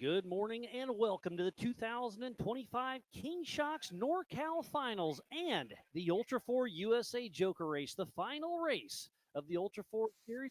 Good morning and welcome to the 2025 King Shocks NorCal Finals and the Ultra 4 USA Joker Race, the final race of the Ultra 4 Series.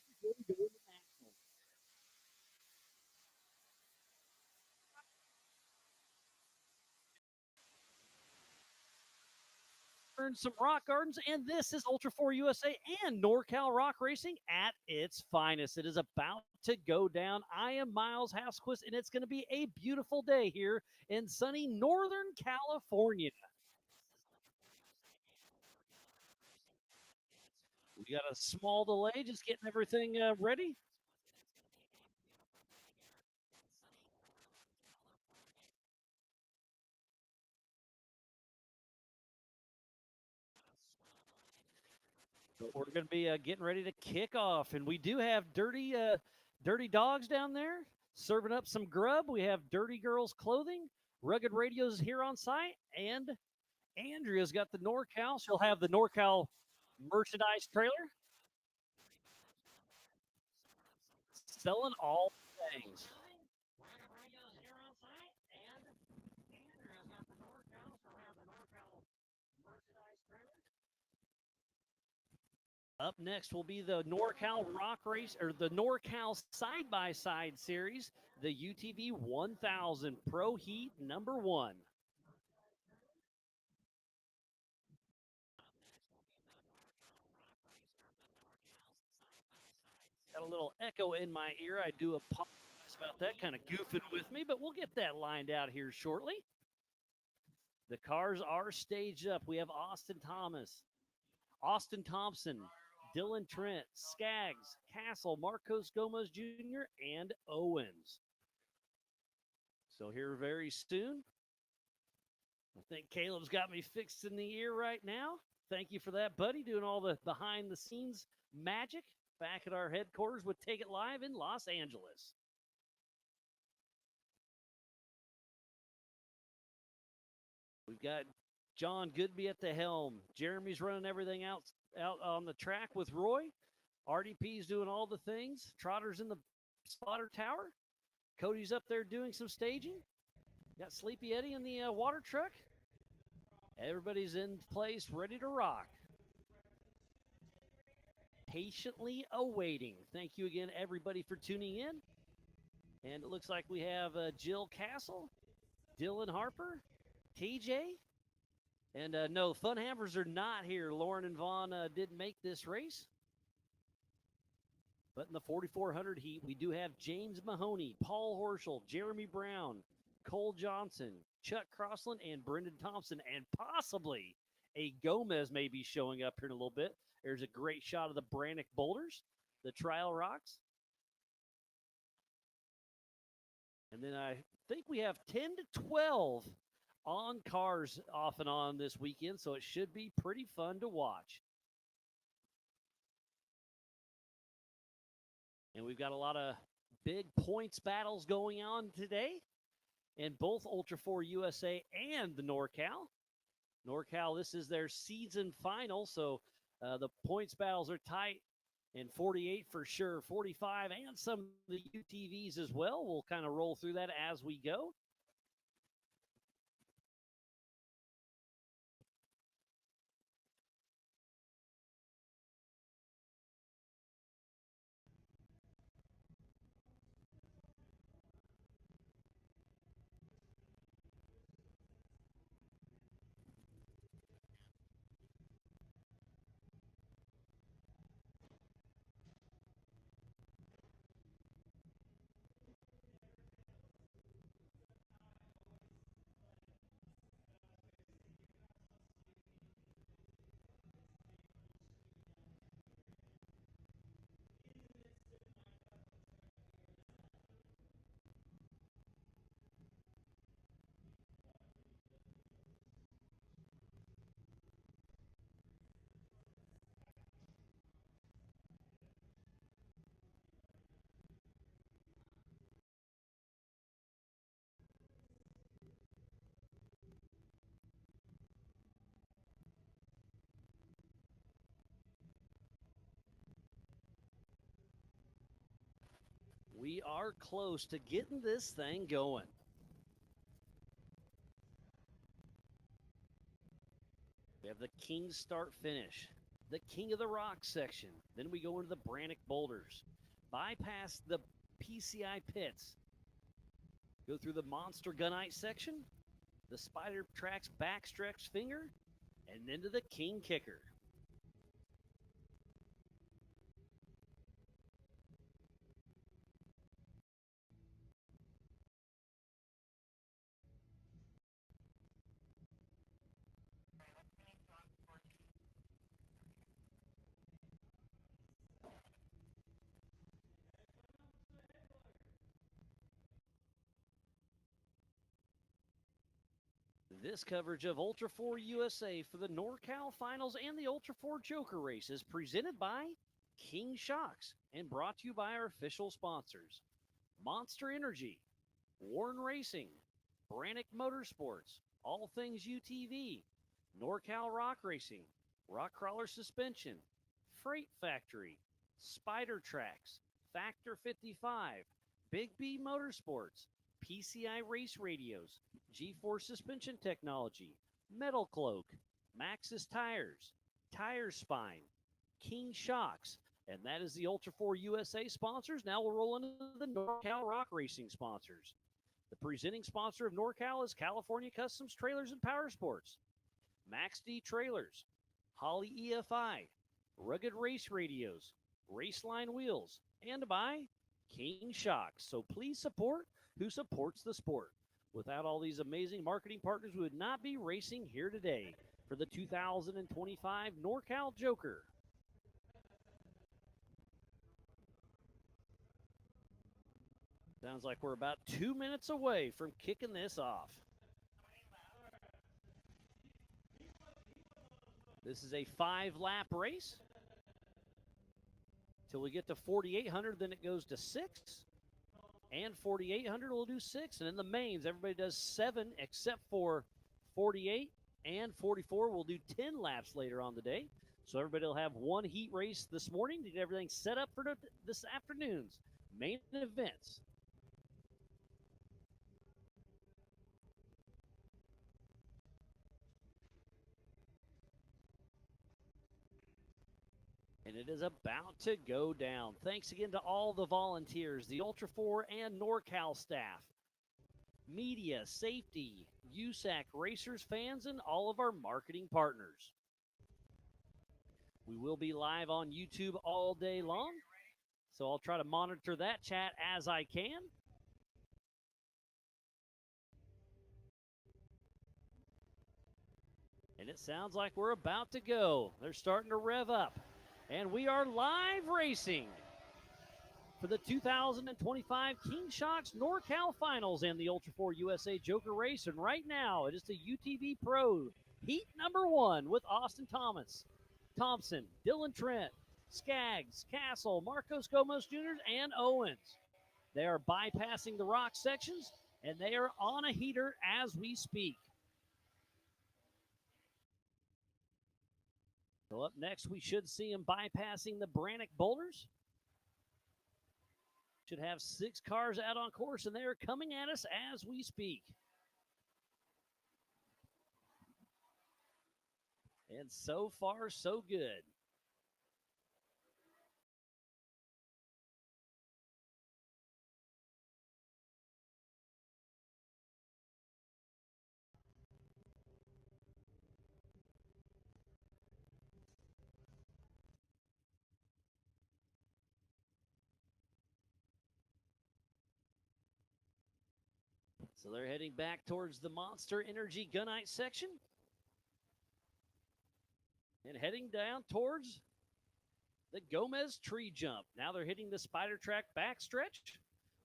Some rock gardens, and this is Ultra 4 USA and NorCal Rock Racing at its finest. It is about to go down. I am Miles Hasquist, and it's going to be a beautiful day here in sunny Northern California. We got a small delay, just getting everything ready. But we're going to be getting ready to kick off, and we do have dirty dogs down there serving up some grub. We have Dirty Girls clothing, Rugged Radios here on site, and Andrea's got the NorCal. She'll have the NorCal merchandise trailer selling all things. Up next will be the NorCal Rock Race or the NorCal Side by Side Series, the UTV 1000 Pro Heat number 1. Got a little echo in my ear. I do apologize about that, kind of goofing with me, but we'll get that lined out here shortly. The cars are staged up. We have Austin Thomas, Austin Thompson, Dylan Trent, Skaggs, Castle, Marcos Gomez Jr., and Owens. So here very soon. I think Caleb's got me fixed in the ear right now. Thank you for that, buddy, doing all the behind the scenes magic back at our headquarters with Take It Live in Los Angeles. We've got John Goodby at the helm. Jeremy's running everything out on the track with Roy. RDP's doing all the things. Trotter's in the spotter tower. Cody's up there doing some staging. Got Sleepy Eddie in the water truck. Everybody's in place, ready to rock. Patiently awaiting. Thank you again, everybody, for tuning in. And it looks like we have Jill Castle, Dylan Harper, TJ, and no, Fun Hammers are not here. Lauren and Vaughn didn't make this race. But in the 4,400 heat, we do have James Mahoney, Paul Horschel, Jeremy Brown, Cole Johnson, Chuck Crossland, and Brendan Thompson, and possibly a Gomez may be showing up here in a little bit. There's a great shot of the Brannick Boulders, the Trial Rocks. And then I think we have 10 to 12 on cars off and on this weekend, so it should be pretty fun to watch. And we've got a lot of big points battles going on today in both Ultra 4 USA and the NorCal. NorCal, this is their season final, so the points battles are tight. And 48 for sure, 45, and some of the UTVs as well. We'll kind of roll through that as we go. we are close to getting this thing going. We have the King Start Finish, the King of the Rock section. Then we go into the Brannick Boulders, bypass the PCI pits, go through the Monster Gunite section, the Spider Tracks backstretch finger, and then to the King Kicker. This coverage of Ultra 4 USA for the NorCal Finals and the Ultra 4 Joker Race is presented by King Shocks and brought to you by our official sponsors, Monster Energy, Warren Racing, Brannick Motorsports, All Things UTV, NorCal Rock Racing, Rock Crawler Suspension, Freight Factory, Spider Tracks, Factor 55, Big B Motorsports, PCI Race Radios, G-Force Suspension Technology, Metal Cloak, Maxxis Tires, Tire Spine, King Shocks, and that is the Ultra 4 USA sponsors. Now we'll roll into the NorCal Rock Racing sponsors. The presenting sponsor of NorCal is California Customs Trailers and Power Sports, Max D Trailers, Holly EFI, Rugged Race Radios, Raceline Wheels, and by King Shocks. So please support who supports the sport. Without all these amazing marketing partners, we would not be racing here today for the 2025 NorCal Joker. Sounds like we're about 2 minutes away from kicking this off. This is a 5-lap race. Till we get to 4,800, then it goes to 6. And 4,800 will do 6. And in the mains, everybody does 7 except for 48 and 44. We'll do 10 laps later on the day. So everybody will have one heat race this morning to get everything set up for this afternoon's main events. And it is about to go down. Thanks again to all the volunteers, the Ultra 4 and NorCal staff, media, safety, USAC, racers, fans, and all of our marketing partners. We will be live on YouTube all day long, so I'll try to monitor that chat as I can. And it sounds like we're about to go. They're starting to rev up. And we are live racing for the 2025 King Shocks NorCal Finals and the Ultra 4 USA Joker Race. And right now, it is the UTV Pro Heat number 1 with Austin Thompson, Dylan Trent, Skaggs, Castle, Marcos Gomez Jr., and Owens. They are bypassing the rock sections, and they are on a heater as we speak. So up next, we should see him bypassing the Brannick Boulders. Should have 6 cars out on course, and they are coming at us as we speak. And so far, so good. So they're heading back towards the Monster Energy Gunite section. And heading down towards the Gomez Tree Jump. Now they're hitting the Spider Track backstretch.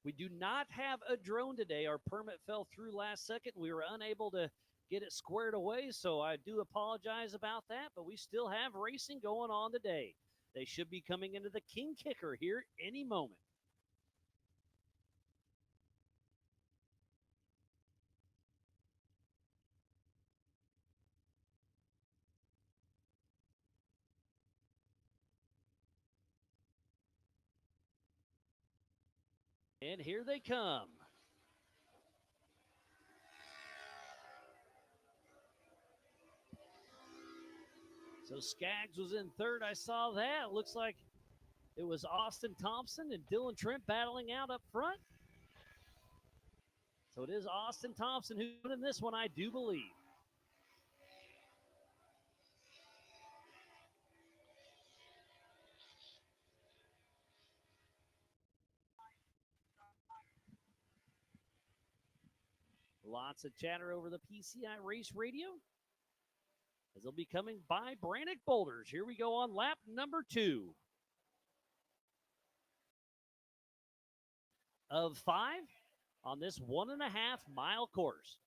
We do not have a drone today. Our permit fell through last second. We were unable to get it squared away, so I do apologize about that, but we still have racing going on today. They should be coming into the King Kicker here any moment. And here they come. So Skaggs was in third. I saw that. Looks like it was Austin Thompson and Dylan Trent battling out up front. So it is Austin Thompson who's winning this one, I do believe. Lots of chatter over the PCI Race Radio as they'll be coming by Brannick Boulders. Here we go on lap number 2 of 5 on this 1.5 mile course.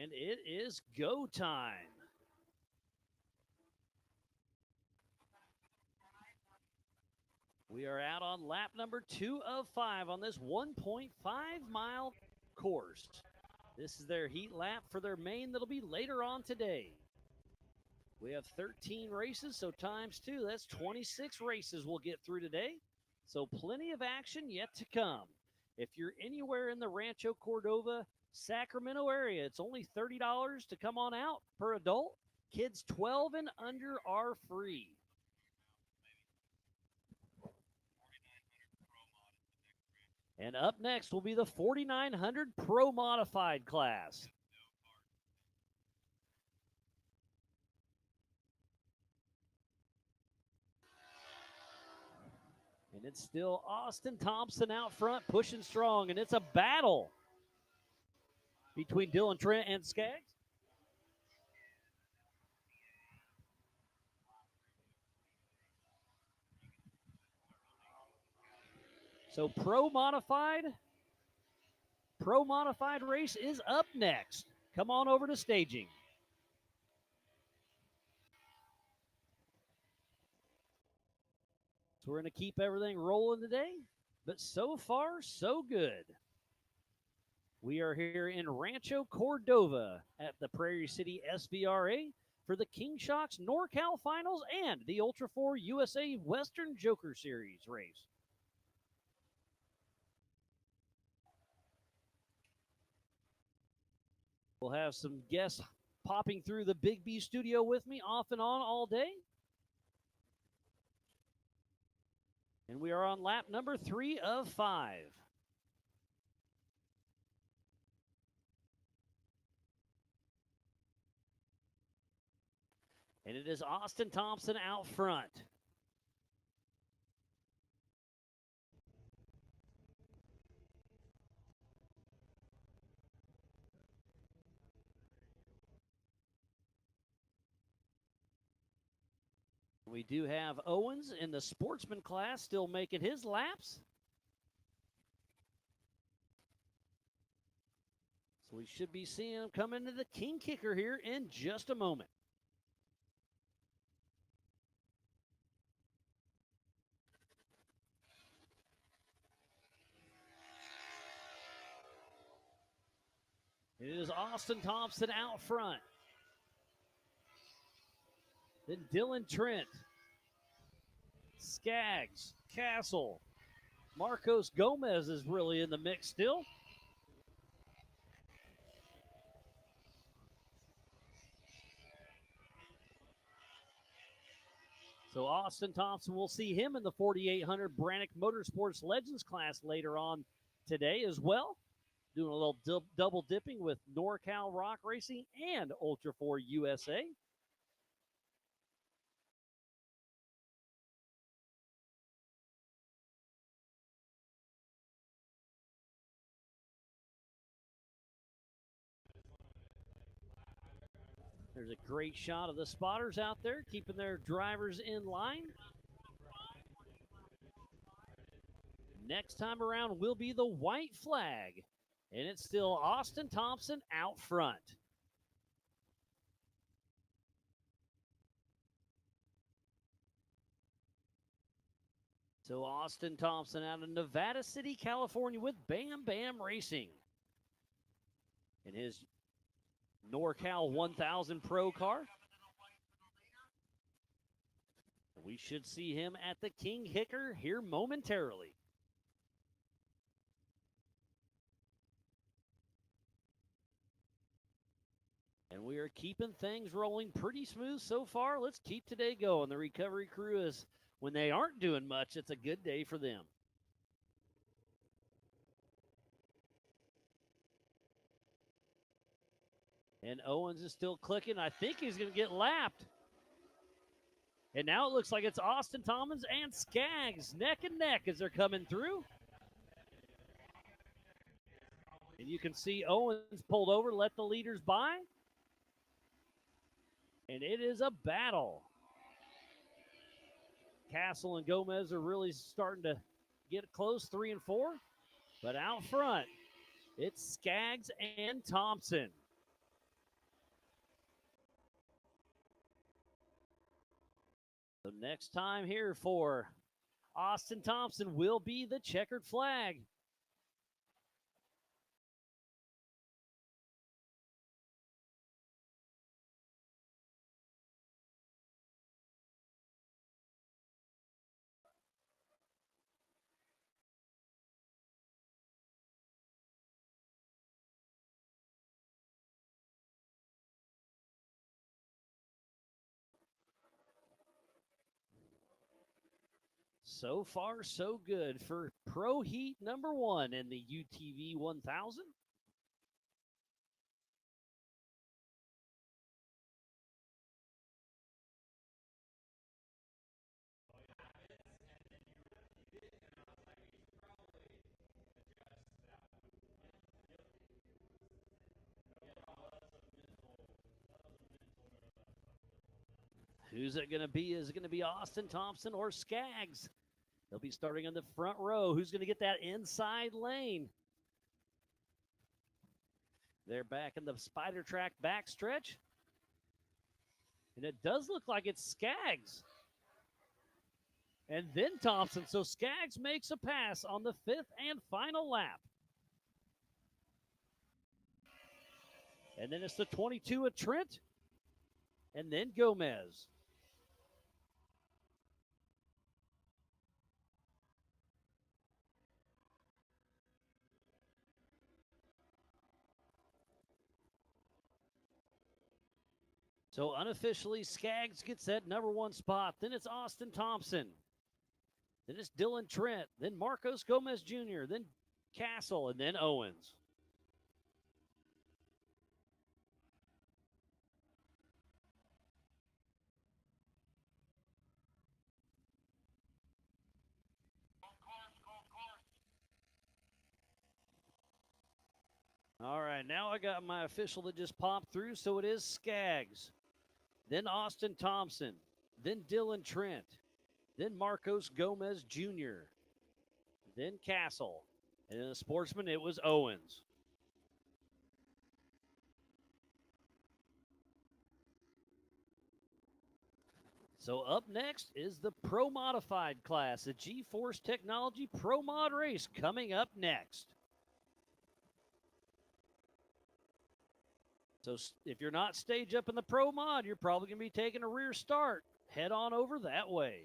And it is go time. We are out on lap number 2 of 5 on this 1.5 mile course. This is their heat lap for their main that'll be later on today. We have 13 races, so times 2, that's 26 races we'll get through today. So plenty of action yet to come. If you're anywhere in the Rancho Cordova, Sacramento area, it's only $30 to come on out per adult. Kids 12 and under are free. And up next will be the 4900 Pro Modified class. And it's still Austin Thompson out front pushing strong, and it's a battle between Dylan Trent and Skaggs. So Pro Modified race is up next. Come on over to staging. So we're going to keep everything rolling today, but so far, so good. We are here in Rancho Cordova at the Prairie City SVRA for the King Shocks NorCal Finals and the Ultra 4 USA Western Joker Series race. We'll have some guests popping through the Big B studio with me off and on all day. And we are on lap number 3 of 5. And it is Austin Thompson out front. We do have Owens in the sportsman class still making his laps. So we should be seeing him come into the King Kicker here in just a moment. It is Austin Thompson out front. Then Dylan Trent, Skaggs, Castle, Marcos Gomez is really in the mix still. So Austin Thompson, we'll see him in the 4800 Brannick Motorsports Legends class later on today as well. Doing a little double dipping with NorCal Rock Racing and Ultra 4 USA. There's a great shot of the spotters out there, keeping their drivers in line. Next time around will be the white flag, and it's still Austin Thompson out front. So Austin Thompson out of Nevada City, California with Bam Bam Racing. in his NorCal 1000 Pro car. We should see him at the King Hicker here momentarily. And we are keeping things rolling pretty smooth so far. Let's keep today going. The recovery crew is, when they aren't doing much, it's a good day for them. And Owens is still clicking. I think he's going to get lapped. And now it looks like it's Austin Thomas and Skaggs neck and neck as they're coming through. And you can see Owens pulled over, let the leaders by. And it is a battle. Castle and Gomez are really starting to get close, 3 and 4. But out front, it's Skaggs and Thompson. So next time here for Austin Thompson will be the checkered flag. So far, so good for Pro Heat number 1 in the UTV 1000. Who's it going to be? Is it going to be Austin Thompson or Skaggs? They'll be starting in the front row. Who's going to get that inside lane? They're back in the Spider Track backstretch. And it does look like it's Skaggs. And then Thompson. So Skaggs makes a pass on the 5th and final lap. And then it's the 22 of Trent. And then Gomez. So unofficially, Skaggs gets that number 1 spot. Then it's Austin Thompson. Then it's Dylan Trent. Then Marcos Gomez Jr. Then Castle. And then Owens. All right, now I got my official that just popped through. So it is Skaggs. Then Austin Thompson, then Dylan Trent, then Marcos Gomez Jr., then Castle, and in the sportsman, it was Owens. So up next is the Pro Modified class, the G-Force Technology Pro Mod race coming up next. So if you're not stage up in the Pro Mod, you're probably going to be taking a rear start. Head on over that way.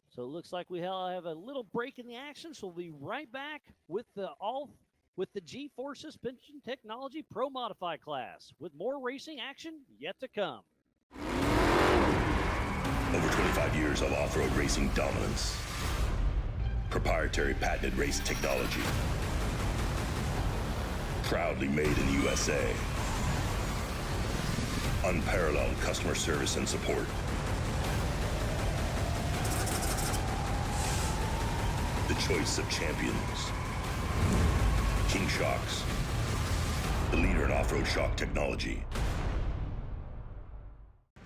So it looks like we have a little break in the action, so we'll be right back with the G-Force Suspension Technology Pro Modified class with more racing action yet to come. Over 25 years of off-road racing dominance. Proprietary patented race technology. Proudly made in the USA. Unparalleled customer service and support. The choice of champions. King Shocks. The leader in off-road shock technology.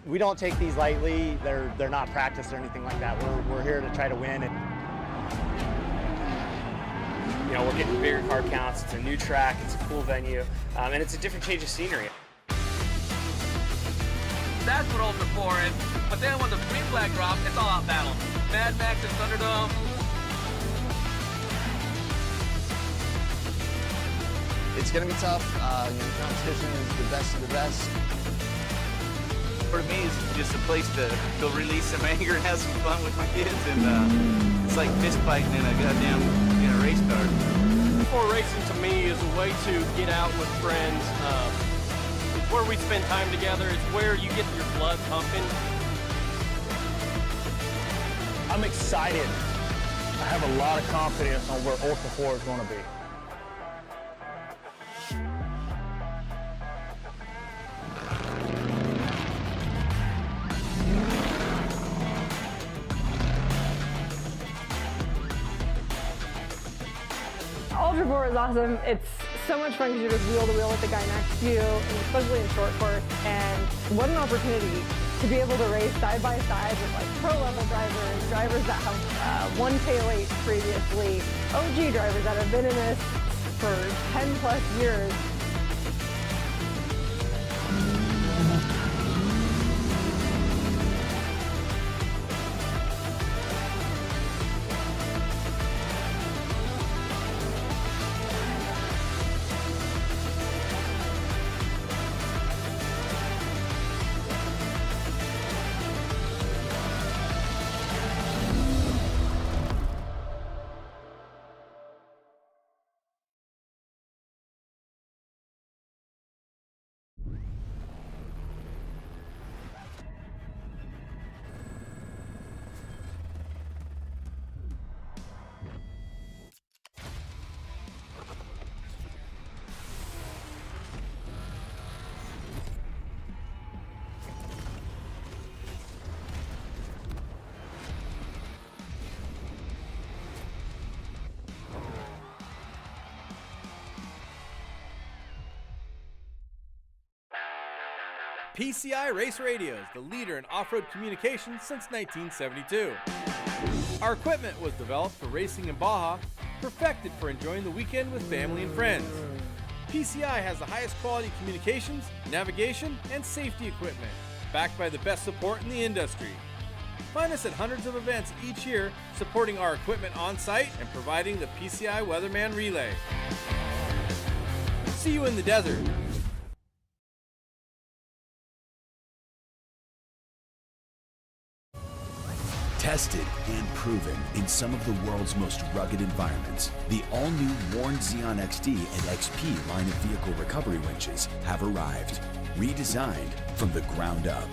We don't take these lightly. They're not practiced or anything like that. We're here to try to win. And you know, we're getting bigger car counts. It's a new track. It's a cool venue, and it's a different change of scenery. that's what Ultra 4 is. But then when the green flag drops, it's all out battle. Mad Max and Thunderdome. It's going to be tough. Competition is the best of the best. For me, it's just a place to go release some anger and have some fun with my kids. And it's like fist fighting in a goddamn race car. Before racing to me is a way to get out with friends. It's where we spend time together. It's where you get your blood pumping. I'm excited. I have a lot of confidence on where Ultra 4 is going to be. Ultra 4 is awesome. It's so much fun because you're just wheel to wheel with the guy next to you, and especially in short course. And what an opportunity to be able to race side by side with like pro level drivers, drivers that have won K8 previously, OG drivers that have been in this for 10 plus years. PCI Race Radio is the leader in off-road communication since 1972. Our equipment was developed for racing in Baja, perfected for enjoying the weekend with family and friends. PCI has the highest quality communications, navigation, and safety equipment, backed by the best support in the industry. Find us at hundreds of events each year, supporting our equipment on site and providing the PCI Weatherman Relay. See you in the desert. Tested and proven in some of the world's most rugged environments, the all-new Warn Xeon XD and XP line of vehicle recovery winches have arrived, redesigned from the ground up.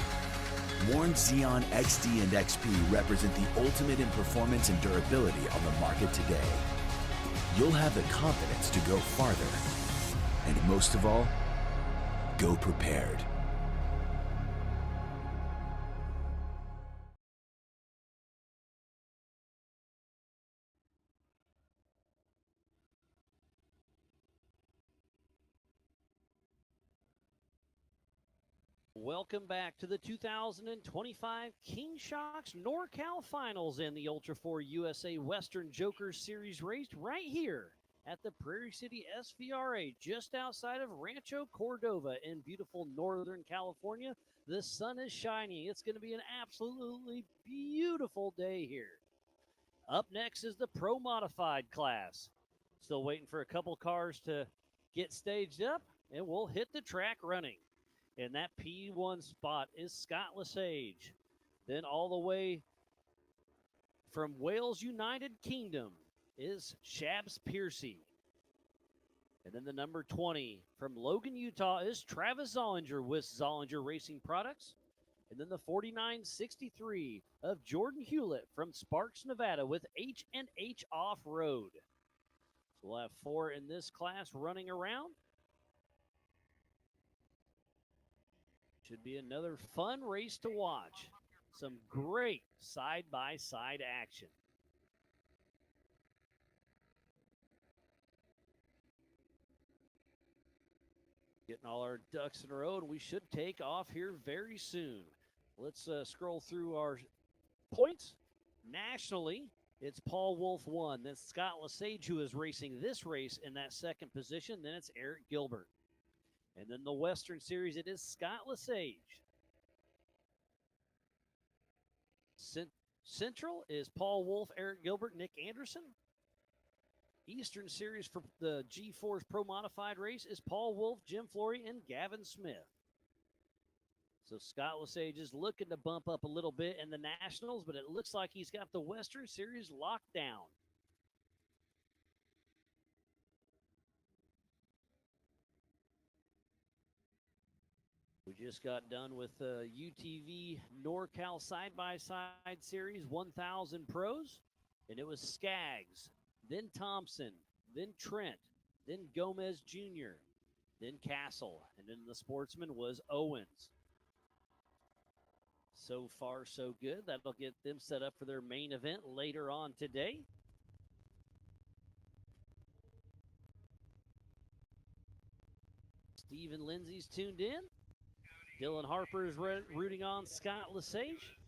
Warn Xeon XD and XP represent the ultimate in performance and durability on the market today. You'll have the confidence to go farther, and most of all, go prepared. Welcome back to the 2025 King Shocks NorCal Finals and the Ultra 4 USA Western Jokers Series raced right here at the Prairie City SVRA just outside of Rancho Cordova in beautiful Northern California. The sun is shining. It's going to be an absolutely beautiful day here. Up next is the Pro Modified class. Still waiting for a couple cars to get staged up, and we'll hit the track running. And that P1 spot is Scott Lesage. Then all the way from Wales United Kingdom is Shabs Piercy. And then the number 20 from Logan, Utah is Travis Zollinger with Zollinger Racing Products. And then the 4963 of Jordan Hewlett from Sparks, Nevada with H&H Off-Road. So we'll have 4 in this class running around. Should be another fun race to watch. Some great side-by-side action. Getting all our ducks in a row, and we should take off here very soon. Let's scroll through our points. Nationally, it's Paul Wolf 1. That's Scott Lesage who is racing this race in that second position. Then it's Eric Gilbert. And then the Western Series, it is Scott Lesage. Central is Paul Wolf, Eric Gilbert, Nick Anderson. Eastern Series for the G-Force Pro Modified race is Paul Wolf, Jim Flory, and Gavin Smith. So Scott Lesage is looking to bump up a little bit in the Nationals, but it looks like he's got the Western Series locked down. We just got done with the UTV NorCal Side-by-Side Series 1000 Pros, and it was Skaggs, then Thompson, then Trent, then Gomez Jr., then Castle, and then the sportsman was Owens. So far, so good. That'll get them set up for their main event later on today. Stephen Lindsay's tuned in. Dylan Harper is rooting on Scott Lesage.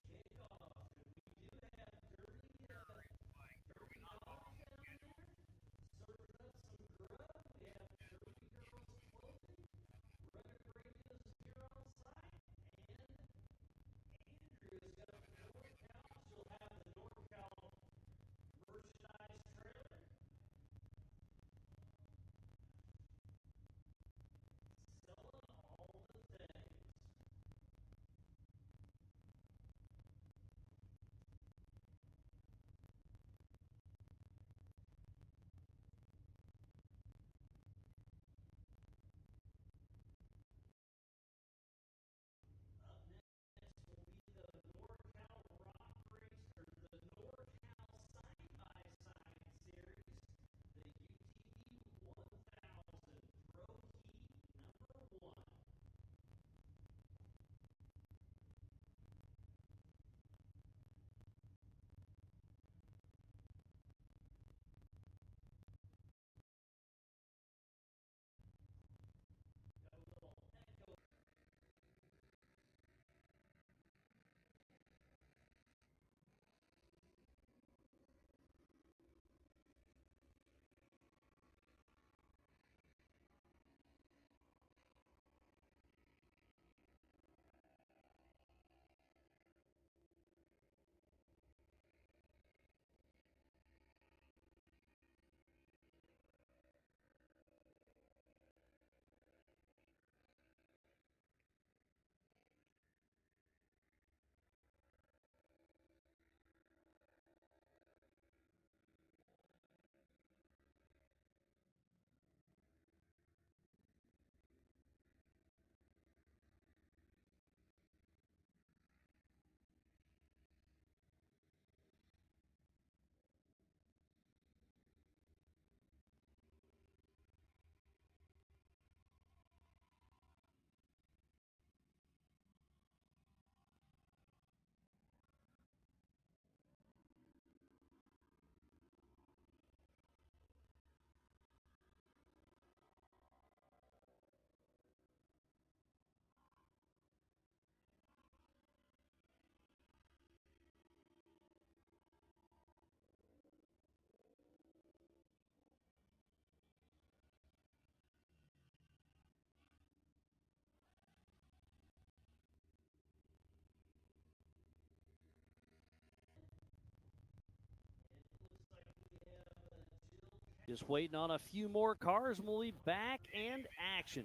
Just waiting on a few more cars, and we'll be back and action.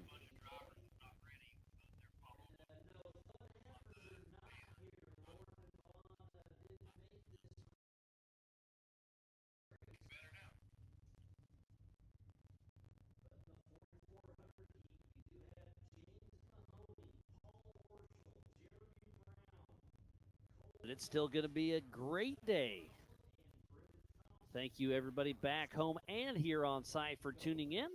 But it's still going to be a great day. Thank you, everybody back home and here on site for tuning in.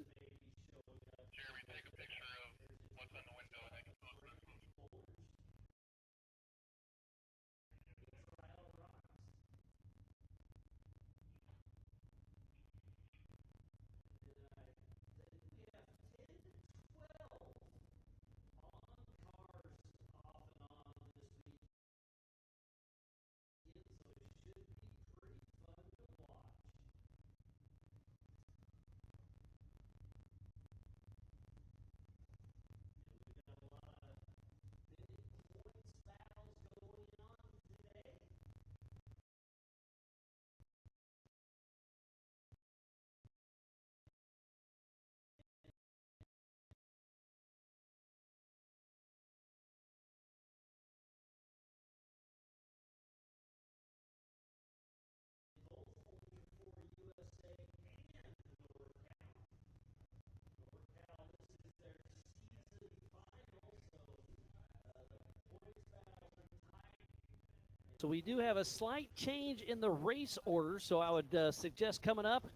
So we do have a slight change in the race order, so I would suggest coming up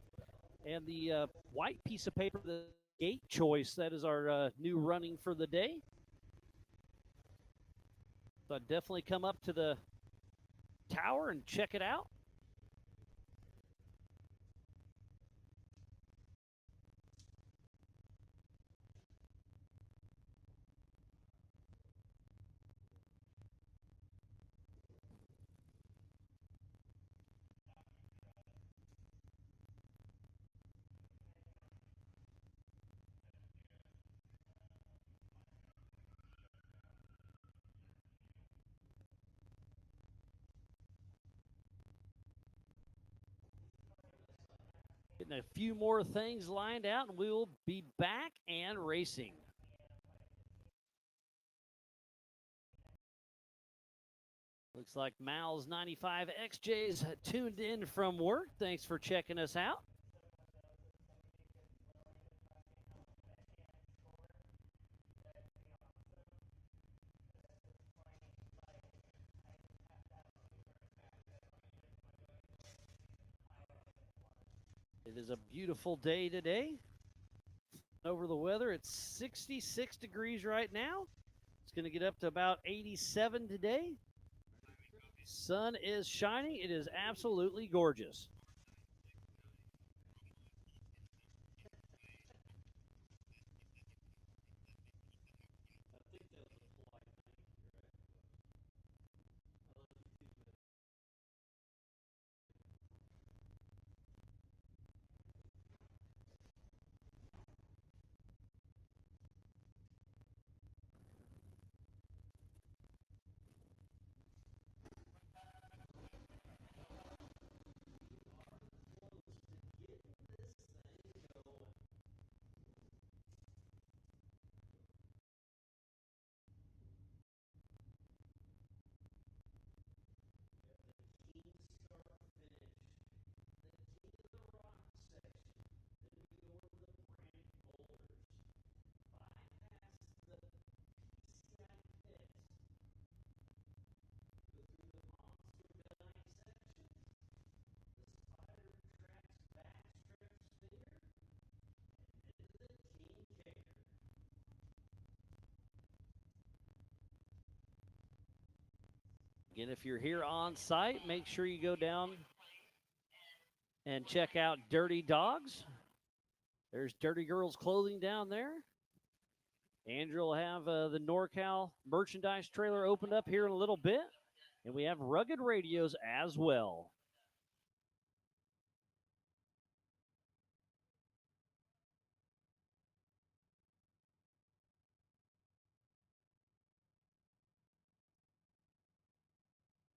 and the white piece of paper, the gate choice, that is our new running for the day. So I'd definitely come up to the tower and check it out. Getting a few more things lined out, and we will be back and racing. Looks like Mal's 95 XJ's tuned in from work. Thanks for checking us out. It is a beautiful day today. Over the weather, it's 66 degrees right now. It's going to get up to about 87 today. Sun is shining. It is absolutely gorgeous. Again, if you're here on site, make sure you go down and check out Dirty Dogs. There's Dirty Girls Clothing down there. Andrew will have the NorCal merchandise trailer opened up here in a little bit. And we have rugged radios as well.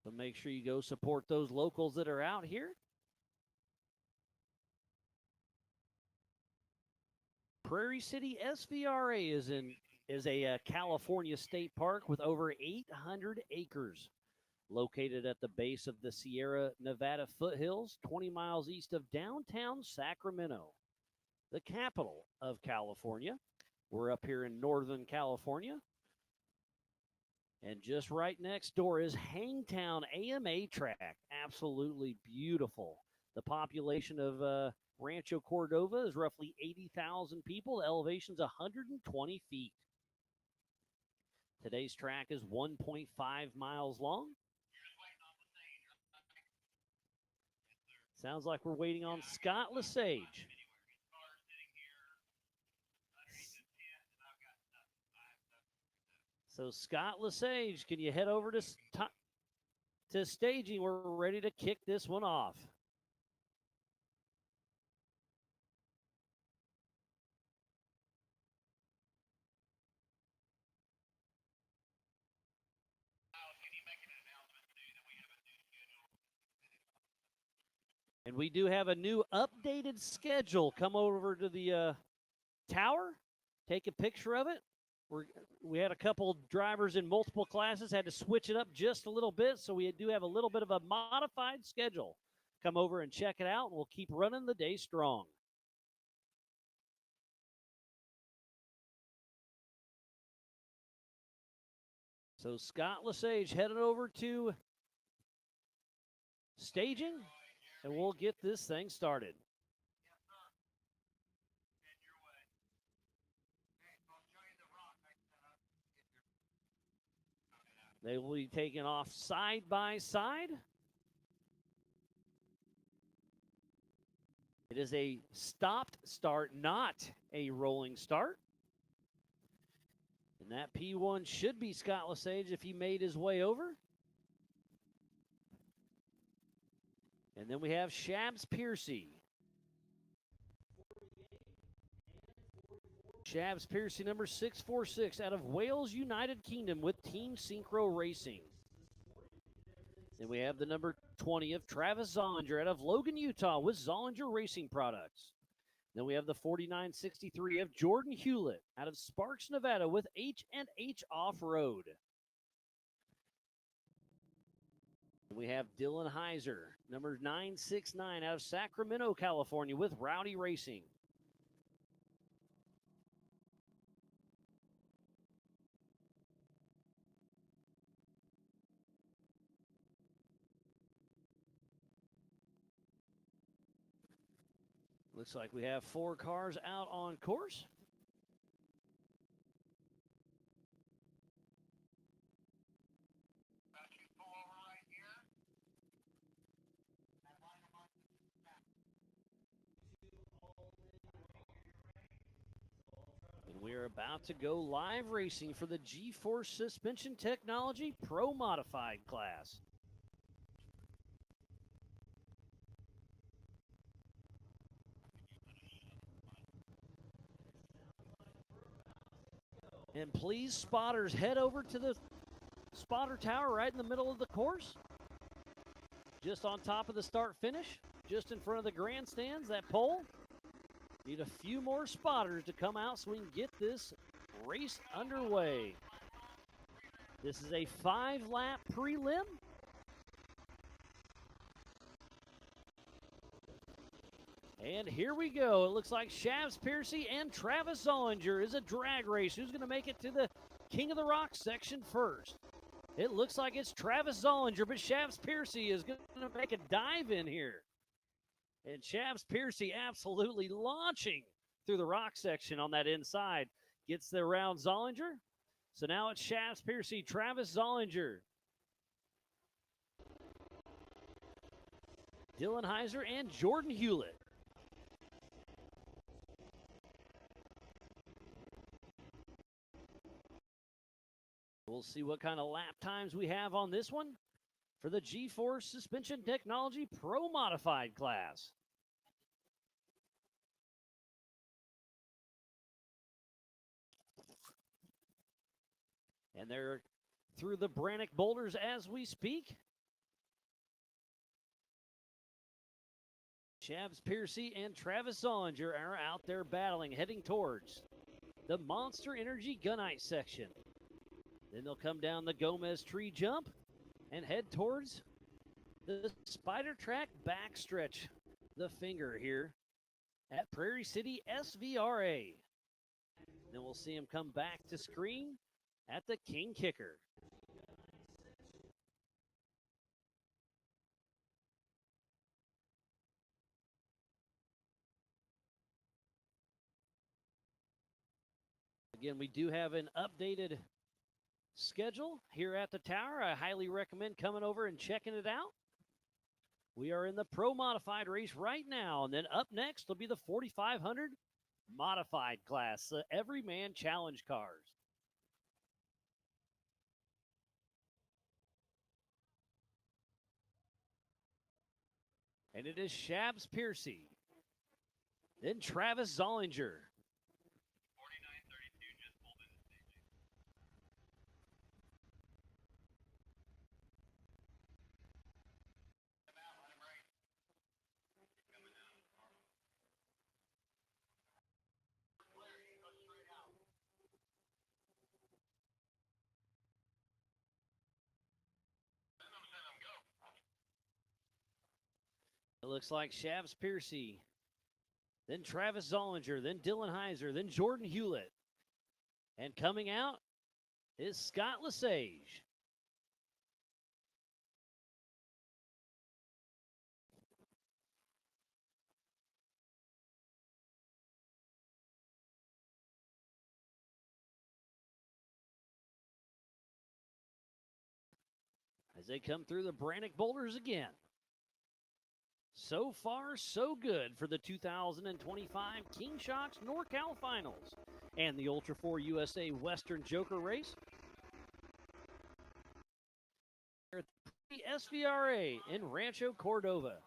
So make sure you go support those locals that are out here. Prairie City SVRA is a California state park with over 800 acres, located at the base of the Sierra Nevada foothills, 20 miles east of downtown Sacramento, the capital of California. We're up here in Northern California. And just right next door is Hangtown AMA track. Absolutely beautiful. The population of Rancho Cordova is roughly 80,000 people. The elevation's 120 feet. Today's track is 1.5 miles long. Sounds like we're waiting on Scott Lesage. So Scott Lesage, can you head over to staging? We're ready to kick this one off. And we do have a new updated schedule. Come over to the tower, take a picture of it. We had a couple drivers in multiple classes, had to switch it up just a little bit, so we do have a little bit of a modified schedule. Come over and check it out, and we'll keep running the day strong. So Scott Lesage headed over to staging, and we'll get this thing started. They will be taken off side by side. It is a stopped start, not a rolling start. And that P1 should be Scott Lesage if he made his way over. And then we have Shabs Piercy. Shabs Piercy, number 646, out of Wales, United Kingdom, with Team Synchro Racing. Then we have the number 20 of Travis Zollinger, out of Logan, Utah, with Zollinger Racing Products. Then we have the 4963 of Jordan Hewlett, out of Sparks, Nevada, with H&H Off-Road. We have Dylan Heiser, number 969, out of Sacramento, California, with Rowdy Racing. Looks like we have 4 cars out on course. And we are about to go live racing for the G-Force Suspension Technology Pro Modified class. And please, spotters, head over to the spotter tower right in the middle of the course. Just on top of the start finish, just in front of the grandstands, that pole. Need a few more spotters to come out so we can get this race underway. This is a 5-lap prelim. And here we go. It looks like Shabs Piercy and Travis Zollinger is a drag race. Who's going to make it to the King of the Rock section first? It looks like it's Travis Zollinger, but Shabs Piercy is going to make a dive in here. And Shabs Piercy absolutely launching through the rock section on that inside. Gets there around Zollinger. So now it's Shabs Piercy, Travis Zollinger, Dylan Heiser, and Jordan Hewlett. We'll see what kind of lap times we have on this one for the G-Force Suspension Technology Pro Modified class. And they're through the Brannock boulders as we speak. Shabs Piercy and Travis Zollinger are out there battling, heading towards the Monster Energy Gunite section. Then they'll come down the Gomez tree jump and head towards the Spider Track backstretch, the finger here at Prairie City SVRA. Then we'll see him come back to screen at the King Kicker. Again, we do have an updated schedule here at the tower. I highly recommend coming over and checking it out. We are in the Pro Modified race right now, and then up next will be the 4,500 Modified class, the Everyman Challenge cars. And it is Shabs Piercy, then Travis Zollinger. It looks like Shabs Piercy, then Travis Zollinger, then Dylan Heiser, then Jordan Hewlett. And coming out is Scott Lesage. they come through the Brannick boulders again. So far, so good for the 2025 King Shocks NorCal Finals and the Ultra 4 USA Western Joker Race. Here at the SVRA in Rancho Cordova.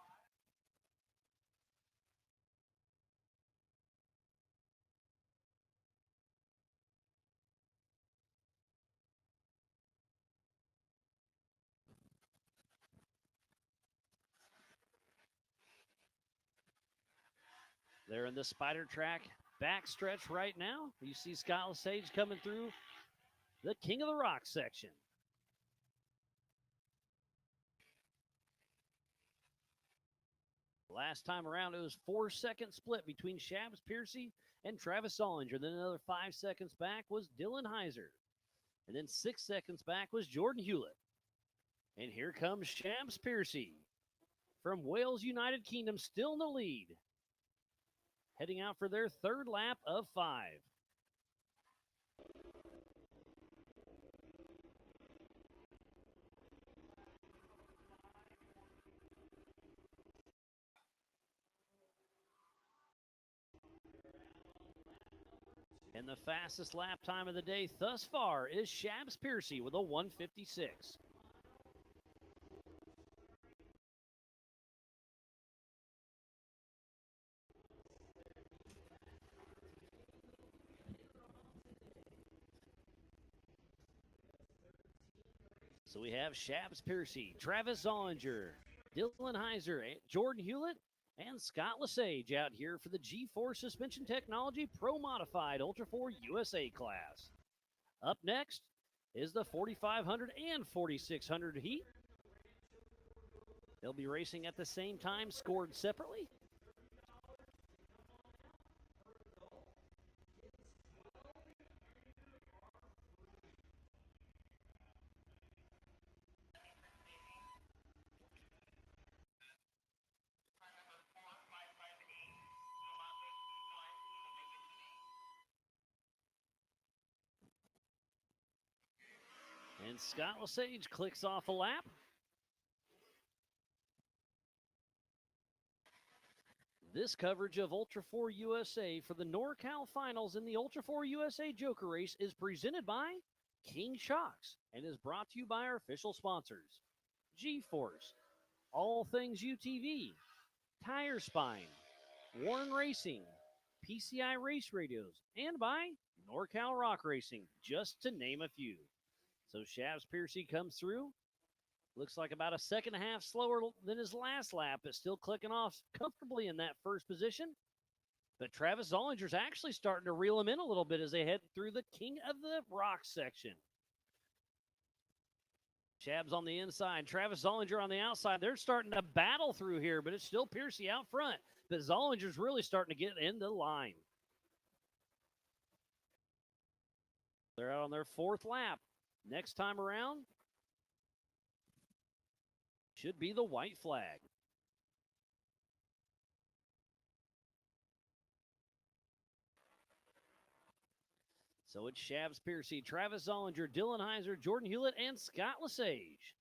They're in the Spider Track backstretch right now. You see Scott Lesage coming through the King of the Rock section. Last time around, it was 4-second split between Shabs Piercy and Travis Zollinger. Then another 5 seconds back was Dylan Heiser. And then 6 seconds back was Jordan Hewlett. And here comes Shabs Piercy from Wales, United Kingdom, still in the lead. Heading out for their third lap of 5. And the fastest lap time of the day thus far is Shabs Piercy with a 1:56. So we have Shabs Piercy, Travis Zollinger, Dylan Heiser, Jordan Hewlett, and Scott Lesage out here for the G4 Suspension Technology Pro Modified Ultra 4 USA class. Up next is the 4500 and 4600 heat. They'll be racing at the same time, scored separately. And Scott Lesage clicks off a lap. This coverage of Ultra 4 USA for the NorCal Finals in the Ultra 4 USA Joker Race is presented by King Shocks and is brought to you by our official sponsors, G-Force, All Things UTV, Tire Spine, Warren Racing, PCI Race Radios, and by NorCal Rock Racing, just to name a few. So Shabs Piercy comes through. Looks like about a second and a half slower than his last lap, but still clicking off comfortably in that first position. But Travis Zollinger's actually starting to reel him in a little bit as they head through the King of the Rock section. Shabs on the inside, Travis Zollinger on the outside. They're starting to battle through here, but it's still Piercy out front. But Zollinger's really starting to get in the line. They're out on their fourth lap. Next time around should be the white flag. So it's Shabs Piercy, Travis Zollinger, Dylan Heiser, Jordan Hewlett, and Scott Lesage.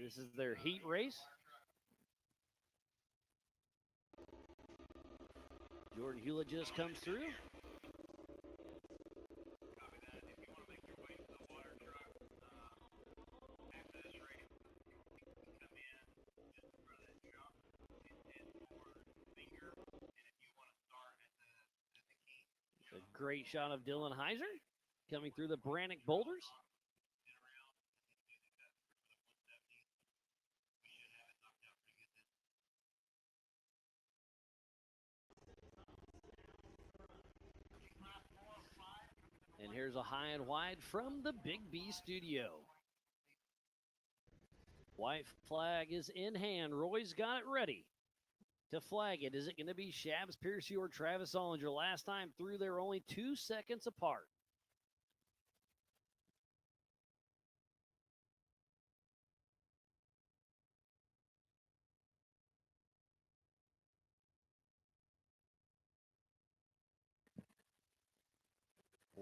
This is their heat race. Jordan Hewlett just comes through. A great shot of Dylan Heiser coming through the Brannick boulders. And here's a high and wide from the Big B studio. White flag is in hand. Roy's got it ready to flag it. Is it going to be Shabs Piercy or Travis Zollinger? Last time through, they're only 2 seconds apart.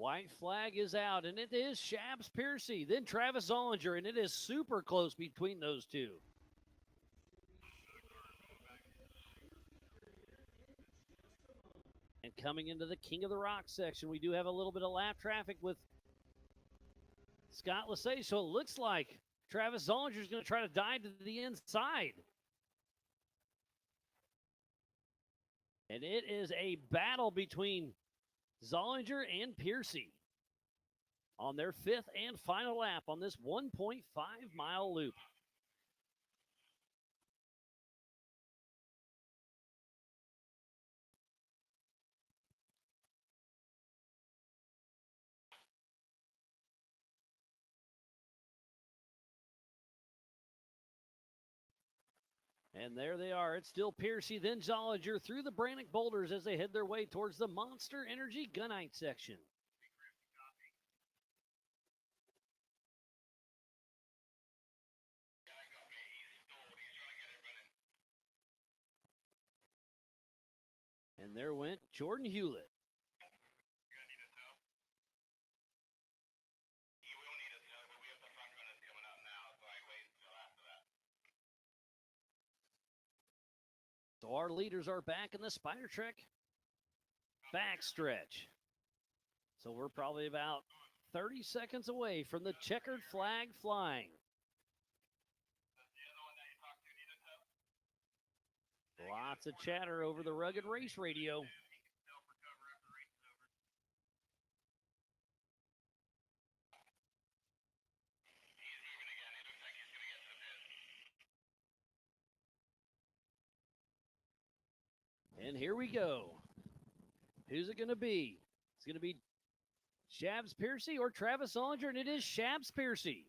White flag is out, and it is Shabs Piercy, then Travis Zollinger, and it is super close between those two. And coming into the King of the Rock section, we do have a little bit of lap traffic with Scott Lasay, so it looks like Travis Zollinger is going to try to dive to the inside. And it is a battle between Zollinger and Piercy on their 5th and final lap on this 1.5-mile loop. And there they are. It's still Piercy, then Zollinger through the Brannock boulders as they head their way towards the Monster Energy Gunite section. And there went Jordan Hewlett. So our leaders are back in the Spider Trek backstretch. So we're probably about 30 seconds away from the checkered flag flying. Lots of chatter over the Rugged Race Radio. And here we go. Who's it going to be? It's going to be Shabs Piercy or Travis Zollinger, and it is Shabs Piercy.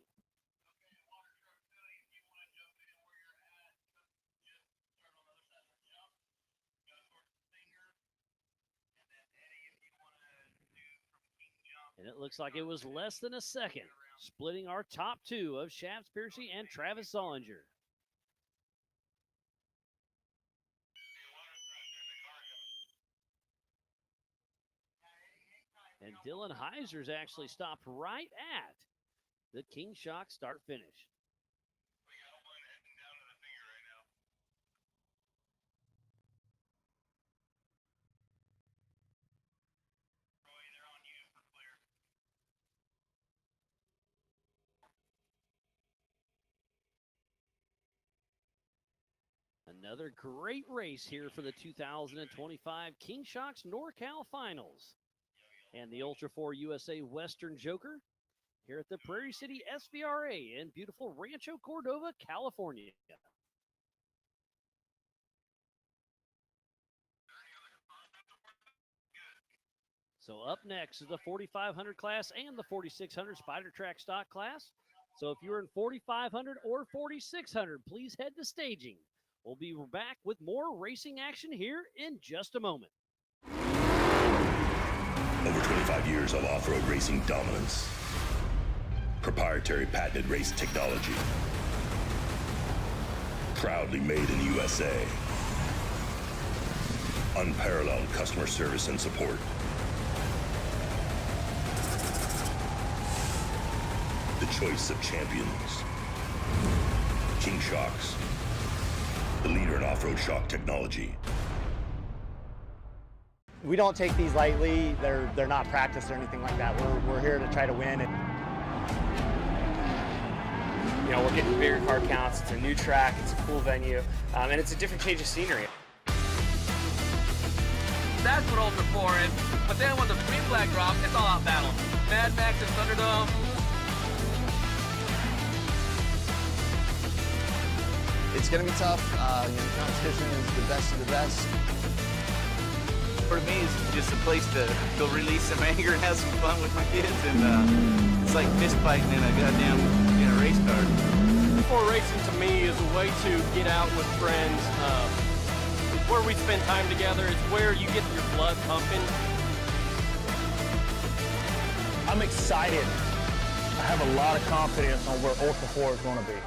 And it looks like it was less than a second, splitting our top two of Shabs Piercy and Travis Zollinger. And Dylan Heiser's actually stopped right at the King Shock start finish. Another great race here for the 2025 King Shocks NorCal Finals. And the Ultra 4 USA Western Joker here at the Prairie City SVRA in beautiful Rancho Cordova, California. So up next is the 4,500 class and the 4,600 Spider Track stock class. So if you're in 4,500 or 4,600, please head to staging. We'll be back with more racing action here in just a moment. Over 25 years of off-road racing dominance. Proprietary patented race technology. Proudly made in the USA. Unparalleled customer service and support. The choice of champions. King Shocks. The leader in off-road shock technology. We don't take these lightly. They're not practiced or anything like that. We're here to try to win. And you know, we're getting bigger car counts. It's a new track. It's a cool venue, and it's a different change of scenery. That's what Ultra 4 is. But then when the green flag drops, it's all out battle. Mad Max and Thunderdome. It's going to be tough. The competition is the best of the best. For me, it's just a place to go release some anger and have some fun with my kids, and it's like fist fighting in a goddamn race car. Before racing to me is a way to get out with friends. It's where we spend time together. It's where you get your blood pumping. I'm excited. I have a lot of confidence on where Ultra 4 is going to be.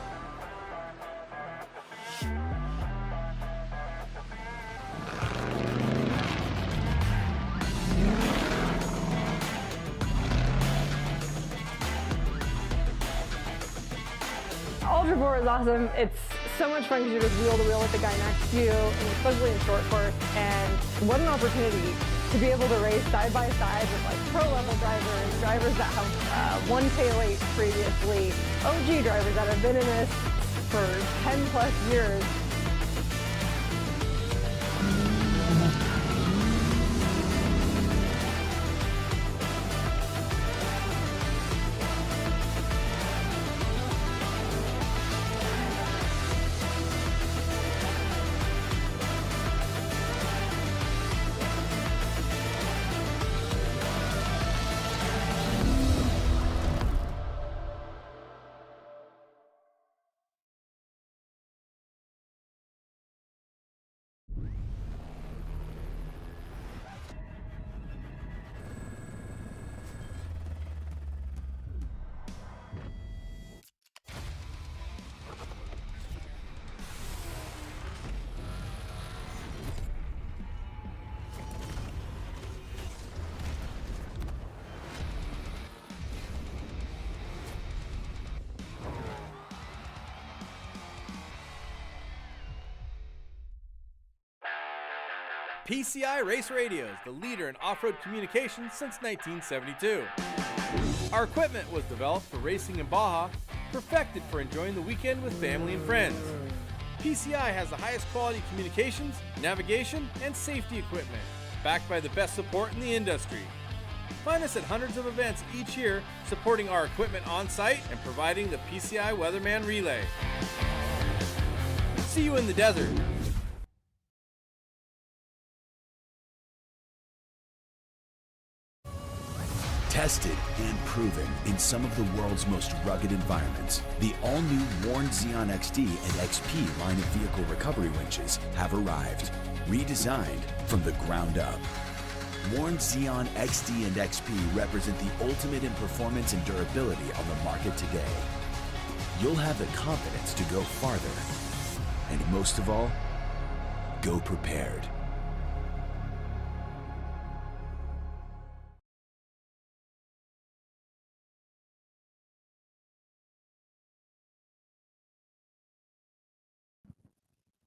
4 is awesome. It's so much fun because you're just wheel to wheel with the guy next to you, and especially in short course. And what an opportunity to be able to race side by side with like pro level drivers, drivers that have won K8 previously, OG drivers that have been in this for 10 plus years. PCI Race Radios, the leader in off-road communications since 1972. Our equipment was developed for racing in Baja, perfected for enjoying the weekend with family and friends. PCI has the highest quality communications, navigation, and safety equipment, backed by the best support in the industry. Find us at hundreds of events each year, supporting our equipment on site and providing the PCI Weatherman Relay. See you in the desert. Tested and proven in some of the world's most rugged environments, the all-new Warn Xeon XD and XP line of vehicle recovery winches have arrived, redesigned from the ground up. Warn Xeon XD and XP represent the ultimate in performance and durability on the market today. You'll have the confidence to go farther, and most of all, go prepared.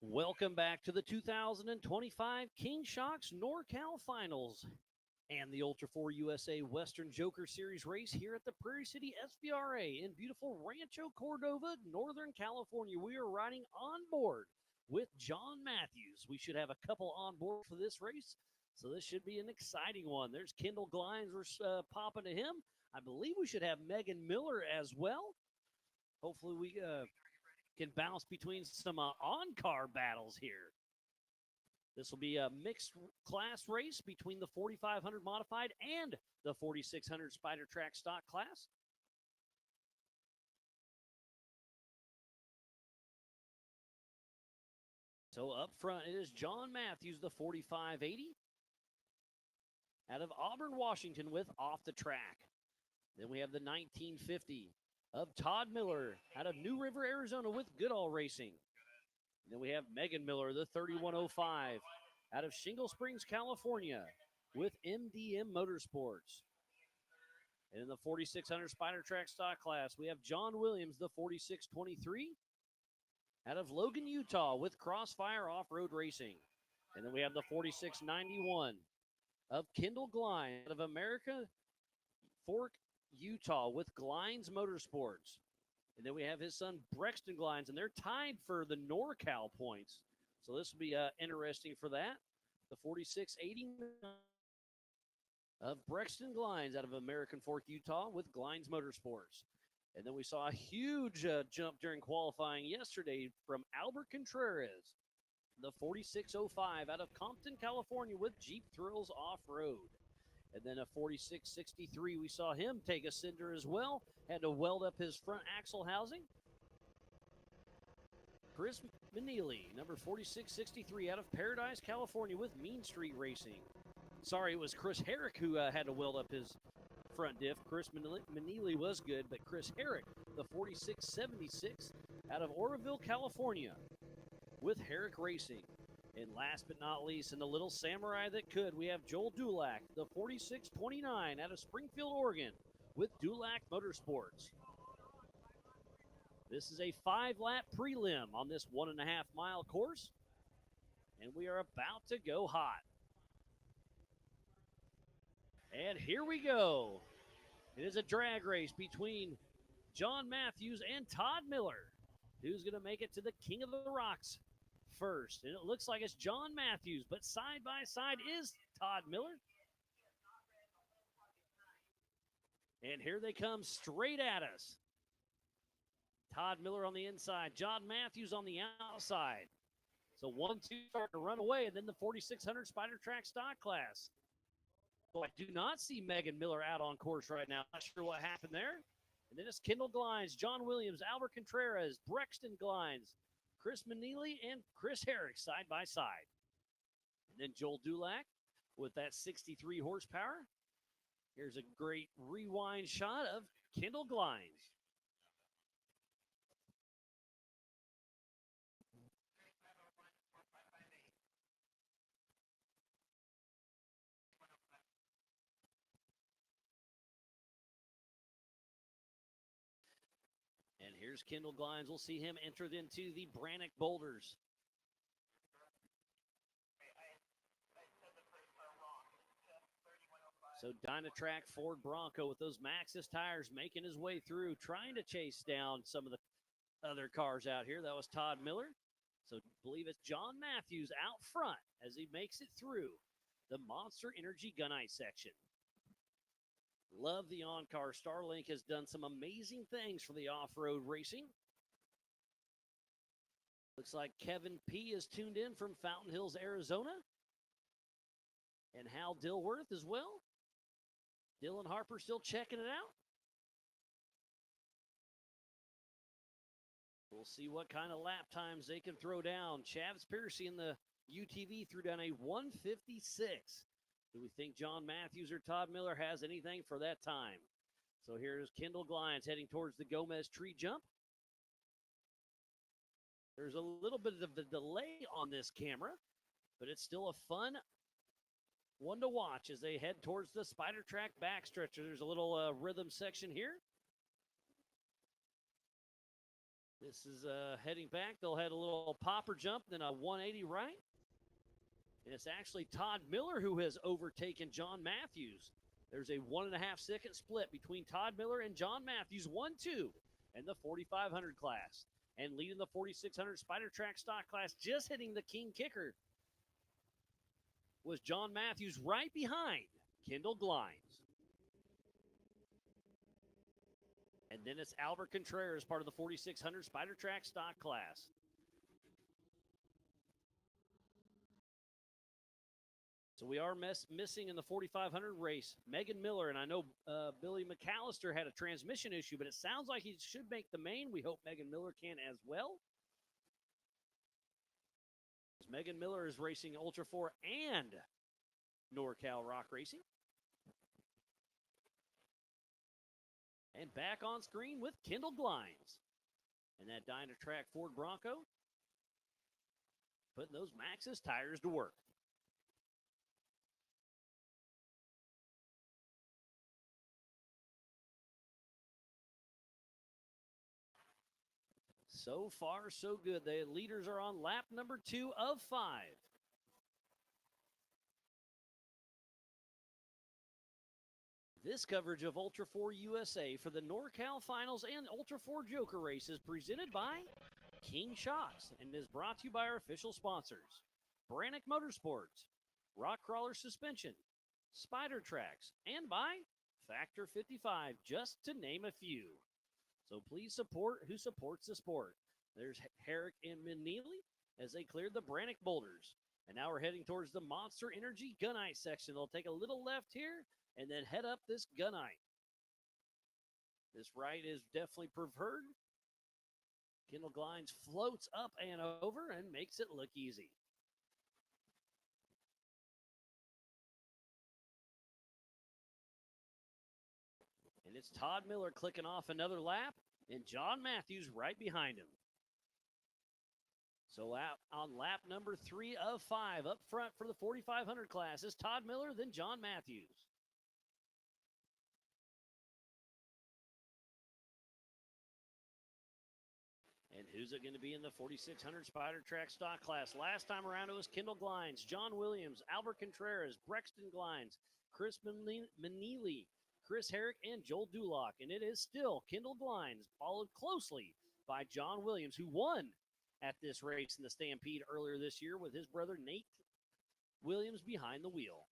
Welcome back to the 2025 King Shocks NorCal Finals and the Ultra 4 USA Western Joker Series race here at the Prairie City SVRA in beautiful Rancho Cordova, Northern California. We are riding on board with John Matthews. We should have a couple on board for this race, so this should be an exciting one. There's Kendall Glines. We're popping to him. I believe we should have Megan Miller as well. Hopefully we can bounce between some on-car battles here. This will be a mixed class race between the 4500 modified and the 4600 Spider Track stock class. So up front it is John Matthews, the 4580, out of Auburn, Washington, with Off the Track. Then we have the 1950 of Todd Miller out of New River, Arizona, with Goodall Racing. And then we have Megan Miller, the 3105, out of Shingle Springs, California, with MDM Motorsports. And in the 4600 Spider Track stock class, we have John Williams, the 4623, out of Logan, Utah, with Crossfire Off-Road Racing. And then we have the 4691 of Kendall Glines out of America Fork, Utah, with Glines Motorsports. And then we have his son Brexton Glines, and they're tied for the NorCal points. So this will be interesting for that. The 4680 of Brexton Glines out of American Fork, Utah, with Glines Motorsports. And then we saw a huge jump during qualifying yesterday from Albert Contreras, the 4605 out of Compton, California, with Jeep Thrills Off-Road. And then a 4663, we saw him take a cinder as well. Had to weld up his front axle housing. Chris Manili, number 4663, out of Paradise, California, with Mean Street Racing. Sorry, it was Chris Herrick who had to weld up his front diff. Chris Manili was good, but Chris Herrick, the 4676, out of Oroville, California, with Herrick Racing. And last but not least, in the little samurai that could, we have Joel Dulac, the 4629, out of Springfield, Oregon, with Dulac Motorsports. This is a 5-lap prelim on this 1.5-mile course, and we are about to go hot. And here we go. It is a drag race between John Matthews and Todd Miller. Who's going to make it to the King of the Rocks first? And it looks like it's John Matthews, but side by side is Todd Miller. And here they come straight at us. Todd Miller on the inside, John Matthews on the outside. So 1-2 starting to run away, and then the 4600 Spider Track stock class. So I do not see Megan Miller out on course right now. Not sure what happened there. And then it's Kendall Glines, John Williams, Albert Contreras, Brexton Glines, Chris Manili, and Chris Herrick side by side. And then Joel Dulac with that 63 horsepower. Here's a great rewind shot of Kendall Glines. And here's Kendall Glines. We'll see him entered into the Brannock Boulders. So Dynatrack Ford Bronco with those Maxxis tires making his way through, trying to chase down some of the other cars out here. That was Todd Miller. So I believe it's John Matthews out front as he makes it through the Monster Energy Gunite section. Love the on-car. Starlink has done some amazing things for the off-road racing. Looks like Kevin P. is tuned in from Fountain Hills, Arizona. And Hal Dilworth as well. Dylan Harper still checking it out. We'll see what kind of lap times they can throw down. Chavis Piercy in the UTV threw down a 156. Do we think John Matthews or Todd Miller has anything for that time? So here's Kendall Glines heading towards the Gomez tree jump. There's a little bit of a delay on this camera, but it's still a fun one to watch as they head towards the Spider Track backstretcher. There's a little rhythm section here. This is heading back. They'll head a little popper jump, then a 180 right. And it's actually Todd Miller who has overtaken John Matthews. There's a 1.5-second split between Todd Miller and John Matthews, 1-2 in the 4,500 class. And leading the 4,600 Spider Track stock class, just hitting the king kicker, was John Matthews right behind Kendall Glines. And then it's Albert Contreras, part of the 4,600 Spider Track stock class. So we are missing in the 4,500 race Megan Miller, and I know Billy McAllister had a transmission issue, but it sounds like he should make the main. We hope Megan Miller can as well. Megan Miller is racing Ultra 4 and NorCal Rock Racing. And back on screen with Kendall Glines. And that Dynatrack Ford Bronco putting those Maxxis tires to work. So far, so good. The leaders are on lap number 2 of 5. This coverage of Ultra 4 USA for the NorCal Finals and Ultra 4 Joker Race is presented by King Shocks and is brought to you by our official sponsors, Brannock Motorsports, Rock Crawler Suspension, Spider Tracks, and by Factor 55, just to name a few. So please support who supports the sport. There's Herrick and Manili as they cleared the Brannock boulders. And now we're heading towards the Monster Energy Gunite section. They'll take a little left here and then head up this gunite. This right is definitely preferred. Kendall Glines floats up and over and makes it look easy. And it's Todd Miller clicking off another lap, and John Matthews right behind him. So out on lap number 3 of 5, up front for the 4,500 class is Todd Miller, then John Matthews. Who's it going to be in the 4600 Spider Track stock class? Last time around, it was Kendall Glines, John Williams, Albert Contreras, Brexton Glines, Chris Manili, Chris Herrick, and Joel Dulock. And it is still Kendall Glines, followed closely by John Williams, who won at this race in the Stampede earlier this year with his brother Nate Williams behind the wheel.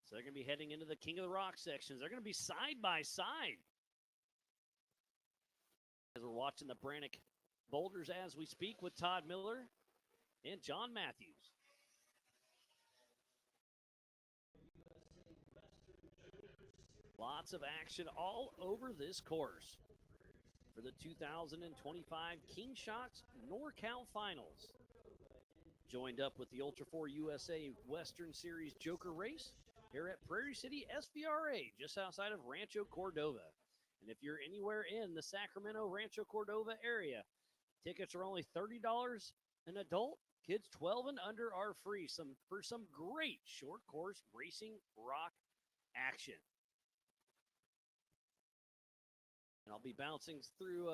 So they're going to be heading into the King of the Rock sections. They're going to be side by side as we're watching the Brannick Boulders as we speak with Todd Miller and John Matthews. Lots of action all over this course for the 2025 King Shocks NorCal Finals. Joined up with the Ultra 4 USA Western Series Joker race here at Prairie City SVRA, just outside of Rancho Cordova. And if you're anywhere in the Sacramento Rancho Cordova area, tickets are only $30 an adult. Kids 12 and under are free for some great short course racing rock action. And I'll be bouncing through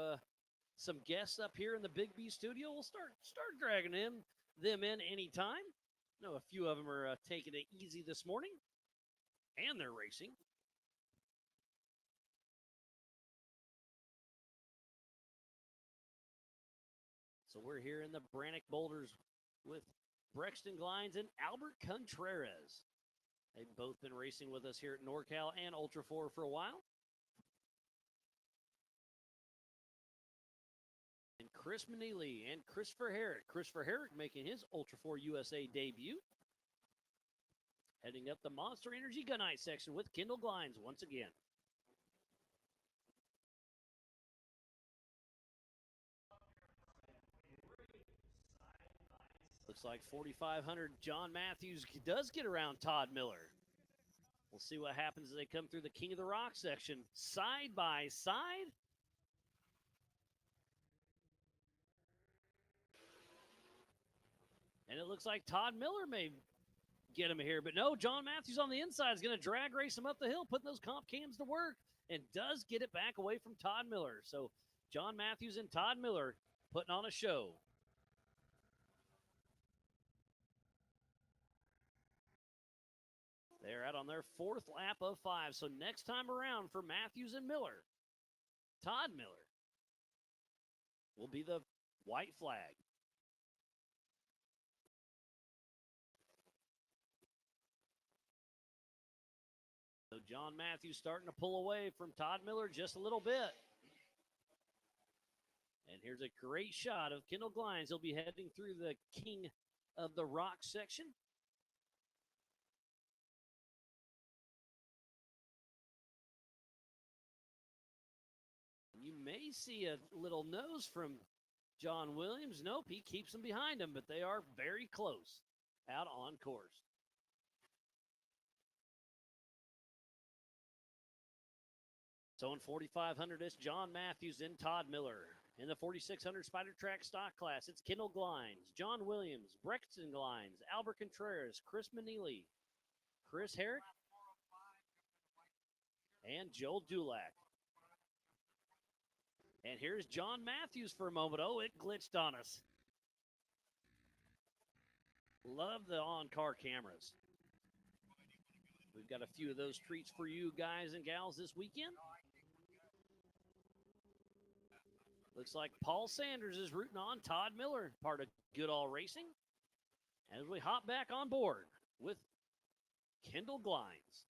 some guests up here in the Big B studio. We'll start dragging them in anytime. I know a few of them are taking it easy this morning, and they're racing. So we're here in the Brannick Boulders with Brexton Glines and Albert Contreras. They've both been racing with us here at NorCal and Ultra 4 for a while. And Chris Manili and Christopher Herrick. Christopher Herrick making his Ultra 4 USA debut. Heading up the Monster Energy Gunite section with Kendall Glines once again. Looks like 4,500 John Matthews does get around Todd Miller. We'll see what happens as they come through the King of the Rock section side by side. And it looks like Todd Miller may get him here, but no, John Matthews on the inside is going to drag race him up the hill, putting those comp cams to work, and does get it back away from Todd Miller. So John Matthews and Todd Miller putting on a show. They're out on their fourth lap of 5. So next time around for Matthews and Miller, Todd Miller will be the white flag. So John Matthews starting to pull away from Todd Miller just a little bit. And here's a great shot of Kendall Glines. He'll be heading through the King of the Rock section. You may see a little nose from John Williams. Nope, he keeps them behind him, but they are very close out on course. So in 4,500, it's John Matthews and Todd Miller. In the 4,600 Spider Track stock class, it's Kendall Glines, John Williams, Brexton Glines, Albert Contreras, Chris Manili, Chris Herrick, and Joel Dulac. And here's John Matthews for a moment. Oh, it glitched on us. Love the on-car cameras. We've got a few of those treats for you guys and gals this weekend. Looks like Paul Sanders is rooting on Todd Miller, part of Goodall Racing. As we hop back on board with Kendall Glines.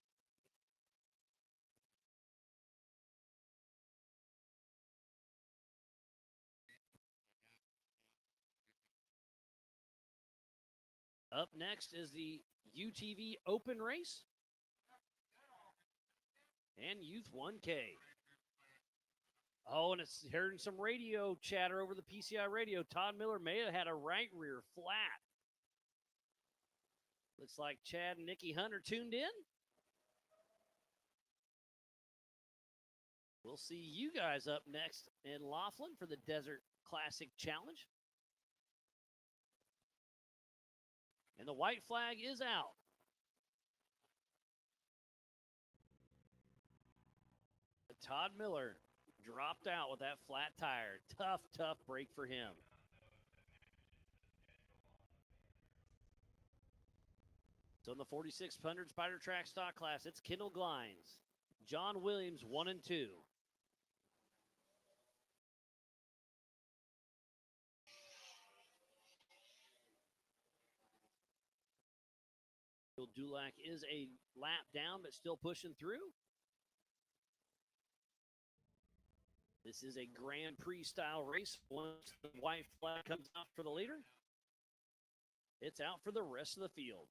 Up next is the UTV Open Race and Youth 1K. Oh, and it's hearing some radio chatter over the PCI radio. Todd Miller may have had a right rear flat. Looks like Chad and Nikki Hunter tuned in. We'll see you guys up next in Laughlin for the Desert Classic Challenge. And the white flag is out. Todd Miller dropped out with that flat tire. Tough break for him. So in the 4600 Spider Track stock class, it's Kendall Glines, John Williams, 1 and 2. Dulac is a lap down, but still pushing through. This is a Grand Prix style race. Once the white flag comes out for the leader, it's out for the rest of the field.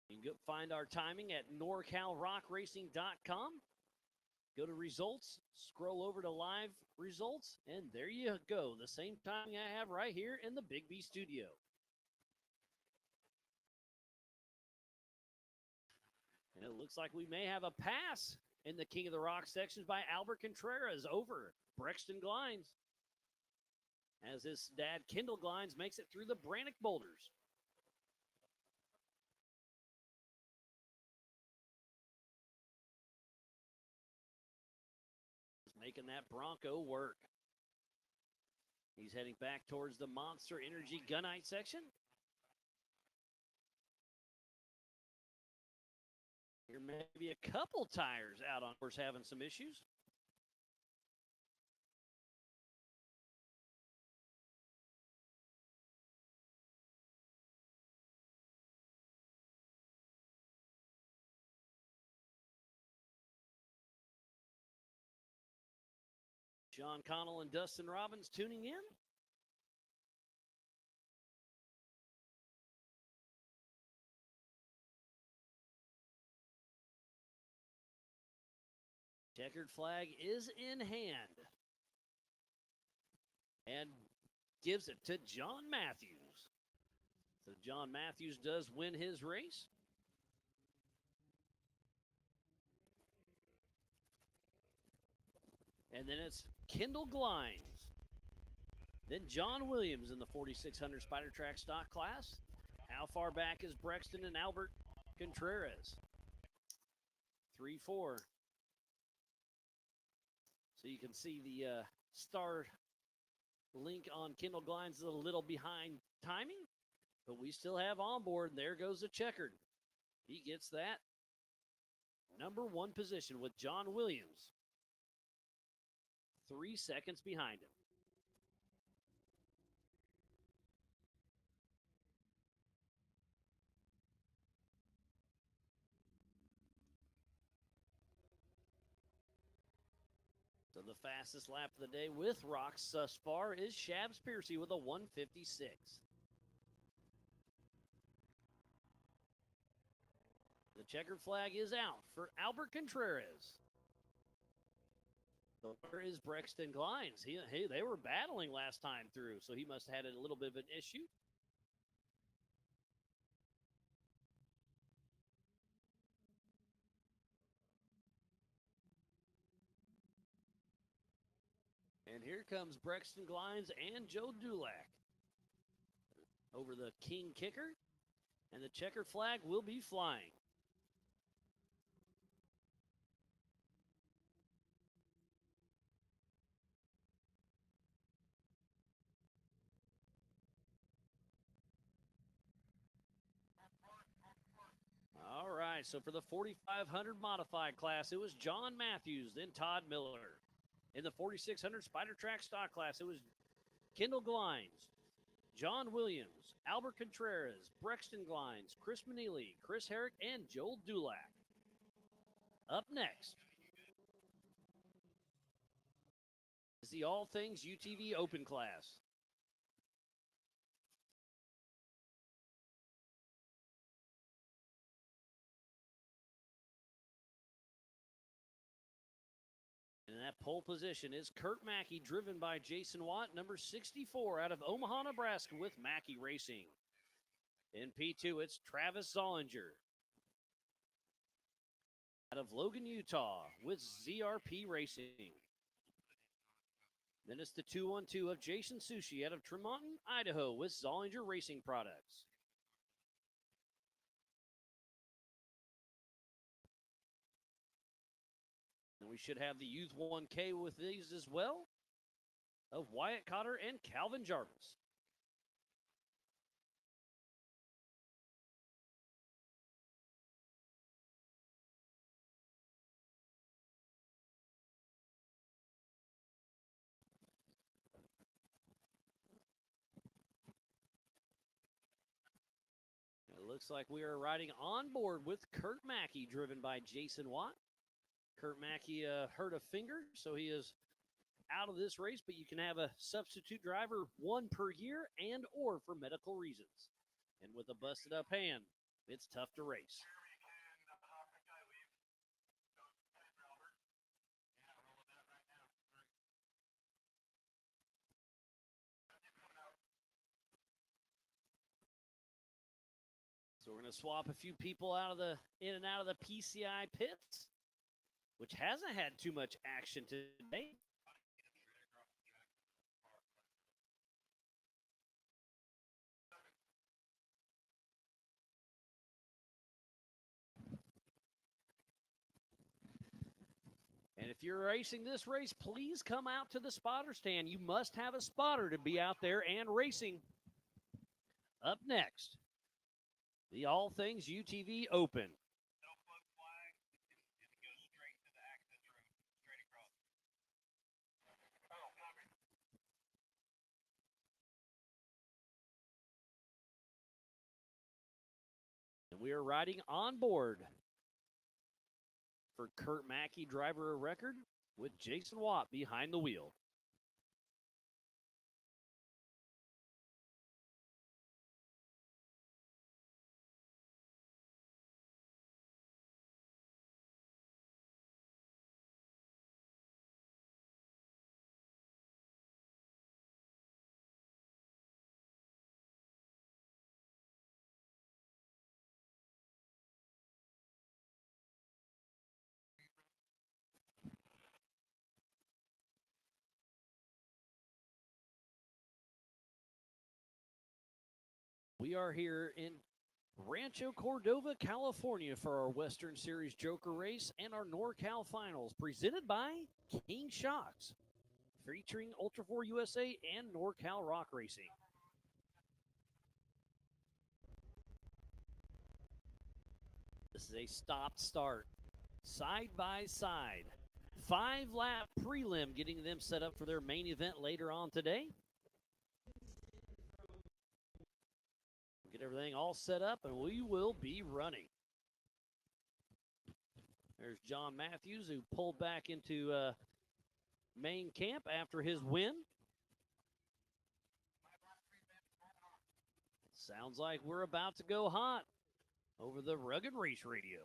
You can find our timing at NorCalRockRacing.com. Go to results, scroll over to live results, and there you go. The same timing I have right here in the Big B studio. And it looks like we may have a pass in the King of the Rock sections by Albert Contreras over Brexton Glines. As his dad, Kendall Glines, makes it through the Brannock Boulders. Making that Bronco work. He's heading back towards the Monster Energy Gunite section. Here may be a couple tires out on course having some issues. Sean Connell and Dustin Robbins tuning in. Checkered flag is in hand. And gives it to John Matthews. So John Matthews does win his race. And then it's Kendall Glines. Then John Williams in the 4600 Spider Track stock class. How far back is Brexton and Albert Contreras? 3-4. So you can see the star link on Kendall Glines is a little behind timing, but we still have on board. There goes the checkered. He gets that number 1 position with John Williams. 3 seconds behind him. So the fastest lap of the day with rocks thus far is Shabs Piercy with a 1:56. The checkered flag is out for Albert Contreras. So where is Brexton Glines? They were battling last time through, so he must have had a little bit of an issue. And here comes Brexton Glines and Joe Dulac over the King Kicker, and the checkered flag will be flying. All right, so for the 4500 modified class, it was John Matthews, then Todd Miller. In the 4600 Spider Track stock class, it was Kendall Glines, John Williams, Albert Contreras, Brexton Glines, Chris Manili, Chris Herrick, and Joel Dulac. Up next is the All Things UTV Open class. And that pole position is Kurt Mackey, driven by Jason Watt, number 64 out of Omaha, Nebraska, with Mackey Racing. In P2, it's Travis Zollinger out of Logan, Utah, with ZRP Racing. Then it's the 2-1-2 of Jason Sushi out of Tremonton, Idaho, with Zollinger Racing Products. We should have the Youth 1K with these as well of Wyatt Cotter and Calvin Jarvis. It looks like we are riding on board with Kurt Mackey, driven by Jason Watt. Kurt Mackey hurt a finger, so he is out of this race, but you can have a substitute driver, one per year and or for medical reasons. And with a busted up hand, it's tough to race. So we're going to swap a few people in and out of the PCI pits, which hasn't had too much action today. And if you're racing this race, please come out to the spotter stand. You must have a spotter to be out there and racing. Up next, the All Things UTV Open. And we are riding on board for Kurt Mackey, driver of record, with Jason Watt behind the wheel. We are here in Rancho Cordova, California for our Western Series Joker race and our NorCal Finals, presented by King Shocks, featuring Ultra 4 USA and NorCal Rock Racing. This is a stop start, side by side. 5-lap prelim, getting them set up for their main event later on today. Get everything all set up, and we will be running. There's John Matthews, who pulled back into main camp after his win. Sounds like we're about to go hot over the Rugged Race Radio.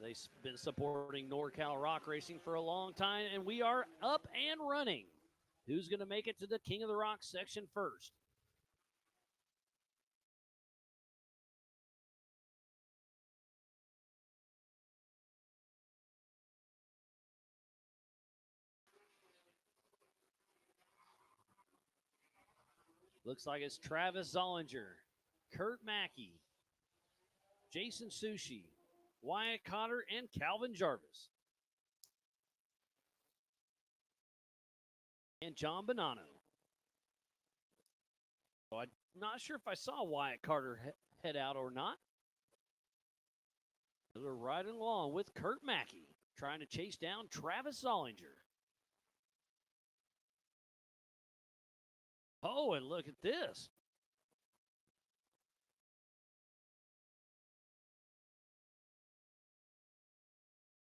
They've been supporting NorCal Rock Racing for a long time, and we are up and running. Who's going to make it to the King of the Rock section first? Looks like it's Travis Zollinger, Kurt Mackey, Jason Sushi, Wyatt Cotter, and Calvin Jarvis. And John Bonanno. So I'm not sure if I saw Wyatt Cotter head out or not. We're riding along with Kurt Mackey, trying to chase down Travis Zollinger. Oh, and look at this.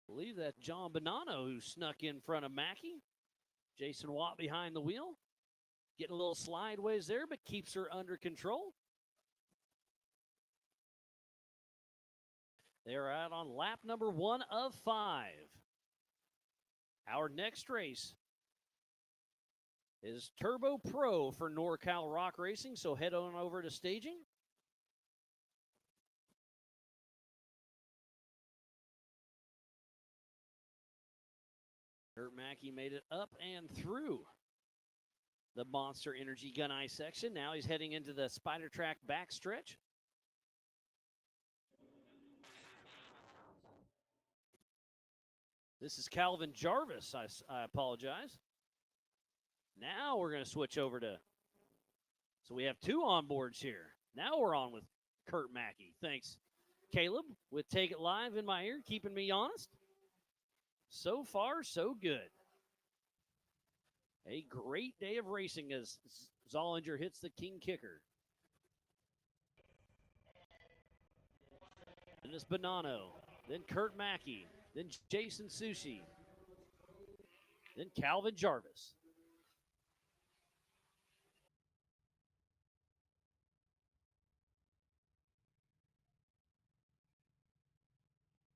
I believe that's John Bonanno who snuck in front of Mackey. Jason Watt behind the wheel. Getting a little slideways there, but keeps her under control. They're out on lap number 1 of 5. Our next race is Turbo Pro for NorCal Rock Racing, so head on over to staging. Kurt Mackey made it up and through the Monster Energy Gun Eye section. Now he's heading into the Spider Track backstretch. This is Calvin Jarvis. I apologize. Now we're going to switch over to, so we have two onboards here. Now we're on with Kurt Mackey. Thanks, Caleb, with Take It Live in my ear, keeping me honest. So far, so good. A great day of racing as Zollinger hits the king kicker. And it's Bonanno, then Kurt Mackey, then Jason Sushi, then Calvin Jarvis.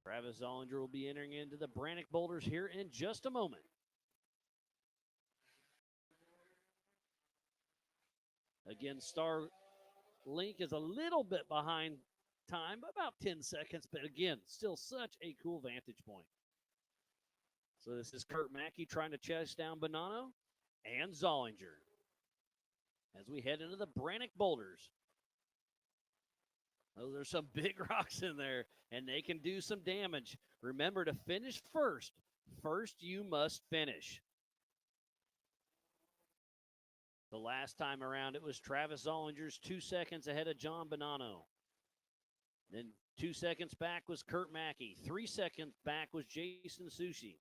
Travis Zollinger will be entering into the Brannock Boulders here in just a moment. Again, Starlink is a little bit behind time, about 10 seconds, but again, still such a cool vantage point. So this is Kurt Mackey trying to chase down Bonanno and Zollinger as we head into the Brannock Boulders. Oh, there's some big rocks in there, and they can do some damage. Remember to finish first. First, you must finish. The last time around, it was Travis Zollinger's 2 seconds ahead of John Bonanno. Then 2 seconds back was Kurt Mackey. 3 seconds back was Jason Sushi.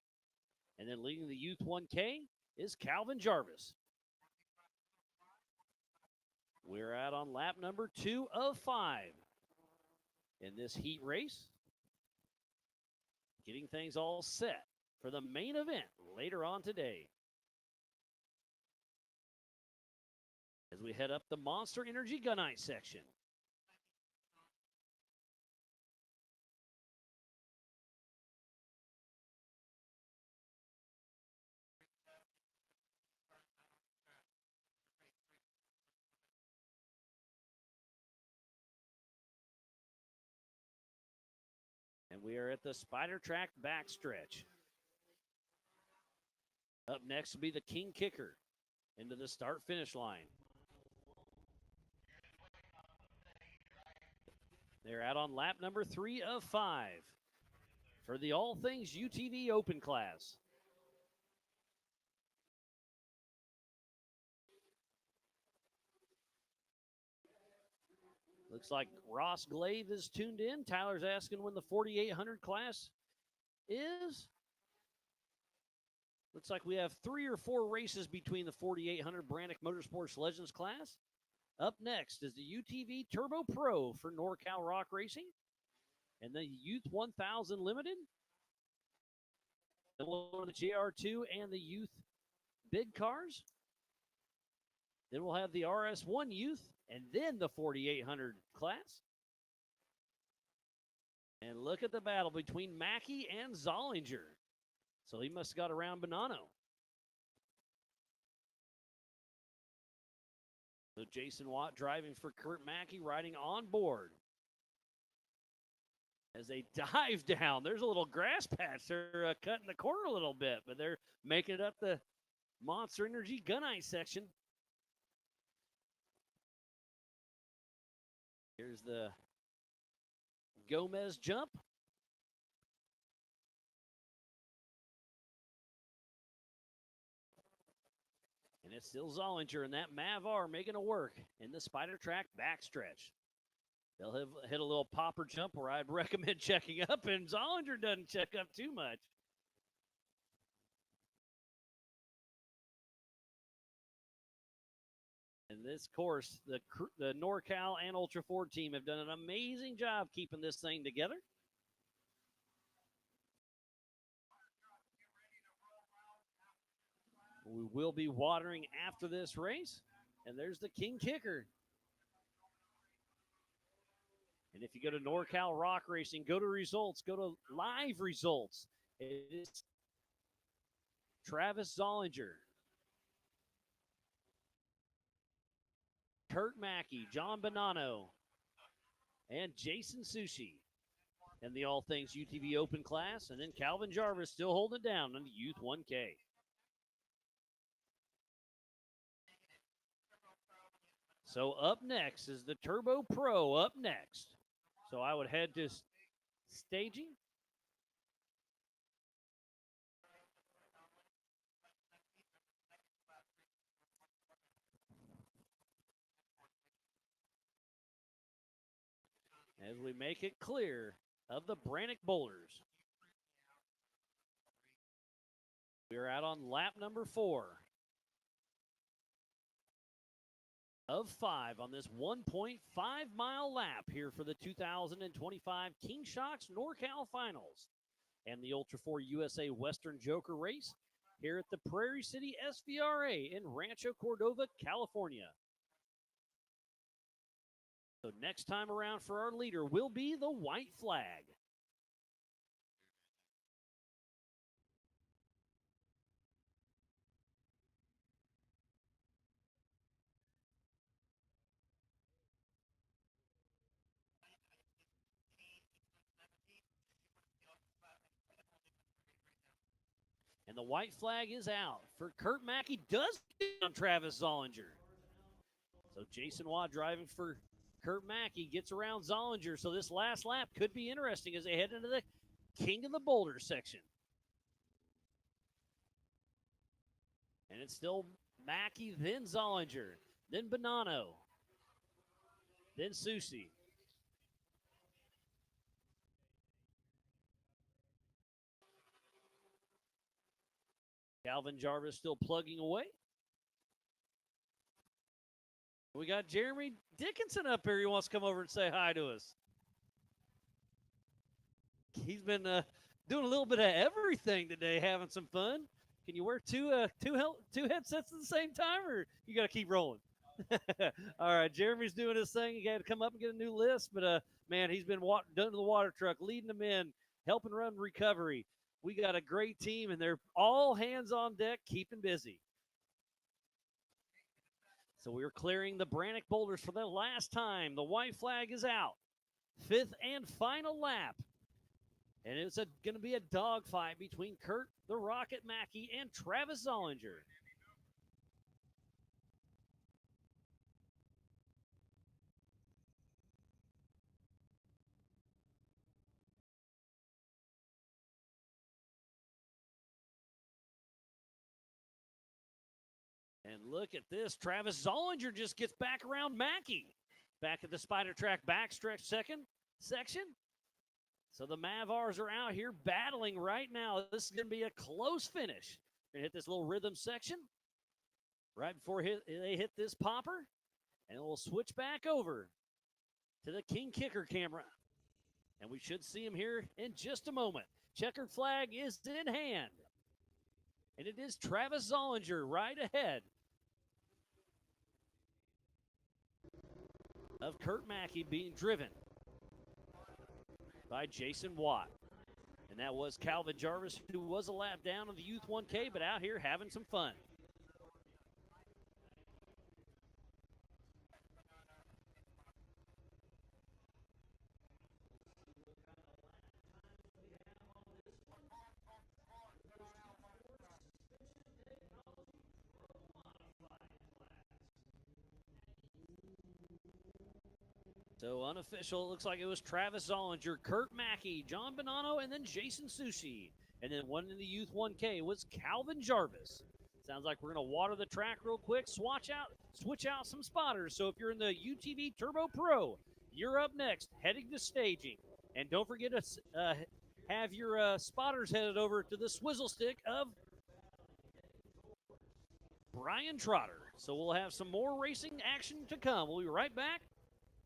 And then leading the Youth 1K is Calvin Jarvis. We're out on lap number 2 of 5 in this heat race. Getting things all set for the main event later on today. As we head up the Monster Energy Gunite section. And we are at the Spider Track backstretch. Up next will be the King Kicker into the start-finish line. They're out on lap number 3 of 5 for the All Things UTV Open class. Looks like Ross Glaive is tuned in. Tyler's asking when the 4,800 class is. Looks like we have 3 or 4 races between the 4,800 Brannock Motorsports Legends class. Up next is the UTV Turbo Pro for NorCal Rock Racing and the Youth 1000 Limited. Then we'll go to the JR2 and the Youth Big Cars. Then we'll have the RS1 Youth and then the 4,800 class. And look at the battle between Mackey and Zollinger. So he must have got around Bonanno. So Jason Watt driving for Kurt Mackey, riding on board. As they dive down, there's a little grass patch. They're cutting the corner a little bit, but they're making it up the Monster Energy Gunite section. Here's the Gomez jump. And it's still Zollinger and that Mavar making it work in the Spider Track backstretch. They'll hit a little popper jump where I'd recommend checking up, and Zollinger doesn't check up too much. In this course, the NorCal and Ultra Ford team have done an amazing job keeping this thing together. We will be watering after this race. And there's the King Kicker. And if you go to NorCal Rock Racing, go to results, go to live results. It is Travis Zollinger, Kurt Mackey, John Bonanno, and Jason Sushi in the All Things UTV Open class. And then Calvin Jarvis still holding it down in the Youth 1K. So up next is the Turbo Pro up next. So I would head to staging. as we make it clear of the Brannick Boulders. We're out on lap number 4 of 5 on this 1.5-mile lap here for the 2025 King Shocks NorCal Finals and the Ultra 4 USA Western Joker race here at the Prairie City SVRA in Rancho Cordova, California. So next time around for our leader will be the white flag. And the white flag is out for Kurt Mackey. Does get on Travis Zollinger. So Jason Watt driving for Kurt Mackey gets around Zollinger. So this last lap could be interesting as they head into the King of the Boulder section. And it's still Mackey, then Zollinger, then Bonanno, then Susi. Calvin Jarvis still plugging away. We got Jeremy Dickinson up here. He wants to come over and say hi to us. He's been doing a little bit of everything today, having some fun. Can you wear two headsets at the same time, or you got to keep rolling? All right, Jeremy's doing his thing. He got to come up and get a new list, but man, he's been done to the water truck, leading them in, helping run recovery. We got a great team, and they're all hands on deck, keeping busy. So we're clearing the Brannick Boulders for the last time. The white flag is out. 5th and final lap. And it's going to be a dogfight between Kurt the Rocket Mackey and Travis Zollinger. And look at this. Travis Zollinger just gets back around Mackey. Back at the Spider Track backstretch section. So the Mavars are out here battling right now. This is going to be a close finish. We're going to hit this little rhythm section right before they hit this popper. And we'll switch back over to the King Kicker camera. And we should see him here in just a moment. Checkered flag is in hand. And it is Travis Zollinger right ahead of Kurt Mackey, being driven by Jason Watt. And that was Calvin Jarvis, who was a lap down on the Youth 1K, but out here having some fun. So unofficial, it looks like it was Travis Zollinger, Kurt Mackey, John Bonanno, and then Jason Sushi. And then one in the Youth 1K was Calvin Jarvis. Sounds like we're going to water the track real quick, switch out some spotters. So if you're in the UTV Turbo Pro, you're up next, heading to staging. And don't forget to have your spotters headed over to the swizzle stick of Brian Trotter. So we'll have some more racing action to come. We'll be right back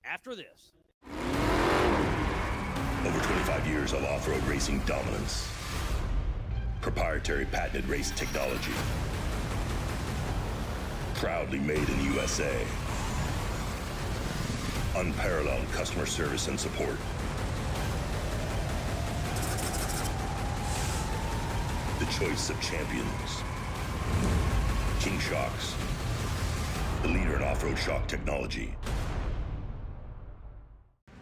after this. Over 25 years of off-road racing dominance. Proprietary patented race technology. Proudly made in the USA. Unparalleled customer service and support. The choice of champions. King Shocks. The leader in off-road shock technology.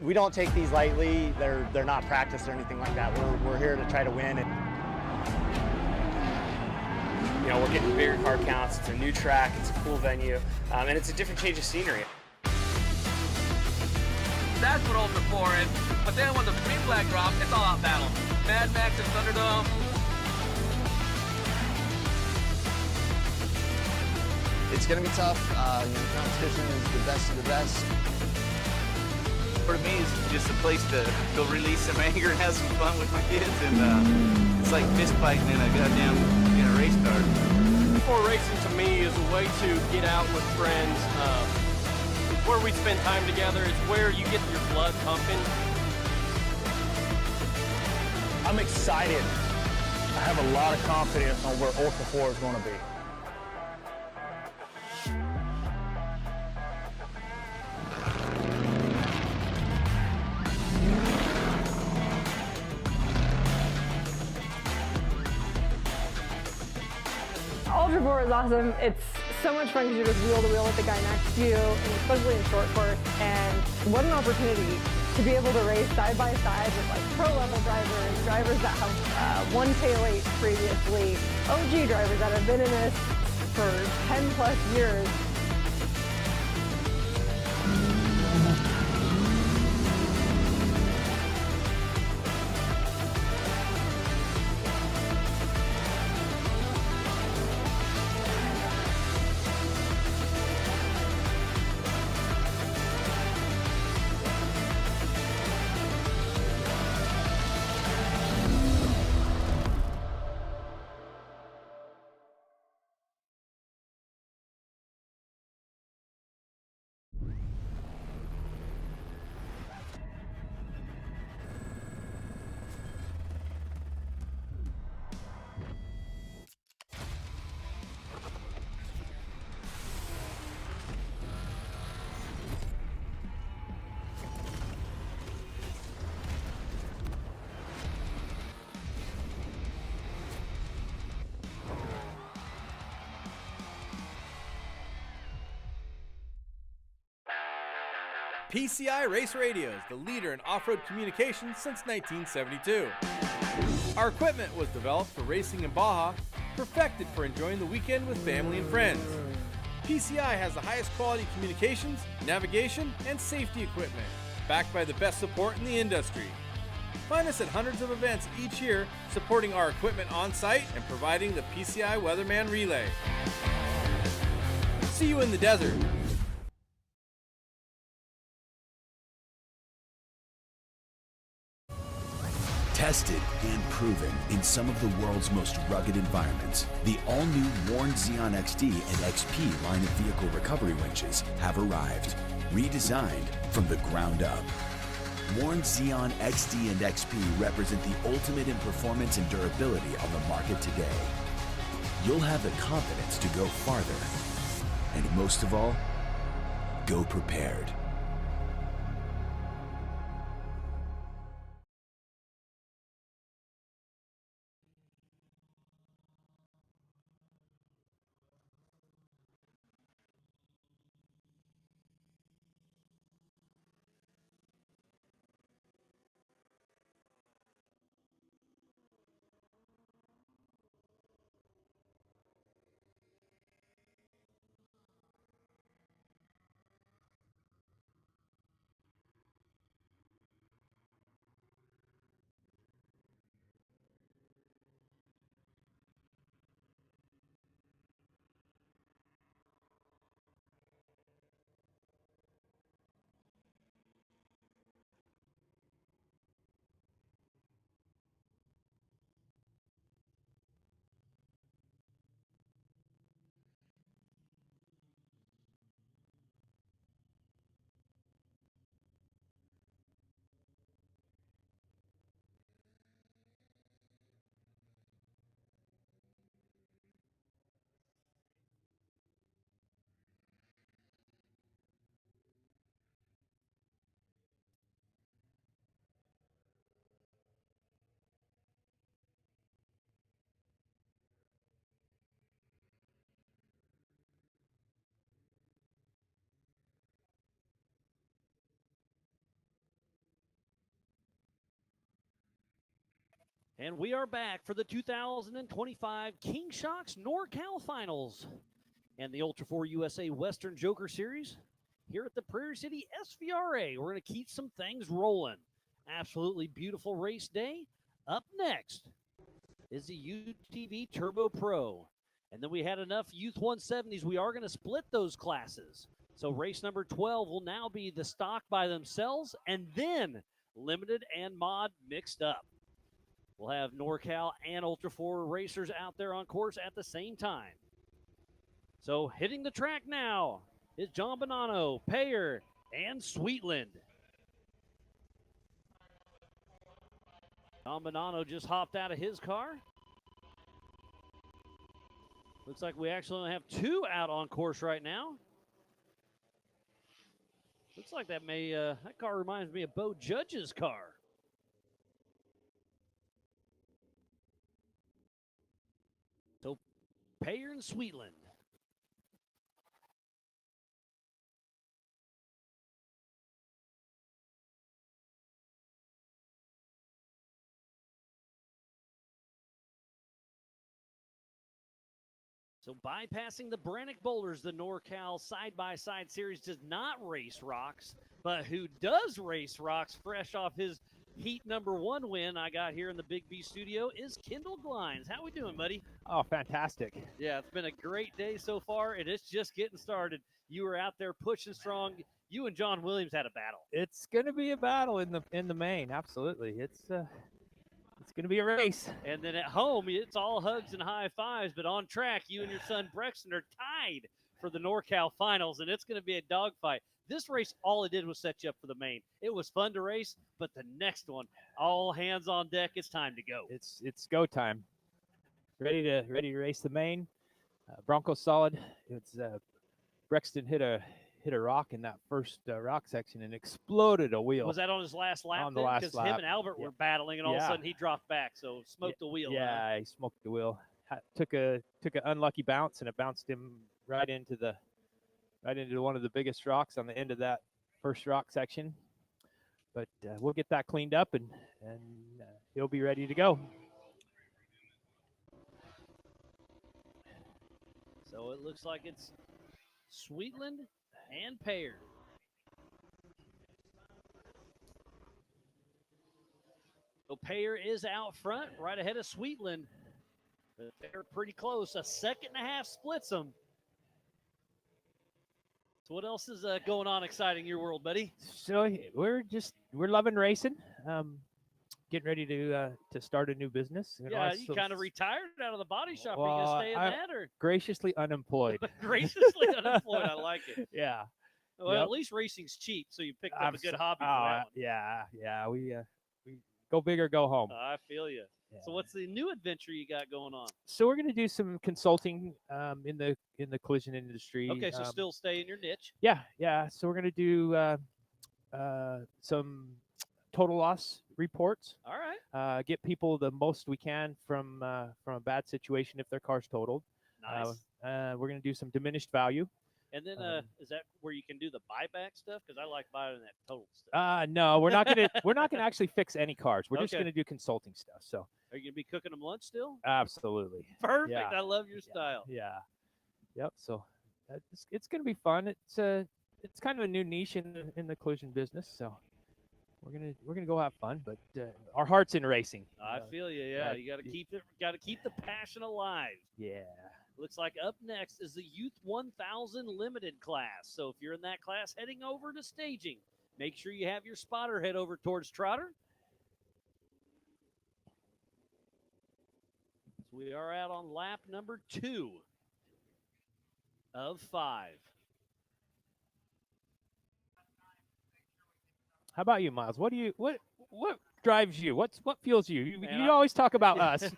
We don't take these lightly. They're not practiced or anything like that. We're here to try to win. And you know, we're getting bigger car counts. It's a new track. It's a cool venue, and it's a different change of scenery. That's what Ultra 4 is. But then when the green flag drops, it's all out battle. Mad Max and Thunderdome. It's going to be tough. The competition is the best of the best. for me, it's just a place to go release some anger and have some fun with my kids. And it's like fist fighting in a goddamn race car. Before racing to me is a way to get out with friends. It's where we spend time together. It's where you get your blood pumping. I'm excited. I have a lot of confidence on where Ultra 4 is going to be. Ultra 4 is awesome. It's so much fun because you're just wheel to wheel with the guy next to you, and especially in short course. And what an opportunity to be able to race side by side with like pro level drivers that have won tail 8 previously, OG drivers that have been in this for 10 plus years. PCI Race Radio is the leader in off-road communications since 1972. Our equipment was developed for racing in Baja, perfected for enjoying the weekend with family and friends. PCI has the highest quality communications, navigation, and safety equipment, backed by the best support in the industry. Find us at hundreds of events each year, supporting our equipment on site and providing the PCI Weatherman Relay. See you in the desert. Tested and proven in some of the world's most rugged environments, the all-new Warn Xeon XD and XP line of vehicle recovery winches have arrived, redesigned from the ground up. Warn Xeon XD and XP represent the ultimate in performance and durability on the market today. You'll have the confidence to go farther, and most of all, go prepared. And we are back for the 2025 King Shocks NorCal Finals and the Ultra 4 USA Western Joker Series here at the Prairie City SVRA. We're going to keep some things rolling. Absolutely beautiful race day. Up next is the UTV Turbo Pro. And then we had enough Youth 170s. We are going to split those classes. So race number 12 will now be the stock by themselves and then limited and mod mixed up. We'll have NorCal and Ultra 4 racers out there on course at the same time. So hitting the track now is John Bonanno, Payer, and Sweetland. John Bonanno just hopped out of his car. Looks like we actually only have 2 out on course right now. Looks like that that car reminds me of Bo Judge's car. So Payer and Sweetland. So bypassing the Brannick Boulders, the NorCal side-by-side series does not race rocks, but who does race rocks fresh off his heat number 1 win I got here in the Big B studio is Kendall Glines. How we doing, buddy? Oh, fantastic. Yeah, it's been a great day so far, and it's just getting started. You were out there pushing strong. You and John Williams had a battle. It's going to be a battle in the main. Absolutely. It's going to be a race. And then at home, it's all hugs and high fives, but on track, you and your son Brexton are tied for the NorCal finals, and it's going to be a dogfight. This race, all it did was set you up for the main. It was fun to race, but the next one, all hands on deck. It's time to go. It's go time. Ready to race the main. Bronco's solid. It's Brexton hit a rock in that first rock section and exploded a wheel. Was that on his last lap? On the last lap. Because him and Albert were battling, and all of a sudden he dropped back, so smoked the wheel. Yeah, he smoked the wheel. Took an unlucky bounce, and it bounced him right into one of the biggest rocks on the end of that first rock section. But we'll get that cleaned up, and he'll be ready to go. So it looks like it's Sweetland and Payer. So Payer is out front, right ahead of Sweetland. But they're pretty close. A second and a half splits them. So what else is going on exciting in your world, buddy? So we're loving racing. Getting ready to start a new business. Yeah, you kind of retired out of the body shop. Well, Are you going to stay in that? Or? Graciously unemployed. Graciously unemployed. I like it. Yeah. Well, at least racing's cheap, so you picked up a good hobby for that one. Yeah. We go big or go home. I feel you. Yeah. So what's the new adventure you got going on? So we're going to do some consulting in the collision industry. Okay, so still stay in your niche. Yeah. So we're going to do some total loss reports. All right. Get people the most we can from a bad situation if their car's totaled. Nice. We're going to do some diminished value. And then is that where you can do the buyback stuff? Because I like buying that total stuff. No, we're not gonna actually fix any cars. We're just gonna do consulting stuff. So are you gonna be cooking them lunch still? Absolutely. Perfect. Yeah. I love your style. Yeah. Yep. So it's gonna be fun. It's kind of a new niche in the collision business. So we're gonna go have fun, but our heart's in racing. I feel you. Yeah, you got to keep the passion alive. Yeah. Looks like up next is the Youth 1000 Limited class. So if you're in that class heading over to staging, make sure you have your spotter head over towards Trotter. So we are out on lap number 2 of 5. How about you, Miles? What drives you? What fuels you? You always talk about us.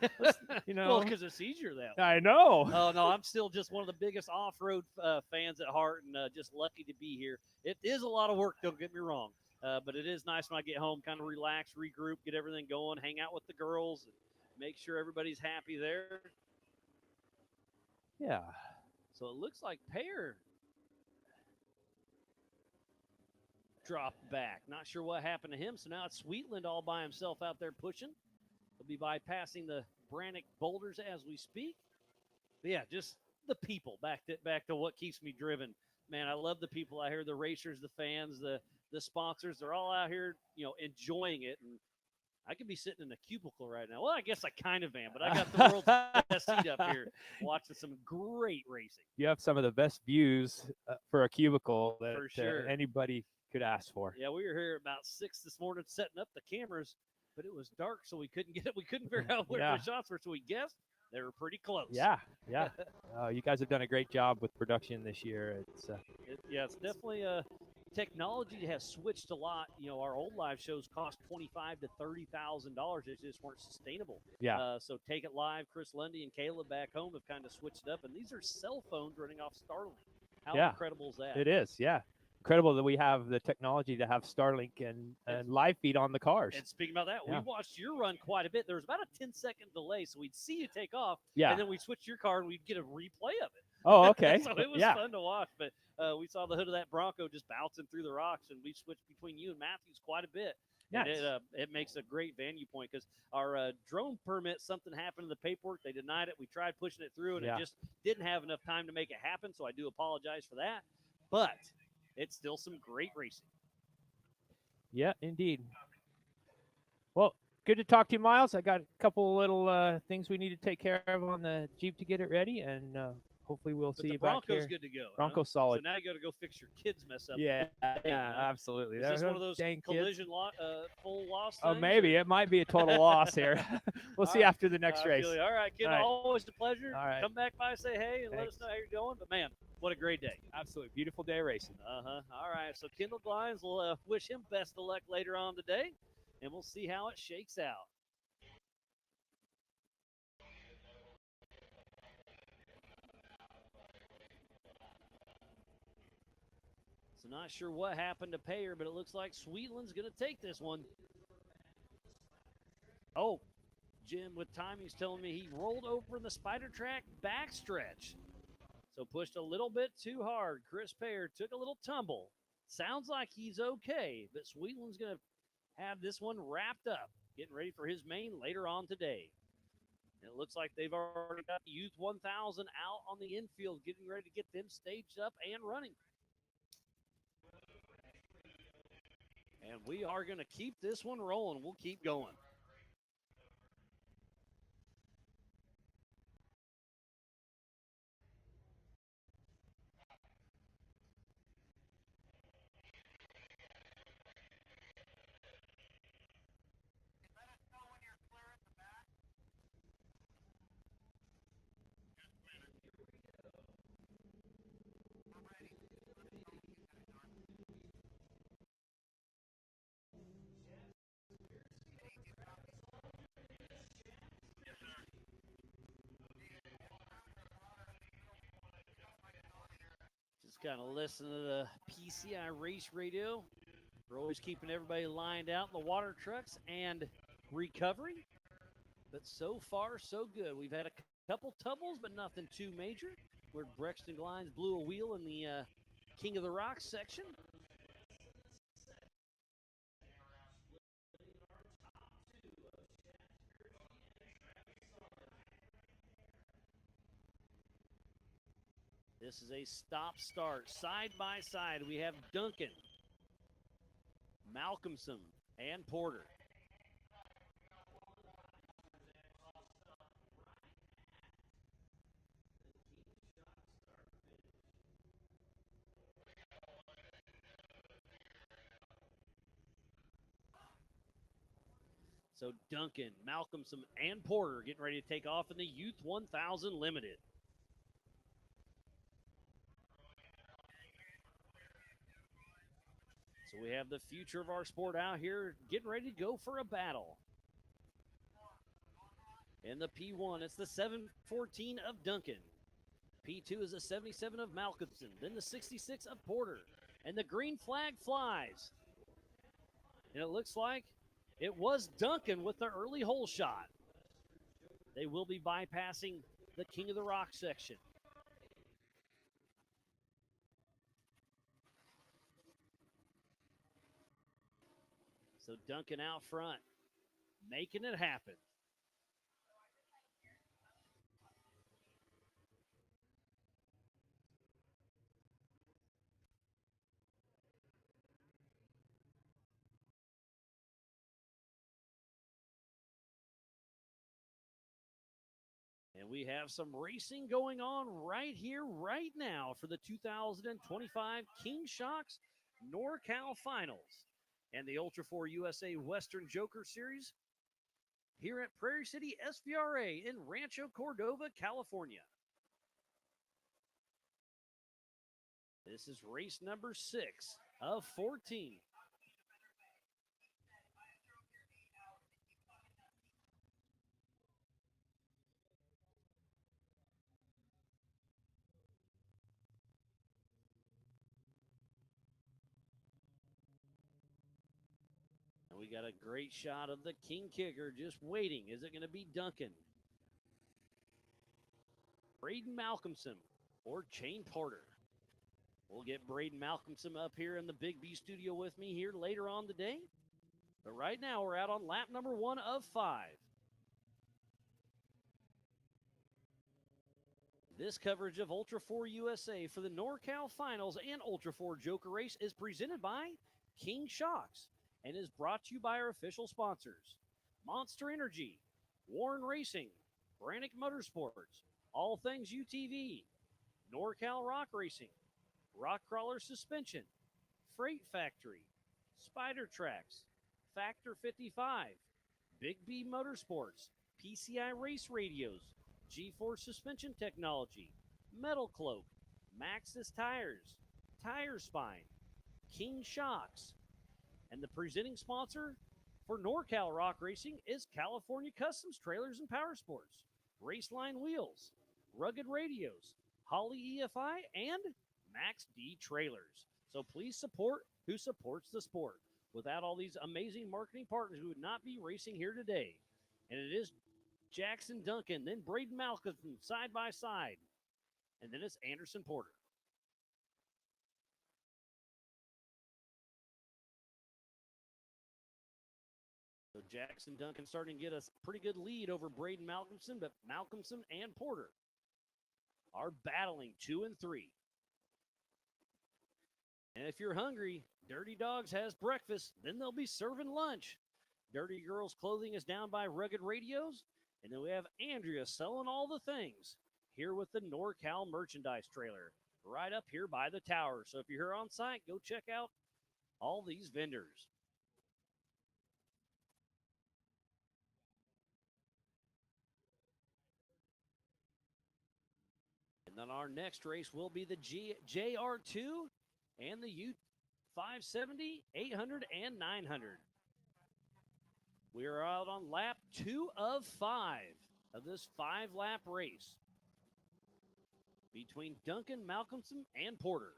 You know, well, because it's easier that way. I know. Oh no, I'm still just one of the biggest off-road fans at heart, and just lucky to be here. It is a lot of work, don't get me wrong, but it is nice when I get home, kind of relax, regroup, get everything going, hang out with the girls, and make sure everybody's happy there. Yeah. So it looks like Payer dropped back. Not sure what happened to him. So now it's Sweetland all by himself out there pushing. He'll be bypassing the Brannick Boulders as we speak. But yeah, just the people. Back to what keeps me driven. Man, I love the people out here, the racers, the fans, the sponsors. They're all out here, enjoying it. And I could be sitting in a cubicle right now. Well, I guess I kind of am, but I got the world's best seat up here watching some great racing. You have some of the best views for a cubicle that For sure. anybody could ask for. Yeah, we were here about 6 this morning setting up the cameras, but it was dark, so we couldn't get it. We couldn't figure out where the shots were, so we guessed they were pretty close. Yeah. You guys have done a great job with production this year. It's it's definitely technology has switched a lot. You know, our old live shows cost $25,000 to $30,000. They just weren't sustainable. Yeah. So Take It Live, Chris Lundy and Caleb back home have kind of switched it up, and these are cell phones running off Starlink. How incredible is that? It is, yeah. Incredible that we have the technology to have Starlink and live feed on the cars. And speaking about that, we watched your run quite a bit. There was about a 10-second delay, so we'd see you take off, and then we'd switch your car and we'd get a replay of it. Oh, okay. So it was fun to watch, but we saw the hood of that Bronco just bouncing through the rocks, and we switched between you and Matthews quite a bit. Nice. And it makes a great venue point because our drone permit, something happened in the paperwork. They denied it. We tried pushing it through, and it just didn't have enough time to make it happen, so I do apologize for that. But it's still some great racing. Yeah, indeed. Well, good to talk to you, Miles. I got a couple little things we need to take care of on the Jeep to get it ready, and hopefully we'll see you back here. Bronco's good to go. Bronco's solid. So now you got to go fix your kids' mess up. Yeah, absolutely. Is this one of those collision full loss Oh, things, maybe. It might be a total loss here. We'll see after the next race. All right, kid. All right. Always a pleasure. All right. Come back by, say hey, and let us know how you're doing. But, man, what a great day. Absolutely. Beautiful day racing. All right, so Kendall Glines will wish him best of luck later on today, and we'll see how it shakes out. So not sure what happened to Payer, but it looks like Sweetland's going to take this one. Oh, Jim with timing's telling me he rolled over in the spider track backstretch. So pushed a little bit too hard. Chris Payer took a little tumble. Sounds like he's okay, but Sweetland's going to have this one wrapped up, getting ready for his main later on today. And it looks like they've already got the Youth 1000 out on the infield, getting ready to get them staged up and running. And we are going to keep this one rolling. We'll keep going. Just kind of listen to the PCI race radio. We're always keeping everybody lined out in the water trucks and recovery. But so far, so good. We've had a couple tumbles, but nothing too major. Where Brexton Glines blew a wheel in the King of the Rocks section. This is a stop-start. Side by side, we have Duncan, Malcolmson, and Porter. So Duncan, Malcolmson, and Porter getting ready to take off in the Youth 1000 Limited. So we have the future of our sport out here getting ready to go for a battle. In the P1, it's the 714 of Duncan. P2 is the 77 of Malcolmson, then the 66 of Porter. And the green flag flies. And it looks like it was Duncan with the early hole shot. They will be bypassing the King of the Rock section. So Duncan out front, making it happen. And we have some racing going on right here, right now for the 2025 King Shocks NorCal Finals and the Ultra 4 USA Western Joker Series here at Prairie City SVRA in Rancho Cordova, California. This is race number 6 of 14. And we got a great shot of the King Kicker just waiting. Is it going to be Duncan, Braden Malcolmson, or Shane Porter? We'll get Braden Malcolmson up here in the Big B studio with me here later on today. But right now we're out on lap number 1 of 5. This coverage of Ultra 4 USA for the NorCal Finals and Ultra 4 Joker Race is presented by King Shocks and is brought to you by our official sponsors, Monster Energy, Warren Racing, Brannick Motorsports, All Things UTV, NorCal Rock Racing, Rock Crawler Suspension, Freight Factory, Spider Tracks, Factor 55, Big B Motorsports, PCI Race Radios, G-Force Suspension Technology, Metal Cloak, Maxxis Tires, Tire Spine, King Shocks, and the presenting sponsor for NorCal Rock Racing is California Customs Trailers and Powersports, Raceline Wheels, Rugged Radios, Holly EFI, and Max D Trailers. So please support who supports the sport. Without all these amazing marketing partners, we would not be racing here today. And it is Jackson Duncan, then Braden Malcolmson side by side, and then it's Anderson Porter. So Jackson Duncan starting to get a pretty good lead over Braden Malcolmson, but Malcolmson and Porter are battling 2 and 3. And if you're hungry, Dirty Dogs has breakfast, then they'll be serving lunch. Dirty Girls Clothing is down by Rugged Radios. And then we have Andrea selling all the things here with the NorCal merchandise trailer right up here by the tower. So if you're here on site, go check out all these vendors. And then our next race will be the JR2 and the U570, 800, and 900. We are out on lap 2 of 5 of this 5-lap race between Duncan, Malcolmson, and Porter.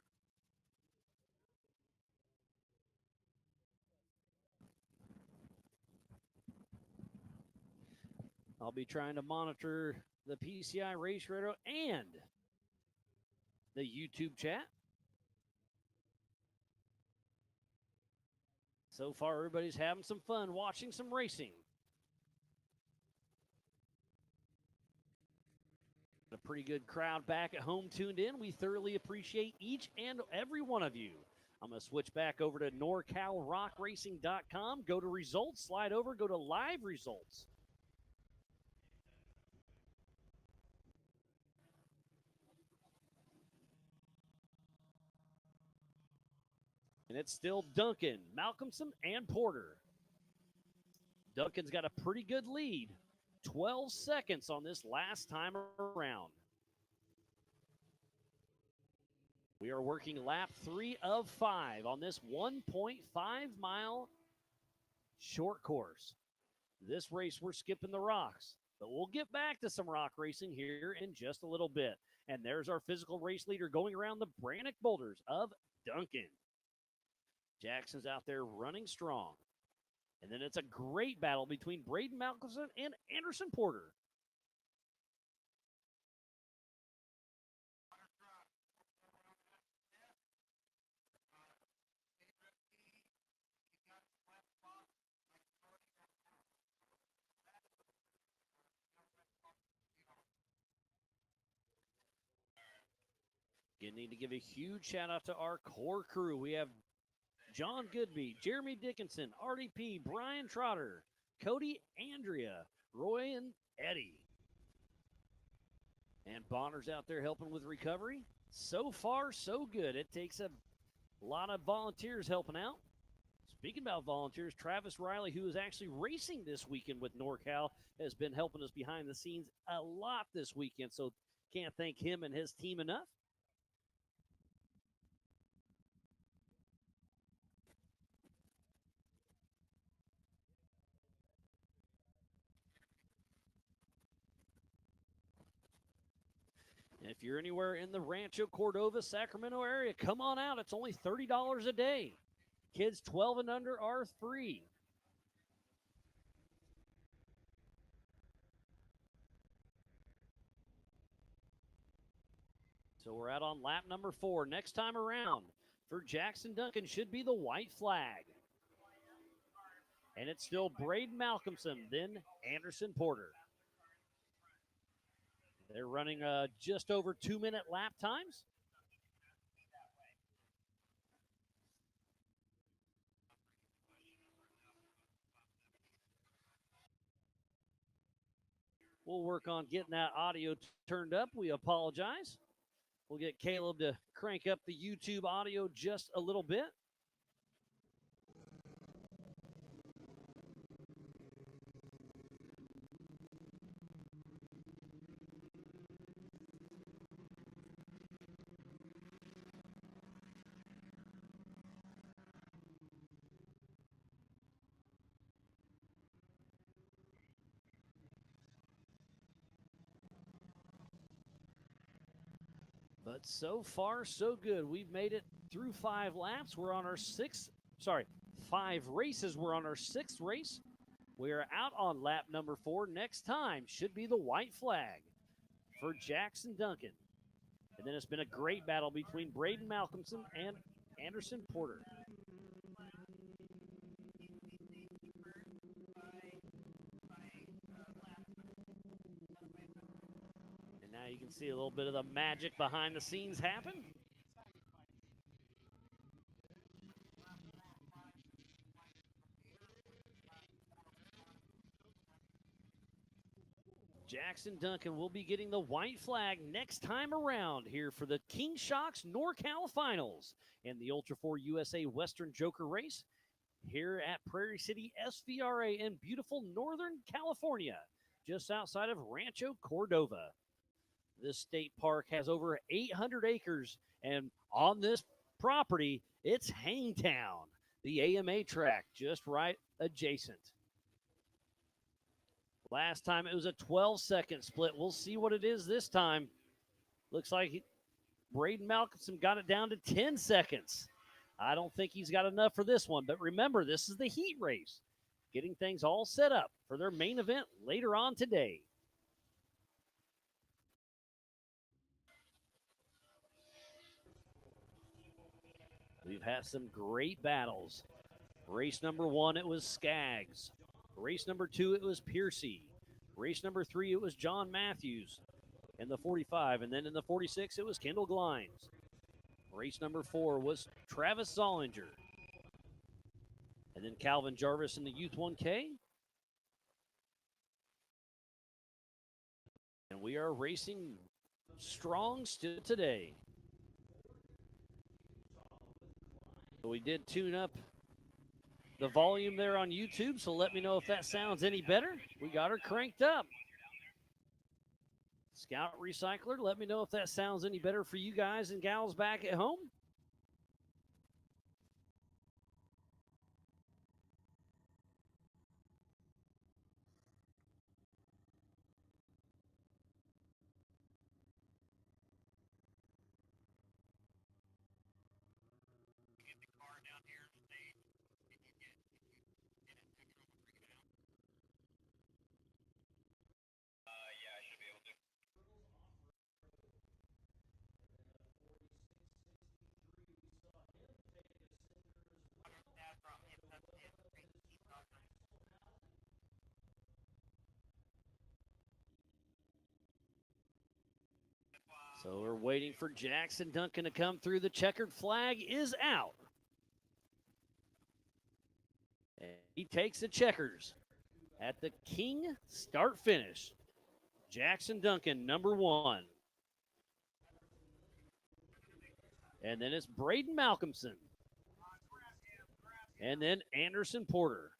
I'll be trying to monitor the PCI Race Radio and the YouTube chat. So far, everybody's having some fun watching some racing. A pretty good crowd back at home tuned in. We thoroughly appreciate each and every one of you. I'm going to switch back over to NorCalRockRacing.com. Go to results, slide over, go to live results. And it's still Duncan, Malcolmson, and Porter. Duncan's got a pretty good lead. 12 seconds on this last time around. We are working lap 3 of 5 on this 1.5-mile short course. This race, we're skipping the rocks, but we'll get back to some rock racing here in just a little bit. And there's our physical race leader going around the Brannick Boulders of Duncan. Jackson's out there running strong. And then it's a great battle between Braden Malcolmson and Anderson Porter. Again, need to give a huge shout out to our core crew. We have John Goodby, Jeremy Dickinson, RDP, Brian Trotter, Cody Andrea, Roy, and Eddie. And Bonner's out there helping with recovery. So far, so good. It takes a lot of volunteers helping out. Speaking about volunteers, Travis Riley, who is actually racing this weekend with NorCal, has been helping us behind the scenes a lot this weekend. So can't thank him and his team enough. If you're anywhere in the Rancho Cordova, Sacramento area, come on out. It's only $30 a day. Kids 12 and under are free. So we're out on lap number 4. Next time around for Jackson Duncan should be the white flag. And it's still Braden Malcolmson, then Anderson Porter. They're running just over 2-minute lap times. We'll work on getting that audio turned up. We apologize. We'll get Caleb to crank up the YouTube audio just a little bit. But so far, so good. We've made it through 5 laps. We're on our 5 races. We're on our 6th race. We are out on lap number 4. Next time should be the white flag for Jackson Duncan. And then it's been a great battle between Braden Malcolmson and Anderson Porter. And now you can see a little bit of the magic behind the scenes happen. Jackson Duncan will be getting the white flag next time around here for the King Shocks NorCal Finals and the Ultra 4 USA Western Joker race here at Prairie City SVRA in beautiful Northern California, just outside of Rancho Cordova. This state park has over 800 acres, and on this property, it's Hangtown, the AMA track, just right adjacent. Last time it was a 12-second split. We'll see what it is this time. Looks like Braden Malcolmson got it down to 10 seconds. I don't think he's got enough for this one, but remember, this is the heat race, getting things all set up for their main event later on today. We've had some great battles. Race number 1, it was Skaggs. Race number 2, it was Piercy. Race number 3, it was John Matthews in the 45. And then in the 46, it was Kendall Glines. Race number 4 was Travis Zollinger. And then Calvin Jarvis in the Youth 1K. And we are racing strong still today. So we did tune up the volume there on YouTube, so let me know if that sounds any better. We got her cranked up. Scout Recycler, let me know if that sounds any better for you guys and gals back at home. So we're waiting for Jackson Duncan to come through. The checkered flag is out. And he takes the checkers at the King start finish. Jackson Duncan, number 1. And then it's Braden Malcolmson. And then Anderson Porter.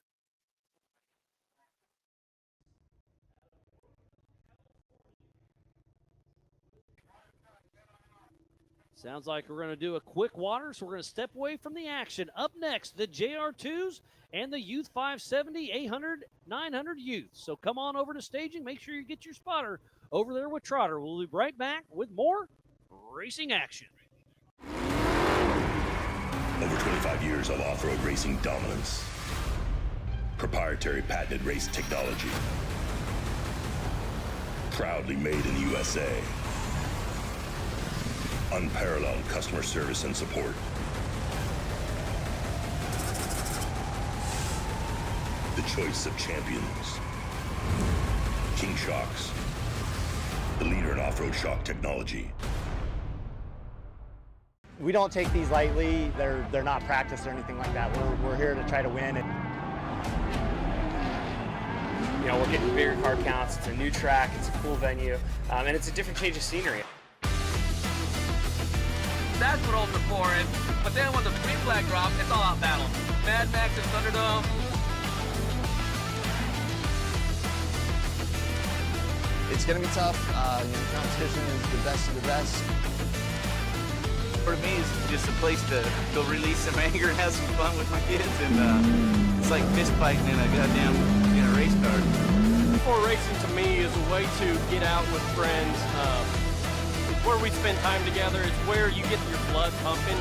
Sounds like we're going to do a quick water, so we're going to step away from the action. Up next, the JR2s and the Youth 570, 800, 900 Youth. So come on over to staging. Make sure you get your spotter over there with Trotter. We'll be right back with more racing action. Over 25 years of off-road racing dominance. Proprietary patented race technology. Proudly made in the USA. Unparalleled customer service and support. The choice of champions. King Shocks, the leader in off-road shock technology. We don't take these lightly. They're not practiced or anything like that. We're here to try to win. You know, we're getting bigger car counts. It's a new track. It's a cool venue, and it's a different change of scenery. That's what Ultra 4 is. But then when the green flag drops, it's all out battle. Mad Max and Thunderdome. It's going to be tough. Competition is the best of the best. For me, it's just a place to go release some anger and have some fun with my kids, and it's like fist fighting in a goddamn race car. Before racing to me is a way to get out with friends. It's where we spend time together. It's where you get your blood pumping.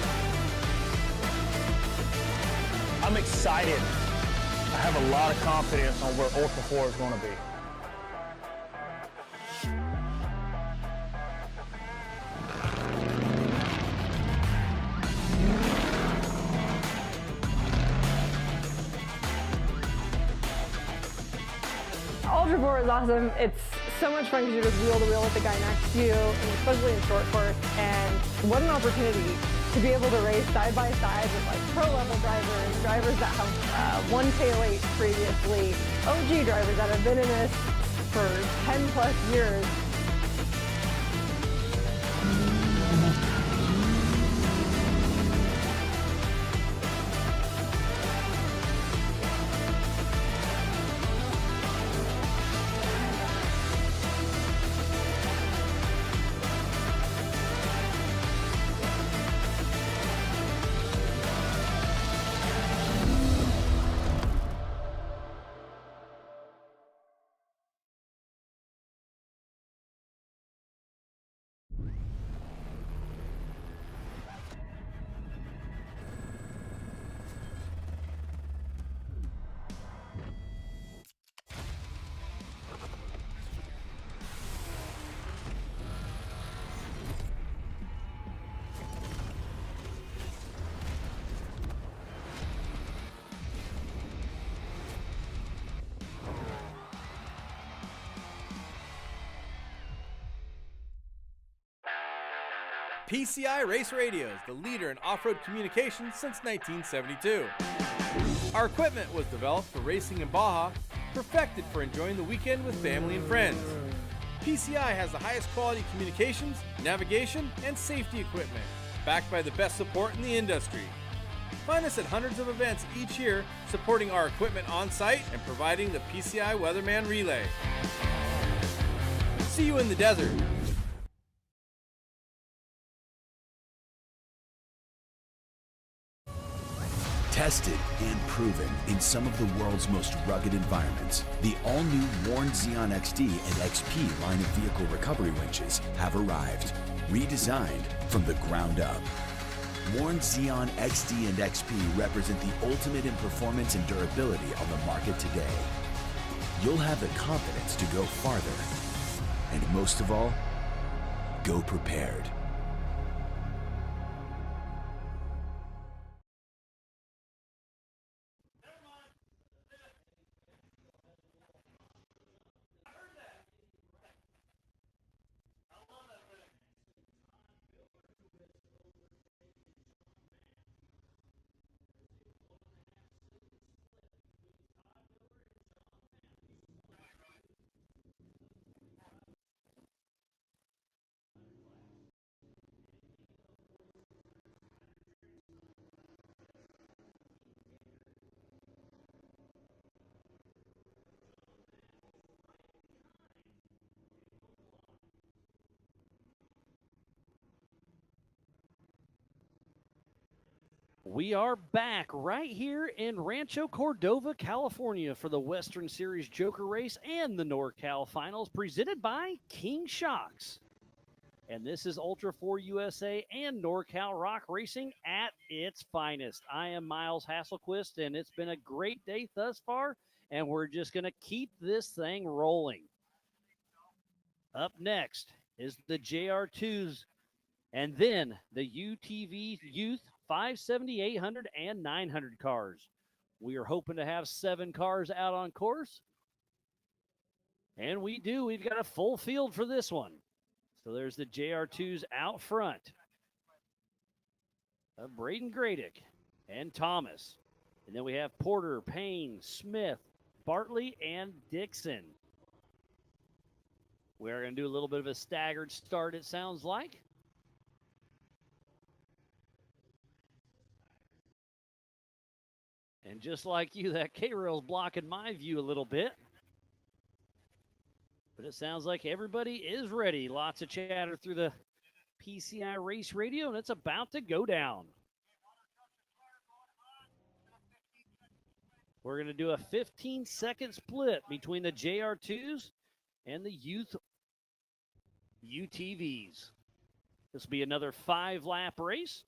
I'm excited. I have a lot of confidence on where Ultra 4 is going to be. Ultra 4 is awesome. It's so much fun because you're just wheel to wheel with the guy next to you, and especially in short course. And what an opportunity to be able to race side by side with like pro level drivers, drivers that have won K08 previously, OG drivers that have been in this for 10 plus years. PCI Race Radios, the leader in off-road communications since 1972. Our equipment was developed for racing in Baja, perfected for enjoying the weekend with family and friends. PCI has the highest quality communications, navigation, and safety equipment, backed by the best support in the industry. Find us at hundreds of events each year, supporting our equipment on site and providing the PCI Weatherman Relay. See you in the desert. Tested and proven in some of the world's most rugged environments, the all-new Warn Xeon XD and XP line of vehicle recovery winches have arrived, redesigned from the ground up. Warn Xeon XD and XP represent the ultimate in performance and durability on the market today. You'll have the confidence to go farther, and most of all, go prepared. We are back right here in Rancho Cordova, California for the Western Series Joker Race and the NorCal Finals presented by King Shocks. And this is Ultra 4 USA and NorCal Rock Racing at its finest. I am Miles Hasselquist, and it's been a great day thus far, and we're just going to keep this thing rolling. Up next is the JR2s, and then the UTV Youth 570, 800, and 900 cars. We are hoping to have 7 cars out on course. And we do. We've got a full field for this one. So there's the JR2s out front of Braden Gradick and Thomas. And then we have Porter, Payne, Smith, Bartley, and Dixon. We're going to do a little bit of a staggered start, it sounds like. And just like you, that K-rail's blocking my view a little bit. But it sounds like everybody is ready. Lots of chatter through the PCI Race Radio, and it's about to go down. We're going to do a 15-second split between the JR2s and the Youth UTVs. This will be another 5-lap race.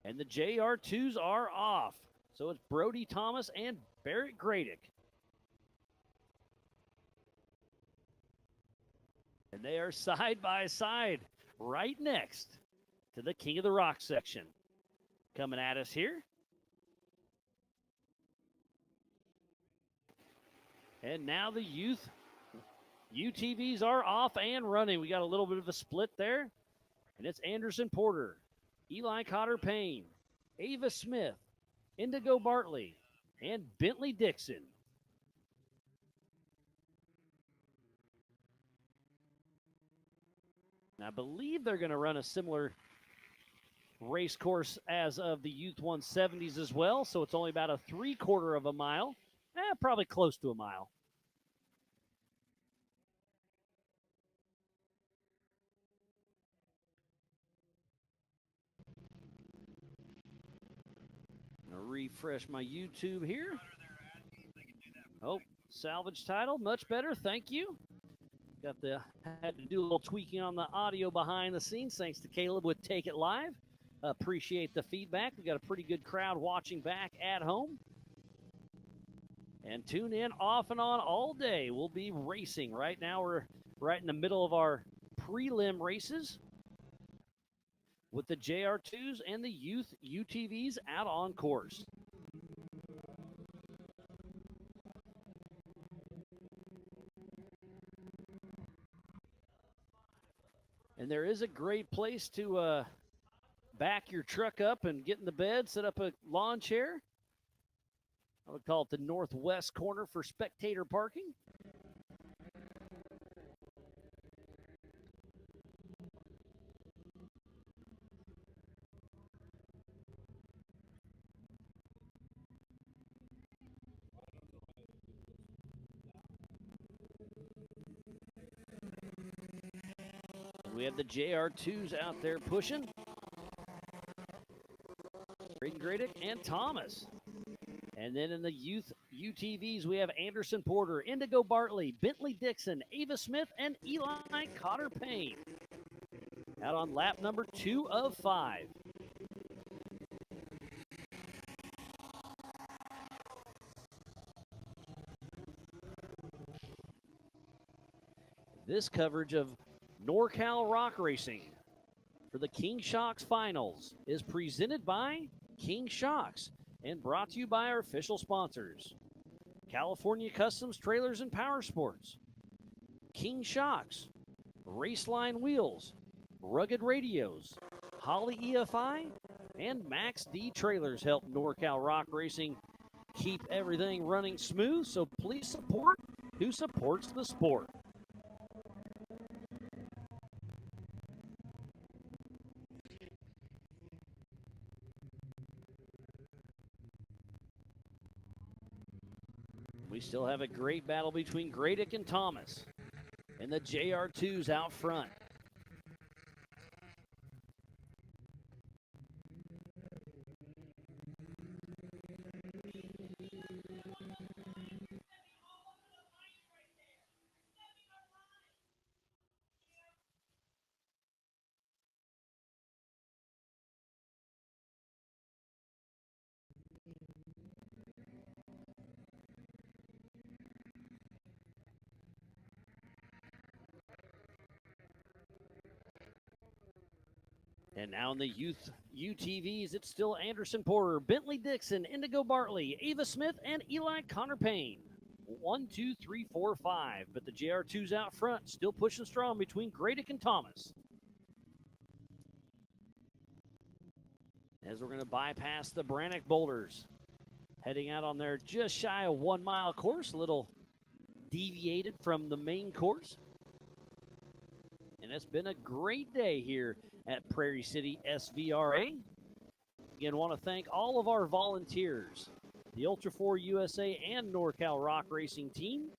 And the JR2s are off. So it's Brody Thomas and Barrett Gradick. And they are side by side, right next to the King of the Rock section. Coming at us here. And now the youth UTVs are off and running. We got a little bit of a split there. And it's Anderson Porter, Eli Cotter Payne, Ava Smith, Indigo Bartley, and Bentley Dixon. I believe they're going to run a similar race course as of the Youth 170s as well, so it's only about a 3/4 of a mile, probably close to a mile. I'm going to refresh my YouTube here. Oh, salvage title, much better, thank you. Had to do a little tweaking on the audio behind the scenes, thanks to Caleb with Take It Live. Appreciate the feedback. We got a pretty good crowd watching back at home. And tune in off and on all day. We'll be racing. Right now we're right in the middle of our prelim races with the JR2s and the Youth UTVs out on course. And there is a great place to back your truck up and get in the bed, set up a lawn chair. I would call it the northwest corner for spectator parking. We have the JR2s out there pushing. Braden Gradick and Thomas. And then in the Youth UTVs, we have Anderson Porter, Indigo Bartley, Bentley Dixon, Ava Smith, and Eli Cotter Payne. Out on lap number 2 of 5. This coverage of NorCal Rock Racing for the King Shocks Finals is presented by King Shocks and brought to you by our official sponsors: California Customs Trailers and Power Sports, King Shocks, Raceline Wheels, Rugged Radios, Holly EFI, and Max D Trailers help NorCal Rock Racing keep everything running smooth, so please support who supports the sport. We still have a great battle between Gradick and Thomas, and the JR2s out front. And now in the youth UTVs, it's still Anderson Porter, Bentley Dixon, Indigo Bartley, Ava Smith, and Eli Connor Payne. 1, 2, 3, 4, 5. But the JR2's out front, still pushing strong between Gradick and Thomas. As we're going to bypass the Brannock boulders. Heading out on their just shy of 1 mile course, a little deviated from the main course. And it's been a great day here at Prairie City SVRA. Again, want to thank all of our volunteers, the Ultra 4 USA and NorCal Rock Racing team,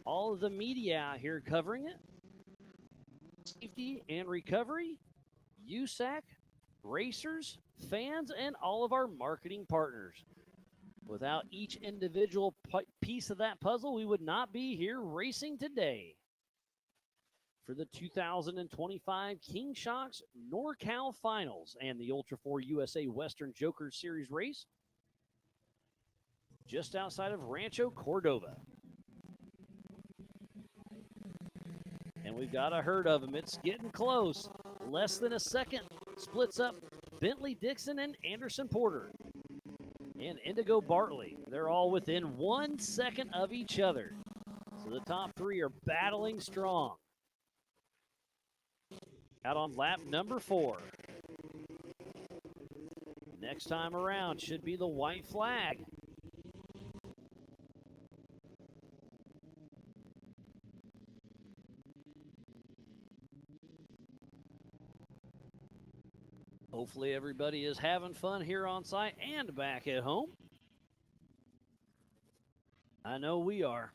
all of the media out here covering it, safety and recovery, USAC, racers, fans, and all of our marketing partners. Without each individual piece of that puzzle, we would not be here racing today. For the 2025 King Shocks NorCal Finals and the Ultra 4 USA Western Jokers Series race just outside of Rancho Cordova. And we've got a herd of them. It's getting close. Less than a second splits up Bentley Dixon and Anderson Porter and Indigo Bartley. They're all within 1 second of each other. So the top three are battling strong. Out on lap number 4. Next time around should be the white flag. Hopefully everybody is having fun here on site and back at home. I know we are.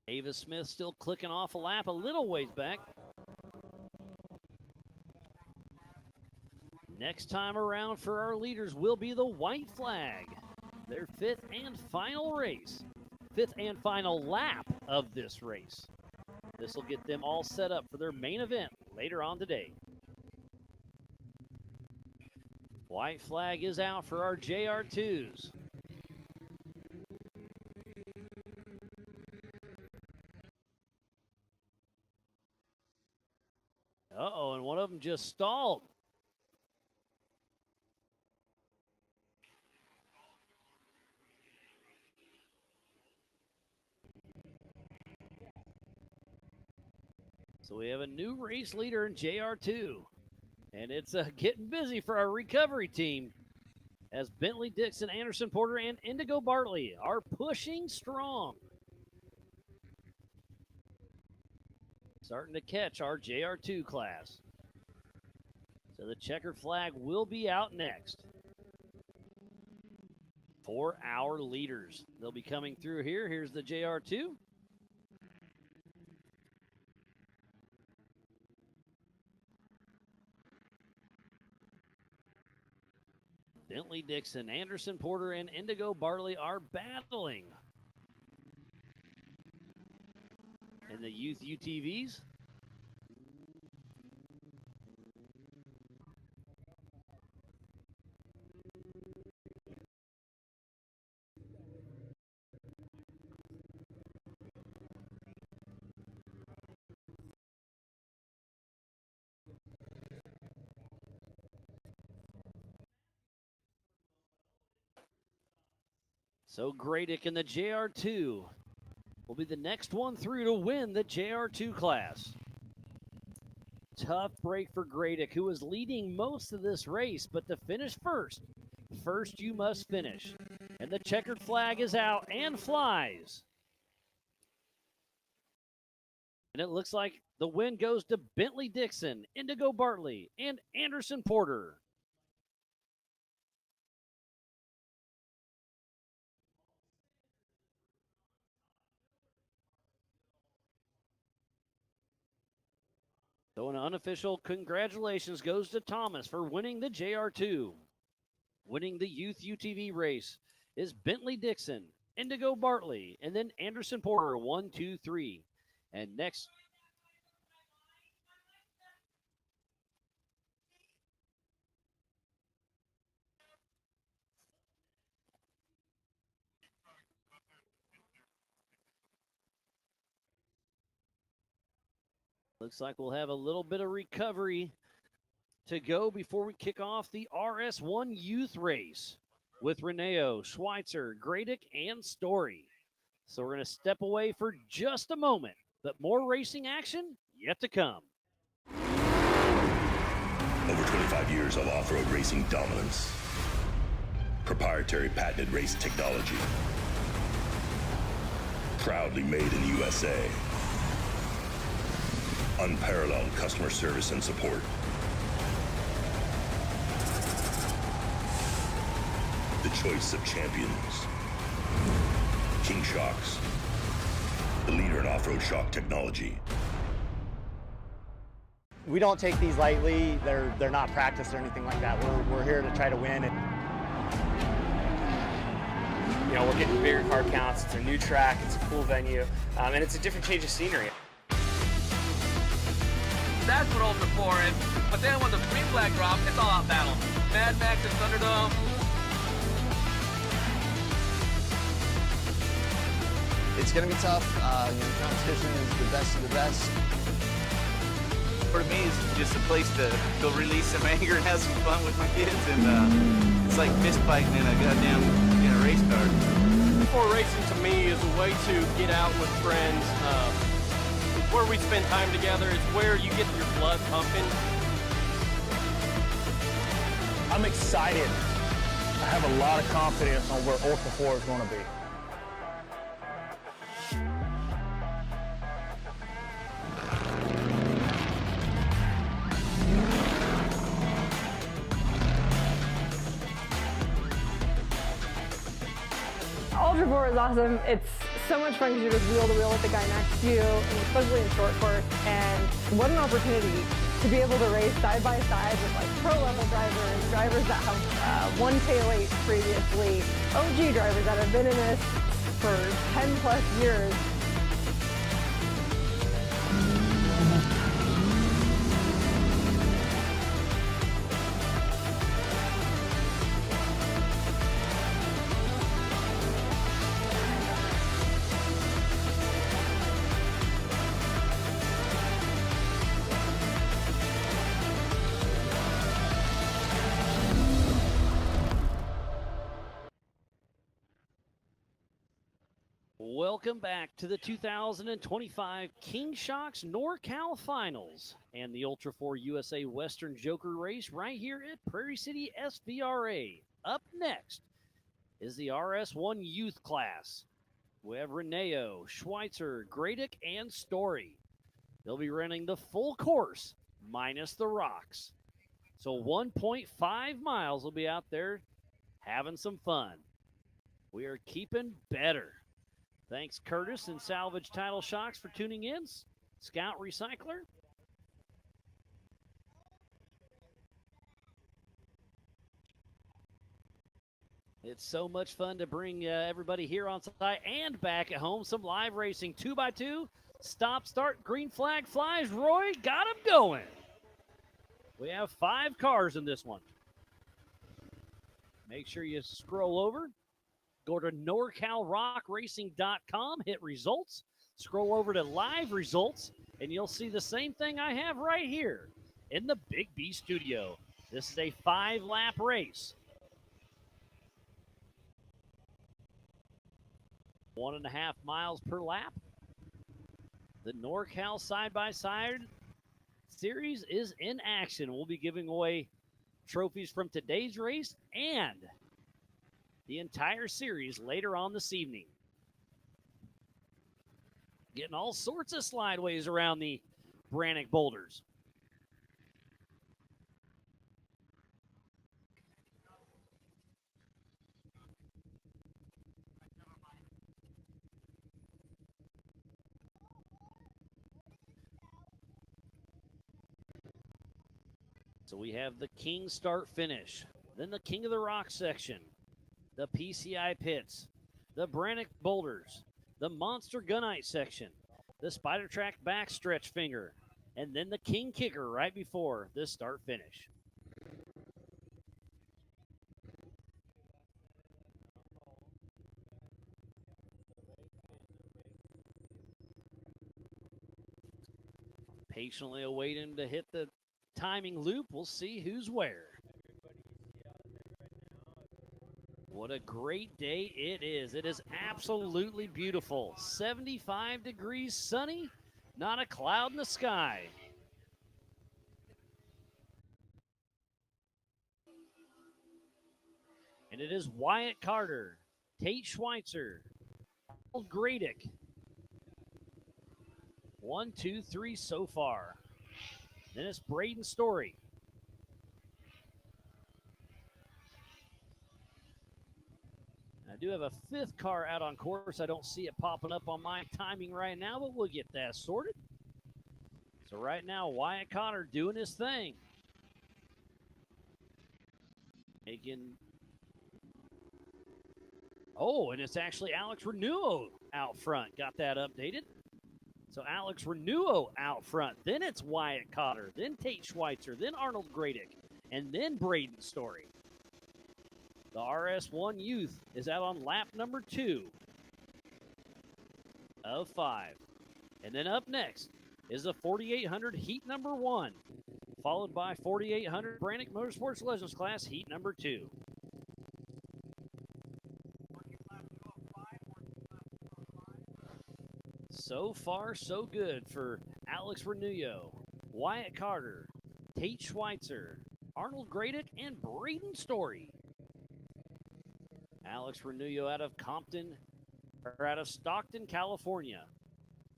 Ava Smith still clicking off a lap a little ways back. Next time around for our leaders will be the white flag. Their 5th and final race. 5th and final lap of this race. This will get them all set up for their main event later on today. White flag is out for our JR2s. Uh-oh, and one of them just stalled. So we have a new race leader in JR2. And it's getting busy for our recovery team as Bentley Dixon, Anderson Porter, and Indigo Bartley are pushing strong. Starting to catch our JR2 class. So the checkered flag will be out next for our leaders. They'll be coming through here. Here's the JR2. Bentley Dixon, Anderson Porter, and Indigo Bartley are battling. In the youth UTVs. So Gradick in the JR2 will be the next one through to win the JR2 class. Tough break for Gradick, who was leading most of this race, but to finish first you must finish. And the checkered flag is out and flies. And it looks like the win goes to Bentley Dixon, Indigo Bartley, and Anderson Porter. So an unofficial congratulations goes to Thomas for winning the JR2. Winning the youth UTV race is Bentley Dixon, Indigo Bartley, and then Anderson Porter, 1, 2, 3. And next, Looks like we'll have a little bit of recovery to go before we kick off the RS1 Youth Race with Reneo, Schweitzer, Gradick, and Story. So we're going to step away for just a moment, but more racing action yet to come. Over 25 years of off-road racing dominance. Proprietary patented race technology. Proudly made in the USA. Unparalleled customer service and support. The choice of champions. King Shocks, the leader in off-road shock technology. We don't take these lightly. They're not practiced or anything like that. We're here to try to win. And you know, we're getting bigger car counts. It's a new track. It's a cool venue, and it's a different change of scenery. That's what Ultra 4 is. But then when the green flag drops, it's all out battle. Mad Max and Thunderdome. It's going to be tough. Competition is the best of the best. For me, it's just a place to go release some anger and have some fun with my kids, and it's like fist fighting in a goddamn race car. Before racing to me is a way to get out with friends. It's where we spend time together. It's where you get your blood pumping. I'm excited. I have a lot of confidence on where Ultra 4 is going to be. Ultra 4 is awesome. It's so much fun because you're just wheel to wheel with the guy next to you, and especially in short course. And what an opportunity to be able to race side by side with like pro level drivers, drivers that have won tail 8 previously, OG drivers that have been in this for 10 plus years. Welcome back to the 2025 King Shocks NorCal Finals and the Ultra 4 USA Western Joker race right here at Prairie City SVRA. Up next is the RS1 Youth class. We have Reneo, Schweitzer, Gradick, and Story. They'll be running the full course minus the rocks. So 1.5 miles will be out there having some fun. We are keeping better. Thanks, Curtis and Salvage Title Shocks, for tuning in. Scout Recycler. It's so much fun to bring everybody here on site and back at home. Some live racing 2x2. Stop, start, green flag flies. Roy got him going. We have 5 cars in this one. Make sure you scroll over. Go to NorCalRockRacing.com, hit results, scroll over to live results, and you'll see the same thing I have right here in the Big B studio. This is a 5-lap race. 1.5 miles per lap. The NorCal side-by-side series is in action. We'll be giving away trophies from today's race and the entire series later on this evening. Getting all sorts of slideways around the Brannick boulders. So we have the King start finish, then the King of the Rock section, the PCI pits, the Brannick boulders, the Monster Gunite section, the Spider Track backstretch finger, and then the King kicker right before the start finish. Patiently await him to hit the timing loop. We'll see who's where. What a great day it is. It is absolutely beautiful. 75 degrees sunny, not a cloud in the sky. And it is Wyatt Carter, Tate Schweitzer, Paul Gradick. 1, 2, 3 so far. Then it's Braden Story. I do have a fifth car out on course. I don't see it popping up on my timing right now, but we'll get that sorted. So right now, Wyatt Carter doing his thing. Oh, and it's actually Alex Renuo out front. Got that updated. So Alex Renuo out front. Then it's Wyatt Carter. Then Tate Schweitzer. Then Arnold Gradick. And then Braden Story. The RS1 Youth is out on lap number 2 of 5. And then up next is the 4800 heat number 1, followed by 4800 Brannick Motorsports Legends class heat number 2. So far, so good for Alex Renuo, Wyatt Carter, Tate Schweitzer, Arnold Gradick, and Braden Story. Alex Renuo out of Stockton, California.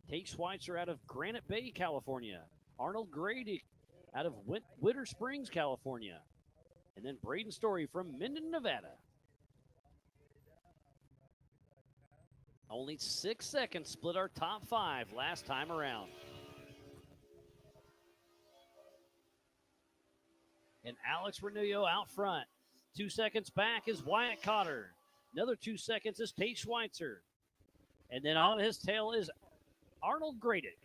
Tate Schweitzer out of Granite Bay, California. Arnold Grady out of Winter Springs, California. And then Braden Story from Minden, Nevada. Only 6 seconds split our top 5 last time around. And Alex Renuo out front. 2 seconds back is Wyatt Carter. Another 2 seconds is Tate Schweitzer. And then on his tail is Arnold Gradick.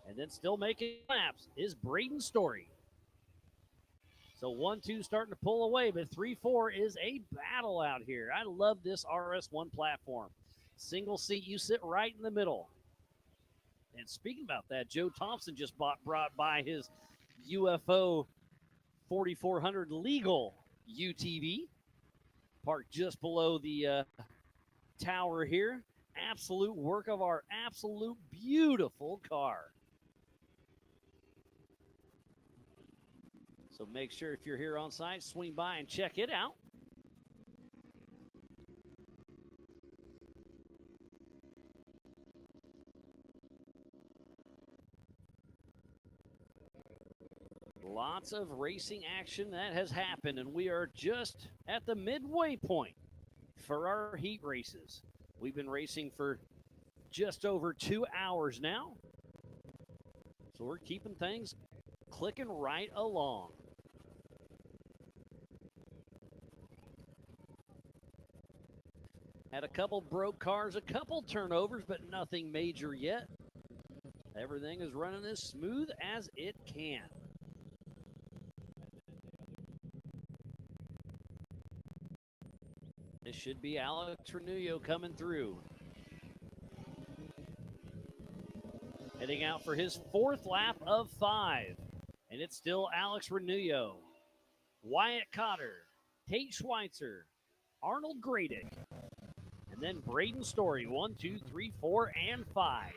And then still making laps is Braden Story. So 1, 2 starting to pull away, but 3, 4 is a battle out here. I love this RS1 platform. Single seat, you sit right in the middle. And speaking about that, Joe Thompson just brought by his UFO 4400 legal UTV, parked just below the tower here. Absolute work of art, absolute beautiful car. So make sure if you're here on site, swing by and check it out. Lots of racing action that has happened, and we are just at the midway point for our heat races. We've been racing for just over 2 hours now, so we're keeping things clicking right along. Had a couple broke cars, a couple turnovers, but nothing major yet. Everything is running as smooth as it can. This should be Alex Renuo coming through. Heading out for his 4th lap of 5. And it's still Alex Renuo, Wyatt Carter, Tate Schweitzer, Arnold Gradick, and then Braden Story, 1, 2, 3, 4, and 5.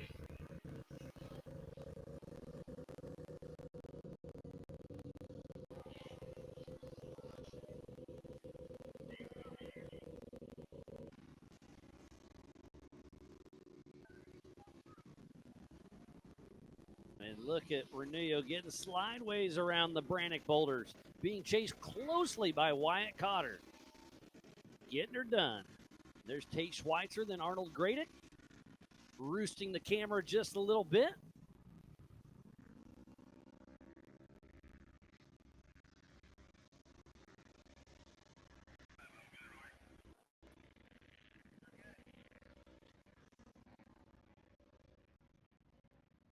And look at Renuo getting slideways around the Brannick boulders, being chased closely by Wyatt Carter. Getting her done. There's Tate Schweitzer, then Arnold Gradick, roosting the camera just a little bit.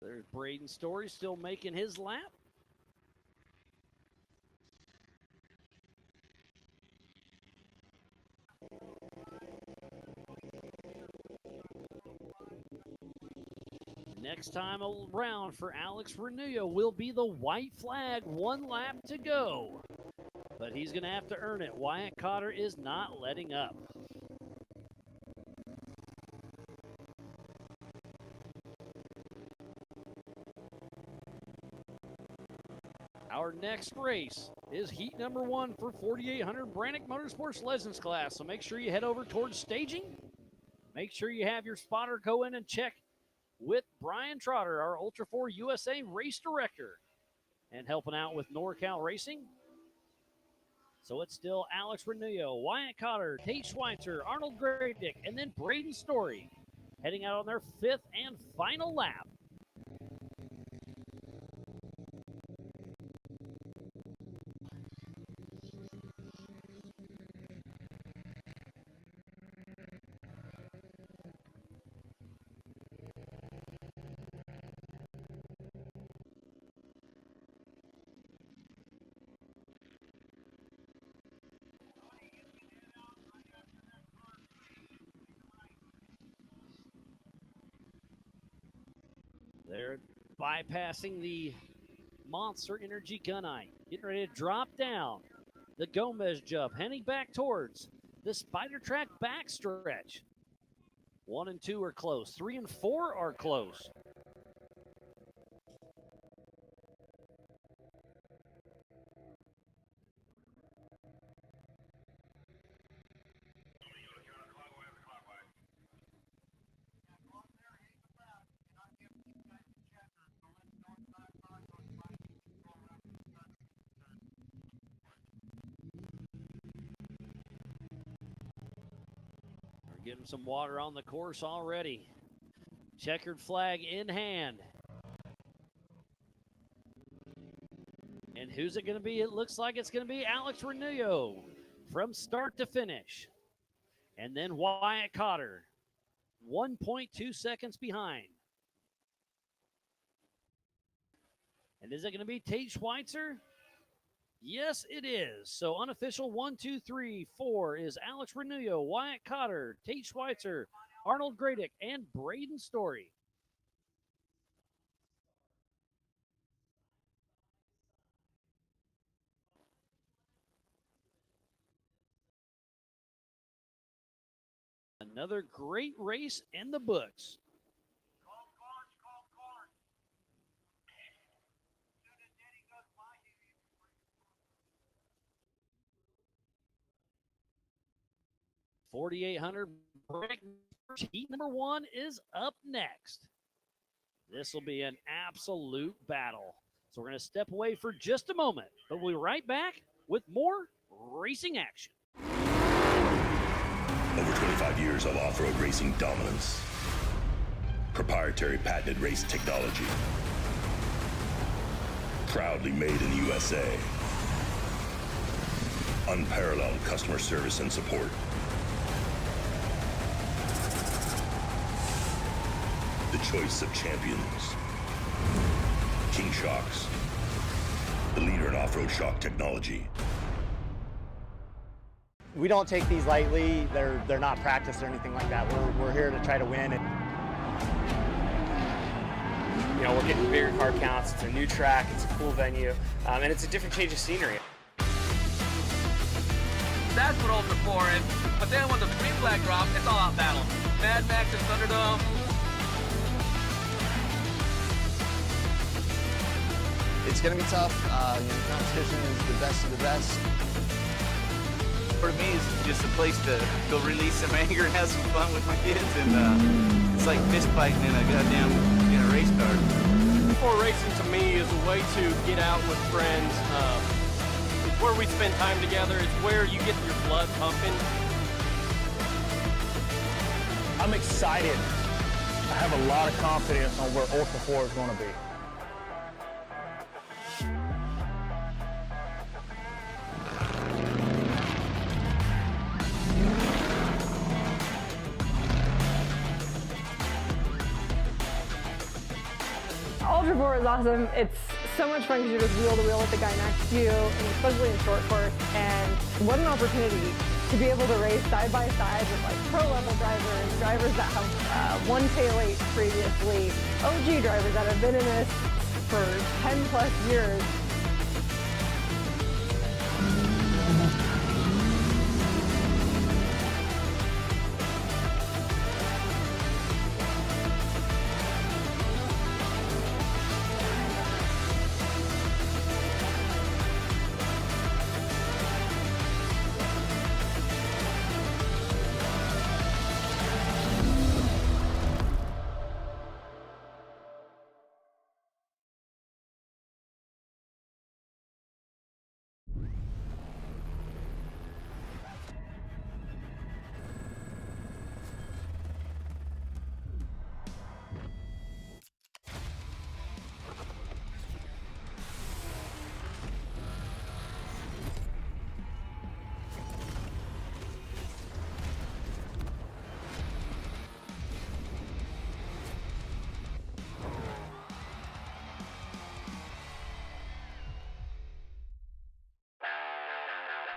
There's Braden Story still making his lap. Next time around for Alex Renullo will be the white flag, 1 lap to go. But he's going to have to earn it. Wyatt Cotter is not letting up. Our next race is heat number 1 for 4,800 Brannick Motorsports Legends class. So make sure you head over towards staging. Make sure you have your spotter go in and check with Brian Trotter, our Ultra 4 USA race director, and helping out with NorCal Racing. So it's still Alex Renullo, Wyatt Cotter, Tate Schweitzer, Arnold Gradick, and then Braden Story heading out on their 5th and final lap. They're bypassing the Monster Energy Gunite. Getting ready to drop down. The Gomez jump, heading back towards the Spider Track backstretch. 1 and 2 are close. 3 and 4 are close. Getting some water on the course already. Checkered flag in hand. And who's it going to be? It looks like it's going to be Alex Renullo from start to finish. And then Wyatt Cotter, 1.2 seconds behind. And is it going to be Tate Schweitzer? Yes, it is. So unofficial 1, 2, 3, 4 is Alex Renullo, Wyatt Cotter, Tate Schweitzer, Arnold Gradick, and Braden Story. Another great race in the books. 4,800 heat number 1 is up next. This will be an absolute battle. So we're going to step away for just a moment, but we'll be right back with more racing action. Over 25 years of off-road racing dominance. Proprietary patented race technology. Proudly made in the USA. Unparalleled customer service and support. The choice of champions. King Shocks, the leader in off-road shock technology. We don't take these lightly. They're not practiced or anything like that. We're here to try to win. And you know, we're getting bigger car counts. It's a new track. It's a cool venue, and it's a different change of scenery. That's what Ultra 4 is. But then when the green flag drops, it's all out battle. Mad Max and Thunderdome. It's going to be tough. Competition is the best of the best. For me, it's just a place to go release some anger and have some fun with my kids, and it's like fist fighting in a goddamn race car. Ultra racing to me is a way to get out with friends. It's where we spend time together. It's where you get your blood pumping. I'm excited. I have a lot of confidence on where Ultra 4 is going to be. Ultra 4 is awesome. It's so much fun because you're just wheel to wheel with the guy next to you, and especially in short course. And what an opportunity to to be able to race side by side with like pro level drivers, drivers that have won K08 previously, OG drivers that have been in this for 10 plus years.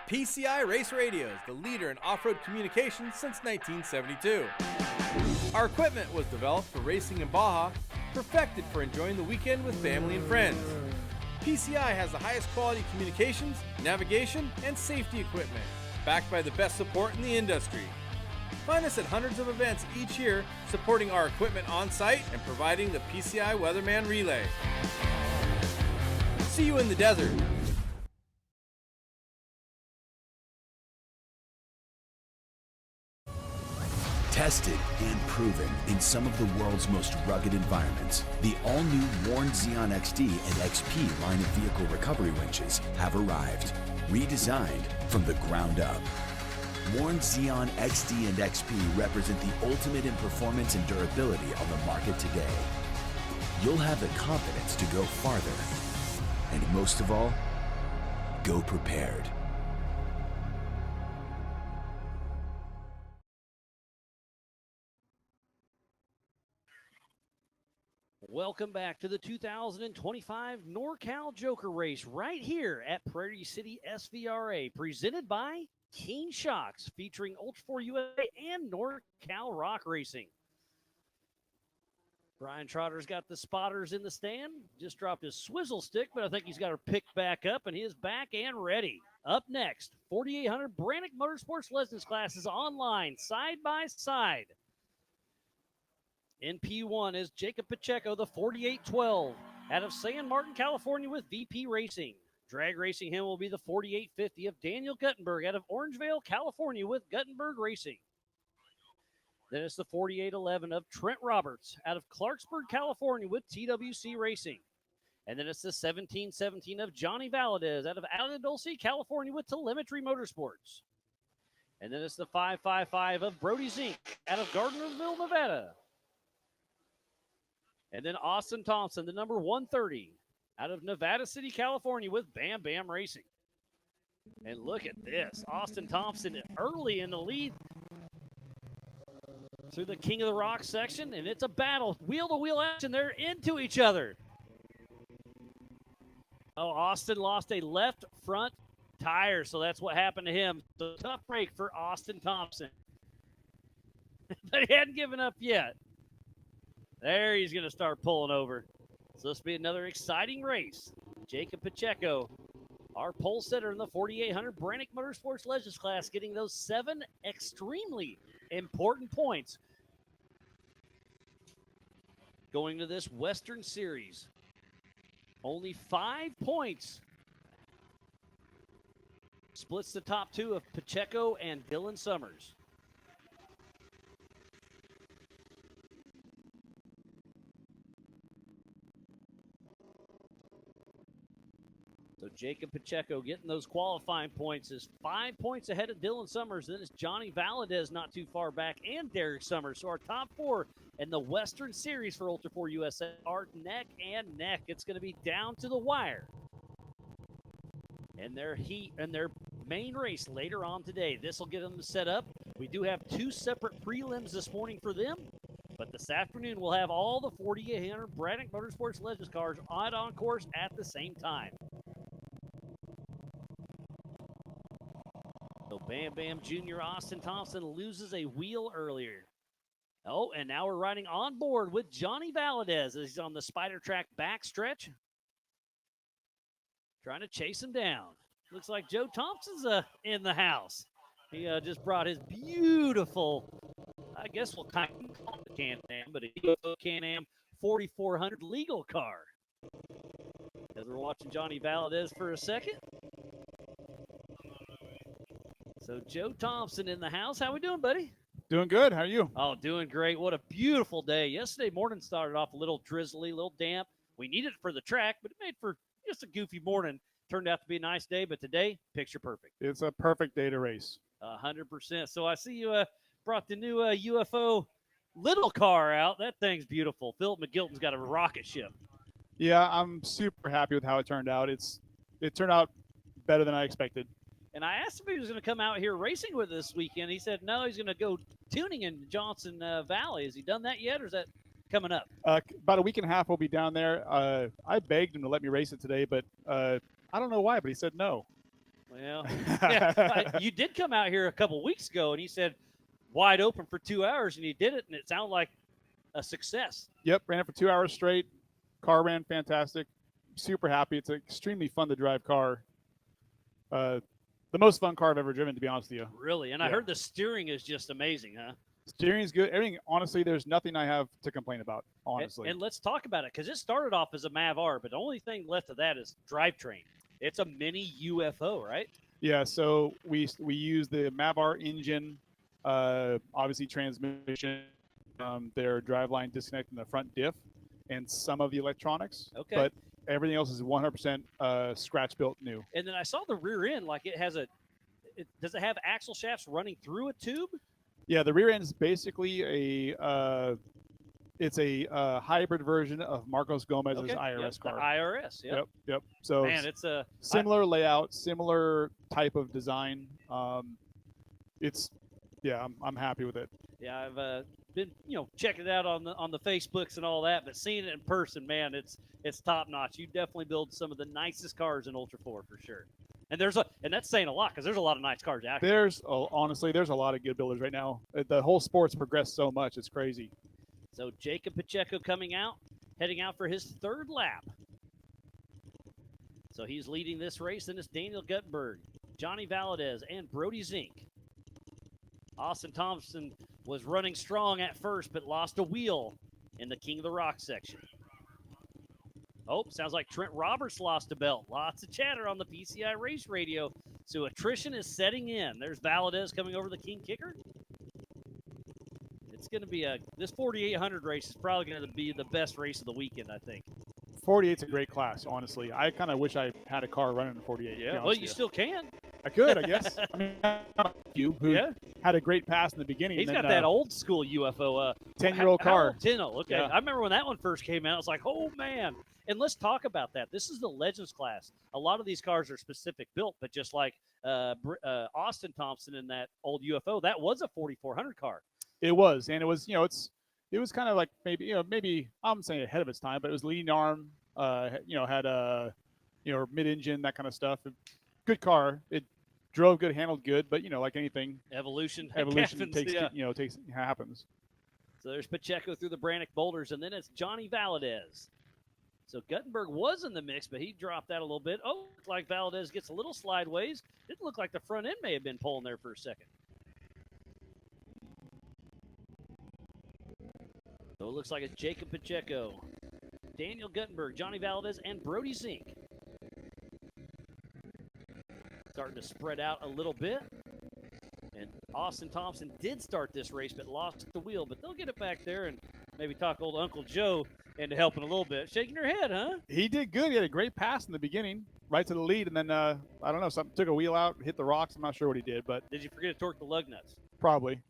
PCI Race Radios, the leader in off-road communications since 1972. Our equipment was developed for racing in Baja, perfected for enjoying the weekend with family and friends. PCI has the highest quality communications, navigation, and safety equipment, backed by the best support in the industry. Find us at hundreds of events each year, supporting our equipment on site and providing the PCI Weatherman Relay. See you in the desert. Tested and proven in some of the world's most rugged environments, the all-new Warn Xeon XD and XP line of vehicle recovery winches have arrived, redesigned from the ground up. Warn Xeon XD and XP represent the ultimate in performance and durability on the market today. You'll have the confidence to go farther, and most of all, go prepared. Welcome back to the 2025 NorCal Joker Race right here at Prairie City SVRA, presented by King Shocks, featuring Ultra 4 USA and NorCal Rock Racing. Brian Trotter's got the spotters in the stand, just dropped his swizzle stick, but I think he's got her picked back up, and he is back and ready. Up next, 4,800 Brannick Motorsports Legends classes online, side by side. In P1 is Jacob Pacheco, the 4812, out of San Martin, California with VP Racing. Drag racing him will be the 4850 of Daniel Guttenberg out of Orangevale, California with Guttenberg Racing. Then it's the 4811 of Trent Roberts out of Clarksburg, California with TWC Racing. And then it's the 1717 of Johnny Valadez out of Allen Dulce, California with Telemetry Motorsports. And then it's the 555 of Brody Zink out of Gardnerville, Nevada. And then Austin Thompson, the number 130, out of Nevada City, California with Bam Bam Racing. And look at this. Austin Thompson early in the lead through the King of the Rock section, and it's a battle. Wheel-to-wheel action. They're into each other. Oh, Austin lost a left front tire, so that's what happened to him. So tough break for Austin Thompson. But he hadn't given up yet. There he's going to start pulling over. So this will be another exciting race. Jacob Pacheco, our pole setter in the 4,800 Brannick Motorsports Legends class, getting those 7 extremely important points going to this Western Series. Only 5 points splits the top 2 of Pacheco and Dylan Summers. So Jacob Pacheco getting those qualifying points is 5 points ahead of Dylan Summers. Then it's Johnny Valadez not too far back and Derek Summers. So our top 4 in the Western Series for Ultra 4 USA are neck and neck. It's going to be down to the wire. And their main race later on today. This will get them set up. We do have 2 separate prelims this morning for them. But this afternoon, we'll have all the 4,800 Brannick Motorsports Legends cars on course at the same time. So Bam Bam Jr. Austin Thompson loses a wheel earlier. Oh, and now we're riding on board with Johnny Valadez as he's on the Spider Track backstretch. Trying to chase him down. Looks like Joe Thompson's in the house. He just brought his beautiful, I guess we'll kind of call it a Can-Am, but a UFO Can-Am 4400 legal car. As we're watching Johnny Valadez for a second. So Joe Thompson in the house. How we doing, buddy? Doing good. How are you? Oh, doing great. What a beautiful day. Yesterday morning started off a little drizzly, a little damp. We needed it for the track, but it made for just a goofy morning. Turned out to be a nice day, but today, picture perfect. It's a perfect day to race. 100%. So I see you brought the new UFO little car out. That thing's beautiful. Philip McGilton's got a rocket ship. Yeah, I'm super happy with how it turned out. It turned out better than I expected. And I asked him if he was going to come out here racing with us this weekend. He said no, he's going to go tuning in Johnson Valley. Has he done that yet, or is that coming up? About a week and a half we'll be down there. I begged him to let me race it today, but I don't know why, but he said no. Well, yeah, you did come out here a couple weeks ago, and he said wide open for 2 hours, and he did it, and it sounded like a success. Yep, ran it for 2 hours straight. Car ran fantastic. Super happy. It's an extremely fun to drive car. The most fun car I've ever driven, to be honest with you. Really? And I heard the steering is just amazing, huh? Steering is good. Everything, honestly, there's nothing I have to complain about, honestly. And let's talk about it, because it started off as a MAV-R, but the only thing left of that is drivetrain. It's a mini UFO, right? Yeah, so we use the MAV-R engine, obviously transmission, their driveline disconnect in the front diff, and some of the electronics. Okay. But everything else is 100% scratch-built new. And then I saw the rear end, like it has does it have axle shafts running through a tube? Yeah, the rear end is basically it's a hybrid version of Marcos Gomez's IRS car. The IRS, Yep. So man, it's a similar layout, similar type of design. I'm happy with it. Yeah, I've been checking it out on the Facebooks and all that, but seeing it in person, man, it's top notch. You definitely build some of the nicest cars in Ultra 4 for sure. And and that's saying a lot, because there's a lot of nice cars out here. Honestly, there's a lot of good builders right now. The whole sport's progressed so much, it's crazy. So Jacob Pacheco heading out for his third lap. So he's leading this race, and it's Daniel Guttenberg, Johnny Valadez, and Brody Zink. Austin Thompson was running strong at first, but lost a wheel in the King of the Rock section. Oh, sounds like Trent Roberts lost a belt. Lots of chatter on the PCI race radio. So attrition is setting in. There's Valadez coming over the King Kicker. It's going to be this 4800 race is probably going to be the best race of the weekend, I think. 48's a great class, honestly. I kind of wish I had a car running in 48. Yeah, well, you still can. I could, I guess. I mean, you who had a great pass in the beginning. He's got that old school UFO. 10-year-old car. 10. Okay. Yeah. I remember when that one first came out, I was like, oh, man. And let's talk about that. This is the Legends class. A lot of these cars are specific built, but just like Austin Thompson in that old UFO, that was a 4400 car. It was, and it was, it was kind of like maybe I'm saying ahead of its time, but it was lean arm, had a, mid-engine, that kind of stuff. Good car. It drove good, handled good, but like anything, evolution happens, takes happens. So there's Pacheco through the Brannock boulders, and then it's Johnny Valadez. So Guttenberg was in the mix, but he dropped out a little bit. Oh, looked like Valadez gets a little slideways. Didn't look like the front end may have been pulling there for a second. So it looks like it's Jacob Pacheco, Daniel Guttenberg, Johnny Valadez, and Brody Zink. Starting to spread out a little bit. And Austin Thompson did start this race, but lost the wheel. But they'll get it back there and maybe talk old Uncle Joe into helping a little bit. Shaking your head, huh? He did good. He had a great pass in the beginning, right to the lead. And then, I don't know, something took a wheel out, hit the rocks. I'm not sure what he did, but. Did you forget to torque the lug nuts? Probably.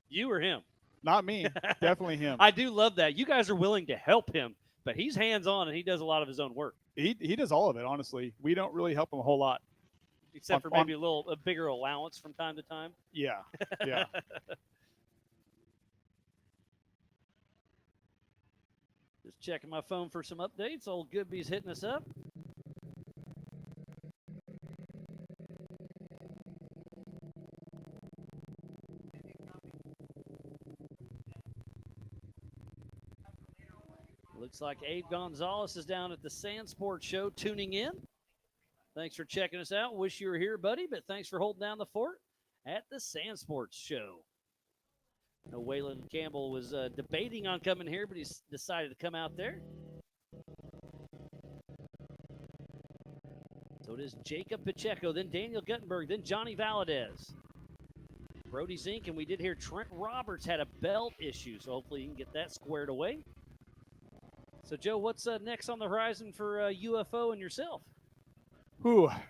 You or him? Not me. Definitely him. I do love that. You guys are willing to help him, but he's hands-on and he does a lot of his own work. He does all of it, honestly. We don't really help him a whole lot. Except for maybe a bigger allowance from time to time. Yeah, yeah. Just checking my phone for some updates. Old Goodby's hitting us up. Looks like Abe Gonzalez is down at the Sand Sports Show tuning in. Thanks for checking us out. Wish you were here, buddy, but thanks for holding down the fort at the Sand Sports Show. No, Waylon Campbell was debating on coming here, but he's decided to come out there. So it is Jacob Pacheco, then Daniel Guttenberg, then Johnny Valadez. Brody Zink, and we did hear Trent Roberts had a belt issue, so hopefully you can get that squared away. So, Joe, what's next on the horizon for UFO and yourself?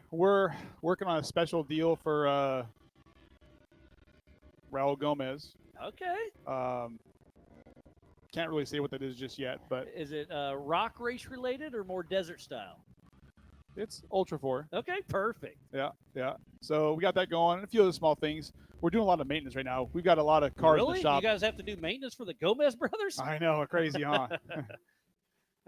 We're working on a special deal for Raul Gomez. Okay. Can't really say what that is just yet, but is it rock race related or more desert style? It's Ultra 4. Okay, perfect. Yeah. So we got that going, and a few other small things. We're doing a lot of maintenance right now. We've got a lot of cars in the shop. You guys have to do maintenance for the Gomez brothers? I know, crazy, huh?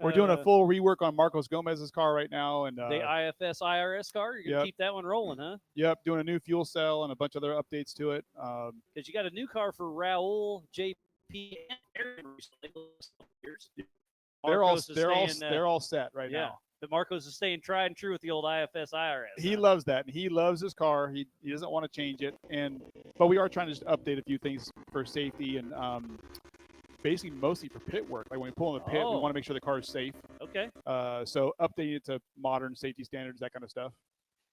We're doing a full rework on Marcos Gomez's car right now, and the IFS IRS car. You're gonna keep that one rolling, huh? Yep, doing a new fuel cell and a bunch of other updates to it. Because you got a new car for Raul, JP, and Aaron recently. They're all set right now. But Marcos is staying tried and true with the old IFS IRS. He loves that, and he loves his car. He doesn't want to change it, but we are trying to just update a few things for safety and basically mostly for pit work. Like when we pull in the pit, we want to make sure the car is safe. Okay. So updating it to modern safety standards, that kind of stuff.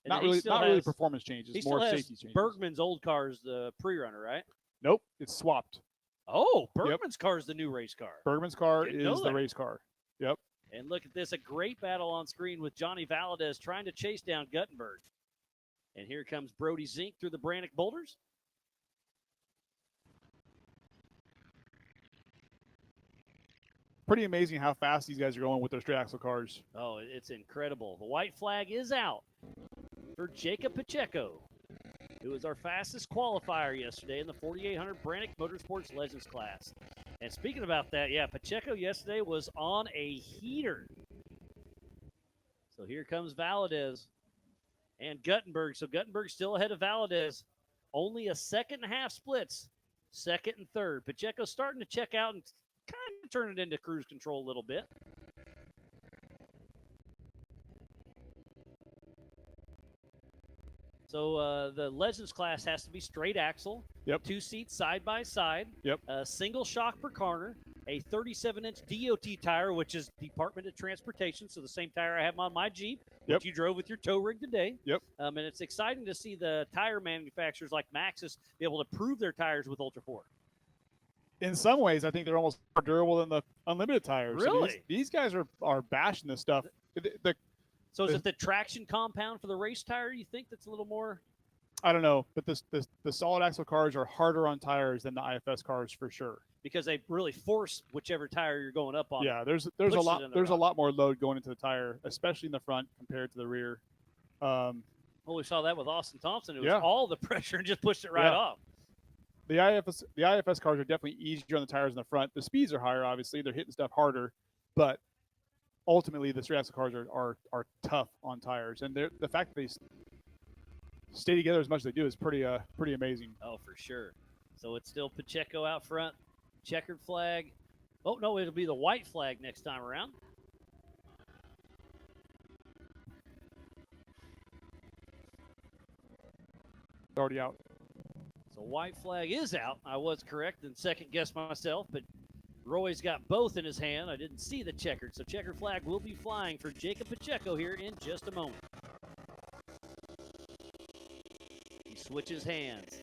And not really performance changes, more safety changes. Bergman's old car is the pre-runner, right? Nope, it's swapped. Oh, Bergman's car is the new race car. Bergman's car is the race car. Yep. And look at this, a great battle on screen with Johnny Valadez trying to chase down Guttenberg. And here comes Brody Zink through the Brannock boulders. Pretty amazing how fast these guys are going with their straight axle cars. Oh, it's incredible. The white flag is out for Jacob Pacheco, who was our fastest qualifier yesterday in the 4800 Brannock Motorsports Legends class. And speaking about that, Pacheco yesterday was on a heater. So here comes Valadez and Guttenberg. So Guttenberg still ahead of Valadez. Only a second and a half splits, second and third. Pacheco starting to check out and kind of turn it into cruise control a little bit. So the Legends class has to be straight axle. Yep. 2 seats side by side. Yep. A single shock per corner. A 37-inch DOT tire, which is Department of Transportation, so the same tire I have on my Jeep, which you drove with your tow rig today. Yep. And it's exciting to see the tire manufacturers like Maxxis be able to prove their tires with Ultra 4. In some ways, I think they're almost more durable than the Unlimited tires. Really? So these guys are bashing this stuff. So is it the traction compound for the race tire, you think, that's a little more? I don't know, but the solid axle cars are harder on tires than the IFS cars for sure. Because they really force whichever tire you're going up on. Yeah, there's a lot more load going into the tire, especially in the front compared to the rear. Well, we saw that with Austin Thompson. It was all the pressure and just pushed it right off. The IFS cars are definitely easier on the tires in the front. The speeds are higher, obviously. They're hitting stuff harder, but ultimately the straight axle cars are tough on tires, and the fact that they stay together as much as they do is pretty amazing. Oh, for sure. So it's still Pacheco out front, checkered flag. Oh no, it'll be the white flag next time around. Already out. So white flag is out. I was correct and second guessed myself, but Roy's got both in his hand. I didn't see the checkered, so checkered flag will be flying for Jacob Pacheco here in just a moment. He switches hands.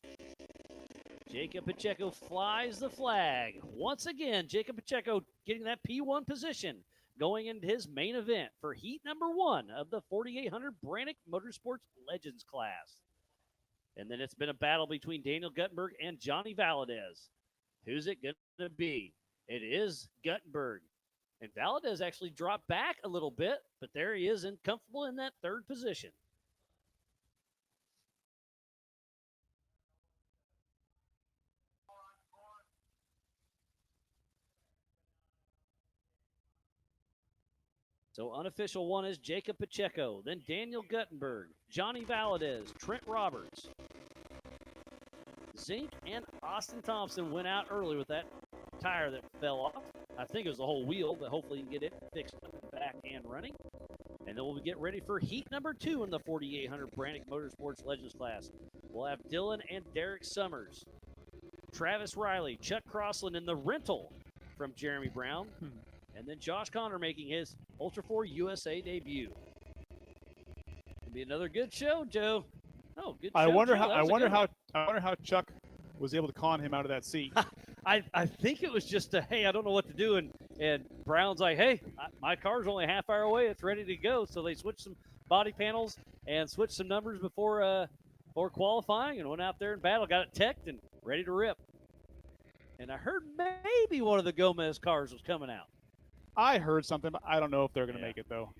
Jacob Pacheco flies the flag. Once again, Jacob Pacheco getting that P1 position going into his main event for heat number 1 of the 4800 Brannock Motorsports Legends class. And then it's been a battle between Daniel Guttenberg and Johnny Valadez. Who's it going to be? It is Guttenberg. And Valadez actually dropped back a little bit, but there he is, comfortable in that third position. So unofficial one is Jacob Pacheco, then Daniel Guttenberg, Johnny Valadez, Trent Roberts. Zink and Austin Thompson went out early with that tire that fell off. I think it was the whole wheel, but hopefully you can get it fixed back and running. And then we'll get ready for heat number 2 in the 4800 Brannick Motorsports Legends class. We'll have Dylan and Derek Summers, Travis Riley, Chuck Crossland in the rental from Jeremy Brown, and then Josh Connor making his Ultra 4 USA debut. It'll be another good show, Joe. Oh, good. I show, wonder Joe. how. That I was a wonder good how. one. I wonder how Chuck was able to con him out of that seat. I think it was just a, hey, I don't know what to do. And Brown's like, hey, my car's only a half hour away. It's ready to go. So they switched some body panels and switched some numbers before qualifying and went out there and battle, got it teched and ready to rip. And I heard maybe one of the Gomez cars was coming out. I heard something, but I don't know if they're going to make it, though.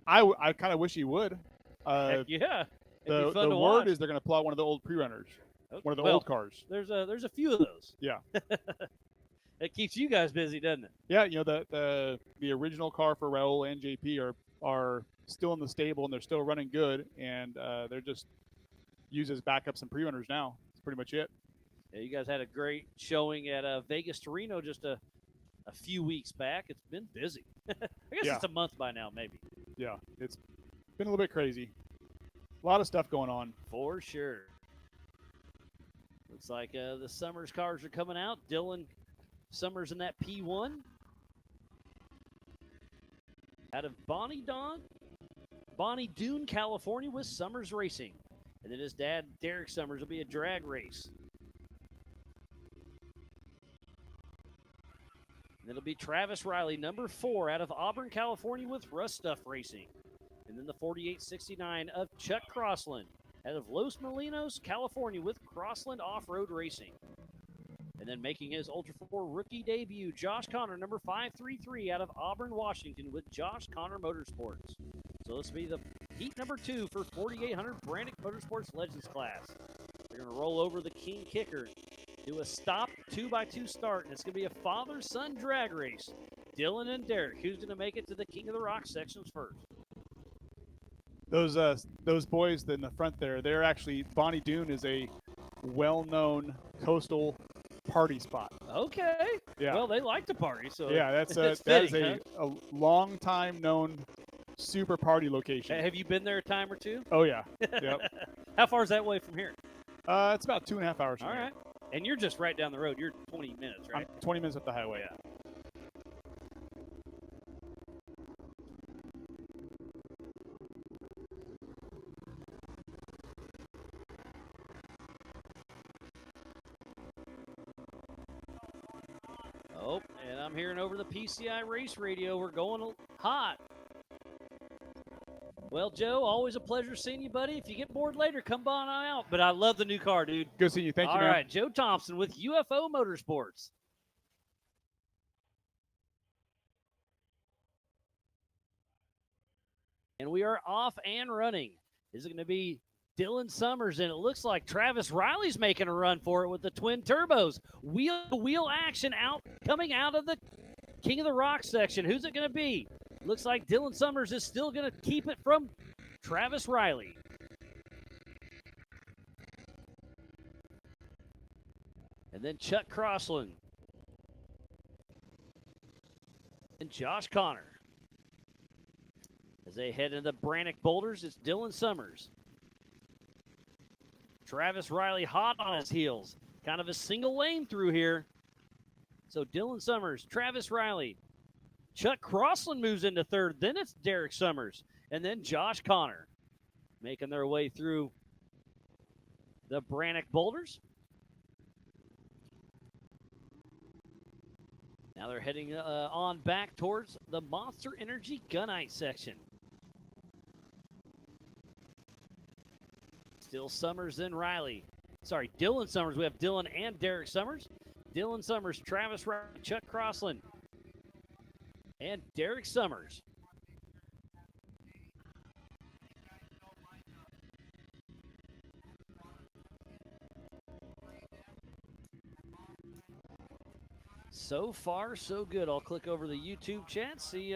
I kind of wish he would. Heck yeah. The fun to word watch. is they're going to pull out one of the old pre-runners, one of the Well, old cars. There's a few of those. Yeah. It keeps you guys busy, doesn't it? Yeah, you know, the original car for Raul and JP are still in the stable, and they're still running good, and they're just used as backups and pre-runners now. That's pretty much it. Yeah, you guys had a great showing at Vegas to Reno just a few weeks back. It's been busy. I guess Yeah. it's a month by now, maybe. Yeah, it's been a little bit crazy. A lot of stuff going on. For sure. Looks like the Summers cars are coming out. Dylan Summers in that P1. Out of Bonnie Doon, California with Summers Racing. And then his dad, Derek Summers, will be a drag race. And it'll be Travis Riley, number 4, out of Auburn, California with Rust Stuff Racing. And then the 4869 of Chuck Crossland out of Los Molinos, California with Crossland Off-Road Racing. And then making his Ultra 4 rookie debut, Josh Connor, number 533 out of Auburn, Washington with Josh Connor Motorsports. So this will be the heat number 2 for 4800 Brannick Motorsports Legends class. They're going to roll over the King Kicker, do a stop 2x2 start, and it's going to be a father-son drag race. Dylan and Derek, who's going to make it to the King of the Rock sections first? Those boys in the front there, they're actually, Bonnie Doon is a well-known coastal party spot. Okay. Yeah. Well, they like to party, so yeah, that is fitting, a long time known super party location. Have you been there a time or two? Oh yeah. Yep. How far is that way from here? It's about 2.5 hours. All right. And you're just right down the road. You're 20 minutes, right? I'm 20 minutes up the highway. Yeah. Oh, and I'm hearing over the PCI Race Radio, we're going hot. Well, Joe, always a pleasure seeing you, buddy. If you get bored later, come on out. But I love the new car, dude. Good seeing you. Thank you, man. All right, Joe Thompson with UFO Motorsports. And we are off and running. Is it going to be Dylan Summers? And it looks like Travis Riley's making a run for it with the twin turbos. Wheel-to-wheel action coming out of the King of the Rock section. Who's it going to be? Looks like Dylan Summers is still going to keep it from Travis Riley. And then Chuck Crossland. And Josh Connor. As they head into the Brannick Boulders, it's Dylan Summers. Travis Riley hot on his heels. Kind of a single lane through here. So Dylan Summers, Travis Riley. Chuck Crossland moves into third. Then it's Derek Summers. And then Josh Connor making their way through the Brannick Boulders. Now they're heading on back towards the Monster Energy Gunite section. Still Summers, then Riley. Sorry, Dylan Summers. We have Dylan and Derek Summers. Dylan Summers, Travis Riley, Chuck Crossland, and Derek Summers. So far, so good. I'll click over the YouTube chat, see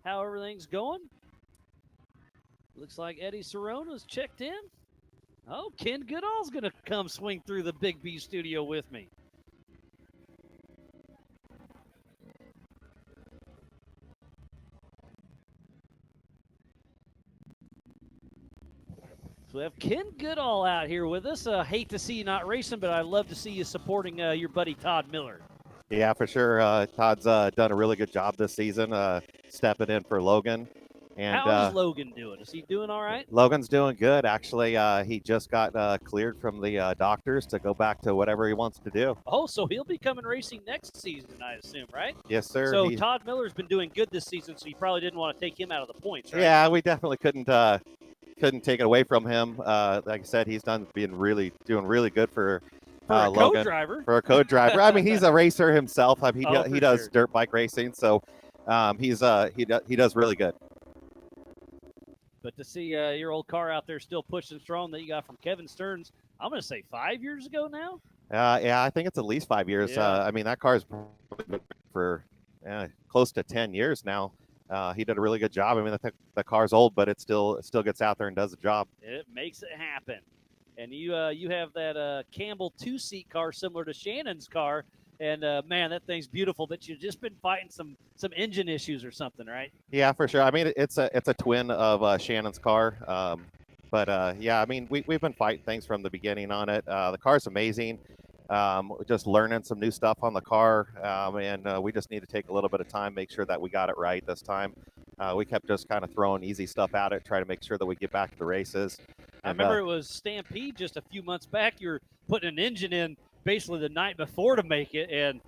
how everything's going. Looks like Eddie Serrano's checked in. Oh, Ken Goodall's going to come swing through the Big B studio with me. So we have Ken Goodall out here with us. Hate to see you not racing, but I love to see you supporting your buddy Todd Miller. Yeah, for sure. Todd's done a really good job this season, stepping in for Logan. And how is Logan doing? Is he doing all right? Logan's doing good, actually. He just got cleared from the doctors to go back to whatever he wants to do. Oh, so he'll be coming racing next season, I assume, right? Yes, sir. So Todd Miller's been doing good this season, so you probably didn't want to take him out of the points, right? Yeah, we definitely couldn't take it away from him. Like I said, he's doing really good for a Logan. Co-driver. For a co-driver. I mean, he's a racer himself. I mean, he does sure. dirt bike racing, so he does really good. But to see your old car out there still pushing strong that you got from Kevin Stearns, I'm going to say 5 years ago now? Yeah, I think it's at least 5 years. Yeah. I mean, that car's been for close to 10 years now. He did a really good job. I mean, the car's old, but it still gets out there and does the job. It makes it happen. And you have that Campbell 2-seat car similar to Shannon's car. And, man, that thing's beautiful, but you've just been fighting some engine issues or something, right? Yeah, for sure. I mean, it's a twin of Shannon's car. Yeah, I mean, we've been fighting things from the beginning on it. The car's amazing. Just learning some new stuff on the car, and we just need to take a little bit of time, make sure that we got it right this time. We kept just kind of throwing easy stuff at it, try to make sure that we get back to the races. I remember it was Stampede just a few months back. You were putting an engine in basically the night before to make it, and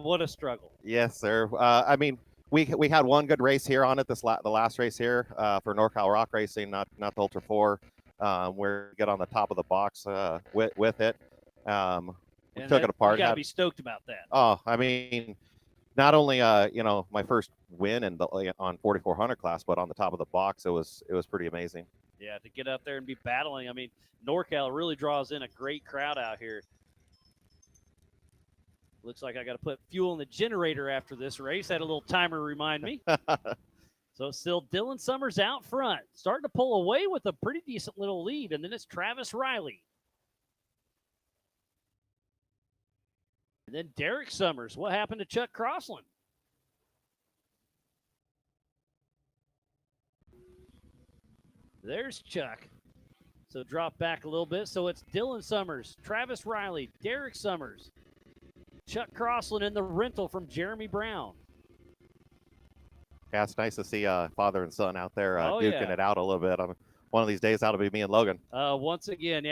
what a struggle. Yes, sir. I mean, we had one good race here on it, the last race here for NorCal Rock Racing, not the Ultra 4, where we get on the top of the box with it. We took it apart. You got to be stoked about that. Oh, I mean, not only my first win on 4400 class, but on the top of the box, it was pretty amazing. Yeah, to get up there and be battling. I mean, NorCal really draws in a great crowd out here. Looks like I got to put fuel in the generator after this race. Had a little timer remind me. So still Dylan Summers out front, starting to pull away with a pretty decent little lead, and then it's Travis Riley. And then Derek Summers. What happened to Chuck Crossland? There's Chuck. So drop back a little bit. So it's Dylan Summers, Travis Riley, Derek Summers, Chuck Crossland in the rental from Jeremy Brown. Yeah, it's nice to see father and son out there duking it out a little bit. One of these days, that'll be me and Logan. Once again,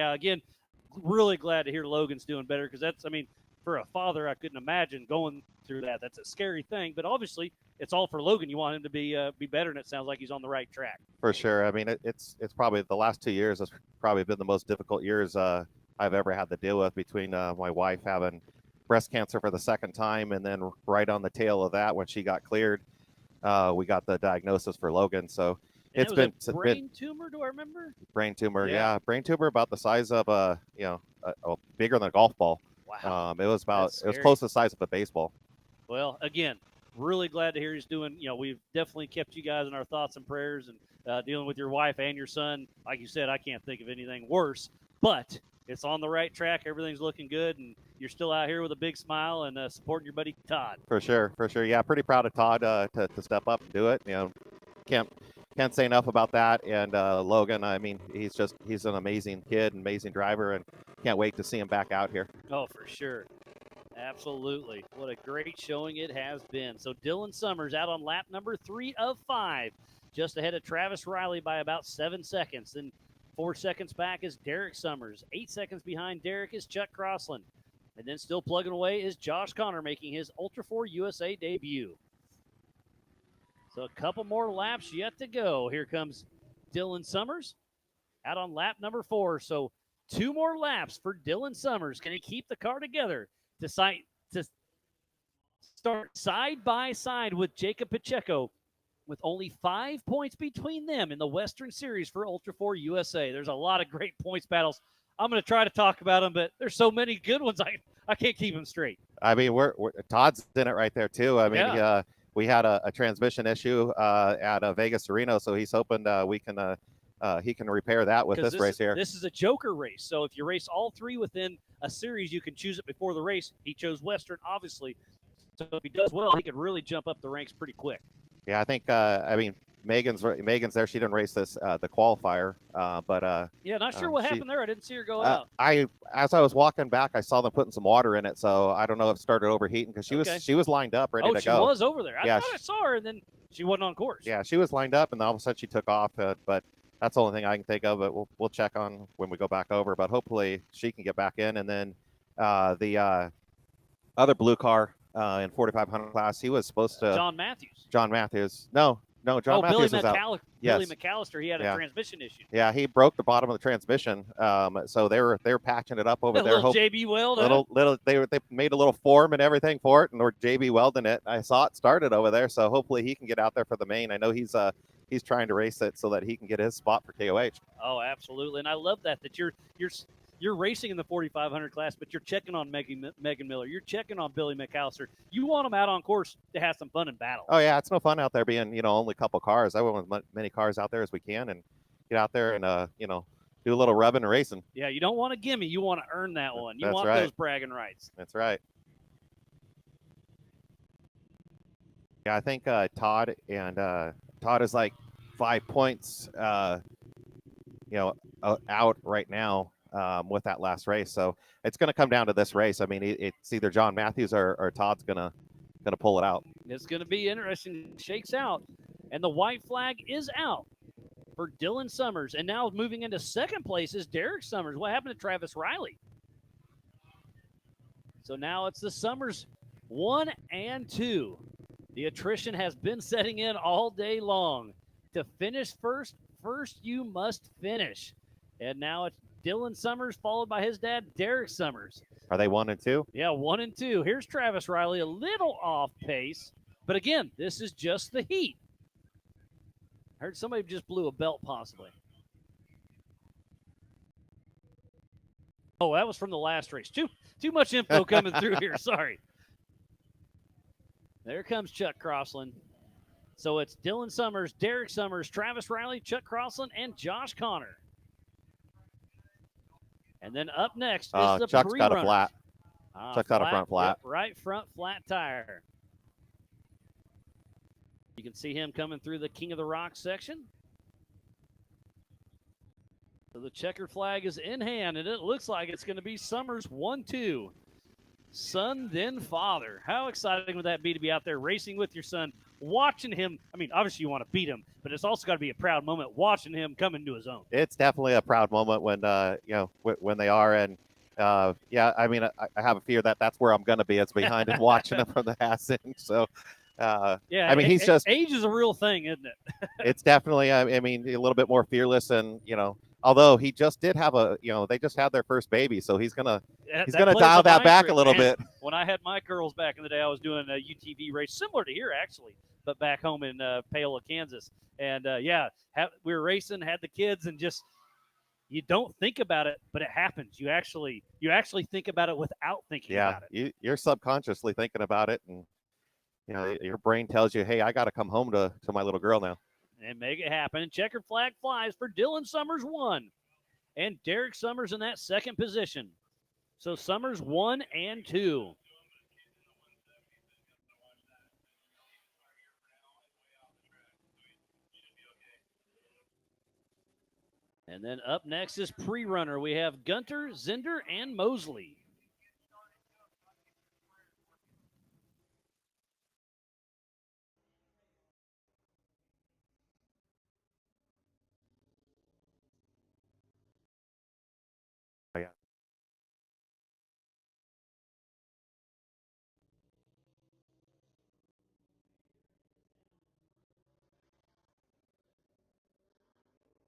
really glad to hear Logan's doing better, because that's, I mean, for a father, I couldn't imagine going through that. That's a scary thing, but obviously it's all for Logan. You want him to be better, and it sounds like he's on the right track. For sure. I mean, it's probably the last 2 years has probably been the most difficult years I've ever had to deal with, between my wife having breast cancer for the second time, and then right on the tail of that, when she got cleared, we got the diagnosis for Logan. So it's been a brain tumor. Do I remember? Brain tumor. Yeah. Brain tumor about the size of bigger than a golf ball. Wow. It was close to the size of a baseball. Well, again, really glad to hear he's doing. We've definitely kept you guys in our thoughts and prayers, and dealing with your wife and your son. Like you said, I can't think of anything worse, but it's on the right track. Everything's looking good, and you're still out here with a big smile and supporting your buddy Todd. For sure. Yeah, pretty proud of Todd to step up and do it. Can't say enough about that. And Logan, I mean, he's an amazing kid, amazing driver, and can't wait to see him back out here. Oh, for sure. Absolutely. What a great showing it has been. So Dylan Summers out on lap number 3 of 5, just ahead of Travis Riley by about 7 seconds. Then 4 seconds back is Derek Summers. 8 seconds behind Derek is Chuck Crossland. And then still plugging away is Josh Connor, making his Ultra 4 USA debut. So a couple more laps yet to go. Here comes Dylan Summers out on lap number 4. So 2 more laps for Dylan Summers. Can he keep the car together to start side by side with Jacob Pacheco, with only 5 points between them in the Western Series for Ultra 4 USA? There's a lot of great points battles. I'm going to try to talk about them, but there's so many good ones, I can't keep them straight. I mean, Todd's in it right there too. I mean, we had a transmission issue at Vegas Reno, so he's hoping he can repair that with this race here. This is a joker race, so if you race all 3 within a series, you can choose it before the race. He chose Western, obviously, so if he does well, he could really jump up the ranks pretty quick. Yeah, I think, I mean, Megan's there. She didn't race this the qualifier, but yeah, not sure what happened there. I didn't see her go out. As I was walking back, I saw them putting some water in it, so I don't know if it started overheating because she was lined up ready to go. Oh, she was over there. I thought I saw her, and then she wasn't on course. Yeah, she was lined up, and all of a sudden she took off. But that's the only thing I can think of. But we'll check on when we go back over. But hopefully she can get back in, and then the other blue car in 4500 class, he was supposed to. John Matthews. John Matthews. No, John Matthews was out. Billy McAllister, he had a transmission issue. Yeah, he broke the bottom of the transmission. So they were patching it up over there. Little JB Weld. They made a little form and everything for it, and or JB welding it. I saw it started over there, so hopefully he can get out there for the main. I know he's trying to race it so that he can get his spot for KOH. Oh, absolutely, and I love that you're racing in the 4500 class, but you're checking on Megan Miller. You're checking on Billy McAllister. You want them out on course to have some fun and battle. Oh yeah, it's no fun out there being only a couple cars. I want as many cars out there as we can and get out there and do a little rubbing and racing. Yeah, you don't want a gimme. You want to earn that one. You That's want right. those bragging rights. That's right. Yeah, I think Todd is like 5 points, out right now with that last race. So it's going to come down to this race. I mean, it's either John Matthews or Todd's gonna pull it out. It's going to be interesting. Shakes out, and the white flag is out for Dylan Summers. And now moving into second place is Derek Summers. What happened to Travis Riley? So now it's the Summers 1 and 2. The attrition has been setting in all day long. To finish first you must finish. And now it's Dylan Summers followed by his dad, Derek Summers. Are they 1 and 2? Yeah, 1 and 2. Here's Travis Riley, a little off pace. But again, this is just the heat. I heard somebody just blew a belt possibly. Oh, that was from the last race. Too much info coming through here. Sorry. There comes Chuck Crossland. So it's Dylan Summers, Derek Summers, Travis Riley, Chuck Crossland, and Josh Connor. And then up next is the Chuck's got a pre-runners. flat. Chuck's got a front flat. Yep, right front flat tire. You can see him coming through the King of the Rock section. So the checker flag is in hand, and it looks like it's going to be Summers 1-2. Son, then father. How exciting would that be to be out there racing with your son, watching him? I mean, obviously you want to beat him, but it's also got to be a proud moment watching him come into his own. It's definitely a proud moment when when they are, and I mean, I have a fear that that's where I'm going to be. It's behind him watching him from the ass in. So I mean, he's just age is a real thing, isn't it? It's definitely, I mean, a little bit more fearless, and although he just did have they just had their first baby, so he's gonna dial that back a little bit. When I had my girls back in the day, I was doing a UTV race similar to here actually, but back home in Paola, Kansas. And we were racing, had the kids, and just you don't think about it, but it happens. You actually think about it without thinking about it. You're subconsciously thinking about it, and your brain tells you, hey, I got to come home to my little girl now. And make it happen. And checkered flag flies for Dylan Summers 1. And Derek Summers in that second position. So Summers 1 and 2. And then up next is pre-runner. We have Gunter, Zinder, and Mosley.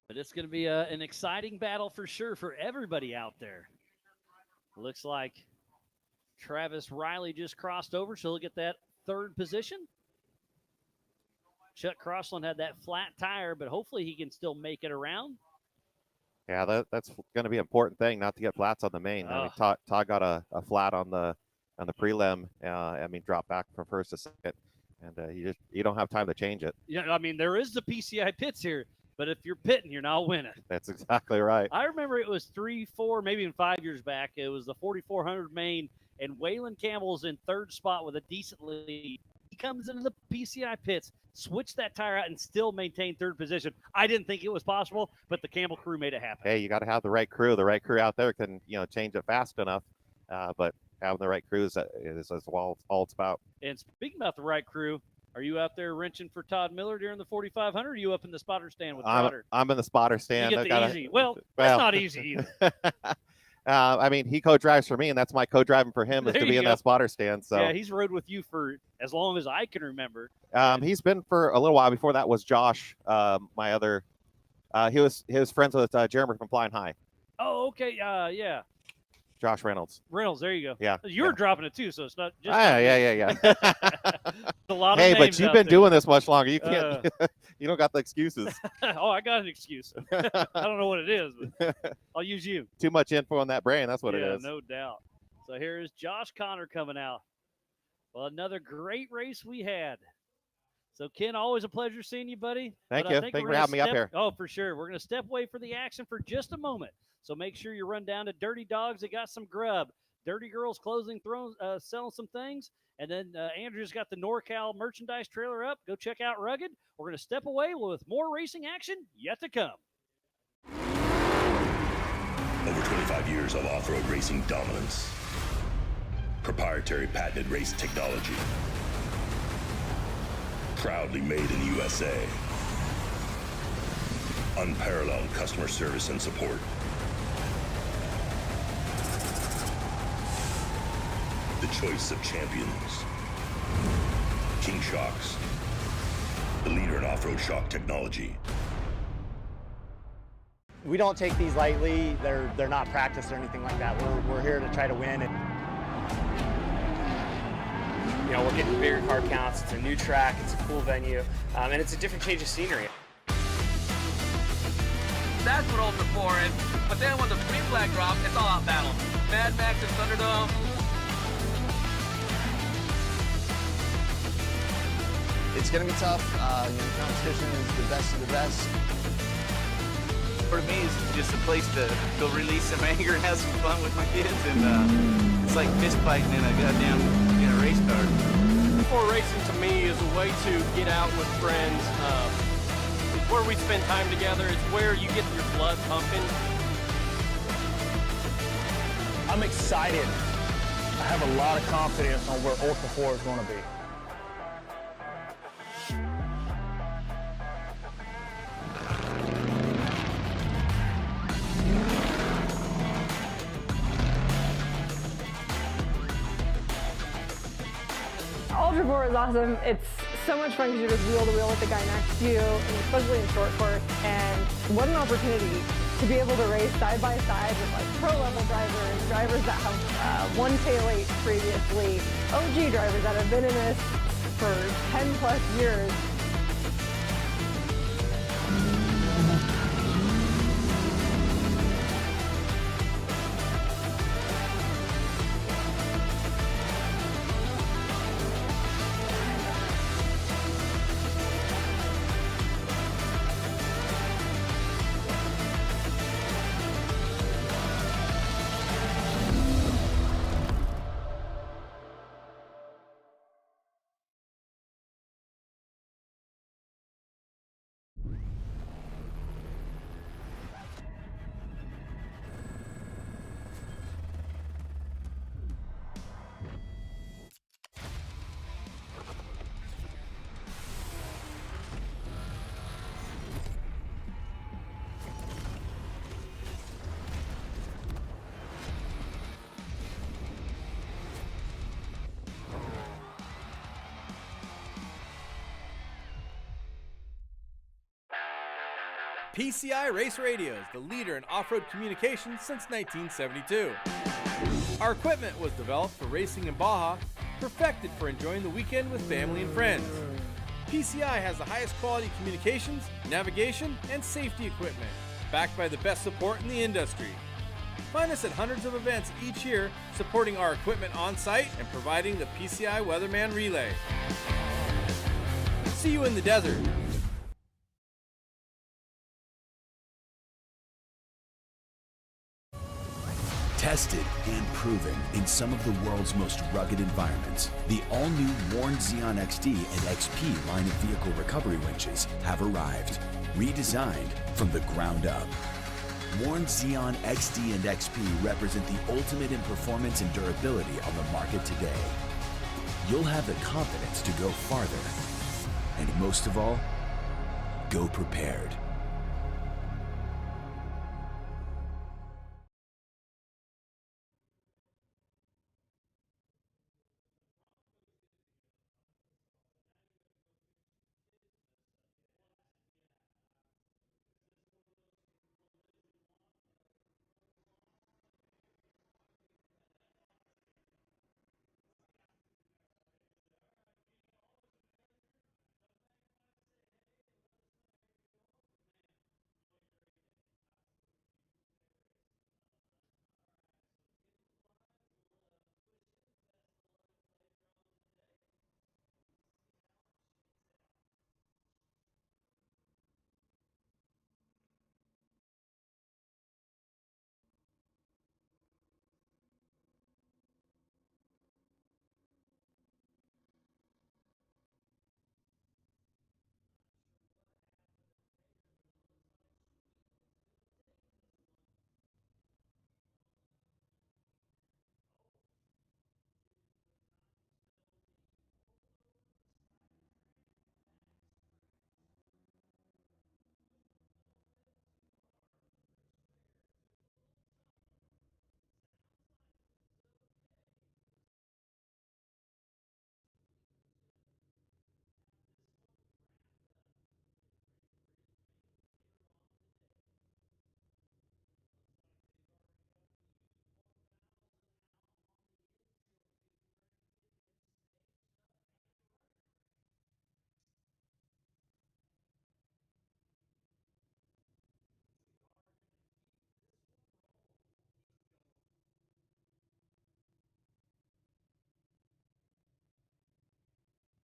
But it's going to be an exciting battle for sure for everybody out there. Looks like Travis Riley just crossed over, so he'll get that third position. Chuck Crossland had that flat tire, but hopefully he can still make it around. Yeah, that's going to be an important thing, not to get flats on the main. I mean, Todd got a flat on the prelim. Dropped back from first to second, and you don't have time to change it. Yeah, I mean, there is the PCI pits here. But if you're pitting, you're not winning. That's exactly right. I remember it was 3, 4, maybe even 5 years back. It was the 4,400 main, and Waylon Campbell's in third spot with a decent lead. He comes into the PCI pits, switched that tire out, and still maintain third position. I didn't think it was possible, but the Campbell crew made it happen. Hey, you got to have the right crew. The right crew out there can, change it fast enough. But having the right crew is all it's about. And speaking about the right crew, are you out there wrenching for Todd Miller during the 4500? Or are you up in the spotter stand with Trotter? I'm in the spotter stand. You get the easy. Well, that's not easy either. I mean, he co-drives for me, and that's my co-driving for him is to be in that spotter stand. So yeah, he's rode with you for as long as I can remember. He's been for a little while. Before that was Josh, my other. He was friends with Jeremy from Flying High. Oh, okay. Yeah. Josh Reynolds. There you go. Yeah. You're dropping it too, so it's not just. Yeah. A lot of hey, names but you've out been there. doing this much longer. You can't. You don't got the excuses. Oh, I got an excuse. I don't know what it is, but I'll use you. Too much info on that brain. That's what it is. No doubt. So here is Josh Connor coming out. Well, another great race we had. So, Ken, always a pleasure seeing you, buddy. Thank you. Thank you for having me up here. Oh, for sure. We're going to step away for the action for just a moment. So make sure you run down to Dirty Dogs. They got some grub. Dirty Girls Clothing, selling some things. And then Andrew's got the NorCal merchandise trailer up. Go check out Rugged. We're going to step away with more racing action yet to come. Over 25 years of off-road racing dominance. Proprietary patented race technology. Proudly made in the USA. Unparalleled customer service and support. The choice of champions. King Shocks, the leader in off-road shock technology. We don't take these lightly. They're not practiced or anything like that. We're here to try to win. And we're getting bigger car counts. It's a new track. It's a cool venue, and it's a different change of scenery. That's what Ultra 4 is. But then when the green flag drops, it's all out battle. Mad Max and Thunderdome. It's going to be tough. Competition is the best of the best. For me, it's just a place to go release some anger and have some fun with my kids, and it's like fist fighting in a goddamn race car. Before racing to me is a way to get out with friends. It's where we spend time together. It's where you get your blood pumping. I'm excited. I have a lot of confidence on where Ultra 4 is going to be. Ultra 4 is awesome. It's so much fun because you're just wheel to wheel with the guy next to you, and especially in short course. And what an opportunity to be able to race side by side with like pro level drivers that have won tail 8 previously, OG drivers that have been in this for 10 plus years. PCI Race Radio is the leader in off-road communication since 1972. Our equipment was developed for racing in Baja, perfected for enjoying the weekend with family and friends. PCI has the highest quality communications, navigation, and safety equipment, backed by the best support in the industry. Find us at hundreds of events each year, supporting our equipment on site and providing the PCI Weatherman Relay. See you in the desert. Tested and proven in some of the world's most rugged environments, the all-new Warn Xeon XD and XP line of vehicle recovery winches have arrived, redesigned from the ground up. Warn Xeon XD and XP represent the ultimate in performance and durability on the market today. You'll have the confidence to go farther, and most of all, go prepared.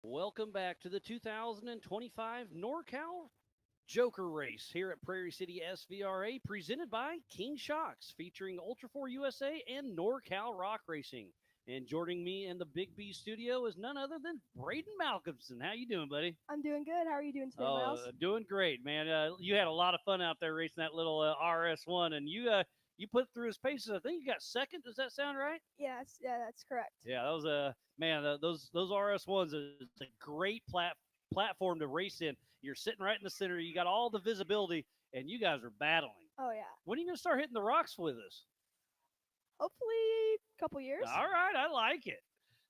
Welcome back to the 2025 NorCal Joker Race here at Prairie City SVRA, presented by King Shocks, featuring Ultra 4 USA and NorCal Rock Racing. And joining me in the Big B studio is none other than Braden Malcolmson. How you doing, buddy? I'm doing good. How are you doing today, Miles? Doing great, man. You had a lot of fun out there racing that little RS1, and you put through his paces. I think you got second. Does that sound right? Yeah, that's correct. Yeah, that was man. Those RS1s is a great platform to race in. You're sitting right in the center. You got all the visibility, and you guys are battling. Oh yeah. When are you gonna start hitting the rocks with us? Hopefully, a couple years. All right, I like it.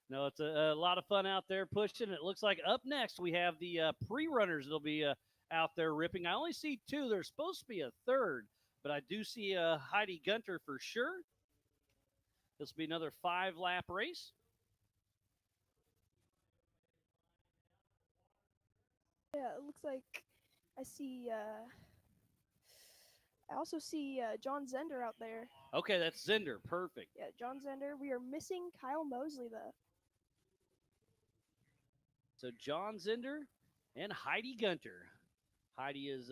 No, it's a lot of fun out there pushing. It looks like up next we have the pre-runners that'll be out there ripping. I only see two. There's supposed to be a third, but I do see Heidi Gunter for sure. This will be another 5-lap race. Yeah, it looks like I see. I also see John Zender out there. Okay, that's Zender. Perfect. Yeah, John Zender. We are missing Kyle Mosley though. So John Zender and Heidi Gunter. Heidi is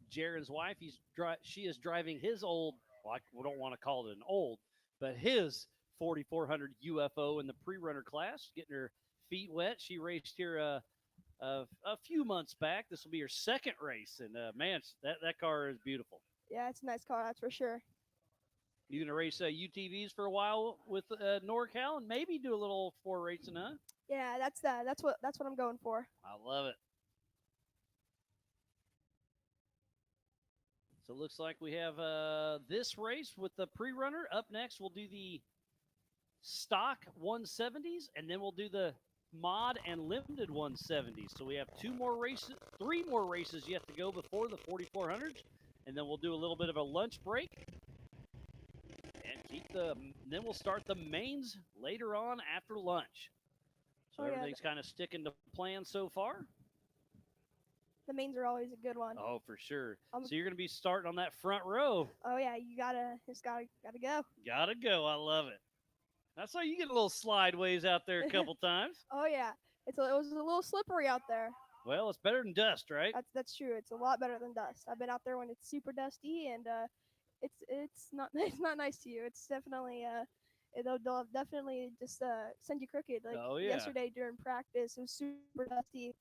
Jaren's wife. She is driving his old. Well, I don't want to call it an old, but his 4400 UFO in the pre-runner class, getting her feet wet. She raced here a few months back. This will be her second race, and man, that car is beautiful. Yeah, it's a nice car, that's for sure. You gonna race UTVs for a while with NorCal, and maybe do a little 4 racing, huh? Yeah, that's what I'm going for. I love it. So it looks like we have this race with the pre-runner. Up next, we'll do the stock 170s, and then we'll do the mod and limited 170s. So we have 3 more races yet to go before the 4400s, and then we'll do a little bit of a lunch break, and then we'll start the mains later on after lunch. So everything's kind of sticking to plan so far. The mains are always a good one. Oh, for sure. So you're going to be starting on that front row. Oh yeah, you gotta go. Gotta go. I love it. That's how you get a little slideways out there a couple times. Oh yeah, it was a little slippery out there. Well, it's better than dust, right? That's true. It's a lot better than dust. I've been out there when it's super dusty, and it's not it's not nice to you. It's definitely they'll definitely just send you crooked. Like Oh, yeah. yesterday during practice, it was super dusty.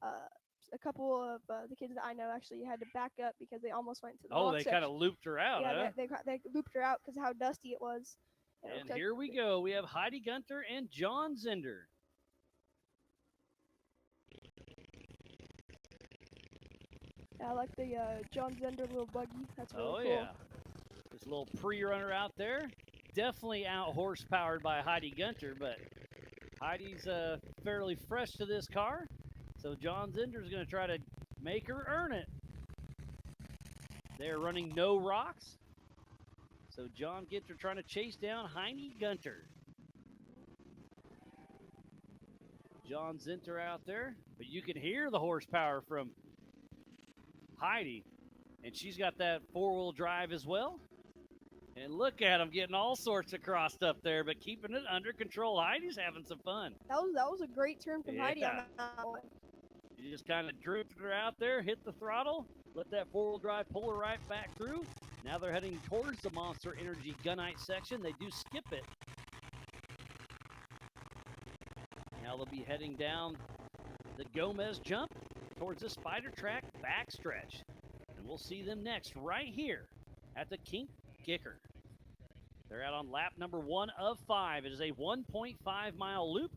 A couple of the kids that I know actually had to back up because they almost went to the Oh, walk they section. kind of looped her out, Yeah, huh? they looped her out because of how dusty it was. And here we go. We have Heidi Gunter and John Zinder. Yeah, I like the John Zender little buggy. That's really Oh, cool. yeah. This little pre-runner out there. Definitely out horsepowered by Heidi Gunter, but Heidi's fairly fresh to this car. So John Zinder's going to try to make her earn it. They're running no rocks. So John Ginter trying to chase down Heidi Gunter. John Zinter out there, but you can hear the horsepower from Heidi, and she's got that four-wheel drive as well. And look at them getting all sorts of crossed up there, but keeping it under control. Heidi's having some fun. That was a great turn from Heidi on Yeah. that one. You just kind of drifted her out there, hit the throttle, let that four-wheel drive pull her right back through. Now they're heading towards the Monster Energy Gunite section. They do skip it. Now they'll be heading down the Gomez jump towards the Spider Track backstretch. And we'll see them next right here at the King Kicker. They're out on lap number 1 of 5. It is a 1.5-mile loop.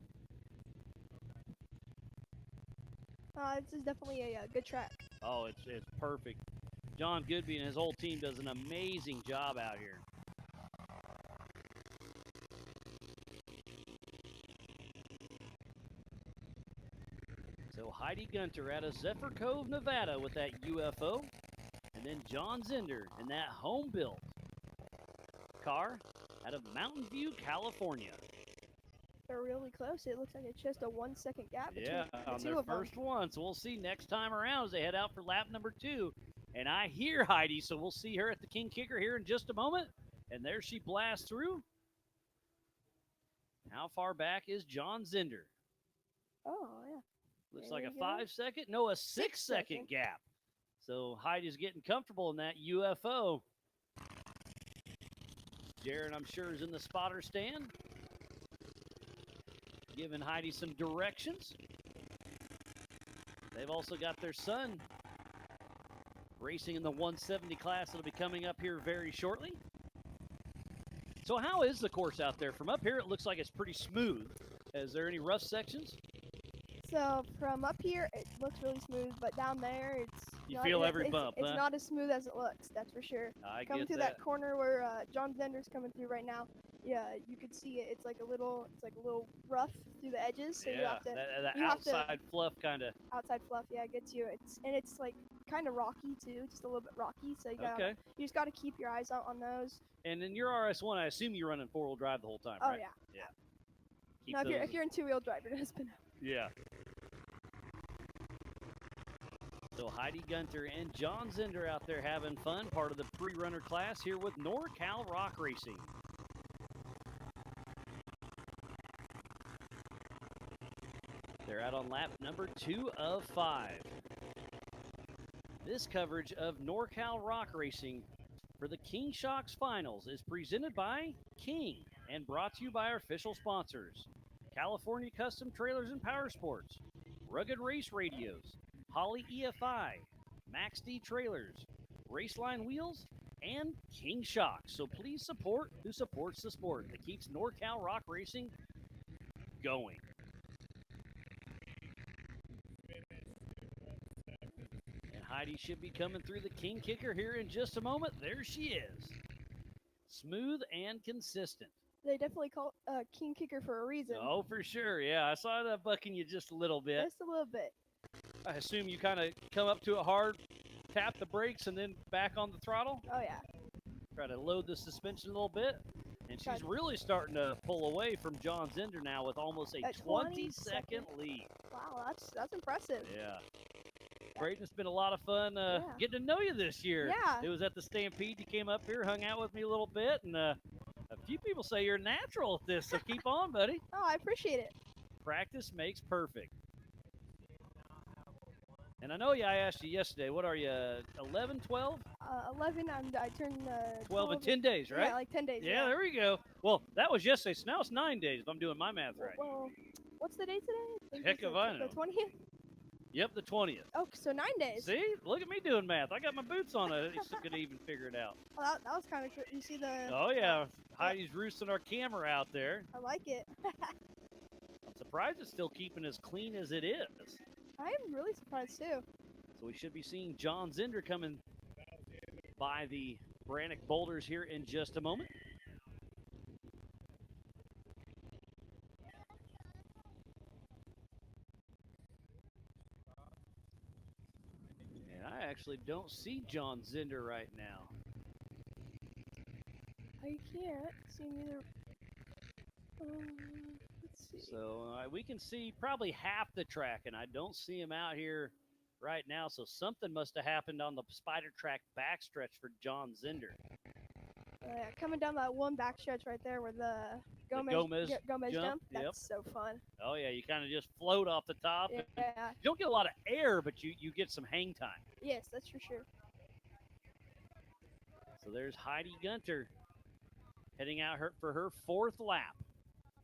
This is definitely a good track. Oh, it's perfect. John Goodby and his whole team does an amazing job out here. So Heidi Gunter out of Zephyr Cove, Nevada with that UFO. And then John Zinder in that home-built car out of Mountain View, California. They're really close. It looks like it's just a 1 second gap between Yeah, the on two their of them. first one. So we'll see next time around as they head out for lap number 2. And I hear Heidi, so we'll see her at the King Kicker here in just a moment. And there she blasts through. How far back is John Zinder? Oh, yeah. Looks There like a you go. 5-second, no, a 6-second gap. So Heidi's getting comfortable in that UFO. Jared, I'm sure, is in the spotter stand, giving Heidi some directions. They've also got their son racing in the 170 class that'll be coming up here very shortly. So how is the course out there? From up here, it looks like it's pretty smooth. Is there any rough sections? So from up here, it looks really smooth, but down there, it's You feel every bump, It's huh? not as smooth as it looks. That's for sure. I Coming get through that. that corner where John Zender's coming through right now, yeah, you could see it. It's like a little rough through the edges. So you Yeah, have to that you have to- outside fluff kind of. outside fluff. Yeah, it gets you. It's like kind of rocky too, just a little bit rocky. So Okay. you just got to keep your eyes out on those. And in your RS1, I assume you're running four-wheel drive the whole time, Oh right? yeah. Yeah. Now Keep if you're in two-wheel drive, you're gonna spin out. Yeah. So Heidi Gunter and John Zinder out there having fun, part of the pre-runner class here with NorCal Rock Racing. They're out on lap number 2 of 5. This coverage of NorCal Rock Racing for the King Shocks Finals is presented by King and brought to you by our official sponsors: California Custom Trailers and Power Sports, Rugged Race Radios, Holly EFI, Max D Trailers, Raceline Wheels, and King Shocks. So please support who supports the sport that keeps NorCal Rock Racing going. And Heidi should be coming through the King Kicker here in just a moment. There she is. Smooth and consistent. They definitely call it King Kicker for a reason. Oh, for sure. Yeah, I saw that bucking you just a little bit. Just a little bit. I assume you kind of come up to it hard, tap the brakes, and then back on the throttle. Oh yeah. Try to load the suspension a little bit. And she's Got- really starting to pull away from John Zinder now with almost a At 20-second lead. Wow, that's impressive. Yeah. Great. It's been a lot of fun getting to know you this year. Yeah. It was at the Stampede. You came up here, hung out with me a little bit, and a few people say you're natural at this, so keep on, buddy. Oh, I appreciate it. Practice makes perfect. And I know I asked you yesterday, what are you, 11, 12? 11. I turned 12 in 10 days, right? Yeah, like 10 days. Yeah, there we go. Well, that was yesterday, so now it's 9 days if I'm doing my math right. Well, what's the date today? I think Heck it's if I know. The 20th? Yep, the 20th. Oh, so 9 days. See? Look at me doing math. I got my boots on. I could even figure it out. Well, that was kind of cool. You see the... Oh, yeah. Heidi's roosting our camera out there. I like it. I'm surprised it's still keeping as clean as it is. I'm really surprised, too. So we should be seeing John Zinder coming by the Brannock Boulders here in just a moment. And I actually don't see John Zinder right now. I can't see him either. Let's see. So we can see probably half the track, and I don't see him out here right now. So something must have happened on the Spider Track backstretch for John Zinder. Coming down that one backstretch right there where the Gomez jump. That's so fun. Oh, yeah, you kind of just float off the top. Yeah. You don't get a lot of air, but you get some hang time. Yes, that's for sure. So there's Heidi Gunter heading out for her 4th lap.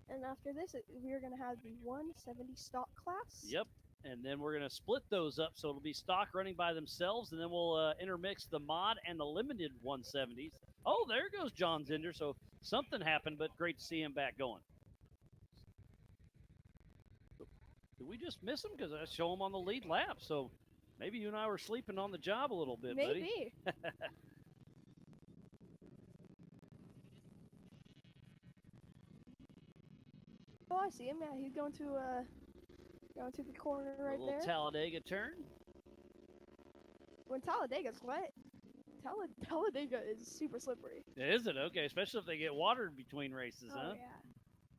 And after this, we're going to have the 170 stock class. Yep. And then we're going to split those up, so it'll be stock running by themselves, and then we'll intermix the mod and the limited 170s. Oh, there goes John Zinder. So something happened, but great to see him back going. Did we just miss him? Because I show him on the lead lap. So maybe you and I were sleeping on the job a little bit, buddy. Maybe. Oh, I see him. Yeah, he's going to the corner right a little there. Talladega turn. When Talladega's wet, Talladega is super slippery. Is it? Okay, especially if they get watered between races, huh? Yeah.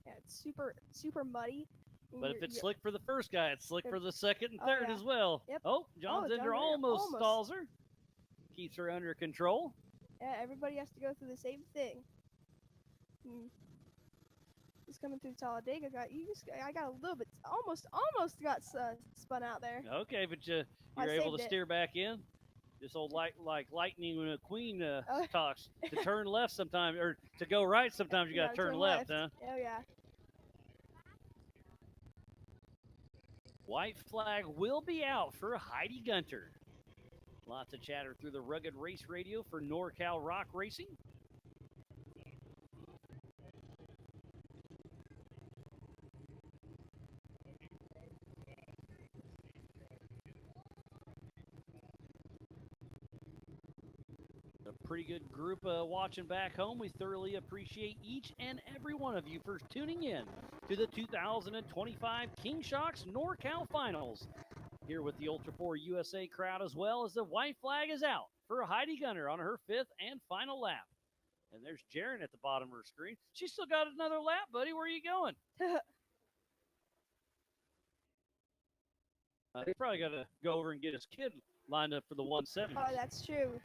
Yeah, it's super muddy. But if it's slick for the first guy, it's slick for the second and Oh, third yeah. as well. Yep. Oh, John Zinder almost stalls her. Keeps her under control. Yeah, everybody has to go through the same thing. He's coming through Talladega. I got a little bit, almost got spun out there. Okay, but you're able to steer back in. This old like lightning when a queen talks. To turn left sometimes, or to go right sometimes you got to turn left, huh? Oh, yeah. White flag will be out for Heidi Gunter. Lots of chatter through the Rugged Race Radio for NorCal Rock Racing. A pretty good group watching back home. We thoroughly appreciate each and every one of you for tuning in to the 2025 King Shocks NorCal Finals. Here with the Ultra 4 USA crowd, as well as the white flag is out for Heidi Gunter on her 5th and final lap. And there's Jaren at the bottom of her screen. She still got another lap, buddy. Where are you going? He probably got to go over and get his kid lined up for the 170. Oh, that's true.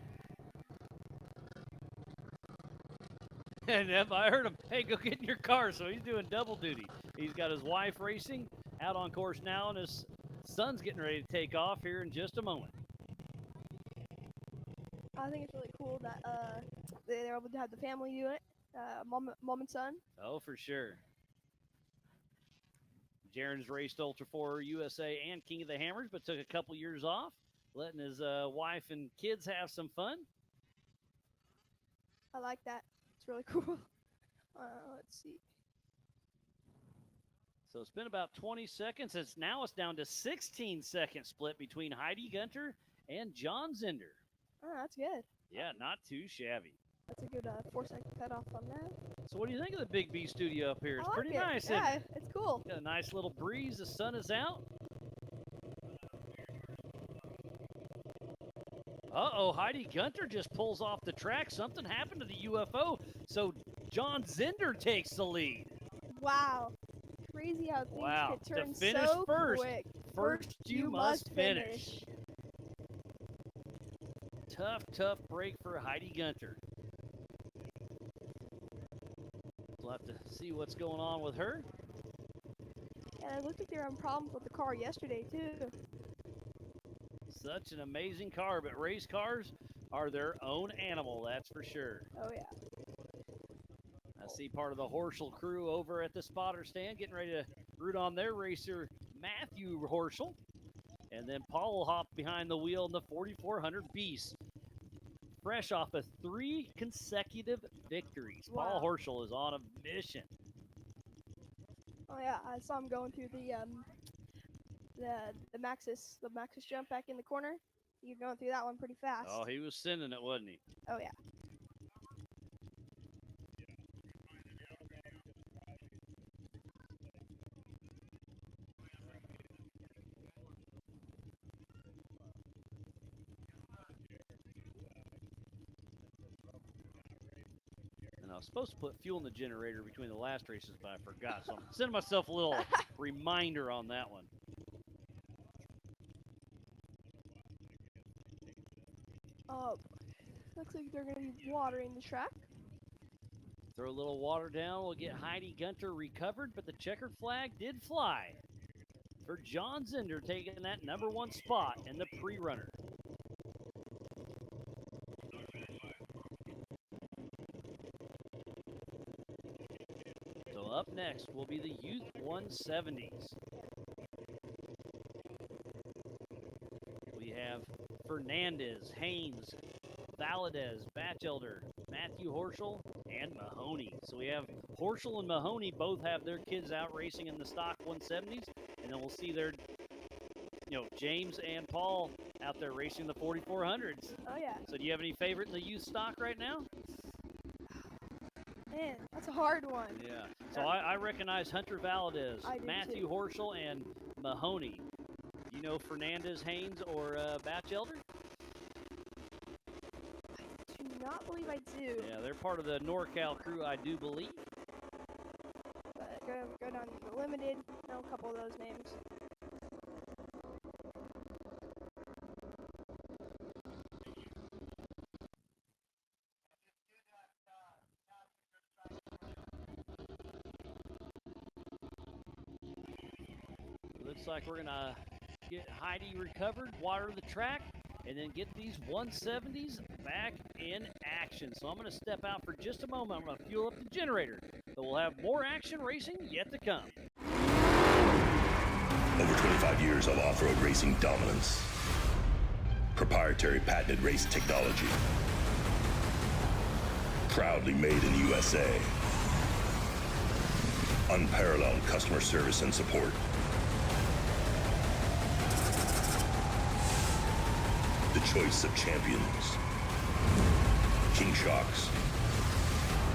And I heard him, hey, go get in your car. So he's doing double duty. He's got his wife racing out on course now, and his son's getting ready to take off here in just a moment. I think it's really cool that they're able to have the family do it, mom and son. Oh, for sure. Jaren's raced Ultra 4 USA and King of the Hammers, but took a couple years off, letting his wife and kids have some fun. I like that. It's really cool. Let's see. So it's been about 20 seconds. It's down to 16 second split between Heidi Gunter and John Zinder. Oh, that's good. Yeah, not too shabby. That's a good 4-second cutoff on that. So what do you think of the Big B studio up here? It's I like pretty it. nice, Yeah, isn't it? it's cool. Got a nice little breeze. The sun is out. Uh-oh, Heidi Gunter just pulls off the track. Something happened to the UFO, so John Zinder takes the lead. Wow. Crazy how things can turn to finish so first. quick. First you must finish. Tough break for Heidi Gunter. We'll have to see what's going on with her. And it looked like they were having problems with the car yesterday, too. such an amazing car, but race cars are their own animal, that's for sure. Oh, yeah. I see part of the Horschel crew over at the spotter stand getting ready to root on their racer, Matthew Horschel. And then Paul will hop behind the wheel in the 4400 Beast. Fresh off of 3 consecutive victories. Wow. Paul Horschel is on a mission. Oh yeah, I saw him going through the Maxis jump back in the corner. You're going through that one pretty fast. Oh, he was sending it, wasn't he? Oh yeah. And I was supposed to put fuel in the generator between the last races, but I forgot. So I'm sending myself a little reminder on that one. Looks like they're going to be watering the track. Throw a little water down. We'll get Heidi Gunter recovered, but the checkered flag did fly for John Zender, taking that #1 spot in the pre-runner. So up next will be the Youth 170s. We have Fernandez, Haynes, Valadez, Batchelder, Matthew Horschel, and Mahoney. So we have Horschel and Mahoney both have their kids out racing in the stock 170s, and then we'll see their, James and Paul out there racing the 4400s. Oh yeah. So do you have any favorite in the youth stock right now? Man, that's a hard one. Yeah. So I recognize Hunter Valadez, I do Matthew too. Horschel, and Mahoney. You know Fernandez, Haynes, or Batchelder? I do not believe I do. Yeah, they're part of the NorCal crew, I do believe. But go down to the limited. Know a couple of those names. Looks like we're going to get Heidi recovered, water the track, and then get these 170s back in action. So I'm going to step out for just a moment. I'm going to fuel up the generator, but we'll have more action racing yet to come. Over 25 years of off-road racing dominance. Proprietary patented race technology. Proudly made in the USA. Unparalleled customer service and support. The choice of champions. King Shocks,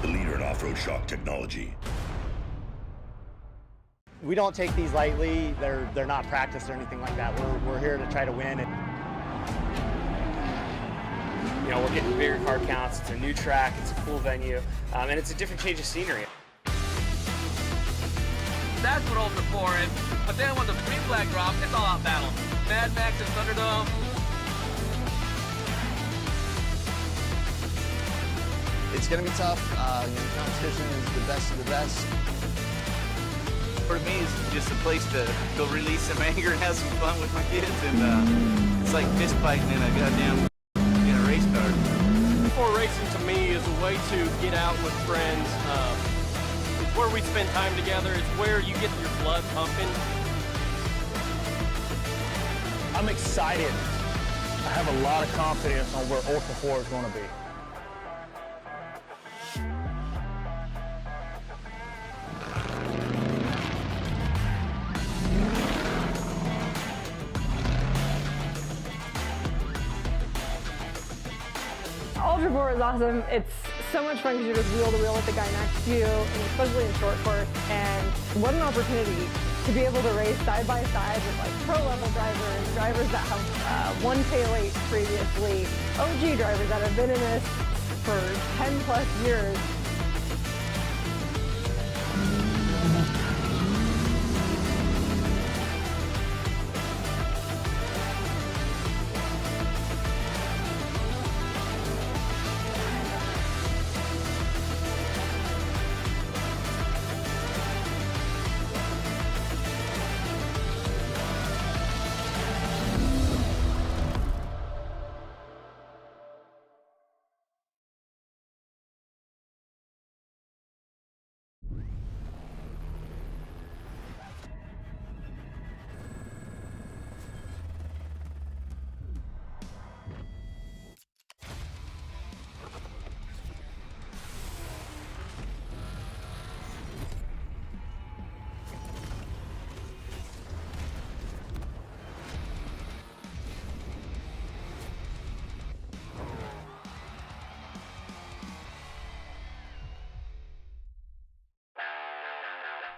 the leader in off-road shock technology. We don't take these lightly. They're not practiced or anything like that. We're here to try to win. And we're getting bigger car counts. It's a new track. It's a cool venue, and it's a different change of scenery. That's what Ultra 4 is. But then when the green flag drops, it's all out battle. Mad Max and Thunderdome. It's going to be tough. Competition is the best of the best. For me, it's just a place to go release some anger and have some fun with my kids, and it's like fist fighting in a goddamn race car. Before racing to me is a way to get out with friends. It's where we spend time together. It's where you get your blood pumping. I'm excited. I have a lot of confidence on where Ultra 4 is going to be. Ultra 4 is awesome. It's so much fun because you're just wheel to wheel with the guy next to you, and especially in short course. And what an opportunity to be able to race side by side with like pro level drivers that have won K8 previously, OG drivers that have been in this for 10 plus years.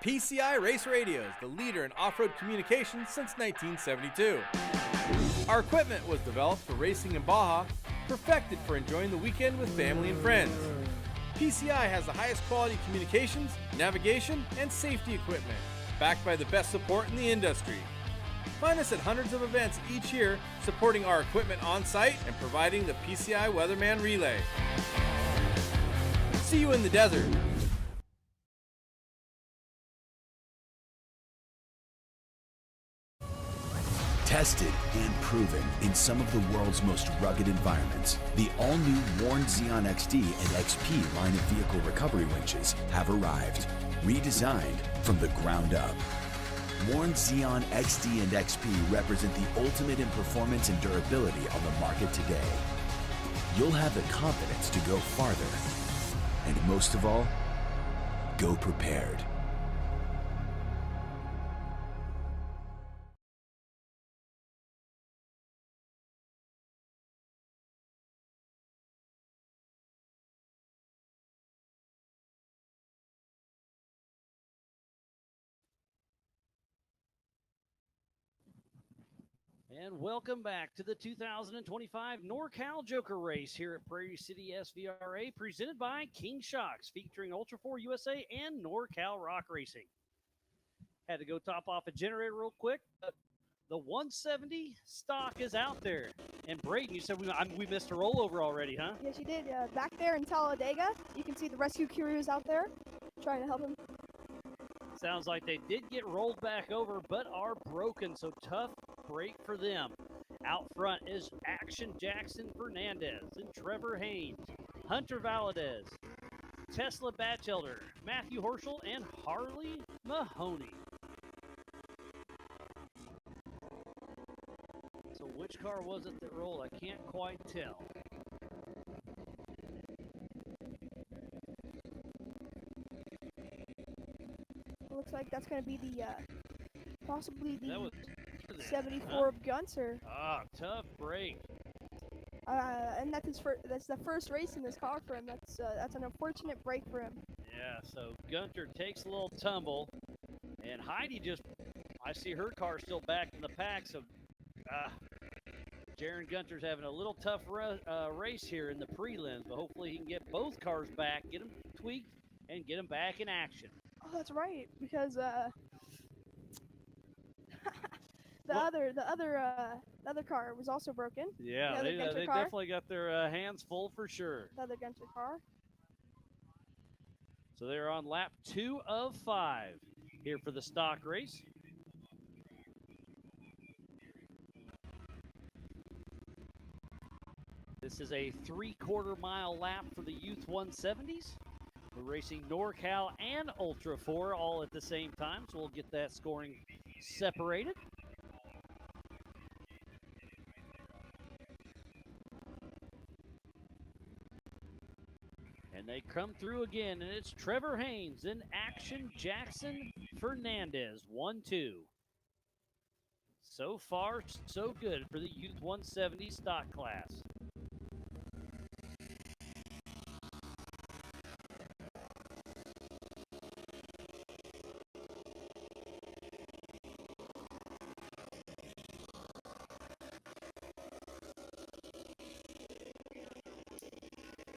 PCI Race Radios, the leader in off-road communications since 1972. Our equipment was developed for racing in Baja, perfected for enjoying the weekend with family and friends. PCI has the highest quality communications, navigation, and safety equipment, backed by the best support in the industry. Find us at hundreds of events each year, supporting our equipment on site and providing the PCI Weatherman Relay. See you in the desert. Tested and proven in some of the world's most rugged environments, the all-new Warn Xeon XD and XP line of vehicle recovery winches have arrived, redesigned from the ground up. Warn Xeon XD and XP represent the ultimate in performance and durability on the market today. You'll have the confidence to go farther, and most of all, go prepared. And welcome back to the 2025 NorCal Joker Race here at Prairie City SVRA, presented by King Shocks, featuring Ultra 4 USA and NorCal Rock Racing. Had to go top off a generator real quick, but the 170 stock is out there. And Brayden, you said we missed a rollover already, huh? Yes, you did. Back there in Talladega, you can see the rescue crews out there trying to help him. Sounds like they did get rolled back over, but are broken, so tough break for them. Out front is Action Jackson Fernandez and Trevor Haynes, Hunter Valadez, Tesla Batchelder, Matthew Horschel, and Harley Mahoney. So which car was it that rolled? I can't quite tell. Looks like that's going to be the possibly the 74 huh? of Gunter. Ah, tough break. And that's the first race in this car for him. That's an unfortunate break for him. Yeah, so Gunter takes a little tumble, and Heidi I see her car still back in the pack, so Jaron Gunter's having a little tough race here in the prelims, but hopefully he can get both cars back, get them tweaked, and get them back in action. Oh, that's right, because the other car was also broken. Yeah, they definitely got their hands full for sure. The other Gunter car. So they're on lap 2 of 5 here for the stock race. This is a 3/4 mile lap for the Youth 170s. We're racing NorCal and Ultra 4 all at the same time, so we'll get that scoring separated. And they come through again, and it's Trevor Haynes and Action Jackson Fernandez, 1-2. So far, so good for the Youth 170 stock class.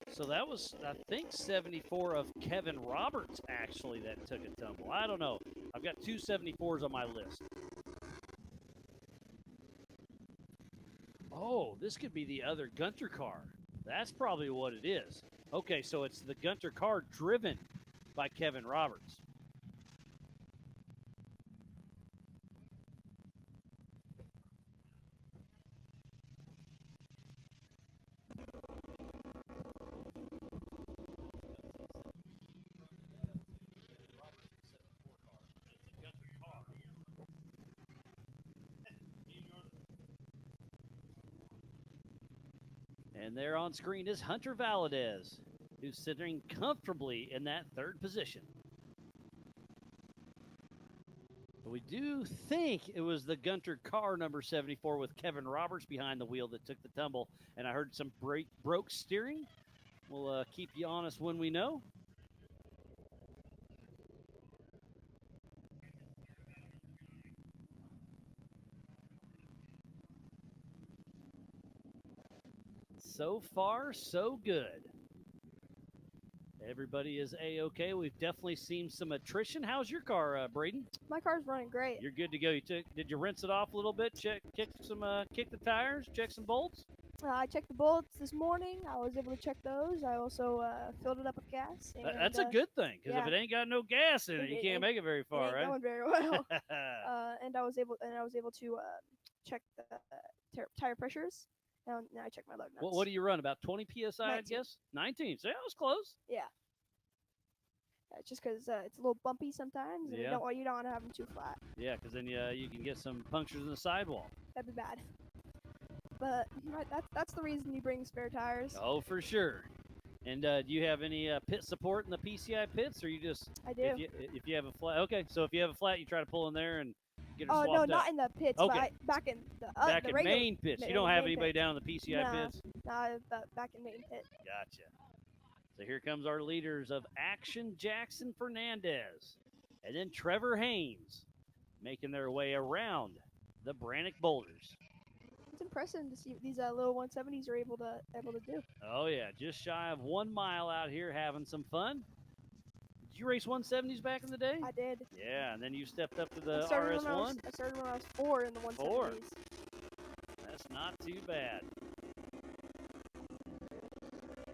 So that was, I think, 74 of Kevin Roberts, actually, that took a tumble. I don't know. I've got 2 74s on my list. Oh, this could be the other Gunter car. That's probably what it is. Okay, so it's the Gunter car driven by Kevin Roberts. And there on screen is Hunter Valadez, who's sitting comfortably in that 3rd position. We do think it was the Gunter car number 74 with Kevin Roberts behind the wheel that took the tumble, and I heard some broke steering. We'll keep you honest when we know. So far, so good. Everybody is A-OK. We've definitely seen some attrition. How's your car, Braden? My car's running great. You're good to go. Did you rinse it off a little bit? Kick the tires, check some bolts? I checked the bolts this morning. I was able to check those. I also filled it up with gas. And, That's a good thing, because yeah. if it ain't got no gas in it, you can't make it very far, it ain't right? going very well. And I was able to check the tire pressures. And I checked my lug nuts. What do you run? About 20 psi, 19. I guess. 19. So that was close. Yeah. It's just because it's a little bumpy sometimes, and you don't want to have them too flat. Yeah, because then you can get some punctures in the sidewall. That'd be bad. But that's the reason you bring spare tires. Oh, for sure. And do you have any pit support in the PCI pits, or you just? I do. If you have a flat, okay. So if you have a flat, you try to pull in there and get it swapped no, out. not in the pits. Okay. But back in the back the in regular, main pits. You don't have anybody down in the PCI pits. No, back in main pit. Gotcha. So here comes our leaders of Action Jackson Fernandez, and then Trevor Haynes, making their way around the Brannock Boulders. It's impressive to see what these little 170s are able to do. Oh yeah, just shy of 1 mile out here having some fun. Did you race 170s back in the day? I did. Yeah, and then you stepped up to the I started RS1? I started when I was 4 in the 170s. 4. That's not too bad.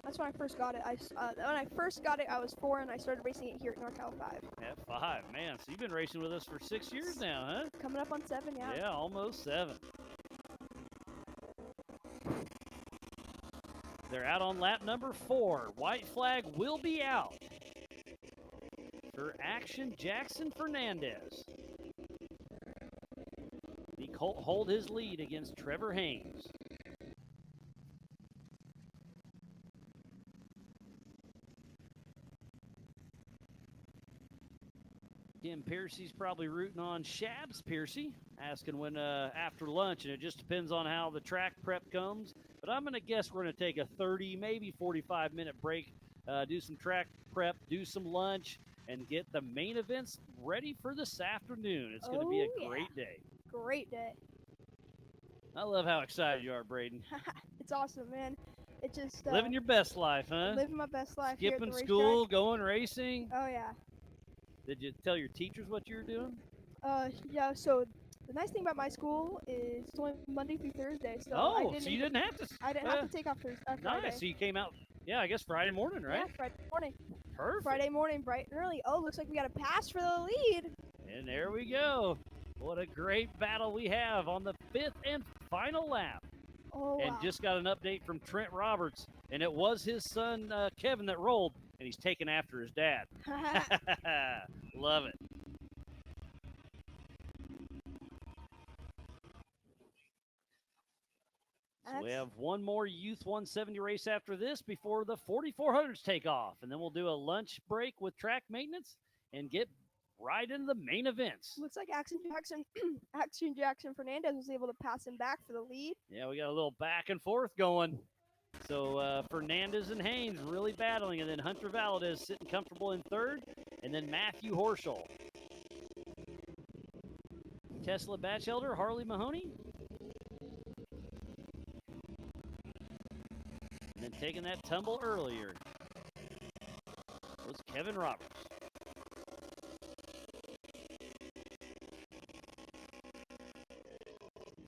That's when I first got it. When I first got it, I was 4, and I started racing it here at NorCal 5. At 5, man. So you've been racing with us for 6 years now, huh? Coming up on 7, yeah. Yeah, almost 7. They're out on lap number 4. White flag will be out for Action Jackson Fernandez. He hold his lead against Trevor Haynes. Kim Piercy's probably rooting on Shabs Piercy, asking when after lunch, and it just depends on how the track prep comes. But I'm going to guess we're going to take a 30, maybe 45-minute break, do some track prep, do some lunch, and get the main events ready for this afternoon. It's going to be a great day. Great day. I love how excited you are, Braden. It's awesome, man. It just living your best life, huh? Living my best life. Here at Skipping the school, racetrack. going racing. Oh yeah. Did you tell your teachers what you were doing? Yeah. So the nice thing about my school is it's only Monday through Thursday. So so you didn't have to. I didn't have to take off Friday. Nice. So you came out. Yeah, I guess Friday morning, right? Yeah, Friday morning. Perfect. Friday morning, bright and early. Oh, looks like we got a pass for the lead. And there we go. What a great battle we have on the 5th and final lap. Oh, and just got an update from Trent Roberts, and it was his son Kevin that rolled, and he's taken after his dad. Love it. So we have one more Youth 170 race after this before the 4400s take off, and then we'll do a lunch break with track maintenance and get right into the main events. Looks like Action Jackson Fernandez was able to pass him back for the lead. Yeah, we got a little back and forth going. So Fernandez and Haynes really battling, and then Hunter Valadez sitting comfortable in 3rd, and then Matthew Horschel. Tesla Batchelder, Harley Mahoney. And then taking that tumble earlier was Kevin Roberts.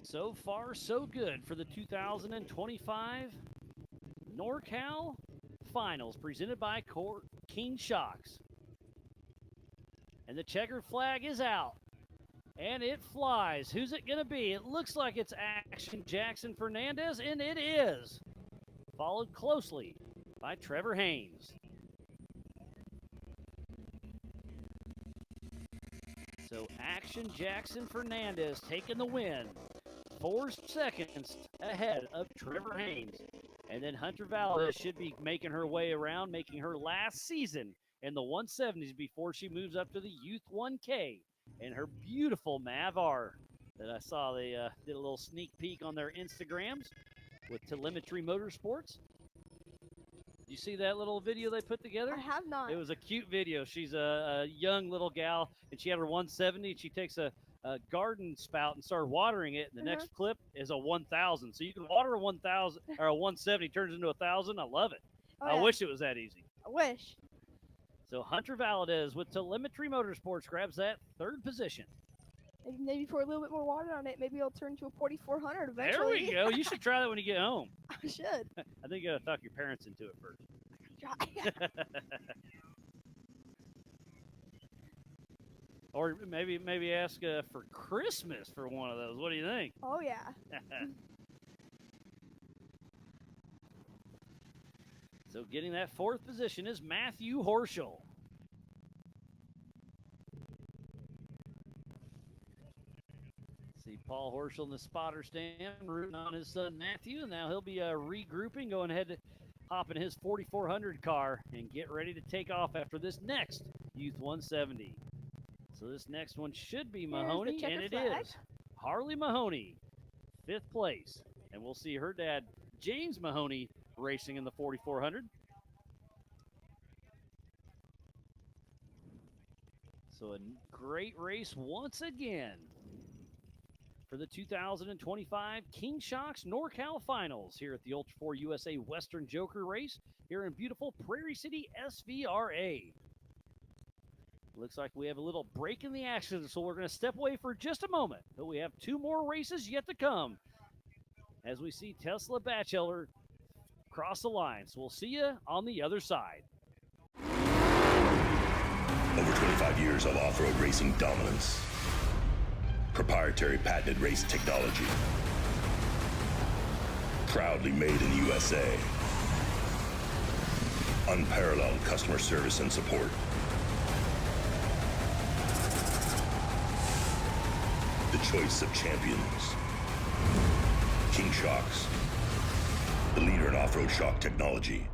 So far, so good for the 2025 NorCal Finals presented by King Shocks. And the checkered flag is out. And it flies. Who's it going to be? It looks like it's Action Jackson Fernandez, and it is. Followed closely by Trevor Haynes. So Action Jackson Fernandez taking the win. 4 seconds ahead of Trevor Haynes. And then Hunter Valadez should be making her way around, making her last season in the 170s before she moves up to the Youth 1K in her beautiful Mav R that I saw. They did a little sneak peek on their Instagrams with Telemetry Motorsports. Did you see that little video they put together? I have not. It was a cute video. She's a young little gal, and she had her 170. She takes a garden spout and started watering it, and the next clip is a 1,000. So you can water a 1,000 or a 170 turns into 1,000. I love it. Oh, I yeah. wish it was that easy. I wish. So Hunter Valadez with Telemetry Motorsports grabs that third position. Maybe pour a little bit more water on it. Maybe it'll turn into a 4,400 eventually. There we go. You should try that when you get home. I should. I think you got to talk your parents into it first. Or maybe ask for Christmas for one of those. What do you think? Oh, yeah. So getting that fourth position is Matthew Horschel. See Paul Horschel in the spotter stand rooting on his son Matthew, and now he'll be regrouping, going ahead to hop in his 4,400 car and get ready to take off after this next Youth 170. So this next one should be Mahoney, and it is Harley Mahoney, 5th place. And we'll see her dad, James Mahoney, racing in the 4,400. So a great race once again for the 2025 King Shocks NorCal Finals here at the Ultra 4 USA Western Joker race here in beautiful Prairie City, SVRA. Looks like we have a little break in the action, so we're going to step away for just a moment. But we have 2 more races yet to come as we see Tesla Batchelder cross the line. So we'll see you on the other side. Over 25 years of off-road racing dominance. Proprietary patented race technology. Proudly made in the USA. Unparalleled customer service and support. The choice of champions. King Shocks, the leader in off-road shock technology.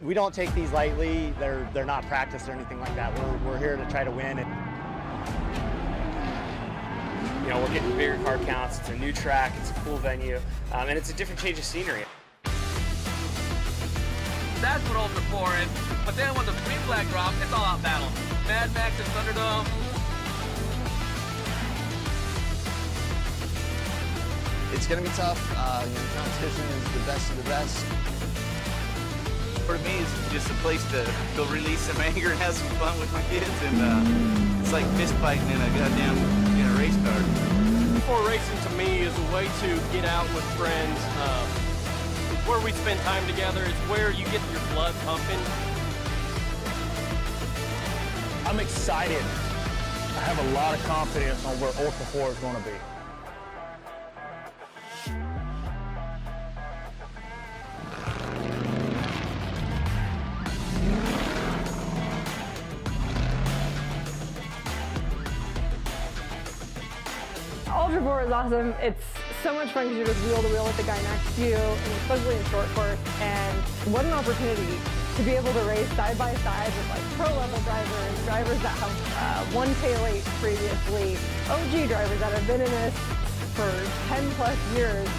We don't take these lightly. They're not practiced or anything like that. We're here to try to win. You know, we're getting bigger car counts. It's a new track. It's a cool venue, and it's a different change of scenery. That's what Ultra 4 is. But then when the green flag drops, it's all out battle. Mad Max and Thunderdome. It's going to be tough. The competition is the best of the best. For me, it's just a place to go release some anger and have some fun with my kids, and it's like fist fighting in a goddamn race car. Before racing to me is a way to get out with friends. It's where we spend time together. It's where you get your blood pumping. I'm excited. I have a lot of confidence on where Ultra 4 is going to be. Ultra 4 is awesome. It's so much fun because you're just wheel to wheel with the guy next to you, and especially in short course. And what an opportunity to be able to race side by side with like pro level drivers that have won tail 8 previously, OG drivers that have been in this for 10 plus years.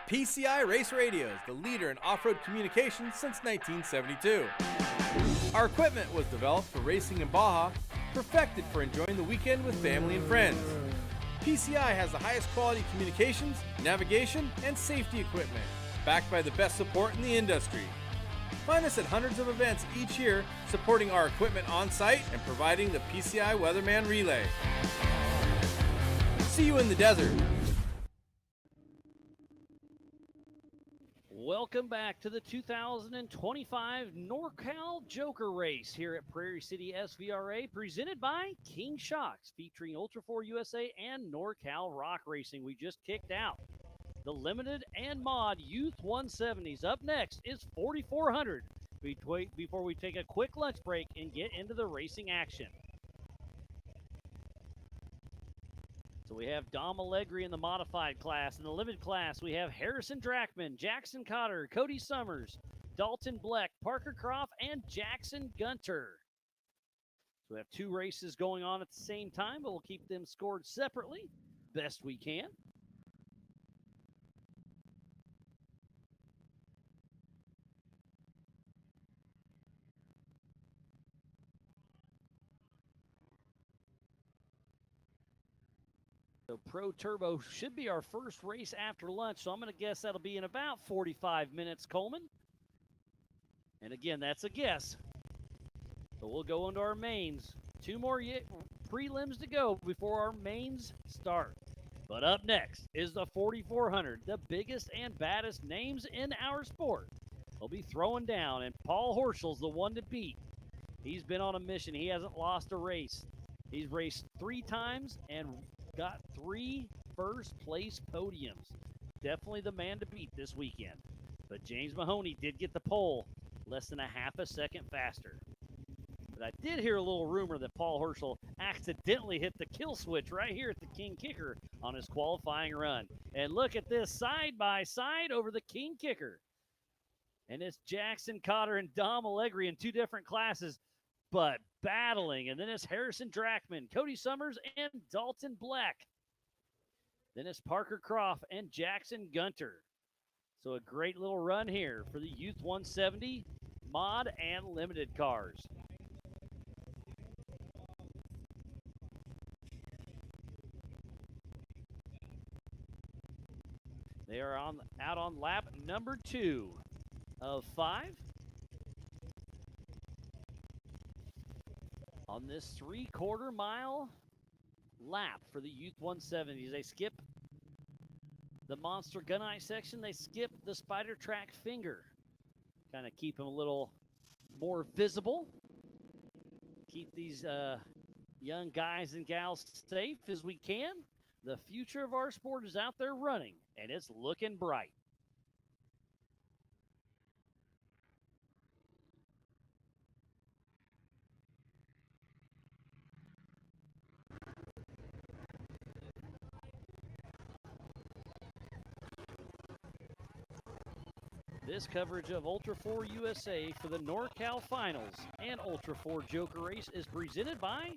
PCI Race Radios, the leader in off-road communications since 1972. Our equipment was developed for racing in Baja, perfected for enjoying the weekend with family and friends. PCI has the highest quality communications, navigation, and safety equipment, backed by the best support in the industry. Find us at hundreds of events each year, supporting our equipment on site and providing the PCI Weatherman Relay. See you in the desert. Welcome back to the 2025 NorCal Joker Race here at Prairie City SVRA, presented by King Shocks, featuring Ultra 4 USA and NorCal Rock Racing. We just kicked out the limited and mod Youth 170s. Up next is 4400 before we take a quick lunch break and get into the racing action. So we have Dom Allegri in the modified class. In the limited class, we have Harrison Drachman, Jackson Cotter, Cody Summers, Dalton Bleck, Parker Croft, and Jackson Gunter. So we have two races going on at the same time, but we'll keep them scored separately best we can. So Pro Turbo should be our first race after lunch, so I'm going to guess that'll be in about 45 minutes, Coleman. And again, that's a guess. But we'll go into our mains. Two more prelims to go before our mains start. But up next is the 4400, the biggest and baddest names in our sport. They'll be throwing down, and Paul Horschel's the one to beat. He's been on a mission. He hasn't lost a race. He's raced 3 times and got 3 first-place podiums. Definitely the man to beat this weekend. But James Mahoney did get the pole less than a half a second faster. But I did hear a little rumor that Paul Horschel accidentally hit the kill switch right here at the King Kicker on his qualifying run. And look at this, side by side over the King Kicker. And it's Jackson Cotter and Dom Allegri in 2 different classes, but battling. And then it's Harrison Drachman, Cody Summers, and Dalton Bleck. Then it's Parker Croft and Jackson Gunter. So a great little run here for the Youth 170 mod and limited cars. They are out on lap number 2 of 5. On this 3/4 mile lap for the Youth 170s. They skip the Monster Gunite section. They skip the Spider Track Finger. Kind of keep them a little more visible. Keep these young guys and gals safe as we can. The future of our sport is out there running, and it's looking bright. This coverage of Ultra 4 USA for the NorCal Finals and Ultra 4 Joker Race is presented by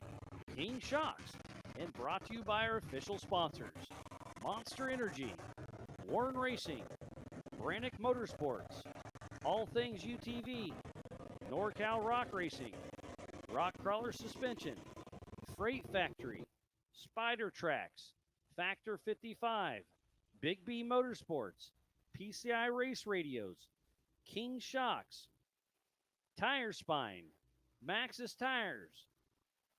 King Shocks and brought to you by our official sponsors, Monster Energy, Warren Racing, Brannick Motorsports, All Things UTV, NorCal Rock Racing, Rock Crawler Suspension, Freight Factory, Spider Tracks, Factor 55, Big B Motorsports, PCI Race Radios, King Shocks, Tire Spine, Maxxis Tires,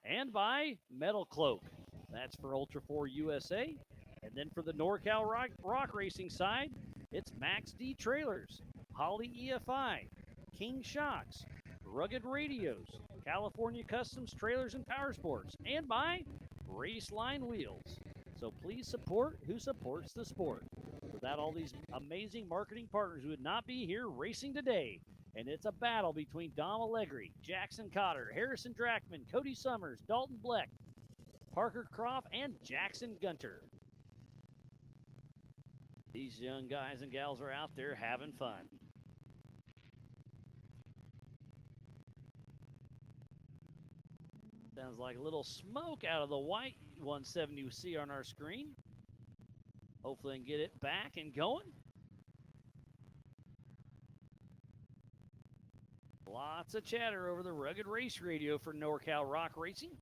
and by Metal Cloak. That's for Ultra 4 USA. And then for the NorCal Rock Racing side, it's Max D Trailers, Holly EFI, King Shocks, Rugged Radios, California Customs Trailers and Power Sports, and by Raceline Wheels. So please support who supports the sport. Without all these amazing marketing partners, we would not be here racing today. And it's a battle between Dom Allegri, Jackson Cotter, Harrison Drachman, Cody Summers, Dalton Bleck, Parker Croft, and Jackson Gunter. These young guys and gals are out there having fun. Sounds like a little smoke out of the white 170 we see on our screen. Hopefully, I can get it back and going. Lots of chatter over the Rugged Race Radio for NorCal Rock Racing.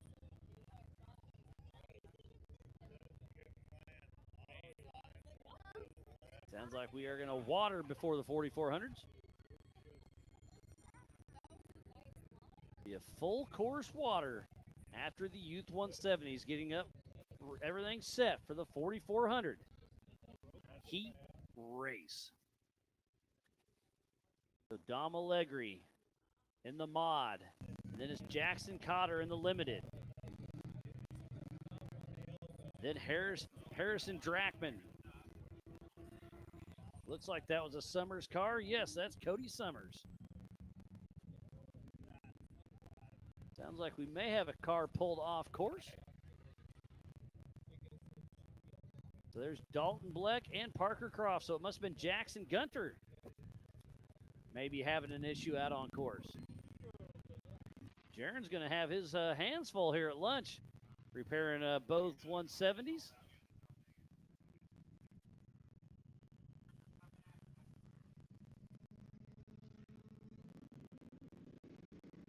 Sounds like we are going to water before the 4400s. Be a full course water after the Youth 170s, getting up everything set for the 4400 heat race. So Dom Allegri in the mod, and then it's Jackson Cotter in the limited. Then Harrison Drachman. Looks like that was a Summers car. Yes, that's Cody Summers. Sounds like we may have a car pulled off course. So there's Dalton Bleck and Parker Croft. So it must have been Jackson Gunter maybe having an issue out on course. Jaron's going to have his hands full here at lunch, repairing both 170s.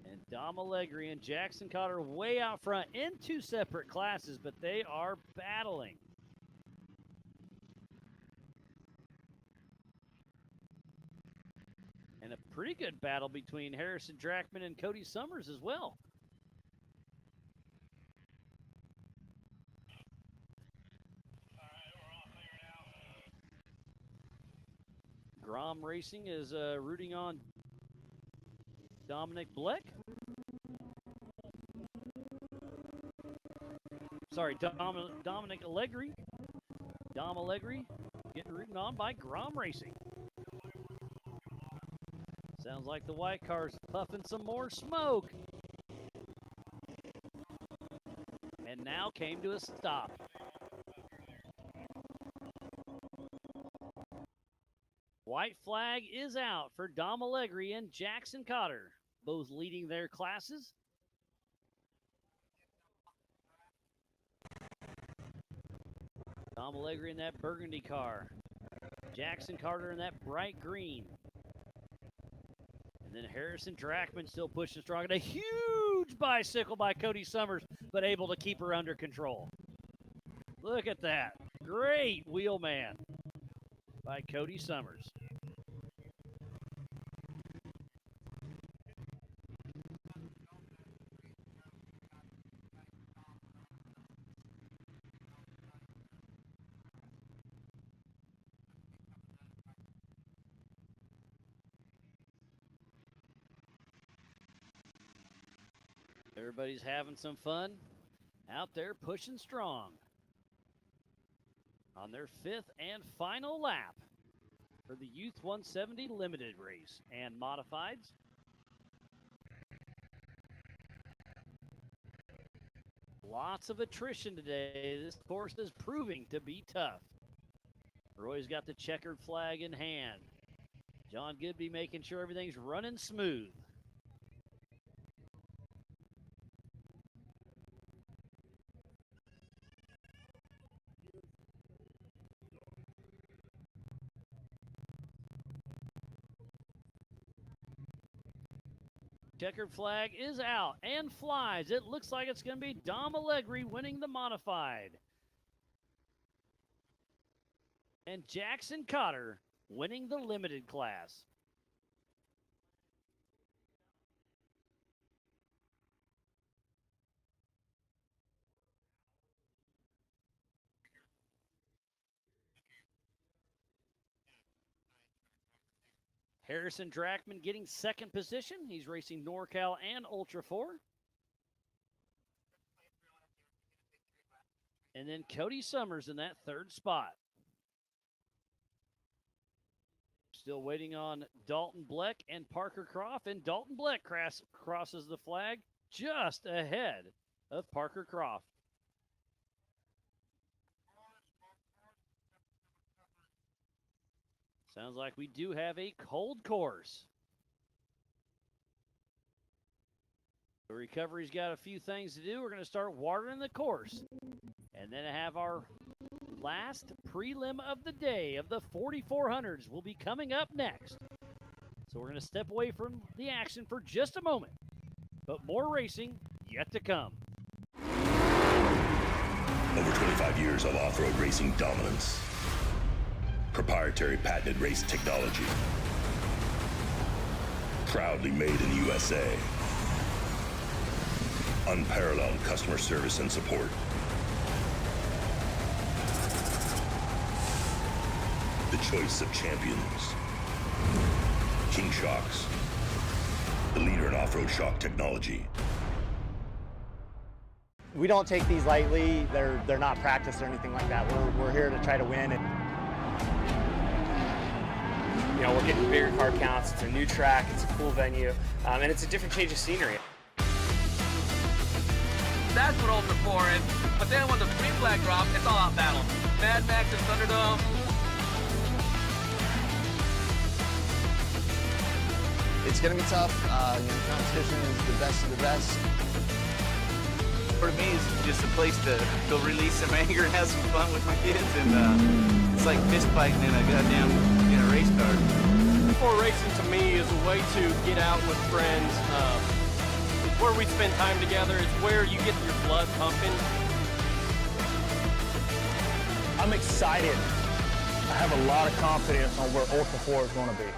And Dom Allegri and Jackson Cotter way out front in two separate classes, but they are battling. And a pretty good battle between Harrison Drachman and Cody Summers as well. Grom Racing is rooting on Dominic Bleck. Sorry, Dominic Allegri. Dom Allegri getting ridden on by Grom Racing. Sounds like the white car's puffing some more smoke. And now came to a stop. White flag is out for Dom Allegri and Jackson Cotter, both leading their classes. Dom Allegri in that burgundy car. Jackson Cotter in that bright green. And then Harrison Drachman still pushing strong. And a huge bicycle by Cody Summers, but able to keep her under control. Look at that. Great wheelman by Cody Summers. Everybody's having some fun out there pushing strong on their fifth and final lap for the Youth 170 Limited race and modifieds. Lots of attrition today. This course is proving to be tough. Roy's got the checkered flag in hand. John Goodby making sure everything's running smooth. Checkered flag is out and flies. It looks like it's going to be Dom Allegri winning the modified. And Jackson Cotter winning the limited class. Harrison Drachman getting second position. He's racing NorCal and Ultra 4. And then Cody Summers in that third spot. Still waiting on Dalton Bleck and Parker Croft. And Dalton Bleck crosses the flag just ahead of Parker Croft. Sounds like we do have a cold course. The recovery's got a few things to do. We're going to start watering the course. And then have our last prelim of the day of the 4400s will be coming up next. So we're going to step away from the action for just a moment. But more racing yet to come. Over 25 years of off-road racing dominance. Proprietary patented race technology. Proudly made in the USA. unparalleled customer service and support. The choice of champions. King Shocks, the leader in off-road shock technology. We don't take these lightly. They're not practiced or anything like that. We're here to try to win. And you know, we're getting bigger car counts. It's a new track. It's a cool venue, and it's a different change of scenery. That's what Ultra 4 is. But then when the green flag drops, it's all out battle. Mad Max and Thunderdome. It's going to be tough. Competition is the best of the best. For me, it's just a place to go release some anger and have some fun with my kids, and it's like fist fighting in a goddamn race car. Before racing to me is a way to get out with friends. It's where we spend time together. It's where you get your blood pumping. I'm excited. I have a lot of confidence on where Ultra 4 is going to be.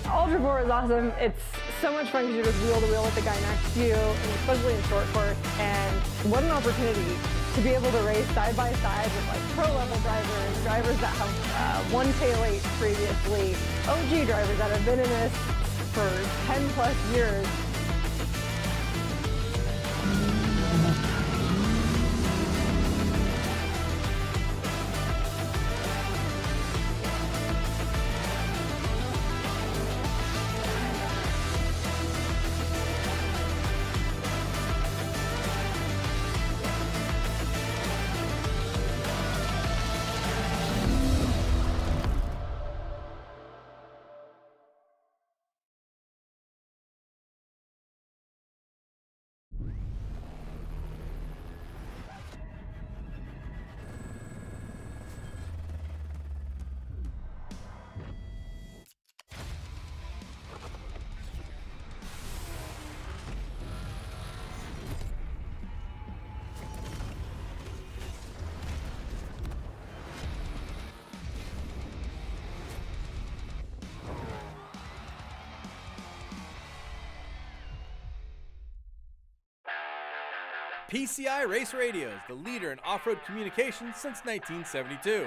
Ultra 4 is awesome. It's so much fun because you're just wheel to wheel with the guy next to you, and especially in short course. And what an opportunity to be able to race side by side with like pro level drivers, drivers that have won tail 8 previously, OG drivers that have been in this for 10 plus years. PCI Race Radio is the leader in off-road communication since 1972.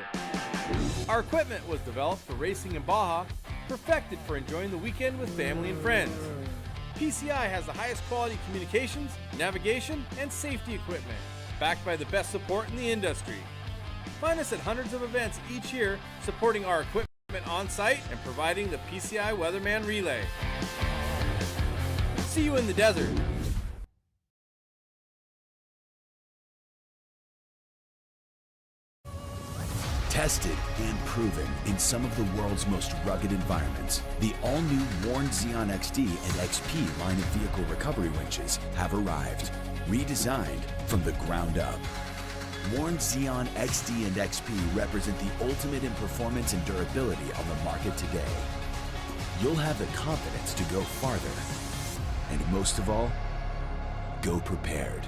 Our equipment was developed for racing in Baja, perfected for enjoying the weekend with family and friends. PCI has the highest quality communications, navigation, and safety equipment, backed by the best support in the industry. Find us at hundreds of events each year, supporting our equipment on-site and providing the PCI Weatherman Relay. See you in the desert. Tested and proven in some of the world's most rugged environments, the all-new Warn Xeon XD and XP line of vehicle recovery winches have arrived, redesigned from the ground up. Warn Xeon XD and XP represent the ultimate in performance and durability on the market today. You'll have the confidence to go farther, and most of all, go prepared.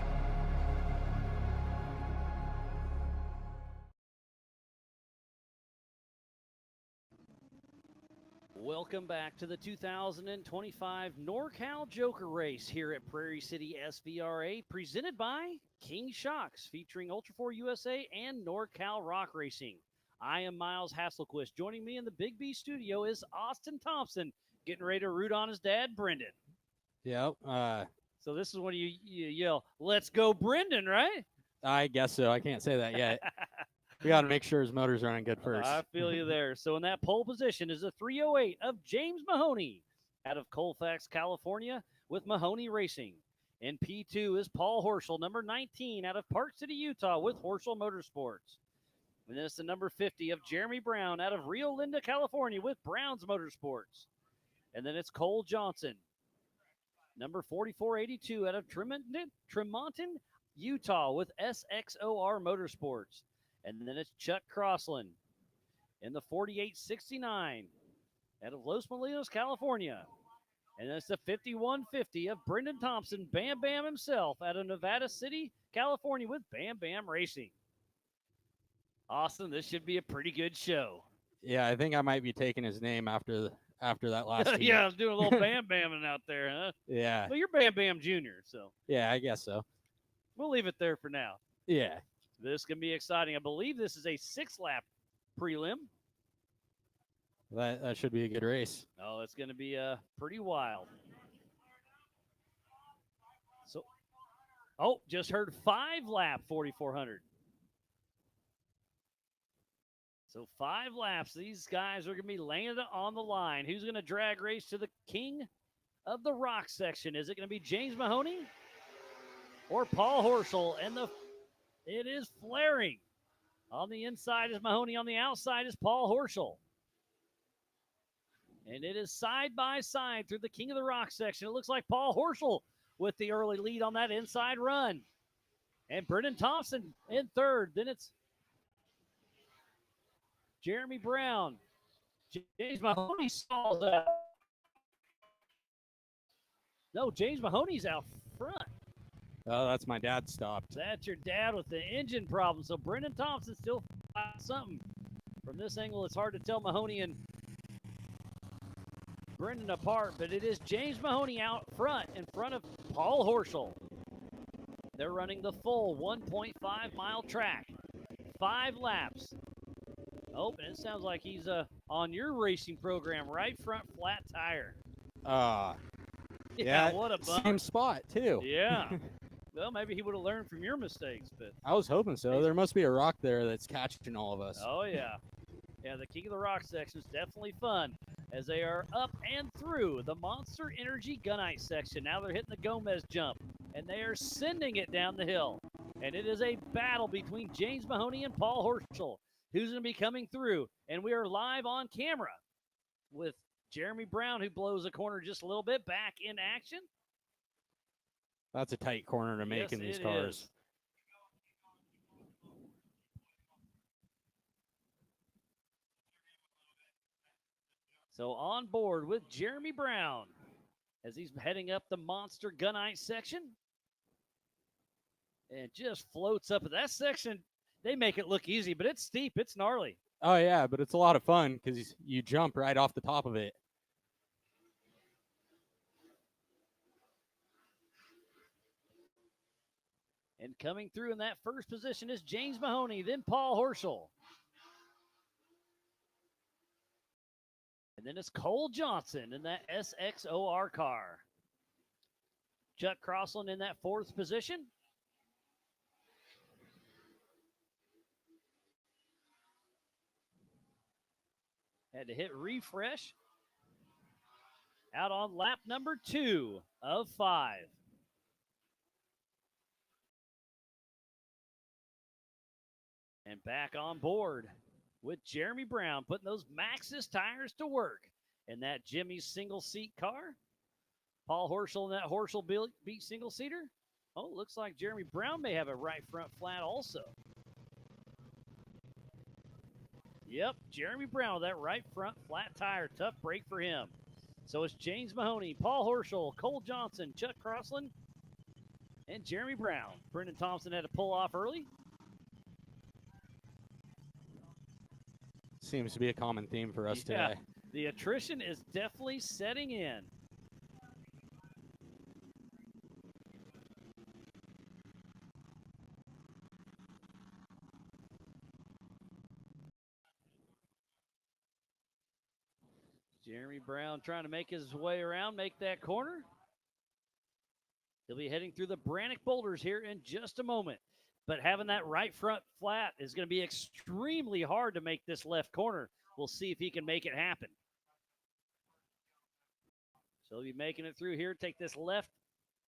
Welcome back to the 2025 NorCal Joker Race here at Prairie City SVRA, presented by King Shocks, featuring Ultra 4 USA and NorCal Rock Racing. I am Miles Hasselquist. Joining me in the Big B studio is Austin Thompson, getting ready to root on his dad, Brendan. Yep. So this is when you yell, "Let's go, Brendan!" Right? I guess so. I can't say that yet. We got to make sure his motor's running good first. I feel you there. So in that pole position is a 308 of James Mahoney out of Colfax, California, with Mahoney Racing. In P2 is Paul Horschel, number 19 out of Park City, Utah, with Horschel Motorsports. And then it's the number 50 of Jeremy Brown out of Rio Linda, California, with Brown's Motorsports. And then it's Cole Johnson, number 4482 out of Tremonton, Utah, with SXOR Motorsports. And then it's Chuck Crossland in the 4869 out of Los Molinos, California. And that's the 5150 of Brendan Thompson, Bam Bam himself, out of Nevada City, California, with Bam Bam Racing. Austin, this should be a pretty good show. Yeah, I think I might be taking his name after that last heat. Yeah, I was doing a little Bam Bamming out there, huh? Yeah. Well, you're Bam Bam Jr., so. Yeah, I guess so. We'll leave it there for now. Yeah. This can be exciting. I believe this is a 6-lap prelim. That should be a good race. Oh, it's going to be pretty wild. So, just heard 5-lap 4,400. So 5 laps. These guys are going to be laying it on the line. Who's going to drag race to the king of the rock section? Is it going to be James Mahoney or Paul Horschel? And it is flaring. On the inside is Mahoney. On the outside is Paul Horschel. And it is side by side through the king of the rock section. It looks like Paul Horschel with the early lead on that inside run. And Brendan Thompson in third. Then it's Jeremy Brown. James Mahoney stalls out. No, James Mahoney's out front. Oh, that's my dad stopped. That's your dad with the engine problem. So Brendan Thompson still finds something. From this angle, it's hard to tell Mahoney and Brendan apart, but it is James Mahoney out front in front of Paul Horschel. They're running the full 1.5-mile track. 5 laps. Oh, and it sounds like he's on your racing program, right front flat tire. Yeah, what a bummer. same spot too. Yeah. Well, maybe he would have learned from your mistakes, but I was hoping so. There must be a rock there that's catching all of us. oh yeah. Yeah, the King of the Rock section is definitely fun as they are up and through the Monster Energy Gunite section. Now they're hitting the Gomez jump, and they are sending it down the hill. And it is a battle between James Mahoney and Paul Horschel. Who's going to be coming through? And we are live on camera with Jeremy Brown, who blows a corner just a little bit, back in action. That's a tight corner to make Yes, in these it cars. is. So on board with Jeremy Brown as he's heading up the Monster Gunite section. And just floats up. That section, they make it look easy, but it's steep. It's gnarly. Oh yeah, but it's a lot of fun because you jump right off the top of it. And coming through in that first position is James Mahoney, then Paul Horschel. And then it's Cole Johnson in that SXOR car. Chuck Crossland in that 4th position. Had to hit refresh. Out on lap number 2 of 5. And back on board with Jeremy Brown, putting those Maxxis tires to work in that Jimmy's single-seat car. Paul Horschel in that Horschel beat single-seater. Oh, looks like Jeremy Brown may have a right front flat also. Yep, Jeremy Brown with that right front flat tire. Tough break for him. So it's James Mahoney, Paul Horschel, Cole Johnson, Chuck Crossland, and Jeremy Brown. Brendan Thompson had to pull off early. Seems to be a common theme for us Yeah, today. the attrition is definitely setting in. Jeremy Brown trying to make his way around, make that corner. He'll be heading through the Brannock boulders here in just a moment. But having that right front flat is going to be extremely hard to make this left corner. We'll see if he can make it happen. So he'll be making it through here, take this left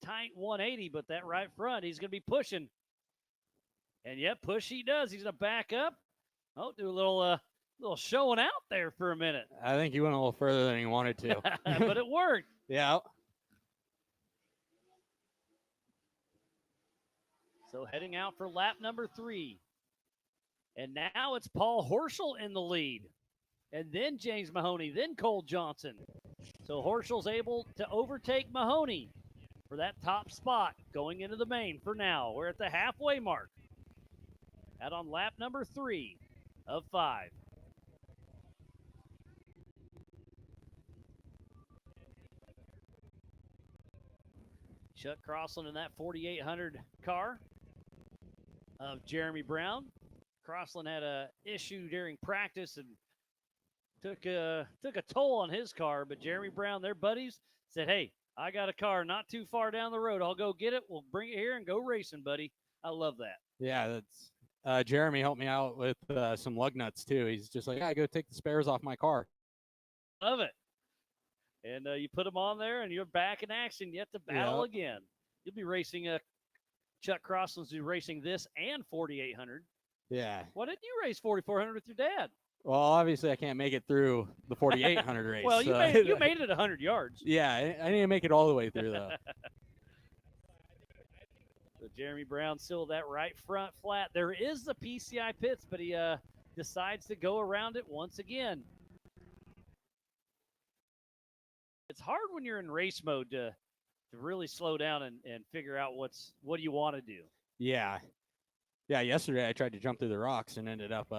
tight 180, but that right front, he's going to be pushing. And yep, push he does. He's going to back up. Oh, do a little showing out there for a minute. I think he went a little further than he wanted to. But it worked. Yeah. So heading out for lap number 3. And now it's Paul Horschel in the lead. and then James Mahoney, then Cole Johnson. So Horschel's able to overtake Mahoney for that top spot going into the main for now. We're at the halfway mark. Out on lap number 3 of 5. Chuck Crossland in that 4800 car of Jeremy Brown. Crossland had a issue during practice and took a toll on his car, but Jeremy Brown, their buddies, said, hey, I got a car not too far down the road. I'll go get it. We'll bring it here and go racing, buddy. I love that. Yeah, that's Jeremy helped me out with some lug nuts too. He's just like, yeah, go take the spares off my car. Love it. And you put them on there, and you're back in action. You have to battle again. You'll be racing Chuck Crossland's be racing this and 4800. Yeah. Why didn't you race 4400 with your dad? Well, obviously I can't make it through the 4800 race. Well, you made it 100 yards. Yeah, I didn't make it all the way through though. So Jeremy Brown still that right front flat. There is the PCI pits, but he decides to go around it once again. It's hard when you're in race mode to really slow down and figure out what do you want to do. Yeah. Yeah, yesterday I tried to jump through the rocks and ended up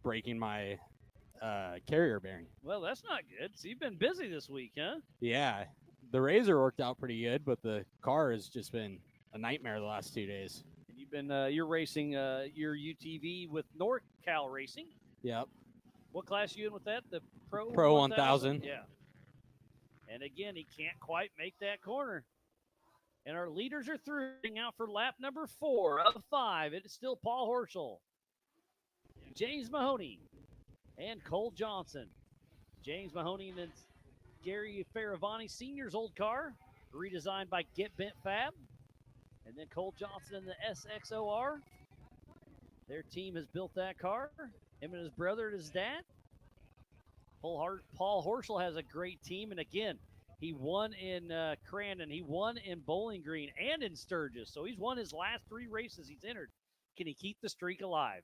breaking my carrier bearing. Well, that's not good. So you've been busy this week, huh? Yeah. The Razor worked out pretty good, but the car has just been a nightmare the last 2 days. And you've been you're racing your UTV with NorCal Racing. Yep. What class are you in with that? The Pro 1000. Yeah. And again, he can't quite make that corner. And our leaders are through out for lap number 4 of 5. It is still Paul Horschel, James Mahoney, and Cole Johnson. James Mahoney and Gary Faravani Sr.'s old car, redesigned by Get Bent Fab. And then Cole Johnson in the SXOR. Their team has built that car. Him and his brother and his dad. Paul Horschel has a great team, and again, he won in Crandon, he won in Bowling Green, and in Sturgis. So he's won his last 3 races he's entered. Can he keep the streak alive?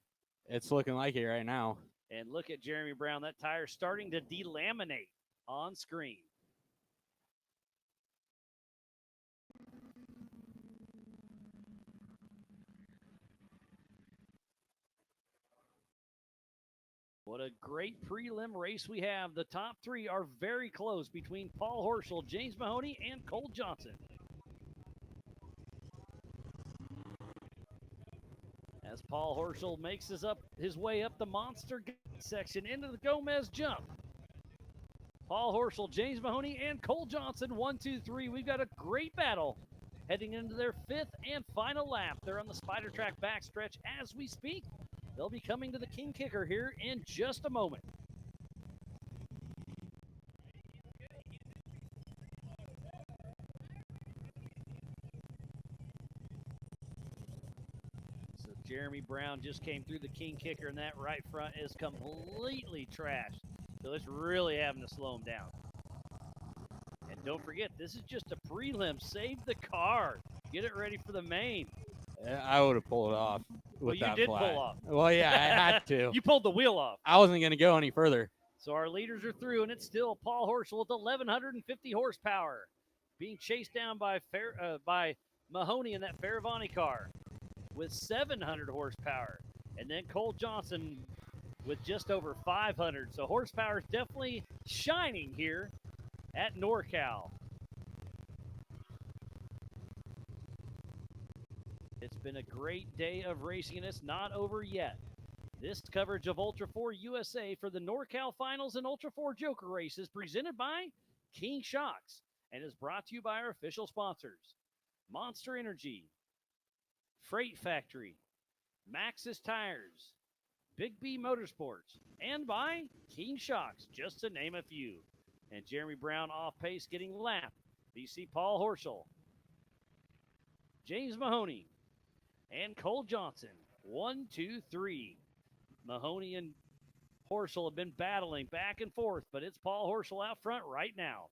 It's looking like it right now. And look at Jeremy Brown. That tire starting to delaminate on screen. What a great prelim race we have. The top 3 are very close between Paul Horschel, James Mahoney, and Cole Johnson. As Paul Horschel makes his way up the monster section into the Gomez jump. Paul Horschel, James Mahoney, and Cole Johnson, 1, 2, 3. We've got a great battle heading into their 5th and final lap. They're on the Spider Track backstretch as we speak. They'll be coming to the King Kicker here in just a moment. So Jeremy Brown just came through the King Kicker, and that right front is completely trashed. So it's really having to slow him down. And don't forget, this is just a prelim. Save the car. Get it ready for the main. I would have pulled it off. Well, you did pull off. Well, yeah, I had to. You pulled the wheel off. I wasn't going to go any further. So our leaders are through, and it's still Paul Horschel with 1,150 horsepower, being chased down by Mahoney in that Faravani car with 700 horsepower, and then Cole Johnson with just over 500. So horsepower is definitely shining here at NorCal. It's been a great day of racing, and it's not over yet. This coverage of Ultra 4 USA for the NorCal Finals and Ultra 4 Joker races presented by King Shocks and is brought to you by our official sponsors, Monster Energy, Freight Factory, Maxxis Tires, Big B Motorsports, and by King Shocks, just to name a few. And Jeremy Brown off pace getting lapped. BC Paul Horschel, James Mahoney, and Cole Johnson. 1, 2, 3. Mahoney and Horschel have been battling back and forth, but it's Paul Horschel out front right now.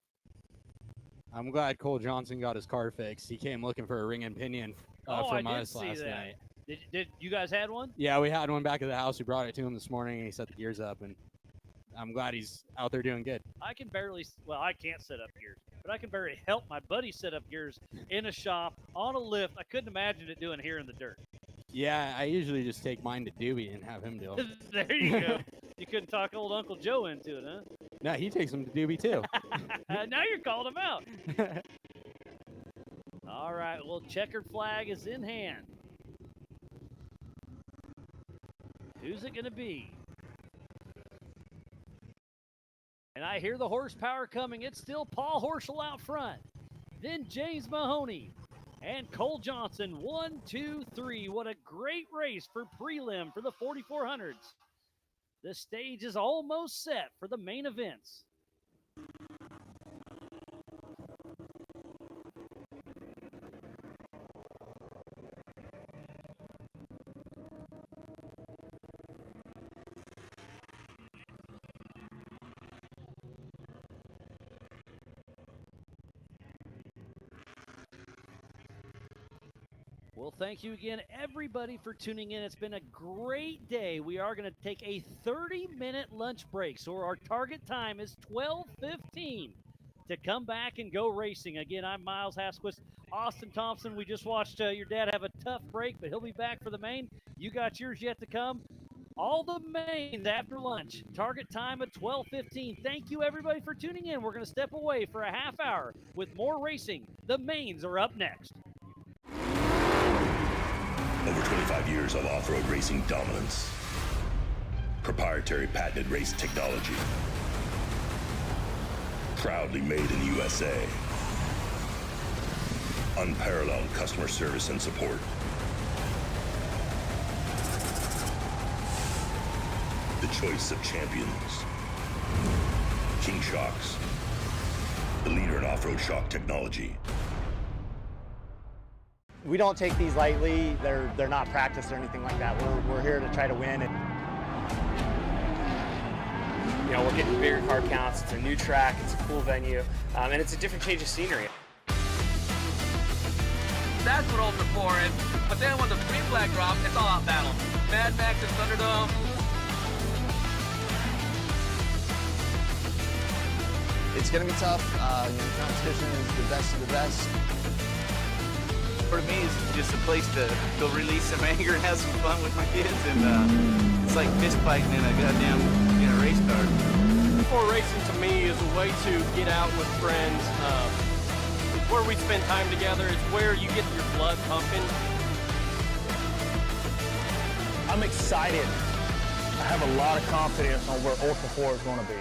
I'm glad Cole Johnson got his car fixed. He came looking for a ring and pinion from us last night. Did you guys had one? Yeah, we had one back at the house. We brought it to him this morning, and he set the gears up, and I'm glad he's out there doing good. I can barely, well, I can't set up gears, but I can barely help my buddy set up gears in a shop on a lift. I couldn't imagine it doing here in the dirt. Yeah, I usually just take mine to Doobie and have him do it. There you go. You couldn't talk old Uncle Joe into it, huh? No, he takes them to Doobie too. Now you're calling him out. All right, well, checkered flag is in hand. Who's it going to be? And I hear the horsepower coming. It's still Paul Horschel out front. Then James Mahoney and Cole Johnson. 1, 2, 3. What a great race for prelim for the 4400s. The stage is almost set for the main events. Well, thank you again, everybody, for tuning in. It's been a great day. We are going to take a 30-minute lunch break, so our target time is 12:15 to come back and go racing. Again, I'm Miles Hasquist. Austin Thompson, we just watched your dad have a tough break, but he'll be back for the main. You got yours yet to come. All the mains after lunch. Target time at 12:15. Thank you, everybody, for tuning in. We're going to step away for a half hour with more racing. The mains are up next. Over 25 years of off-road racing dominance. Proprietary patented race technology. Proudly made in the USA. Unparalleled customer service and support. The choice of champions. King Shocks. The leader in off-road shock technology. We don't take these lightly. They're not practiced or anything like that. We're here to try to win. And You know, we're getting bigger car counts. It's a new track. It's a cool venue, and it's a different change of scenery. That's what Ultra 4 is. But then when the green flag drops, it's all out battle. Mad Max and Thunderdome. It's going to be tough. Competition is the best of the best. For me, it's just a place to go release some anger and have some fun with my kids, and it's like fist fighting in a goddamn race car. Before racing to me is a way to get out with friends. It's where we spend time together. It's where you get your blood pumping. I'm excited. I have a lot of confidence on where Ultra 4 is going to be.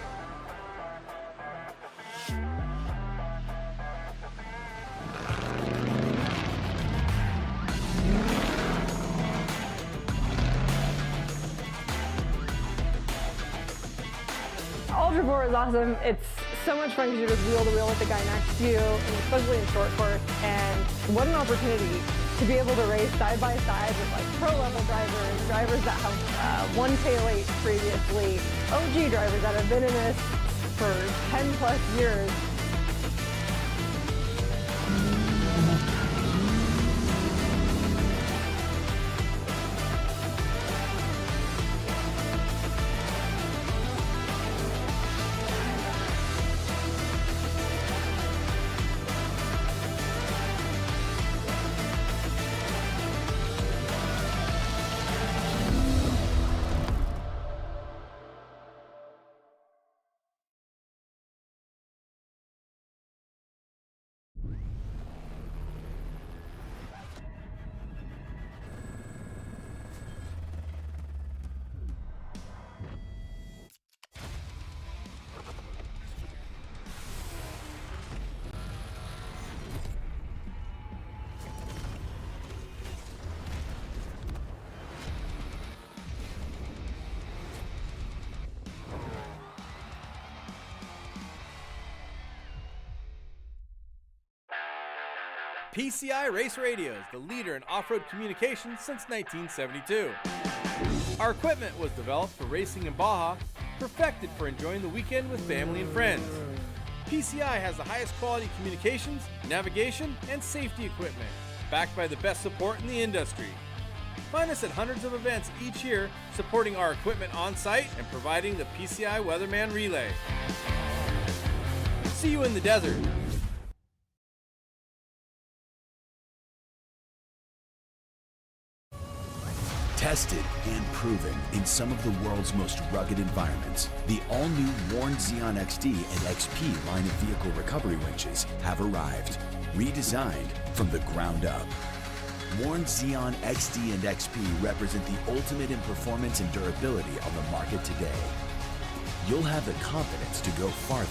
Ultra 4 is awesome. It's so much fun because you're just wheel to wheel with the guy next to you, and especially in short course. And what an opportunity to be able to race side by side with like pro level drivers, drivers that have won tail 8 previously, OG drivers that have been in this for 10 plus years. PCI Race Radio is the leader in off-road communication since 1972. Our equipment was developed for racing in Baja, perfected for enjoying the weekend with family and friends. PCI has the highest quality communications, navigation, and safety equipment, backed by the best support in the industry. Find us at hundreds of events each year, supporting our equipment on site and providing the PCI Weatherman Relay. See you in the desert. Tested and proven in some of the world's most rugged environments, the all-new Warn Xeon XD and XP line of vehicle recovery winches have arrived, redesigned from the ground up. Warn Xeon XD and XP represent the ultimate in performance and durability on the market today. You'll have the confidence to go farther,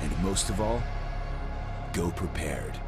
and most of all, go prepared.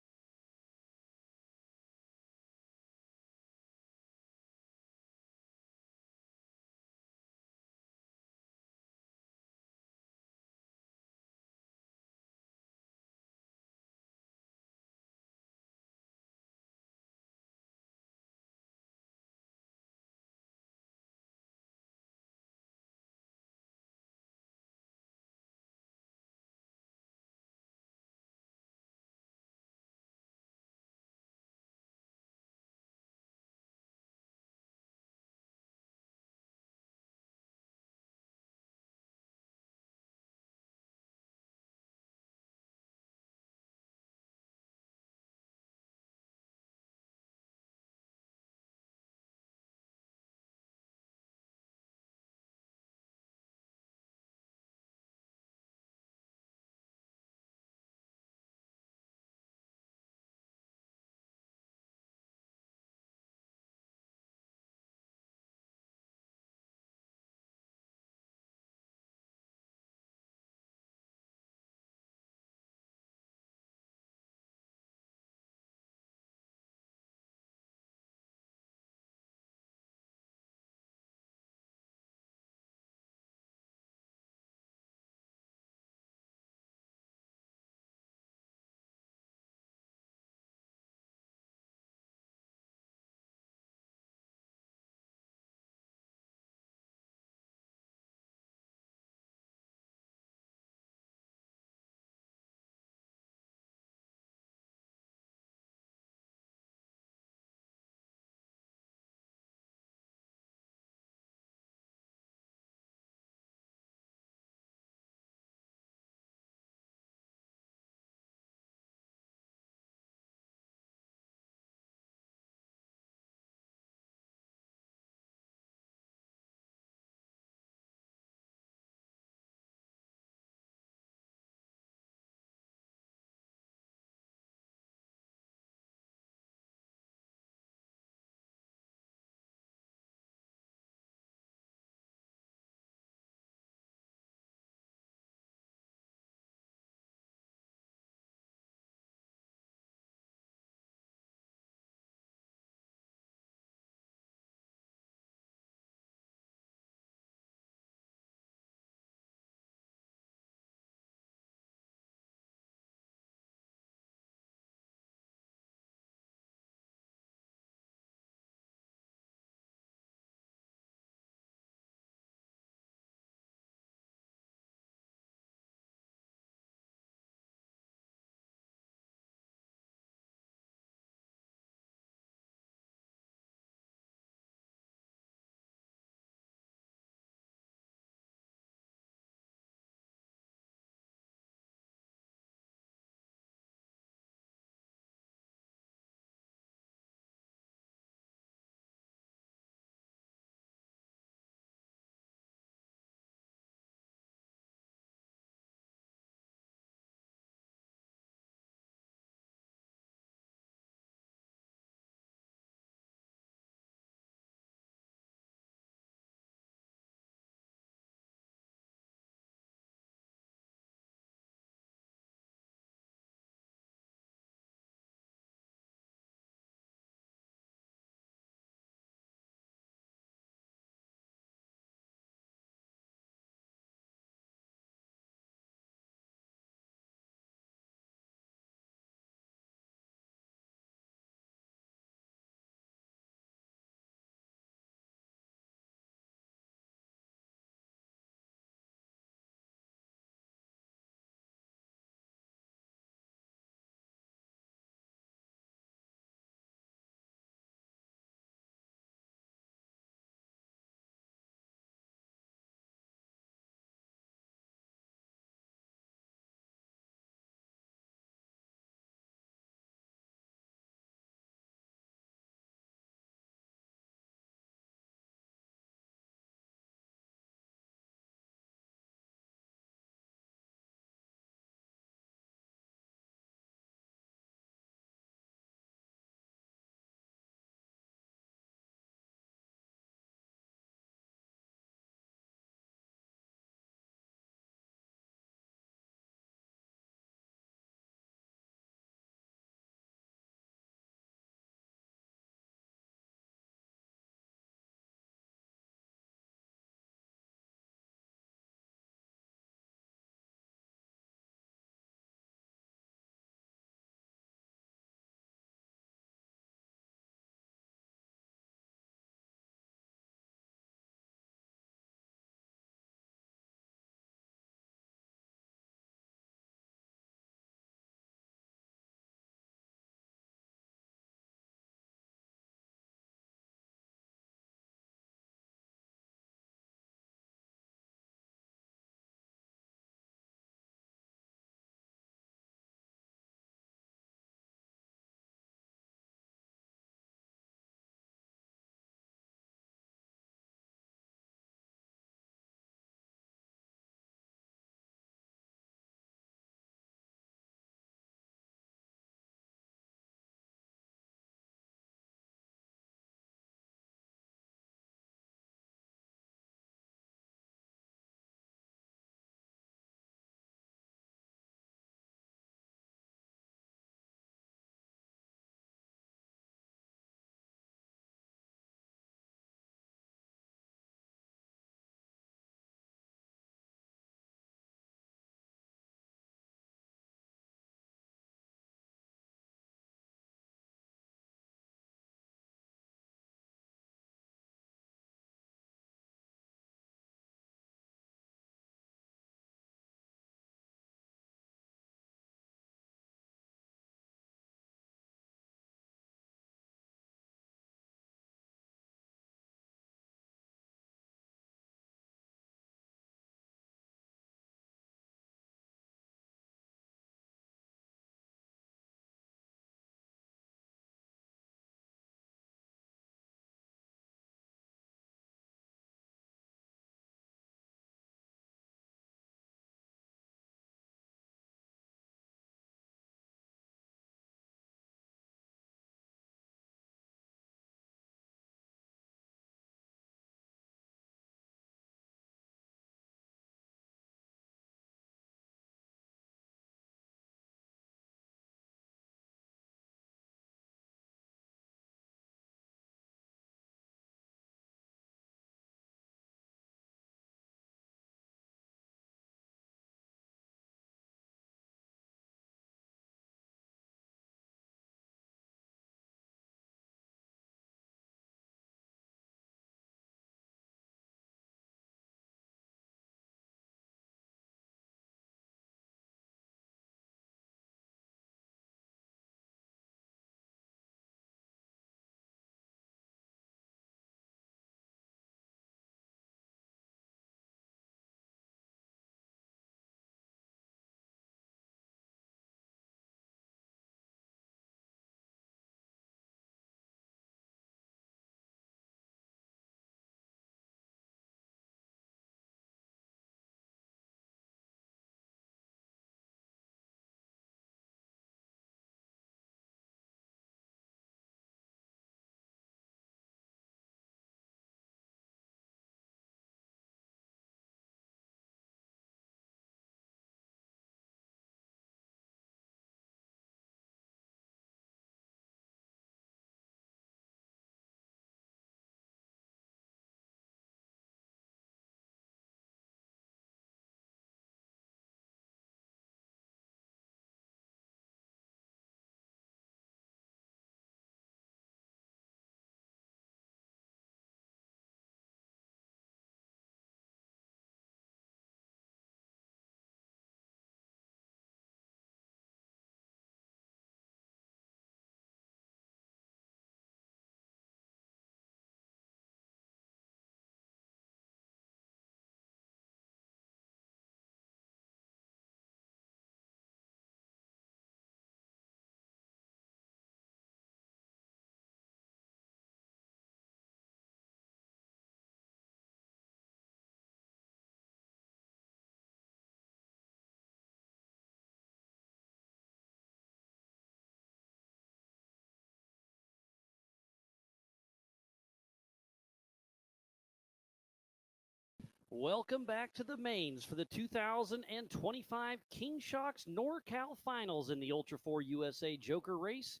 Welcome back to the mains for the 2025 King Shocks NorCal Finals in the Ultra 4 USA Joker Race.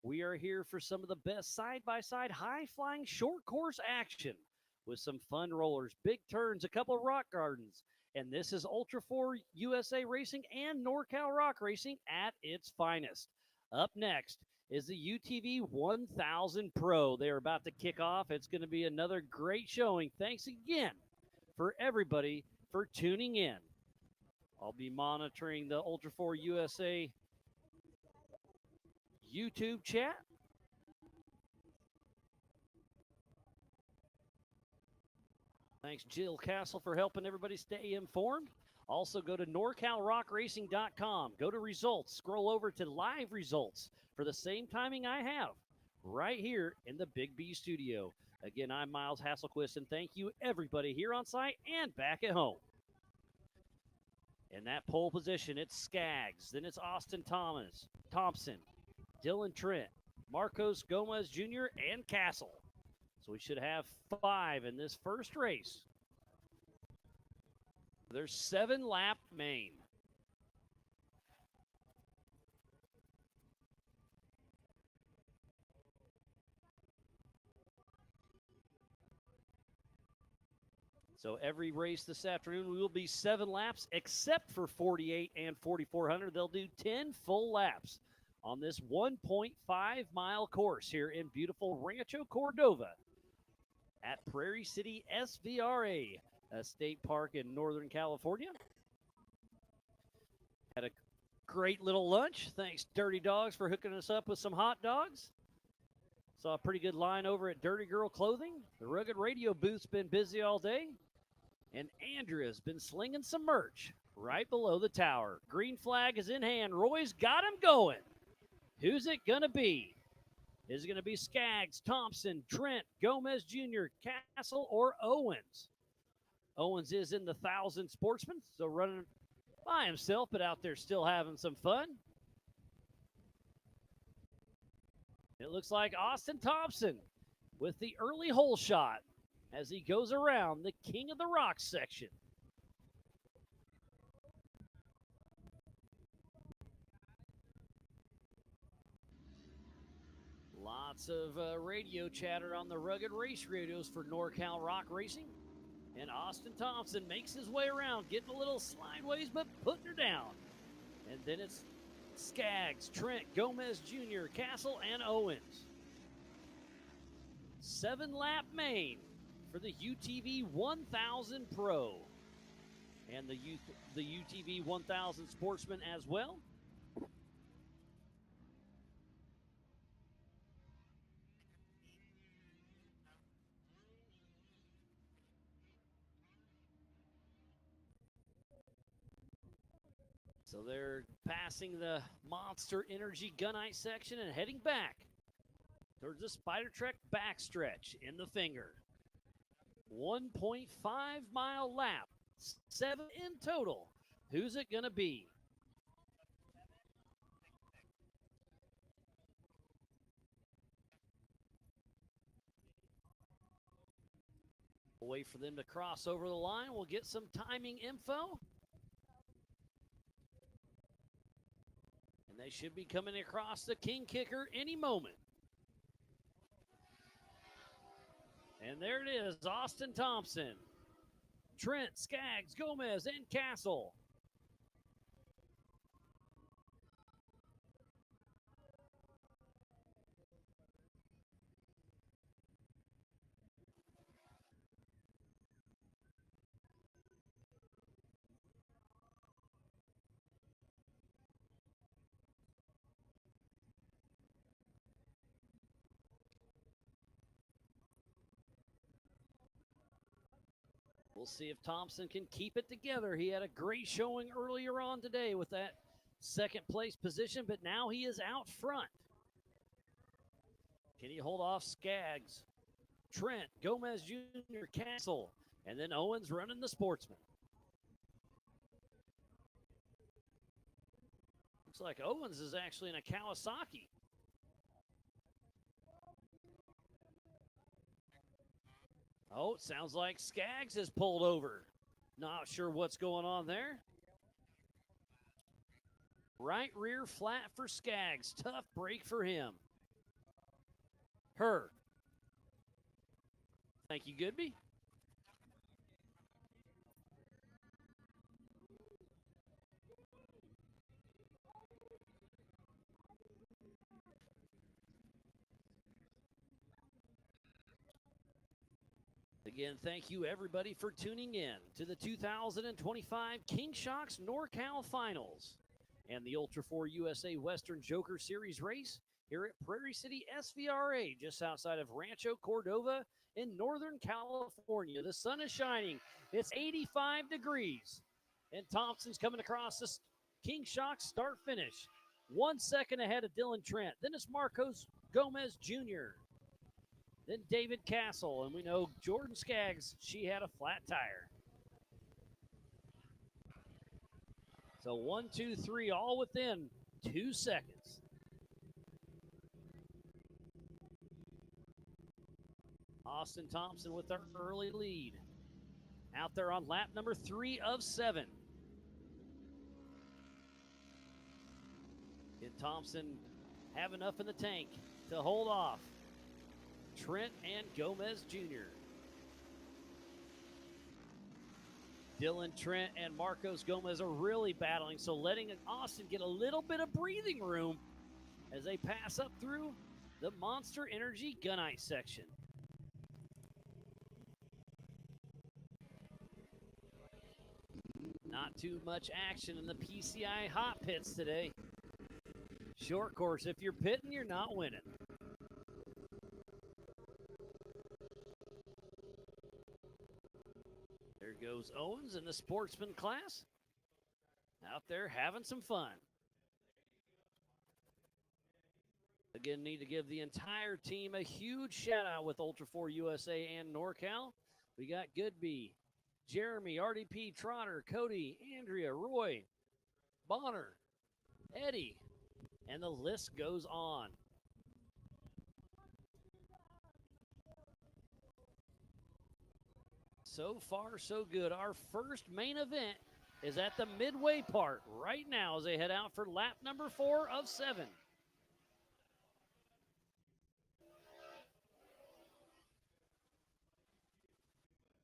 We are here for some of the best side-by-side high-flying short course action with some fun rollers, big turns, a couple of rock gardens. And this is Ultra 4 USA Racing and NorCal Rock Racing at its finest. Up next is the UTV 1000 Pro. They are about to kick off. It's going to be another great showing. Thanks again for everybody for tuning in. I'll be monitoring the Ultra 4 USA YouTube chat. Thanks, Jill Castle, for helping everybody stay informed. Also, go to NorCalRockRacing.com. Go to results. Scroll over to live results for the same timing I have right here in the Big B studio. Again, I'm Miles Hasselquist, and thank you, everybody here on site and back at home. In that pole position, it's Skaggs. Then it's Austin Thompson, Dylan Trent, Marcos Gomez Jr., and Castle. So we should have 5 in this first race. There's 7-lap main. So every race this afternoon will be 7 laps, except for 48 and 4400. They'll do 10 full laps on this 1.5-mile course here in beautiful Rancho Cordova at Prairie City SVRA, a state park in Northern California. Had a great little lunch. Thanks, Dirty Dogs, for hooking us up with some hot dogs. Saw a pretty good line over at Dirty Girl Clothing. The Rugged Radio booth's been busy all day. And Andrea's been slinging some merch right below the tower. Green flag is in hand. Roy's got him going. Who's it going to be? Is it going to be Skaggs, Thompson, Trent, Gomez Jr., Castle, or Owens? Owens is in the 1000 Sportsman, so running by himself, but out there still having some fun. It looks like Austin Thompson with the early hole shot as he goes around the King of the Rocks section. Lots of radio chatter on the Rugged Race radios for NorCal Rock Racing. And Austin Thompson makes his way around, getting a little slideways, but putting her down. And then it's Skaggs, Trent, Gomez Jr., Castle, and Owens. 7-lap main for the UTV 1000 Pro. And the UTV 1000 Sportsman as well. So they're passing the Monster Energy Gunite section and heading back towards the Spider Trek backstretch in the finger. 1.5-mile lap, 7 in total. Who's it going to be? We'll wait for them to cross over the line. We'll get some timing info. And they should be coming across the King Kicker any moment. And there it is, Austin Thompson, Trent, Skaggs, Gomez, and Castle. We'll see if Thompson can keep it together. He had a great showing earlier on today with that second place position, but now he is out front. Can he hold off Skaggs, Trent, Gomez Jr., Castle, and then Owens running the Sportsman? Looks like Owens is actually in a Kawasaki. Oh, it sounds like Skaggs has pulled over. Not sure what's going on there. Right rear flat for Skaggs. Tough break for him. Her. Thank you, Goodby. Again, thank you everybody for tuning in to the 2025 King Shocks NorCal Finals and the Ultra 4 USA Western Joker Series race here at Prairie City SVRA, just outside of Rancho Cordova in Northern California. The sun is shining. It's 85 degrees. And Thompson's coming across this King Shocks start finish. 1 second ahead of Dylan Trent. Then it's Marcos Gomez Jr., then David Castle, and we know Jordan Skaggs, she had a flat tire. So 1, 2, 3, all within 2 seconds. Austin Thompson with their early lead. Out there on lap number 3 of 7. Did Thompson have enough in the tank to hold off Trent and Gomez Jr.? Dylan Trent and Marcos Gomez are really battling, so letting Austin get a little bit of breathing room as they pass up through the Monster Energy Gunite section. Not too much action in the PCI hot pits today. Short course, if you're pitting, you're not winning. There goes Owens in the sportsman class. Out there having some fun. Again, need to give the entire team a huge shout out with Ultra 4 USA and NorCal. We got Goodby, Jeremy, RDP, Trotter, Cody, Andrea, Roy, Bonner, Eddie, and the list goes on. So far, so good. Our first main event is at the midway part right now as they head out for lap number 4 of 7.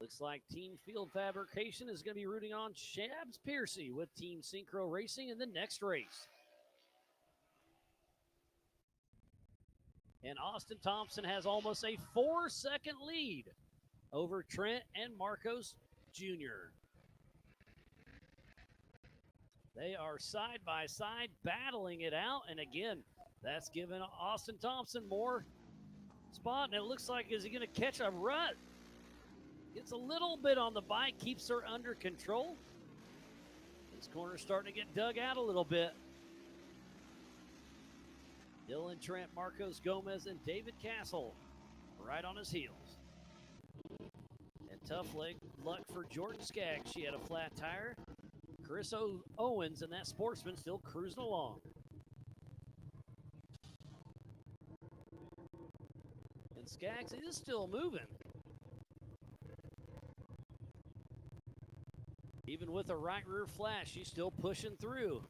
Looks like Team Field Fabrication is going to be rooting on Shabs Piercy with Team Synchro Racing in the next race. And Austin Thompson has almost a 4-second lead over Trent and Marcos Jr. They are side by side battling it out. And again, that's giving Austin Thompson more spot. And it looks like, is he going to catch a rut? Gets a little bit on the bike, keeps her under control. This corner's starting to get dug out a little bit. Dylan Trent, Marcos Gomez, and David Castle right on his heels. And tough luck for Jordan Skaggs. She had a flat tire. Chris Owens and that sportsman still cruising along. And Skaggs is still moving. Even with a right rear flat, she's still pushing through.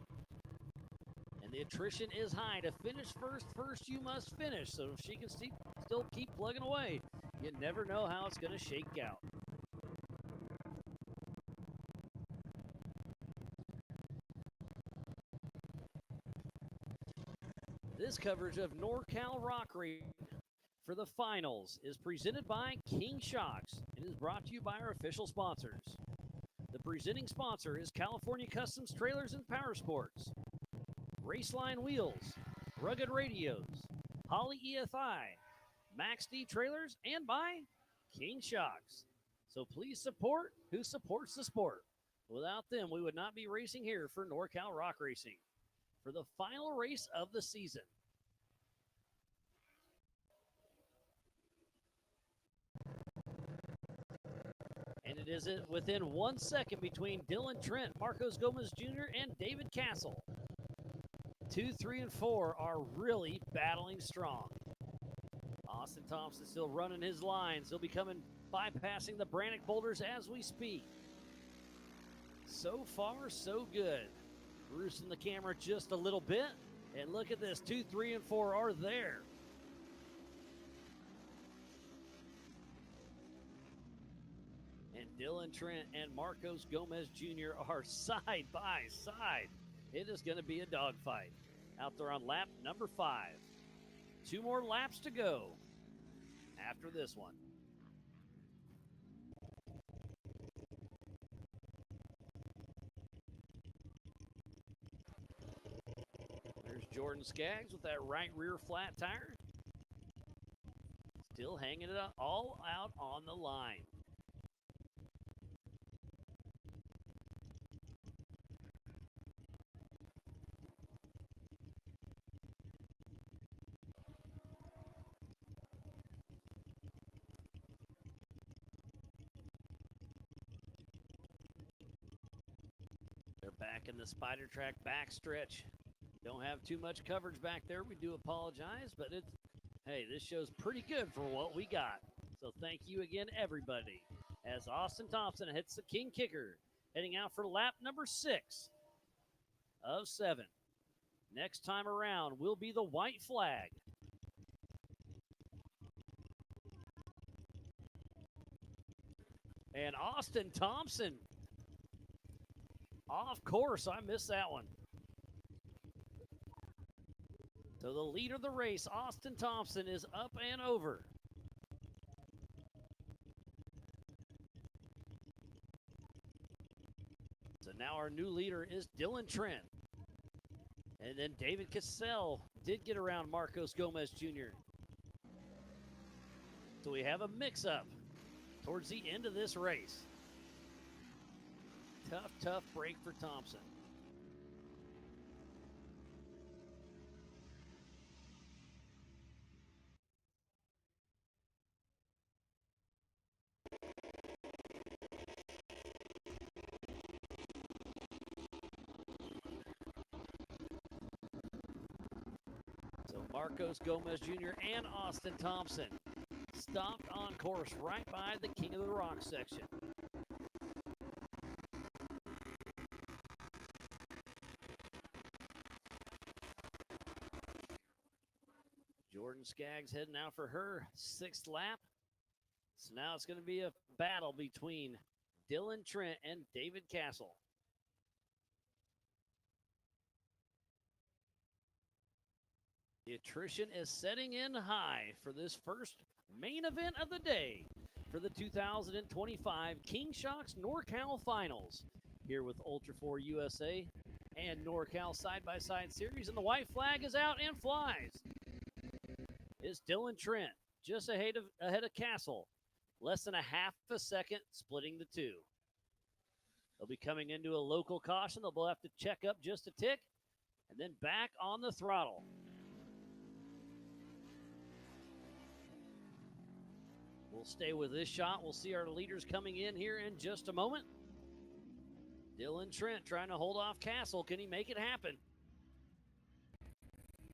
And the attrition is high. To finish first you must finish. So if she can still keep plugging away, you never know how it's going to shake out. This coverage of NorCal Rock Racing for the finals is presented by King Shocks and is brought to you by our official sponsors. The presenting sponsor is California Customs Trailers and Power Sports, Raceline Wheels, Rugged Radios, Holly EFI, Max D Trailers, and by King Shocks. So please support who supports the sport. Without them, we would not be racing here for NorCal Rock Racing for the final race of the season. And it is within 1 second between Dylan Trent, Marcos Gomez Jr., and David Castle. 2, 3, and 4 are really battling strong. Austin Thompson still running his lines. He'll be bypassing the Brannock boulders as we speak. so far, so good. Roosting the camera just a little bit. And look at this, 2, 3, and 4 are there. And Dylan Trent and Marcos Gomez Jr. are side by side. It is going to be a dogfight out there on lap number 5. 2 more laps to go after this one. There's Jordan Skaggs with that right rear flat tire. Still hanging it all out on the line. They're back in the Spider Track backstretch. Don't have too much coverage back there. We do apologize, but hey, this show's pretty good for what we got. So thank you again, everybody, as Austin Thompson hits the king kicker, heading out for lap number 6 of 7. Next time around will be the white flag. And Austin Thompson off course. I missed that one. So the leader of the race, Austin Thompson, is up and over. So now our new leader is Dylan Trent. And then David Cassell did get around Marcos Gomez Jr. So we have a mix-up towards the end of this race. Tough break for Thompson. So Marcos Gomez Jr. and Austin Thompson stopped on course right by the King of the Rock section. Jordan Skaggs heading out for her 6th lap. So now it's going to be a battle between Dylan Trent and David Castle. The attrition is setting in high for this first main event of the day for the 2025 King Shocks NorCal Finals here with Ultra 4 USA and NorCal Side-by-Side Series. And the white flag is out and flies. It's Dylan Trent just ahead of Castle. Less than a half a second splitting the two. They'll be coming into a local caution. They'll have to check up just a tick and then back on the throttle. We'll stay with this shot. We'll see our leaders coming in here in just a moment. Dylan Trent trying to hold off Castle. Can he make it happen?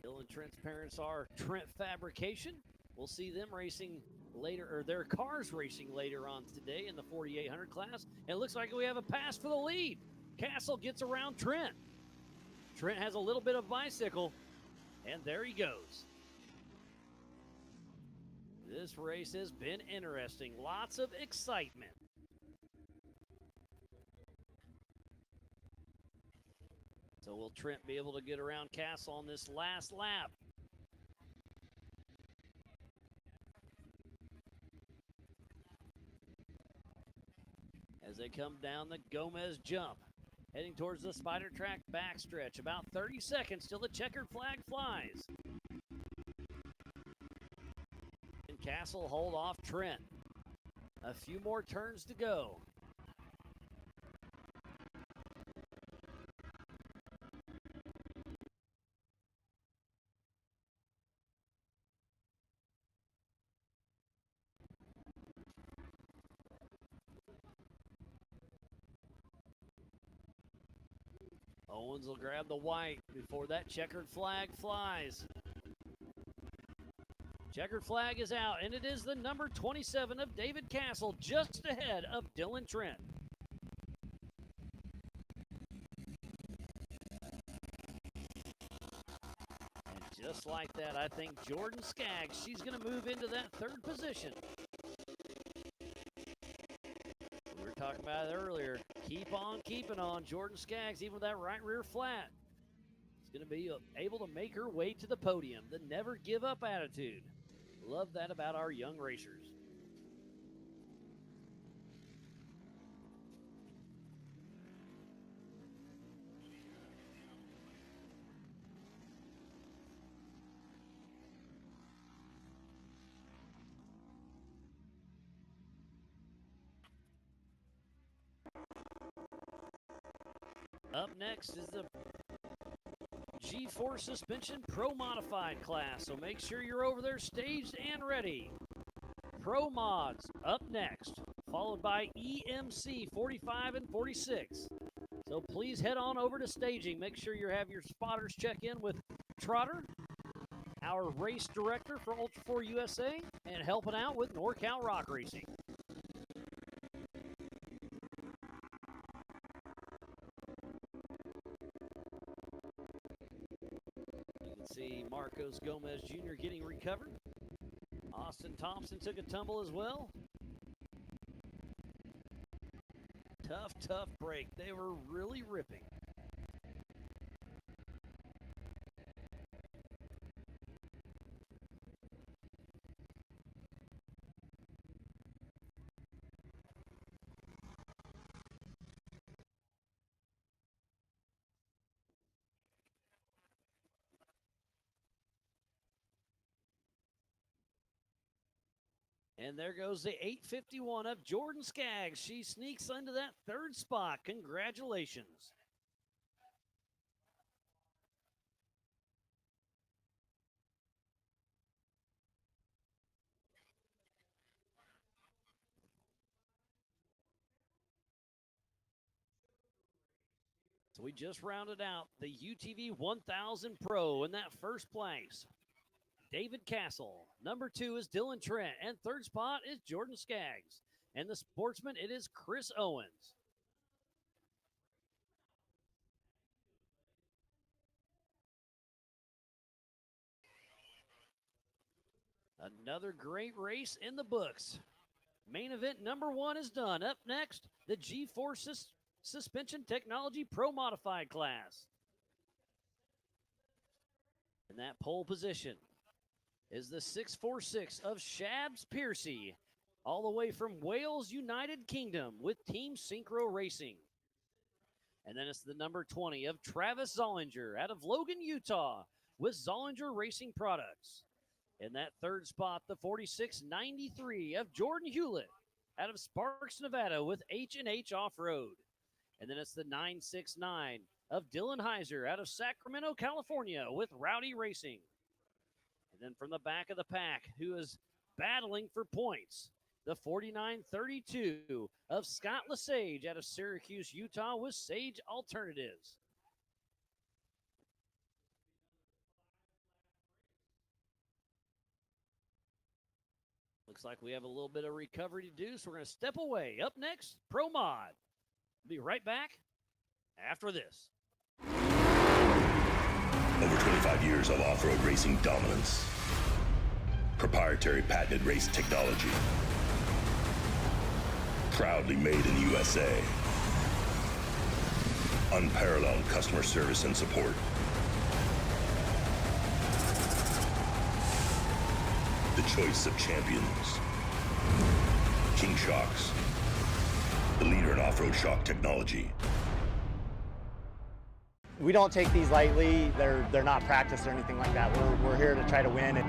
Dylan Trent's parents are Trent Fabrication. We'll see them racing later, or their cars racing later on today in the 4800 class. And it looks like we have a pass for the lead. Castle gets around Trent. Trent has a little bit of bicycle, and there he goes. This race has been interesting. Lots of excitement. So will Trent be able to get around Castle on this last lap? As they come down the Gomez jump, heading towards the Spider Track backstretch. About 30 seconds till the checkered flag flies. And Castle hold off Trent. A few more turns to go. Owens will grab the white before that checkered flag flies. Checkered flag is out, and it is the number 27 of David Castle, just ahead of Dylan Trent. Just like that, I think Jordan Skaggs, she's going to move into that third position. We were talking about it earlier. Keep on keeping on. Jordan Skaggs, even with that right rear flat, is going to be able to make her way to the podium. The never give up attitude. Love that about our young racers. Up next is the G4 Suspension Pro Modified class, so make sure you're over there staged and ready. Pro Mods up next, followed by EMC 45 and 46. So please head on over to staging. Make sure you have your spotters check in with Trotter, our race director for Ultra 4 USA, and helping out with NorCal Rock Racing. See Marcos Gomez Jr. getting recovered. Austin Thompson took a tumble as well. Tough break. They were really ripping. And there goes the 851 of Jordan Skaggs. She sneaks into that third spot. Congratulations. So we just rounded out the UTV 1000 Pro in that first place. David Castle. Number 2 is Dylan Trent. And third spot is Jordan Skaggs. And the sportsman, it is Chris Owens. Another great race in the books. Main event number 1 is done. Up next, the G4 Suspension Technology Pro Modified class. In that pole position is the 646 of Shabs Piercy, all the way from Wales, United Kingdom, with Team Synchro Racing. And then it's the number 20 of Travis Zollinger out of Logan, Utah, with Zollinger Racing Products. In that third spot, the 4693 of Jordan Hewlett out of Sparks, Nevada, with H&H Off-Road. And then it's the 969 of Dylan Heiser out of Sacramento, California, with Rowdy Racing. And then from the back of the pack, who is battling for points, the 4932 of Scott Lesage out of Syracuse, Utah, with Sage Alternatives. Looks like we have a little bit of recovery to do, so we're going to step away. Up next, Pro Mod. We'll be right back after this. Over 25 years of off-road racing dominance. Proprietary patented race technology. Proudly made in the USA. Unparalleled customer service and support. The choice of champions. King Shocks. The leader in off-road shock technology. We don't take these lightly. They're not practiced or anything like that. We're here to try to win. And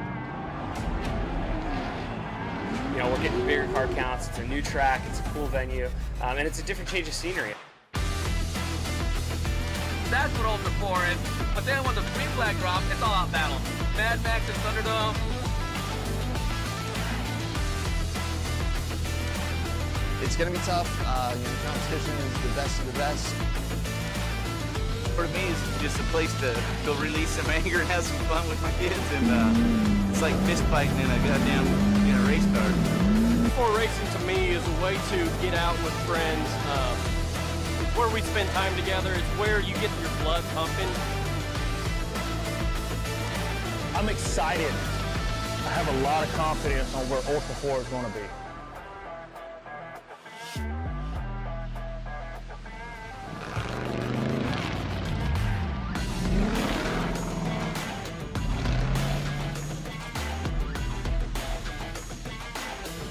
you know, we're getting bigger car counts. It's a new track. It's a cool venue, and it's a different change of scenery. That's what Ultra 4 is. But then when the green flag drops, it's all out battle. Mad Max and Thunderdome. It's going to be tough. Competition is the best of the best. For me, it's just a place to go release some anger and have some fun with my kids, and it's like fist fighting in a goddamn race car. G4 racing to me is a way to get out with friends. It's where we spend time together. It's where you get your blood pumping. I'm excited. I have a lot of confidence on where Ultra 4 is going to be.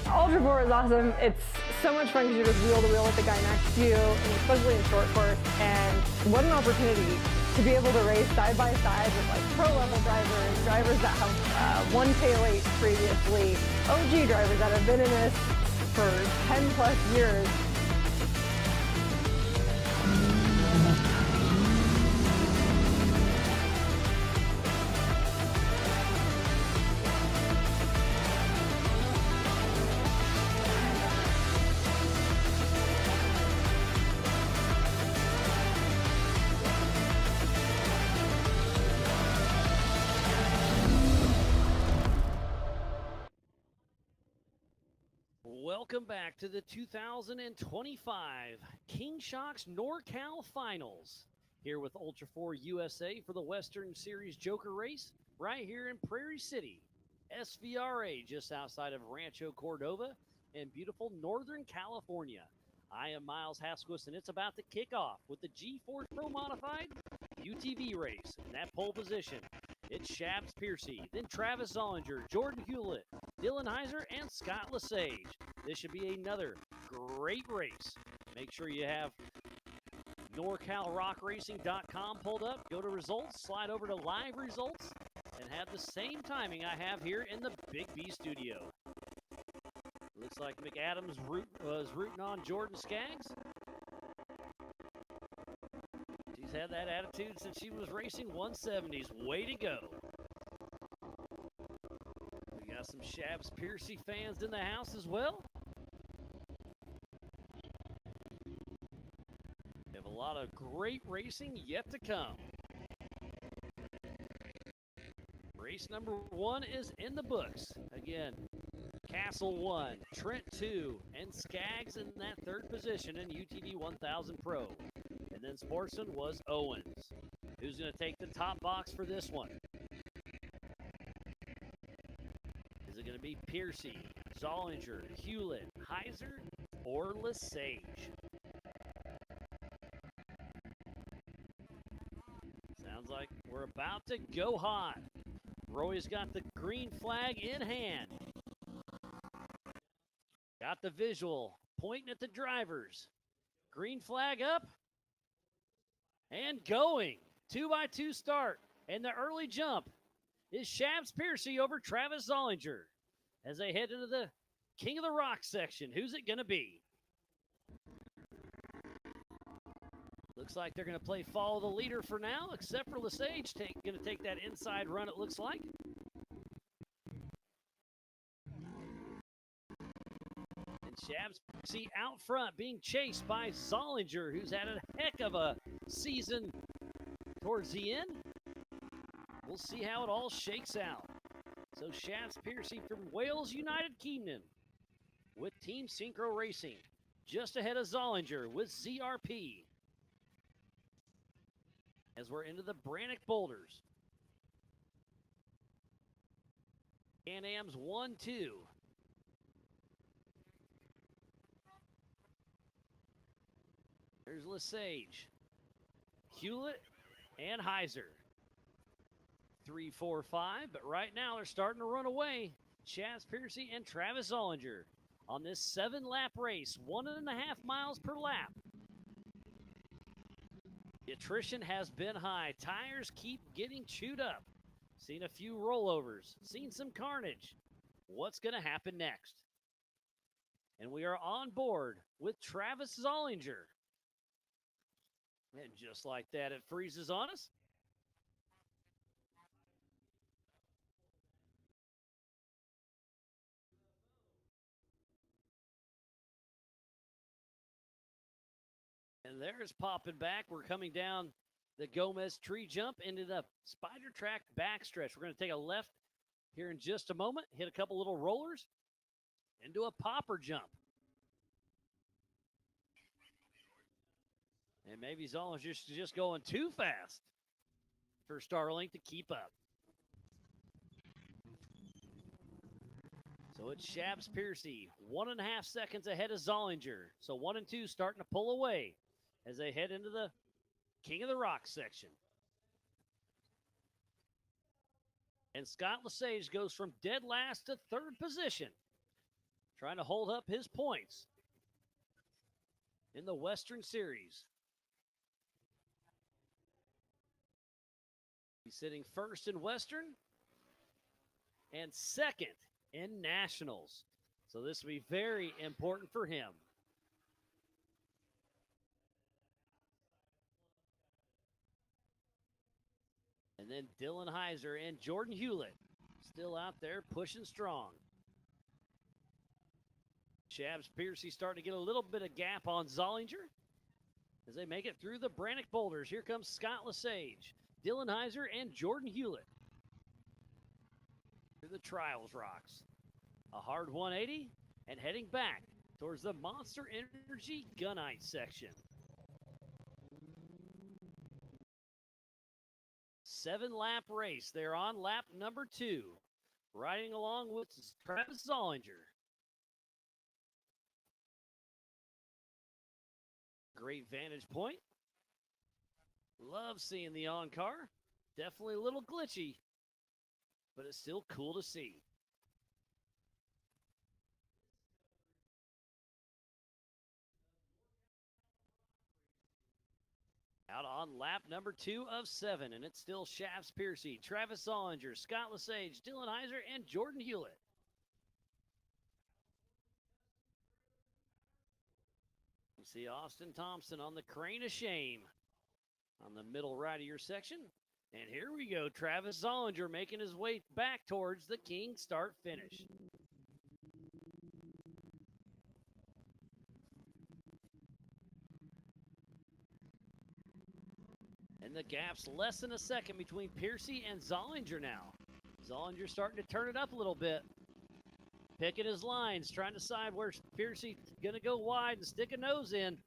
Ultra 4 is awesome. It's so much fun because you're just wheel to wheel with the guy next to you, and especially in short course. And what an opportunity to be able to race side by side with like pro level drivers, drivers that have won tail 8 previously, OG drivers that have been in this for 10 plus years. Welcome back to the 2025 King Shocks NorCal Finals. Here with Ultra 4 USA for the Western Series Joker race right here in Prairie City, SVRA, just outside of Rancho Cordova in beautiful Northern California. I am Miles Hasquist, and it's about to kick off with the G-Force Pro Modified UTV race. In that pole position, it's Shabs Piercy, then Travis Zollinger, Jordan Hewlett, Dylan Heiser, and Scott Lesage. This should be another great race. Make sure you have NorCalRockRacing.com pulled up. Go to results, slide over to live results, and have the same timing I have here in the Big B studio. Looks like McAdams was rooting on Jordan Skaggs. She's had that attitude since she was racing 170s. Way to go. We got some Shabs Piercy fans in the house as well. We have a lot of great racing yet to come. Race number 1 is in the books. Again, Castle 1, Trent 2, and Skaggs in that third position in UTV 1000 Pro. And then Sportsman was Owens. Who's going to take the top box for this one? Is it going to be Piercy, Zollinger, Hewlett, Heiser, or Lesage? Sounds like we're about to go hot. Roy's got the green flag in hand. Got the visual, pointing at the drivers. Green flag up. And going. 2x2 start. And the early jump is Shabs Piercy over Travis Zollinger. As they head into the King of the Rock section, who's it going to be? Looks like they're going to play follow the leader for now, except for Lesage going to take that inside run, it looks like. And Shabs Piercy out front being chased by Zollinger, who's had a heck of a season towards the end. We'll see how it all shakes out. So Shabs Piercy from Wales United Kingdom with Team Synchro Racing, just ahead of Zollinger with ZRP. As we're into the Brannock Boulders. Can-Am's 1-2. There's Lesage, Hewlett, and Heiser. 3, 4, 5, but right now they're starting to run away. Shabs Piercy and Travis Zollinger on this 7-lap race, 1.5 miles per lap. The attrition has been high. Tires keep getting chewed up. Seen a few rollovers, seen some carnage. What's going to happen next? And we are on board with Travis Zollinger. And just like that, it freezes on us. And there's popping back. We're coming down the Gomez tree jump into the spider track backstretch. We're going to take a left here in just a moment, hit a couple little rollers, and do a popper jump. And maybe Zollinger's just going too fast for Starlink to keep up. So it's Shabs Piercy, 1.5 seconds ahead of Zollinger. So 1 and 2 starting to pull away as they head into the King of the Rock section. And Scott Lesage goes from dead last to third position, trying to hold up his points in the Western Series. He's sitting first in Western and second in Nationals. So this will be very important for him. And then Dylan Heiser and Jordan Hewlett still out there pushing strong. Shabs Piercy starting to get a little bit of gap on Zollinger as they make it through the Brannock Boulders. Here comes Scott Lesage, Dylan Heiser, and Jordan Hewlett through the Trials Rocks. A hard 180 and heading back towards the Monster Energy Gunite section. 7-lap race. They're on lap number 2, riding along with Travis Zollinger. Great vantage point. Love seeing the on-car. Definitely a little glitchy, but it's still cool to see. Out on lap number 2 of 7, and it's still Shabs Piercy, Travis Zollinger, Scott Lesage, Dylan Heiser, and Jordan Hewlett. You see Austin Thompson on the crane of shame on the middle right of your section. And here we go, Travis Zollinger making his way back towards the King start finish. And the gap's less than a second between Piercy and Zollinger now. Zollinger starting to turn it up a little bit. Picking his lines, trying to decide where Piercy's going to go wide and stick a nose in.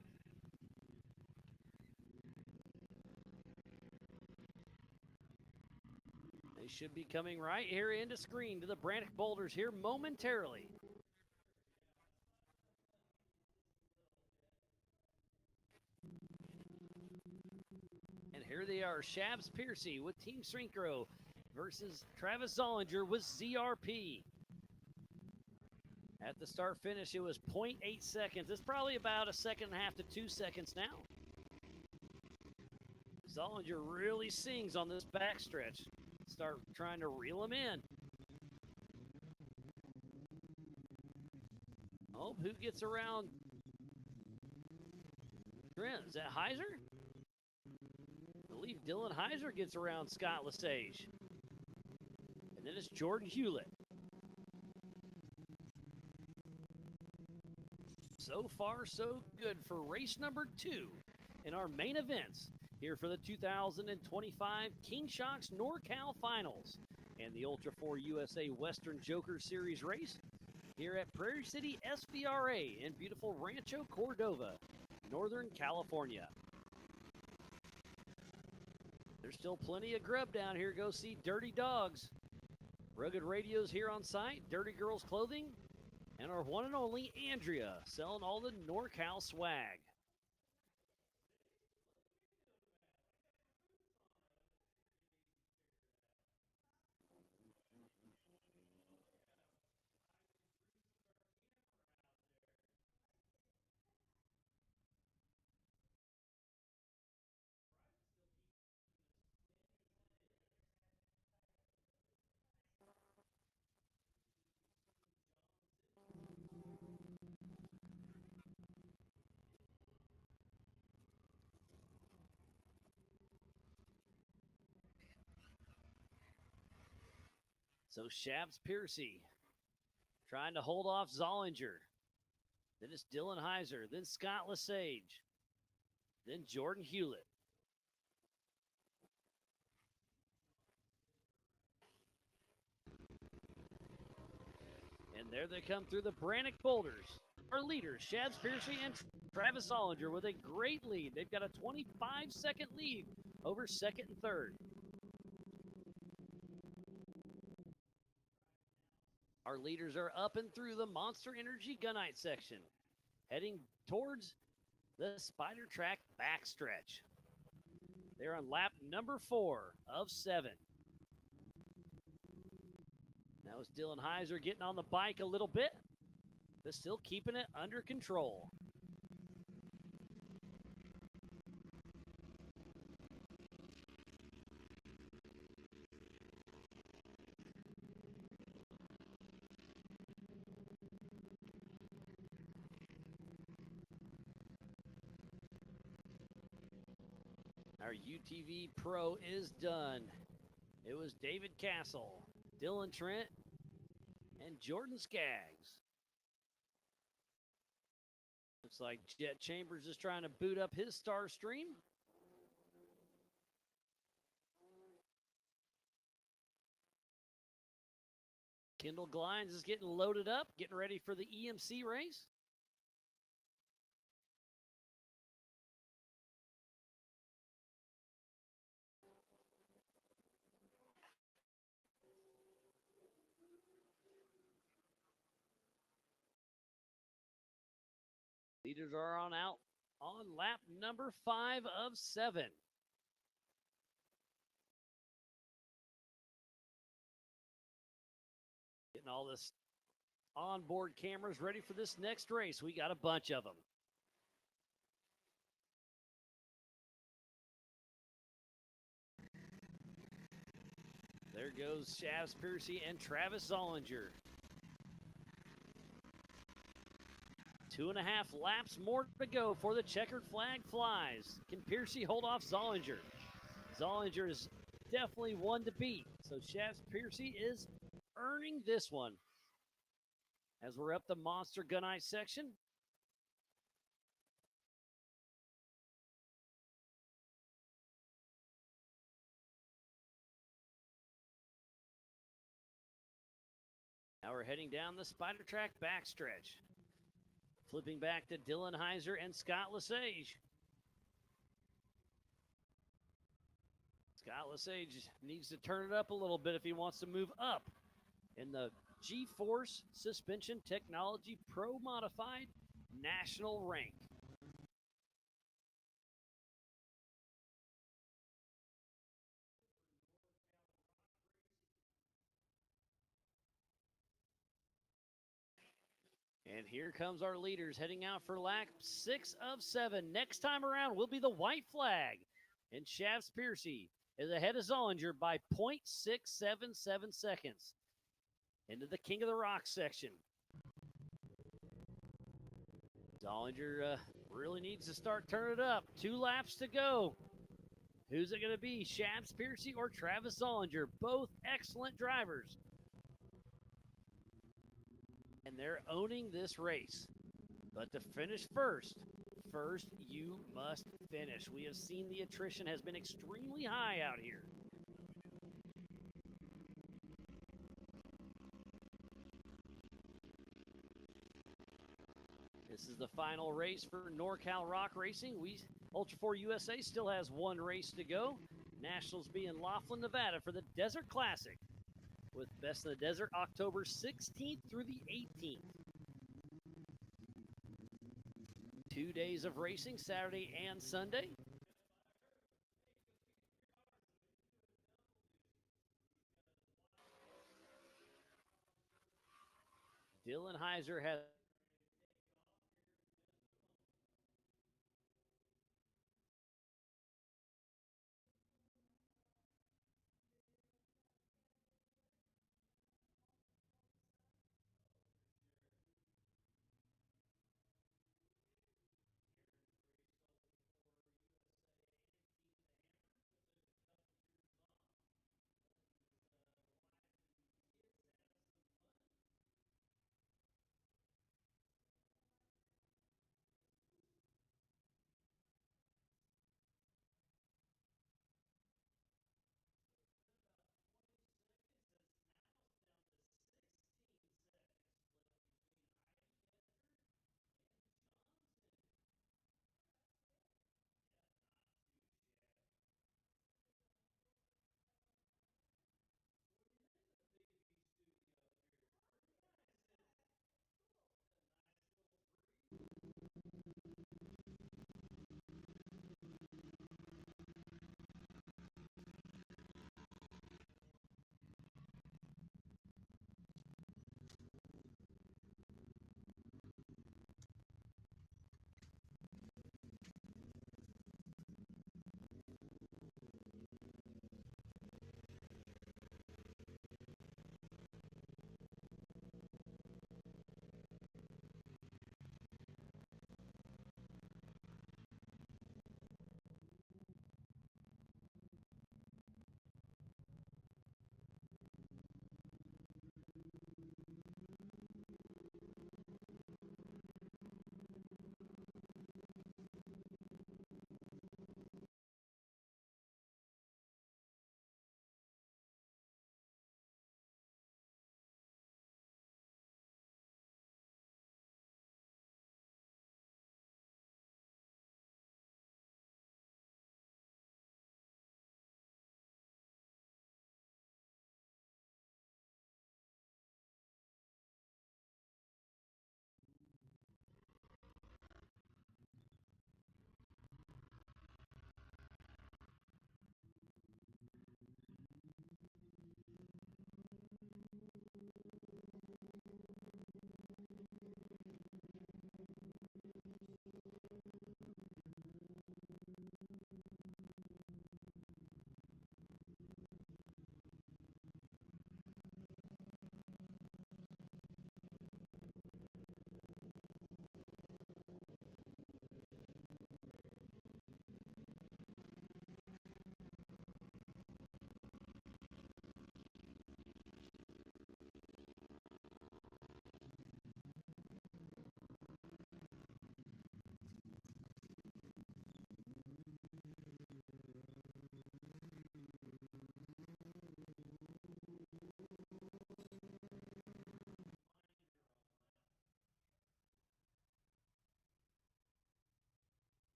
They should be coming right here into screen to the Brannock Boulders here momentarily. And here they are, Shabs Piercy with Team Synchro versus Travis Zollinger with ZRP. At the start finish, it was 0.8 seconds. It's probably about 1.5 seconds to 2 seconds now. Zollinger really sings on this backstretch. Start trying to reel him in. Oh, who gets around Trent? Is that Heiser? I believe Dylan Heiser gets around Scott Lesage. And then it's Jordan Hewlett. So far, so good for race number 2 in our main events here for the 2025 King Shocks NorCal Finals and the Ultra 4 USA Western Joker Series race here at Prairie City SVRA in beautiful Rancho Cordova, Northern California. There's still plenty of grub down here. Go see Dirty Dogs. Rugged Radios here on site, Dirty Girls Clothing, and our one and only Andrea selling all the NorCal swag. So Shabs Piercy trying to hold off Zollinger. Then it's Dylan Heiser. Then Scott Lesage. Then Jordan Hewlett. And there they come through the Brannock Boulders. Our leaders, Shabs Piercy and Travis Zollinger with a great lead. They've got a 25-second lead over second and third. Our leaders are up and through the Monster Energy Gunite section, heading towards the Spider Track backstretch. They're on lap number 4 of 7. That was Dylan Heiser getting on the bike a little bit, but still keeping it under control. Our UTV Pro is done. It was David Castle, Dylan Trent, and Jordan Skaggs. Looks like Jet Chambers is trying to boot up his Starstream. Kendall Glines is getting loaded up, getting ready for the EMC race. Leaders are on out on lap number 5 of 7. Getting all this onboard cameras ready for this next race. We got a bunch of them. There goes Shavs Piercy and Travis Zollinger. 2.5 laps more to go for the checkered flag flies. Can Piercy hold off Zollinger? Zollinger is definitely one to beat. So Shavs Piercy is earning this one. As we're up the Monster Gunite section. Now we're heading down the Spider Track backstretch. Flipping back to Dylan Heiser and Scott Lesage. Scott Lesage needs to turn it up a little bit if he wants to move up in the G-Force Suspension Technology Pro Modified National Rank. And here comes our leaders heading out for lap 6 of 7. Next time around will be the white flag. And Shavs Piercy is ahead of Zollinger by 0.677 seconds. Into the King of the Rock section. Zollinger really needs to start turning it up. 2 laps to go. Who's it going to be? Shavs Piercy or Travis Zollinger? Both excellent drivers. And they're owning this race. But to finish first you must finish. We have seen the attrition has been extremely high out here. This is the final race for NorCal Rock Racing. Ultra 4 USA still has 1 race to go. Nationals be in Laughlin, Nevada for the Desert Classic, with Best of the Desert October 16th through the 18th. 2 days of racing, Saturday and Sunday. Dylan Heiser has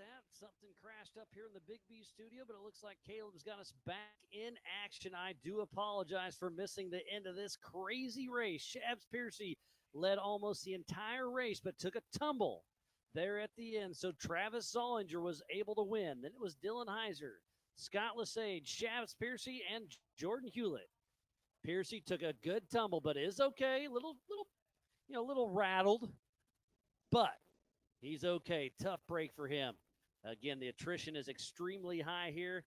that. Something crashed up here in the Big B studio, but it looks like Caleb's got us back in action. I do apologize for missing the end of this crazy race. Shabs Piercy led almost the entire race, but took a tumble there at the end. So Travis Zollinger was able to win. Then it was Dylan Heiser, Scott Lesage, Shabs Piercy, and Jordan Hewlett. Piercy took a good tumble, but is okay. Little rattled, but he's okay. Tough break for him. Again, the attrition is extremely high here.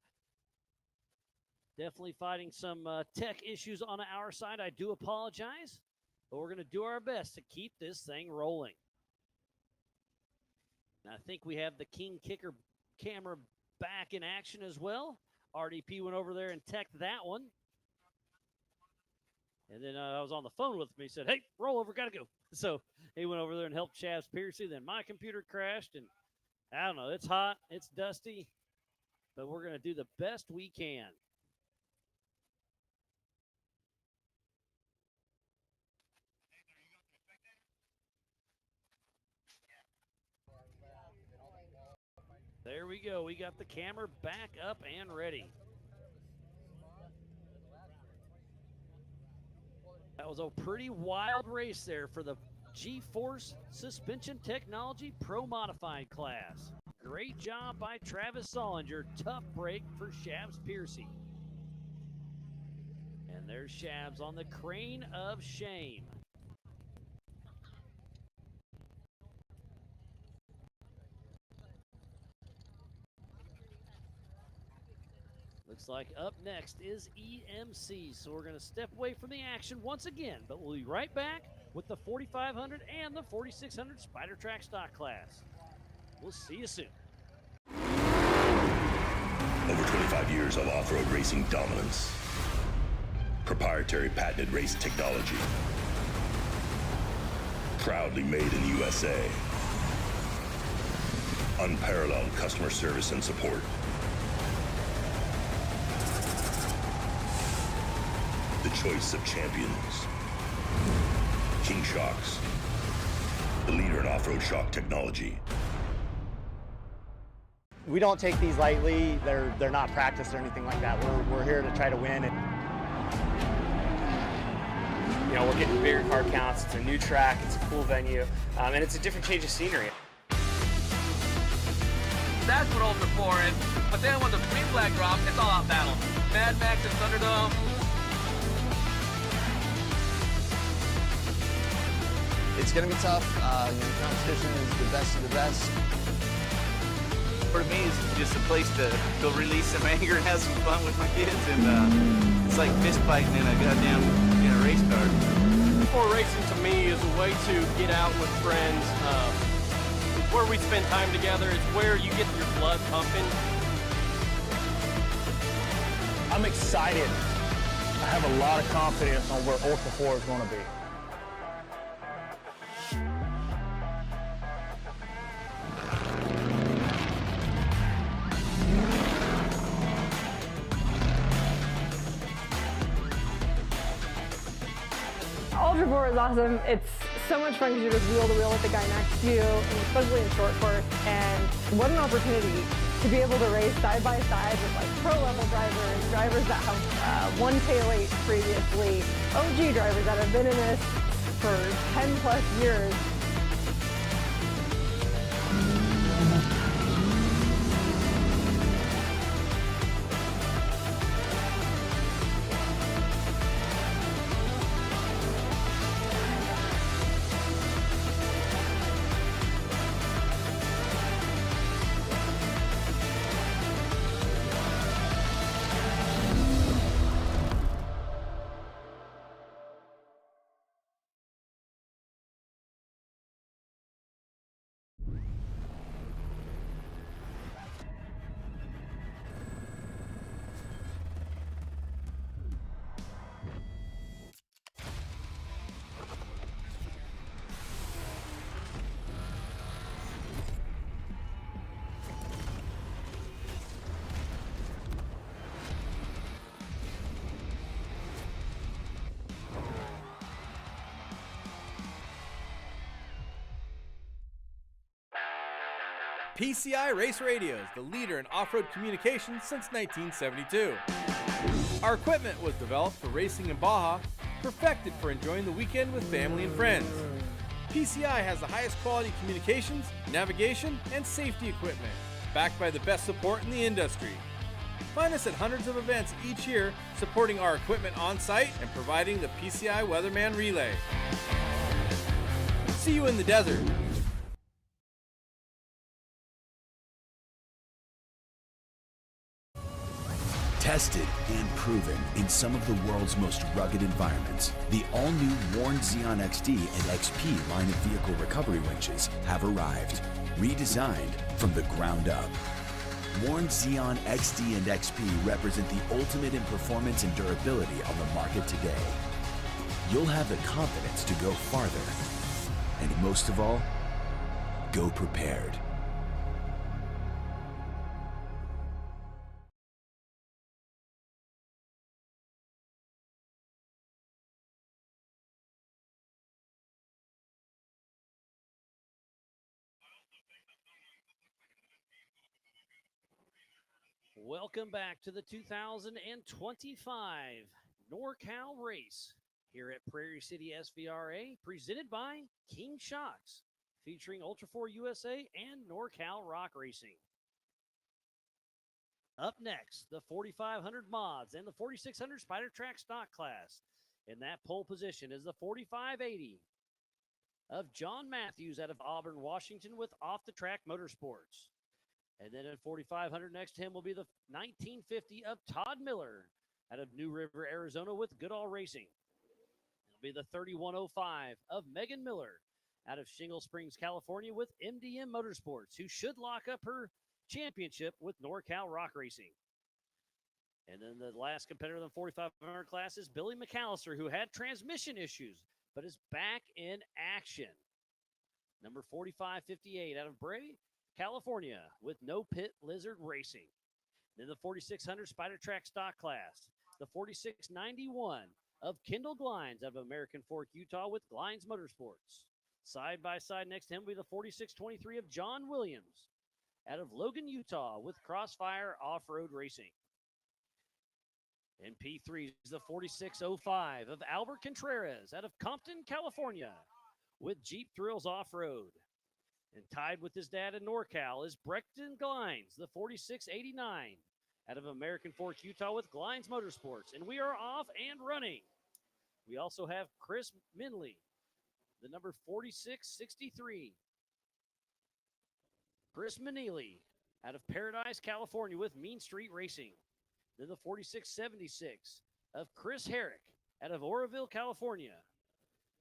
Definitely fighting some tech issues on our side. I do apologize, but we're going to do our best to keep this thing rolling. And I think we have the King Kicker camera back in action as well. RDP went over there and teched that one. And then I was on the phone with me, said, hey, roll over, got to go. So he went over there and helped Shabs Piercy. Then my computer crashed, and I don't know, it's hot, it's dusty, but we're going to do the best we can. There we go. We got the camera back up and ready. That was a pretty wild race there for the G-Force Suspension Technology Pro Modified class. Great job by Travis Zollinger. Tough break for Shabs Piercy. And there's Shabs on the crane of shame. Looks like up next is EMC, so we're going to step away from the action once again, but we'll be right back with the 4500 and the 4600 Spider Track stock class. We'll see you soon. Over 25 years of off-road racing dominance. Proprietary patented race technology. Proudly made in the USA. Unparalleled customer service and support. The choice of champions. King Shocks, the leader in off-road shock technology. We don't take these lightly. They're not practiced or anything like that. We're here to try to win. And we're getting bigger car counts. It's a new track. It's a cool venue, and it's a different change of scenery. That's what Ultra 4 is. But then when the green flag drops, it's all out battle. Mad Max and Thunderdome. It's going to be tough. Competition is the best of the best. For me, it's just a place to release some anger and have some fun with my kids, and it's like fist fighting in a goddamn race car. Sport racing to me is a way to get out with friends. It's where we spend time together. It's where you get your blood pumping. I'm excited. I have a lot of confidence on where Ultra 4 is going to be. Ultra 4 is awesome. It's so much fun because you're just wheel to wheel with the guy next to you, and especially in short course. And what an opportunity to be able to race side by side with like pro level drivers that have won tail 8 previously, OG drivers that have been in this for 10 plus years. PCI Race Radios, the leader in off-road communication since 1972. Our equipment was developed for racing in Baja, perfected for enjoying the weekend with family and friends. PCI has the highest quality communications, navigation, and safety equipment, backed by the best support in the industry. Find us at hundreds of events each year, supporting our equipment on site and providing the PCI Weatherman Relay. See you in the desert. Tested and proven in some of the world's most rugged environments, the all-new Warn Xeon XD and XP line of vehicle recovery winches have arrived, redesigned from the ground up. Warn Xeon XD and XP represent the ultimate in performance and durability on the market today. You'll have the confidence to go farther, and most of all, go prepared. Welcome back to the 2025 NorCal Race here at Prairie City SVRA, presented by King Shocks, featuring Ultra 4 USA and NorCal Rock Racing. Up next, the 4500 mods and the 4600 Spider Track stock class. In that pole position is the 4580 of John Matthews out of Auburn, Washington with Off the Track Motorsports. And then at 4,500 next to him will be the 1950 of Todd Miller out of New River, Arizona with Goodall Racing. It'll be the 3105 of Megan Miller out of Shingle Springs, California with MDM Motorsports, who should lock up her championship with NorCal Rock Racing. And then the last competitor in the 4,500 class is Billy McAllister, who had transmission issues, but is back in action. Number 4558 out of Bray, California with No Pit Lizard Racing. Then the 4600 Spider Track stock class. The 4691 of Kendall Glines out of American Fork, Utah with Glines Motorsports. Side by side next to him will be the 4623 of John Williams out of Logan, Utah with Crossfire Off-Road Racing. In P3 is the 4605 of Albert Contreras out of Compton, California with Jeep Thrills Off-Road. And tied with his dad in NorCal is Brecton Glines, the 4689 out of American Fork, Utah with Glines Motorsports. And we are off and running. We also have Chris Minley, the number 4663. Chris Manili out of Paradise, California with Mean Street Racing. Then the 4676 of Chris Herrick out of Oroville, California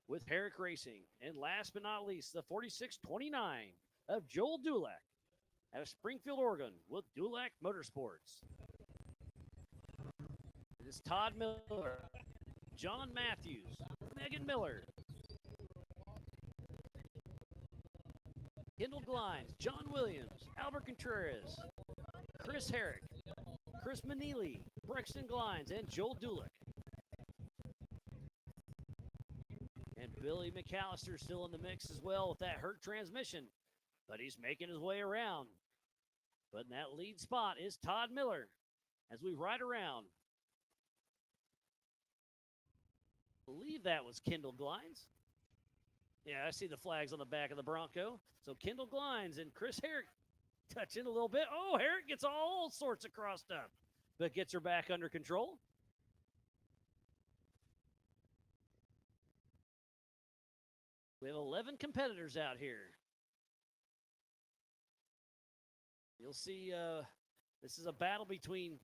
with Herrick Racing. And last but not least, the 4629 of Joel Dulac out of Springfield, Oregon with Dulac Motorsports. It is Todd Miller, John Matthews, Megan Miller, Kendall Glines, John Williams, Albert Contreras, Chris Herrick, Chris Manili, Brexton Glines, and Joel Dulac. And Billy McAllister still in the mix as well with that hurt transmission, but he's making his way around. But in that lead spot is Todd Miller as we ride around. I believe that was Kendall Glines. Yeah, I see the flags on the back of the Bronco. So Kendall Glines and Chris Herrick touching a little bit. Oh, Herrick gets all sorts of crossed up, but gets her back under control. We have 11 competitors out here. You'll see this is a battle between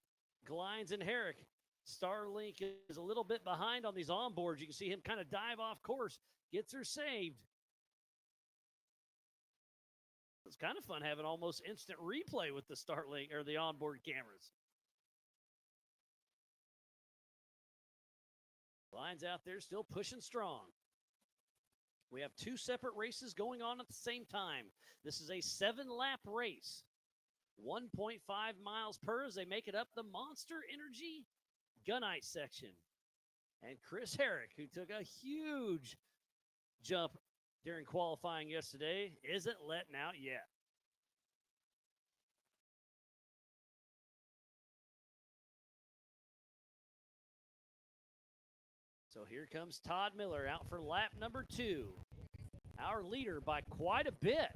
Glines and Herrick. Starlink is a little bit behind on these onboards. You can see him kind of dive off course, gets her saved. It's kind of fun having almost instant replay with the Starlink or the onboard cameras. Glines out there still pushing strong. We have two separate races going on at the same time. This is a 7-lap race. 1.5 miles per as they make it up the Monster Energy Gunite section. And Chris Herrick, who took a huge jump during qualifying yesterday, isn't letting out yet. So here comes Todd Miller out for lap number 2. Our leader by quite a bit.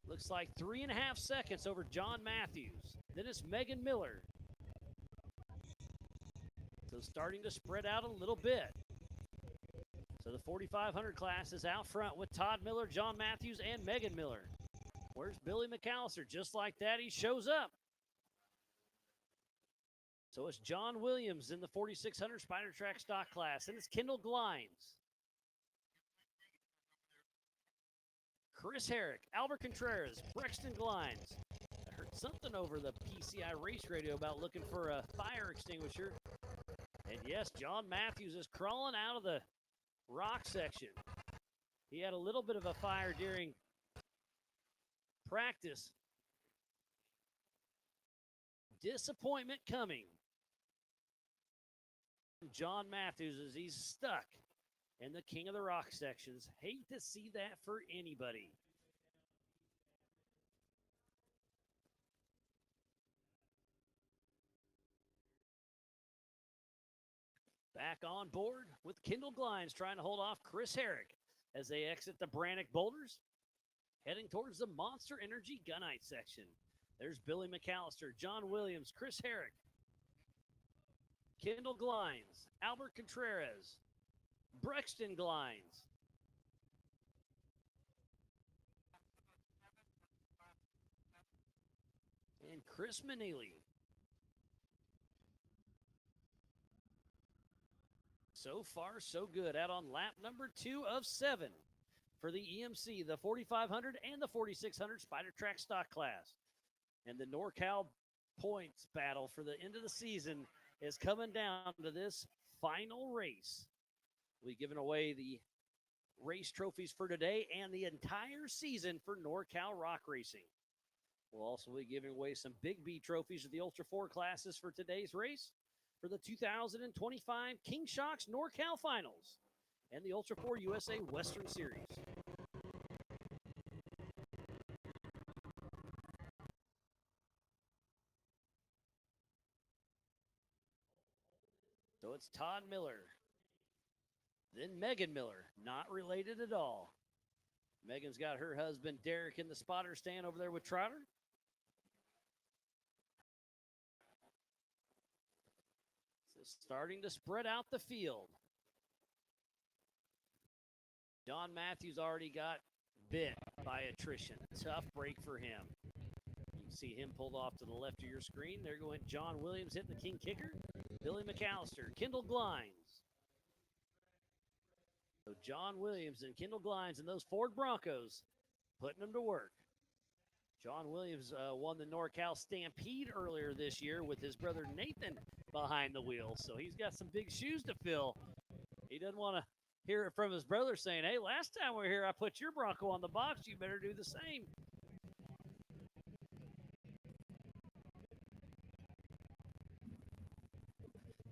Looks like 3.5 seconds over John Matthews. Then it's Megan Miller. So starting to spread out a little bit. So the 4,500 class is out front with Todd Miller, John Matthews, and Megan Miller. Where's Billy McAllister? Just like that, he shows up. So it's John Williams in the 4,600 Spider Track stock class, and it's Kendall Glines. Chris Herrick, Albert Contreras, Brexton Glines. I heard something over the PCI race radio about looking for a fire extinguisher. And yes, John Matthews is crawling out of the rock section. He had a little bit of a fire during practice. Disappointment coming. John Matthews as he's stuck in the king of the rock sections. Hate to see that for anybody. Back on board with Kendall Glines trying to hold off Chris Herrick as they exit the Brannock Boulders, heading towards the Monster Energy Gunite section. There's Billy McAllister, John Williams, Chris Herrick, Kendall Glines, Albert Contreras, Brexton Glines. And Chris Manili. So far, so good. Out on lap number 2 of 7 for the EMC, the 4,500 and the 4,600 Spider Track stock class. And the NorCal points battle for the end of the season is coming down to this final race. We've given away the race trophies for today and the entire season for NorCal Rock Racing. We'll also be giving away some Big B trophies of the Ultra 4 classes for today's race for the 2025 King Shocks NorCal Finals and the Ultra 4 USA Western Series. So it's Todd Miller, then Megan Miller, not related at all. Megan's got her husband Derek in the spotter stand over there with Trotter. So starting to spread out the field. John Matthews already got bit by attrition. Tough break for him. You can see him pulled off to the left of your screen. There going John Williams hitting the king kicker. Billy McAllister, Kendall Glines. So John Williams and Kendall Glines and those Ford Broncos putting them to work. John Williams won the NorCal Stampede earlier this year with his brother Nathan behind the wheel. So he's got some big shoes to fill. He doesn't want to hear it from his brother saying, hey, last time we were here, I put your Bronco on the box. You better do the same.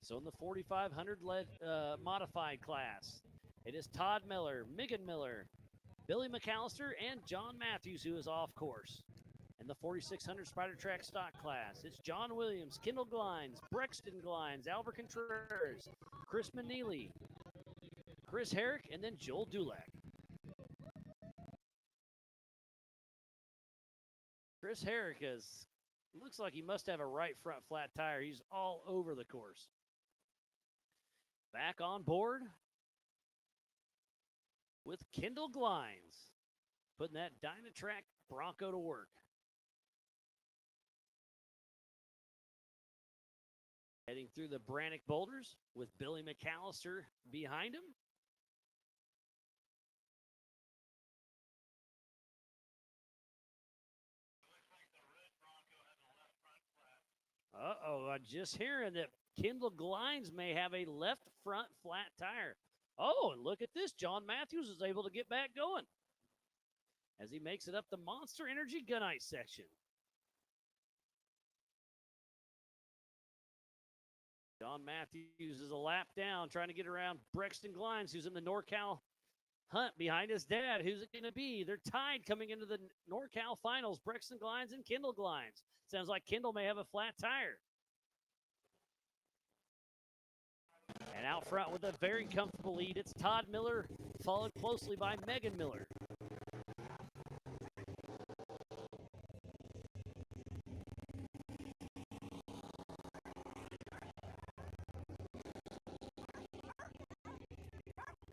So in the 4,500 modified class, it is Todd Miller, Megan Miller, Billy McAllister, and John Matthews, who is off course. In the 4,600 Spider Track stock class, it's John Williams, Kendall Glines, Brexton Glines, Albert Contreras, Chris Manili, Chris Herrick, and then Joel Dulac. Chris Herrick looks like he must have a right front flat tire. He's all over the course. Back on board with Kendall Glines, putting that Dynatrack Bronco to work. Heading through the Brannock Boulders with Billy McAllister behind him. Uh-oh, I'm just hearing that Kendall Glines may have a left front flat tire. Oh, and look at this. John Matthews is able to get back going as he makes it up the Monster Energy Gunite section. John Matthews is a lap down, trying to get around Brexton Glines, who's in the NorCal hunt behind his dad. Who's it going to be? They're tied coming into the NorCal finals, Brexton Glines and Kendall Glines. Sounds like Kendall may have a flat tire. And out front with a very comfortable lead, it's Todd Miller, followed closely by Megan Miller.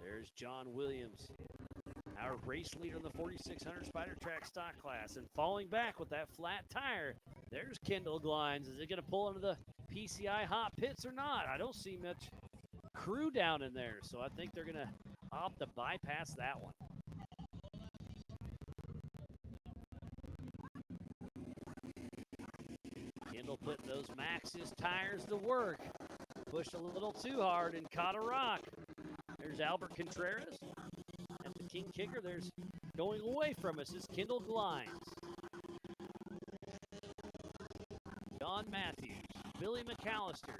There's John Williams, our race leader in the 4600 Spider Track stock class. And falling back with that flat tire, there's Kendall Glines. Is it going to pull into the PCI hot pits or not? I don't see much crew down in there, so I think they're going to opt to bypass that one. Kendall putting those Maxxis tires to work. Pushed a little too hard and caught a rock. There's Albert Contreras. At the king kicker, there's going away from us is Kendall Glines. John Matthews, Billy McAllister,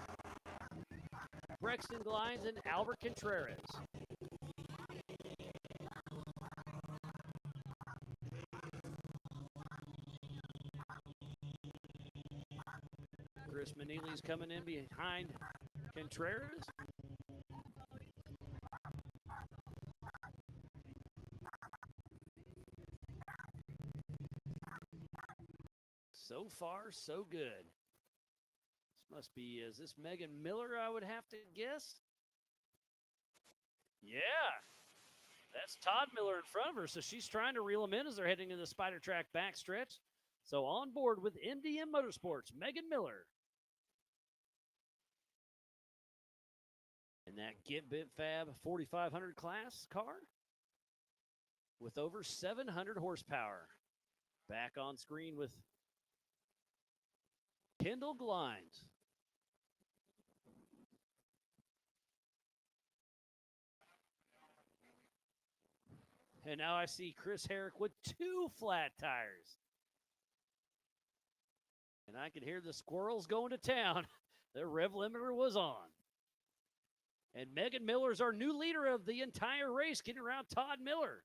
Brexton Glines, and Albert Contreras. Chris Manili's coming in behind Contreras. So far, so good. This must be, is this Megan Miller, I would have to guess? Yeah. That's Todd Miller in front of her, so she's trying to reel them in as they're heading into the Spider Track backstretch. So on board with MDM Motorsports, Megan Miller. And that Get Bit Fab 4500 class car with over 700 horsepower. Back on screen with Kendall Glines. And now I see Chris Herrick with 2 flat tires. And I can hear the squirrels going to town. The rev limiter was on. And Megan Miller's our new leader of the entire race, getting around Todd Miller.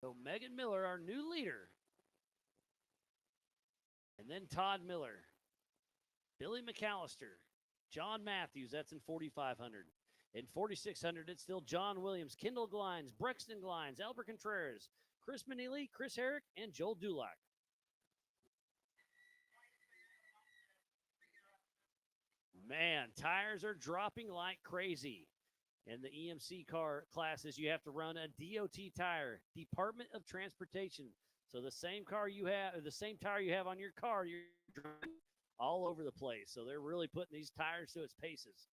So Megan Miller, our new leader. And then Todd Miller. Billy McAllister. John Matthews, that's in 4,500. In 4,600, it's still John Williams, Kendall Glines, Brexton Glines, Albert Contreras, Chris Manili, Chris Herrick, and Joel Dulac. Man, tires are dropping like crazy. In the EMC car classes, you have to run a DOT tire, Department of Transportation. So the same car you have, or the same tire you have on your car, you're driving all over the place. So they're really putting these tires to its paces.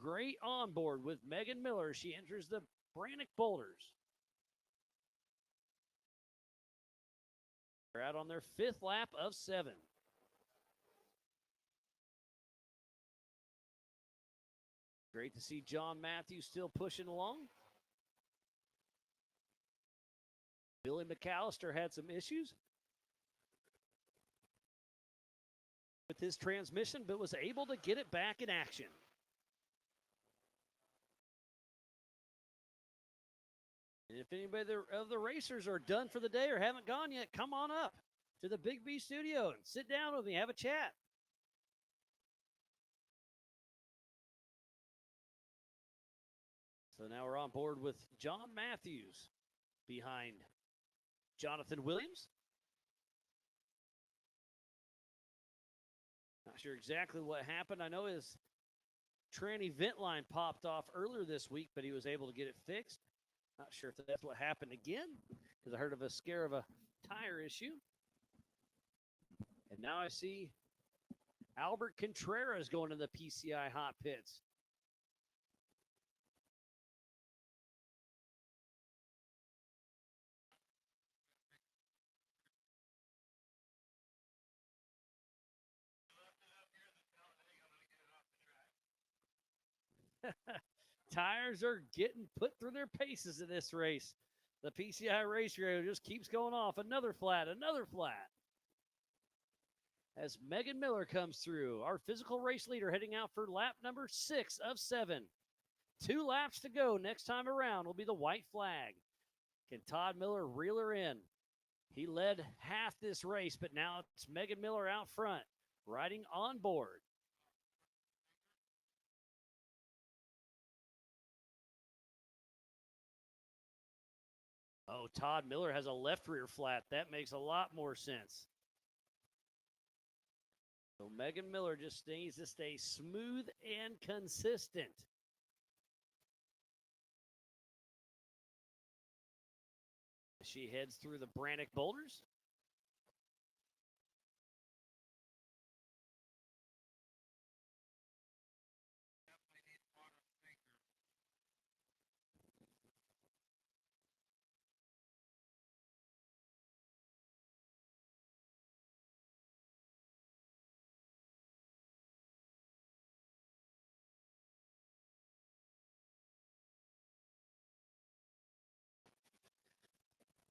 Great onboard with Megan Miller. She enters the Brannock Boulders. They're out on their 5th lap of 7. Great to see John Matthews still pushing along. Billy McAllister had some issues with his transmission, but was able to get it back in action. And if anybody of the racers are done for the day or haven't gone yet, come on up to the Big B studio and sit down with me, have a chat. So now we're on board with John Matthews behind Jonathan Williams. Not sure exactly what happened. I know his tranny vent line popped off earlier this week, but he was able to get it fixed. Not sure if that's what happened again, because I heard of a scare of a tire issue. And now I see Albert Contreras going to the PCI hot pits. Tires are getting put through their paces in this race. The PCI race radio just keeps going off. Another flat, another flat. As Megan Miller comes through, our physical race leader heading out for lap number 6 of 7. 2 laps to go. Next time around will be the white flag. Can Todd Miller reel her in? He led half this race, but now it's Megan Miller out front, riding on board. Oh, Todd Miller has a left rear flat. That makes a lot more sense. So Megan Miller just needs to stay smooth and consistent. She heads through the Brannock boulders.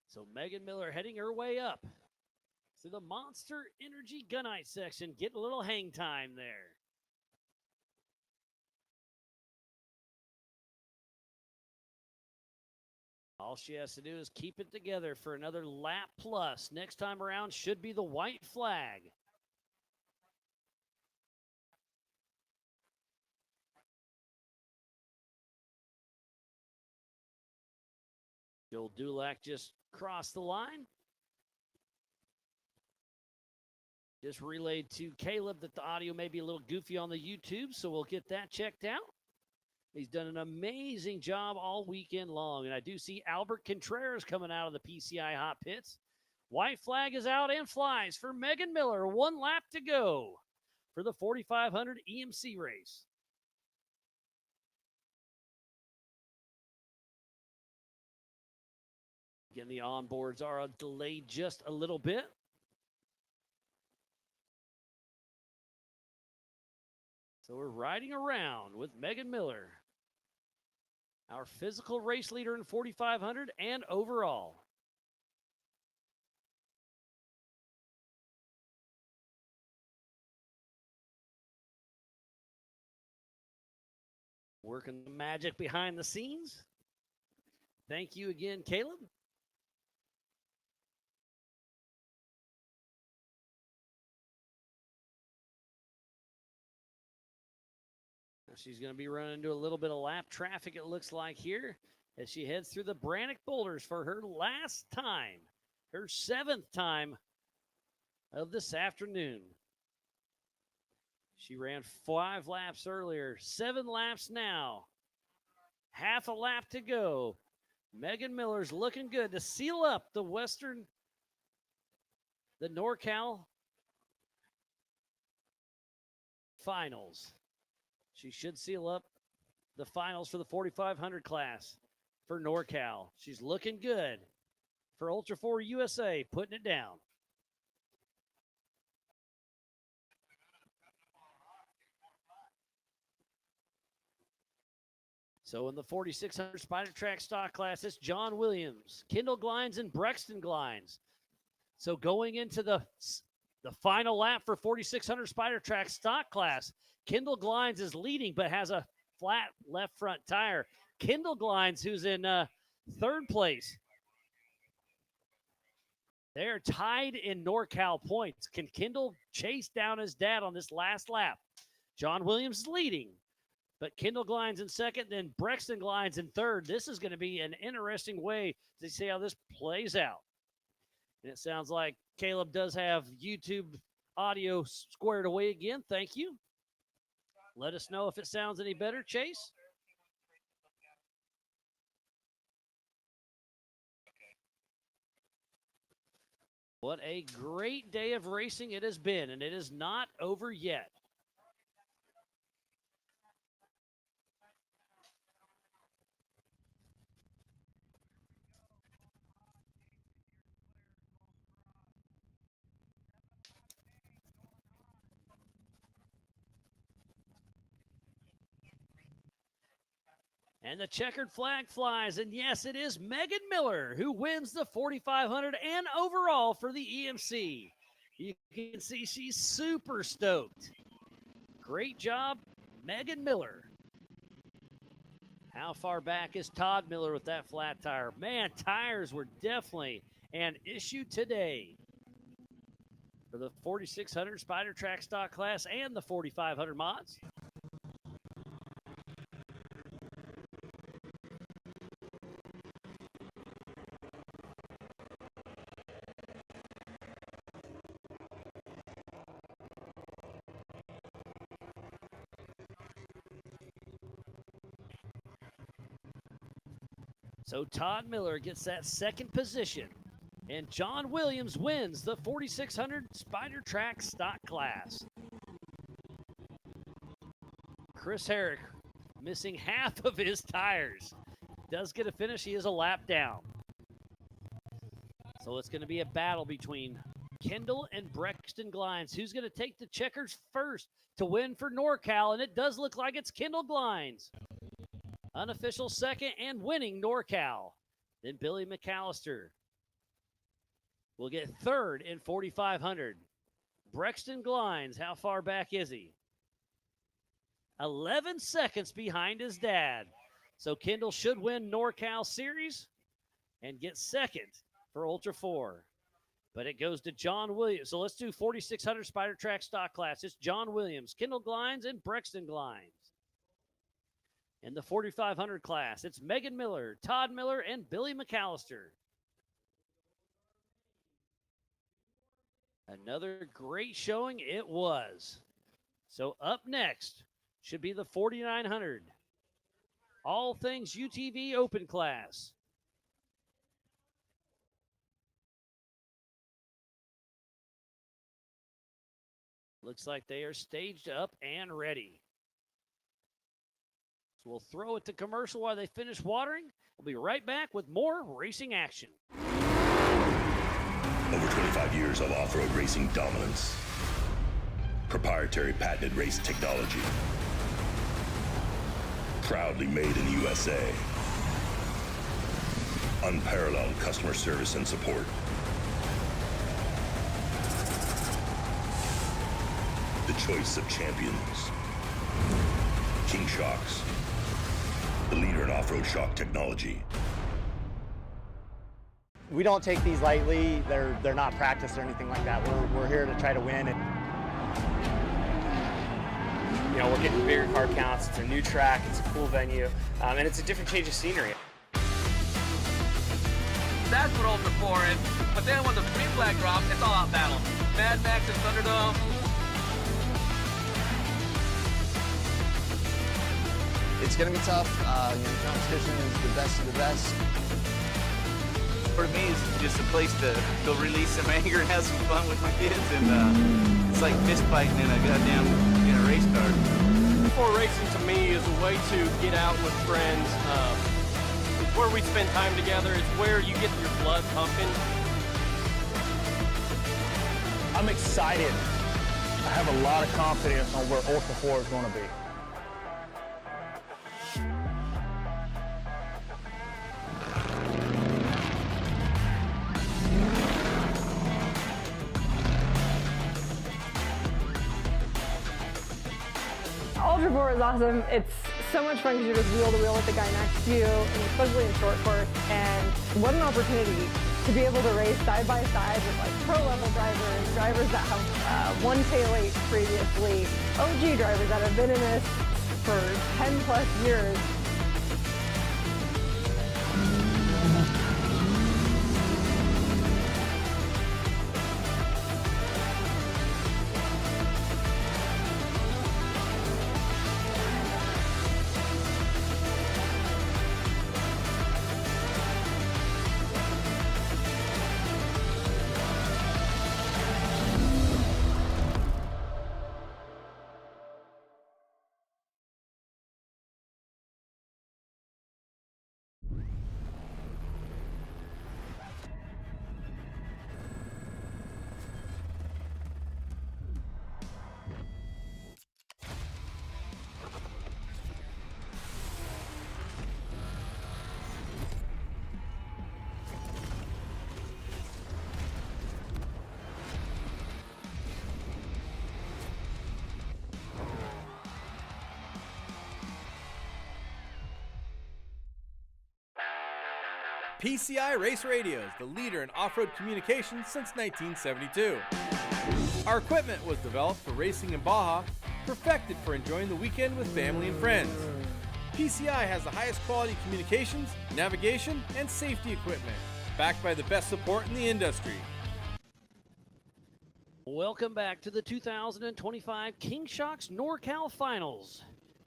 So Megan Miller heading her way up to the Monster Energy Gunite section, getting a little hang time there. All she has to do is keep it together for another lap plus. Next time around should be the white flag. Joel Dulac just crossed the line. Just relayed to Caleb that the audio may be a little goofy on the YouTube, so we'll get that checked out. He's done an amazing job all weekend long, and I do see Albert Contreras coming out of the PCI hot pits. White flag is out and flies for Megan Miller. 1 lap to go for the 4,500 EMC race. Again, the onboards are delayed just a little bit. So we're riding around with Megan Miller, our physical race leader in 4,500 and overall. Working the magic behind the scenes. Thank you again, Caleb. She's going to be running into a little bit of lap traffic, it looks like here, as she heads through the Brannock boulders for her last time, her 7th time of this afternoon. She ran 5 laps earlier, 7 laps now. Half a lap to go. Megan Miller's looking good to seal up the NorCal finals. She should seal up the finals for the 4,500 class for NorCal. She's looking good for Ultra 4 USA, putting it down. So in the 4,600 Spider Track stock class, it's John Williams, Kendall Glines, and Brexton Glines. So going into the final lap for 4,600 Spider Track stock class, Kendall Glines is leading, but has a flat left front tire. Kendall Glines, who's in 3rd place. They're tied in NorCal points. Can Kendall chase down his dad on this last lap? John Williams is leading, but Kendall Glines in 2nd, then Brexton Glines in 3rd. This is going to be an interesting way to see how this plays out. And it sounds like Caleb does have YouTube audio squared away again. Thank you. Let us know if it sounds any better, Chase. What a great day of racing it has been, and it is not over yet. And the checkered flag flies, and yes, it is Megan Miller who wins the 4,500 and overall for the EMC. You can see she's super stoked. Great job, Megan Miller. How far back is Todd Miller with that flat tire? Man, tires were definitely and issued today for the 4600 Spider Track stock class and the 4500 mods. So Todd Miller gets that second position, and John Williams wins the 4600 Spider Track stock class. Chris Herrick missing half of his tires. Does get a finish. He is a lap down. So it's going to be a battle between Kendall and Brexton Glines. Who's going to take the checkers first to win for NorCal? And it does look like it's Kendall Glines. Unofficial second and winning NorCal. Then Billy McAllister will get third in 4,500. Brexton Glines, how far back is he? 11 seconds behind his dad. So Kendall should win NorCal Series and get second for Ultra 4. But it goes to John Williams. So let's do 4,600 Spider Track stock class. It's John Williams, Kendall Glines, and Brexton Glines. In the 4,500 class, it's Megan Miller, Todd Miller, and Billy McAllister. Another great showing it was. So up next should be the 4,900. All things UTV open class. Looks like they are staged up and ready. So we'll throw it to commercial while they finish watering. We'll be right back with more racing action. Over 25 years of off-road racing dominance. Proprietary patented race technology. Proudly made in the USA. Unparalleled customer service and support. The choice of champions. King Shocks. The leader in off-road shock technology. We don't take these lightly. They're not practiced or anything like that. We're here to try to win. And you know, we're getting bigger car counts. It's a new track. It's a cool venue, and it's a different change of scenery. That's what Ultra 4 is. But then when the green flag drops, it's all out battle. Mad Max and Thunderdome. It's going to be tough. The competition is the best of the best. For me, it's just a place to go release some anger and have some fun with my kids, and it's like fist fighting in a goddamn race car. Before racing to me is a way to get out with friends. It's where we spend time together. It's where you get your blood pumping. I'm excited. I have a lot of confidence on where Ultra 4 is going to be. Ultra 4 is awesome. It's so much fun because you're just wheel to wheel with the guy next to you, and especially in short course. And what an opportunity to be able to race side by side with like pro level drivers, drivers that have won tailgate previously, OG drivers that have been in this for 10 plus years. PCI Race Radios, the leader in off-road communications since 1972. Our equipment was developed for racing in Baja, perfected for enjoying the weekend with family and friends. PCI has the highest quality communications, navigation, and safety equipment, backed by the best support in the industry. Welcome back to the 2025 King Shocks NorCal Finals.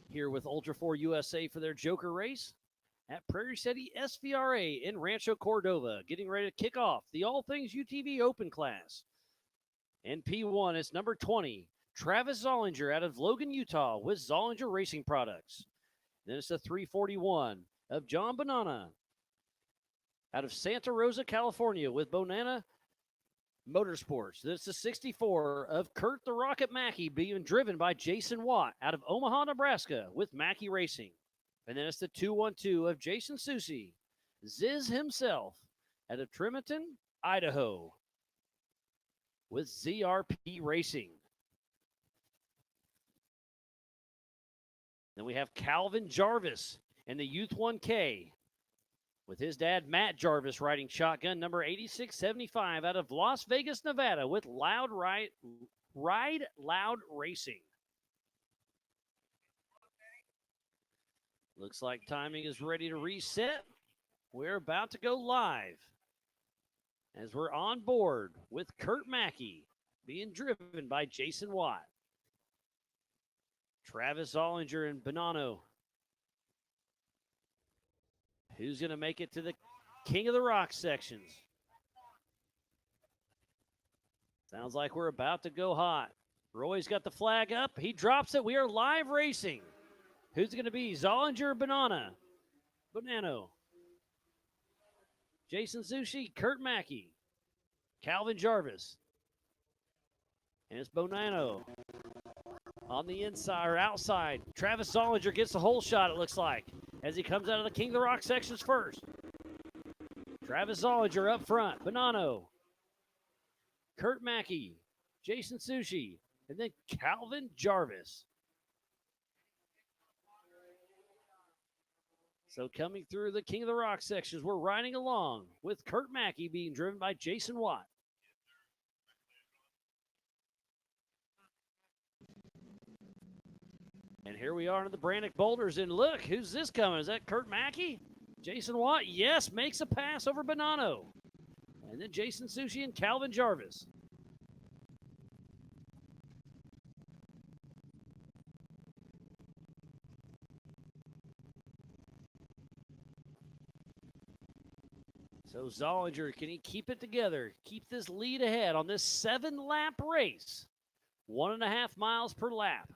Here with Ultra 4 USA for their Joker race at Prairie City SVRA in Rancho Cordova, getting ready to kick off the All Things UTV Open class. In P1, it's number 20, Travis Zollinger out of Logan, Utah with Zollinger Racing Products. Then it's the 341 of John Bonanna out of Santa Rosa, California with Bonanna Motorsports. Then it's the 64 of Kurt the Rocket Mackey being driven by Jason Watt out of Omaha, Nebraska with Mackey Racing. And then it's the 212 of Jason Susi, Ziz himself out of Tremonton, Idaho with ZRP Racing. Then we have Calvin Jarvis in the Youth 1K with his dad, Matt Jarvis, riding shotgun number 8675 out of Las Vegas, Nevada with Ride Loud Racing. Looks like timing is ready to reset. We're about to go live as we're on board with Kurt Mackey being driven by Jason Watt. Travis Zollinger and Bonanno. Who's going to make it to the King of the Rock sections? Sounds like we're about to go hot. Roy's got the flag up. He drops it. We are live racing. Who's going to be Zollinger or Bonanno? Jason Sushi, Kurt Mackey, Calvin Jarvis. And it's Bonanno on the inside or outside. Travis Zollinger gets the whole shot, it looks like, as he comes out of the King of the Rock sections first. Travis Zollinger up front. Bonanno, Kurt Mackey, Jason Sushi, and then Calvin Jarvis. So coming through the King of the Rock sections, we're riding along with Kurt Mackey being driven by Jason Watt. And here we are in the Brannock Boulders, and look, who's this coming? Is that Kurt Mackey? Jason Watt, yes, makes a pass over Bonanno. And then Jason Sushi and Calvin Jarvis. So Zollinger, can he keep it together? Keep this lead ahead on this 7-lap race. 1.5 miles per lap.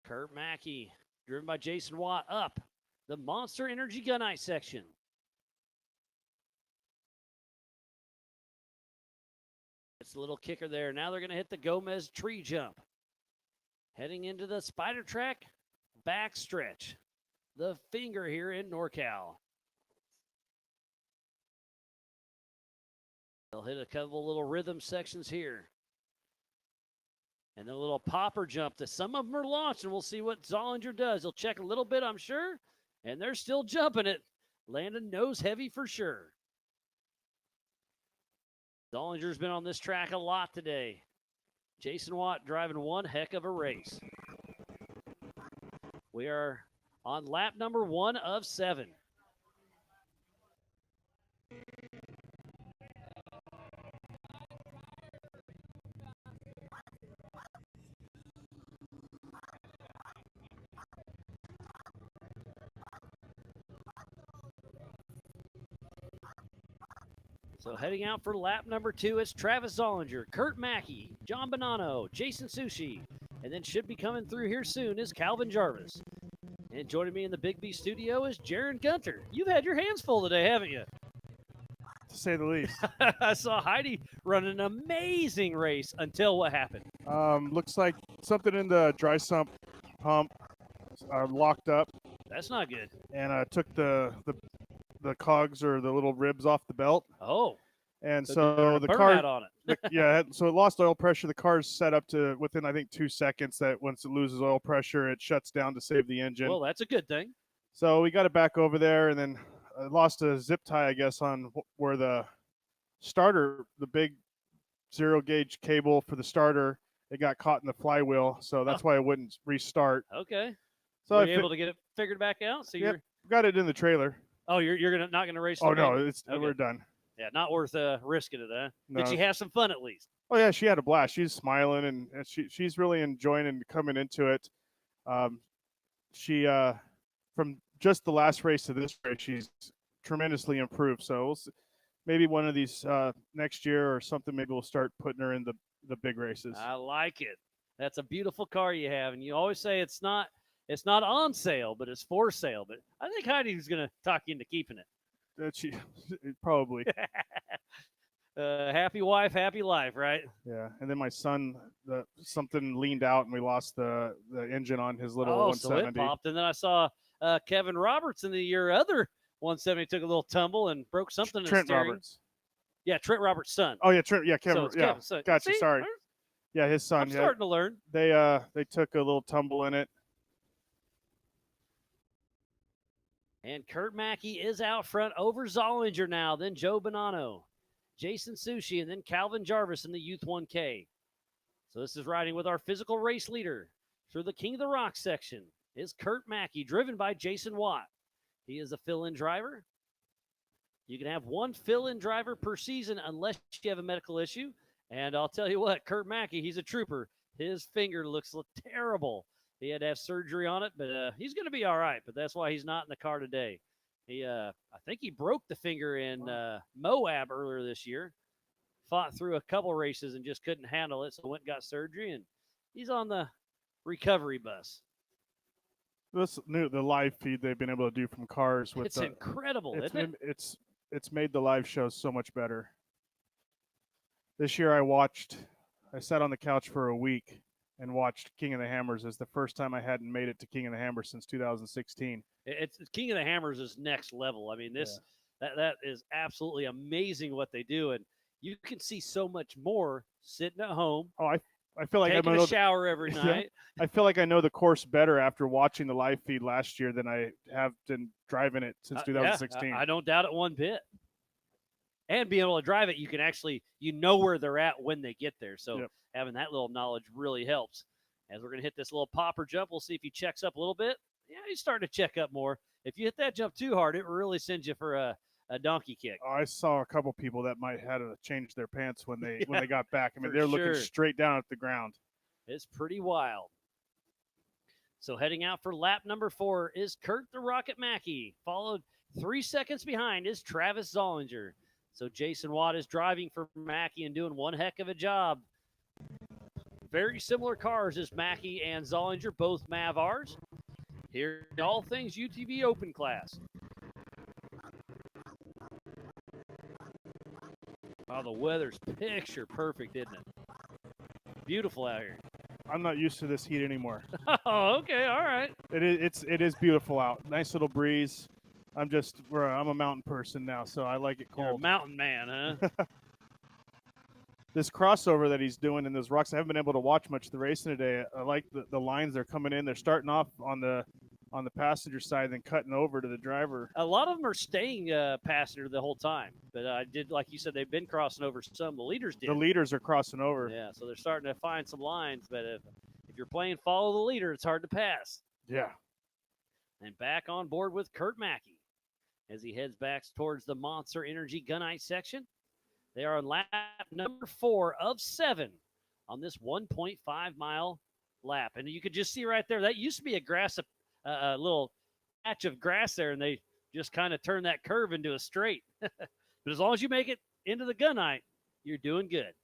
Kurt Mackey, driven by Jason Watt, up the Monster Energy Gunite section. It's a little kicker there. Now they're going to hit the Gomez tree jump. Heading into the Spider Track backstretch. The finger here in NorCal. They'll hit a couple little rhythm sections here. And then a little popper jump that some of them are launched, and we'll see what Zollinger does. He'll check a little bit, I'm sure, and they're still jumping it. Landon nose heavy for sure. Zollinger's been on this track a lot today. Jason Watt driving one heck of a race. We are on lap number 1 of 7. So heading out for lap number 2, it's Travis Zollinger, Kurt Mackey, John Bonanno, Jason Sushi, and then should be coming through here soon is Calvin Jarvis. And joining me in the Big B studio is Jaron Gunter. You've had your hands full today, haven't you? To say the least. I saw Heidi run an amazing race until what happened? Looks like something in the dry sump pump locked up. That's not good. And took the cogs or the little ribs off the belt. Oh. And So so there's the a car, burnout on it. yeah, so it lost oil pressure. The car's set up to within, I think, 2 seconds that once it loses oil pressure, it shuts down to save the engine. Well, that's a good thing. So we got it back over there, and then I lost a zip tie, I guess, on where the starter, the big 0-gauge cable for the starter, it got caught in the flywheel, so that's why it wouldn't restart. Okay. So Were I you able to get it figured back out? So Yep, you're got it in the trailer. Oh, you're not gonna race? Oh the no, main- it's Okay. we're done. Yeah, not worth risking it, huh? No. Did you have some fun at least? Oh yeah, she had a blast. She's smiling and she's really enjoying and coming into it. She from just the last race to this race, she's tremendously improved. So maybe one of these next year or something, maybe we'll start putting her in the big races. I like it. That's a beautiful car you have, and you always say it's not on sale, but it's for sale. But I think Heidi's going to talk you into keeping it. That she probably. Happy wife, happy life, right? Yeah, and then my son, something leaned out and we lost the engine on his little Oh, 170. so it popped, and then I saw Kevin Roberts in your other 170 took a little tumble and broke something. in the Trent steering. Roberts. Yeah, Trent Roberts' son. Oh yeah, Trent. Yeah, Kevin. So it's yeah, Kevin's son. gotcha. See? Sorry. Yeah, his son. I'm yeah. starting to learn. They took a little tumble in it. And Kurt Mackey is out front over Zollinger now, then Joe Bonanno, Jason Sushi, and then Calvin Jarvis in the Youth 1K. So this is riding with our physical race leader through the King of the Rock section is Kurt Mackey, driven by Jason Watt. He is a fill-in driver. You can have one fill-in driver per season unless you have a medical issue. And I'll tell you what, Kurt Mackey, he's a trooper. His finger looks terrible. He had to have surgery on it, but he's going to be all right. But that's why he's not in the car today. I think he broke the finger in Moab earlier this year. Fought through a couple races and just couldn't handle it, so went and got surgery, and he's on the recovery bus. The live feed they've been able to do from cars with It's incredible, isn't it? It's made the live shows so much better. This year I sat on the couch for a week and watched King of the Hammers as the first time I hadn't made it to King of the Hammers since 2016. It's King of the Hammers is next level. I mean, that is absolutely amazing what they do, and you can see so much more sitting at home. Oh, I feel like taking I'm a shower every Yeah. night. I feel like I know the course better after watching the live feed last year than I have been driving it since 2016. I don't doubt it one bit. And being able to drive it, you can actually, where they're at when they get there. So having that little knowledge really helps. As we're going to hit this little popper jump, we'll see if he checks up a little bit. Yeah, he's starting to check up more. If you hit that jump too hard, it really sends you for a donkey kick. I saw a couple people that might have to change their pants when they got back. I mean, for they're looking sure. straight down at the ground. It's pretty wild. So heading out for lap number 4 is Kurt the Rocket Mackey, followed 3 seconds behind is Travis Zollinger. So Jason Watt is driving for Mackey and doing one heck of a job. Very similar cars as Mackey and Zollinger, both Mav Rs. Here, all things UTV Open Class. Wow, the weather's picture perfect, isn't it? Beautiful out here. I'm not used to this heat anymore. Oh, okay, all right. It is beautiful out. Nice little breeze. I'm a mountain person now, so I like it cold. You're a mountain man, huh? This crossover that he's doing in those rocks, I haven't been able to watch much of the racing today. I like the lines they're coming in. They're starting off on the passenger side, then cutting over to the driver. A lot of them are staying passenger the whole time, but I did, like you said, they've been crossing over some. The leaders did. The leaders are crossing over. Yeah, so they're starting to find some lines, but if you're playing follow the leader, it's hard to pass. Yeah. And back on board with Kurt Mackey as he heads back towards the Monster Energy Gunite section. They are on lap number 4 of 7 on this 1.5 mile lap. And you could just see right there, that used to be a little patch of grass there, and they just kind of turned that curve into a straight. But as long as you make it into the Gunite, you're doing good.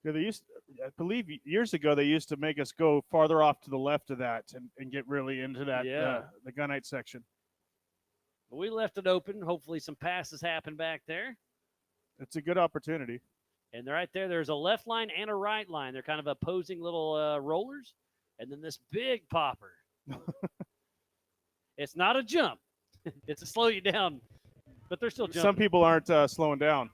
Yeah, I believe years ago they used to make us go farther off to the left of that and get really into that the Gunite section. But we left it open. Hopefully some passes happen back there. It's a good opportunity. And right there, there's a left line and a right line. They're kind of opposing little rollers. And then this big popper. It's not a jump. It's a slow you down, but they're still jumping. Some people aren't slowing down.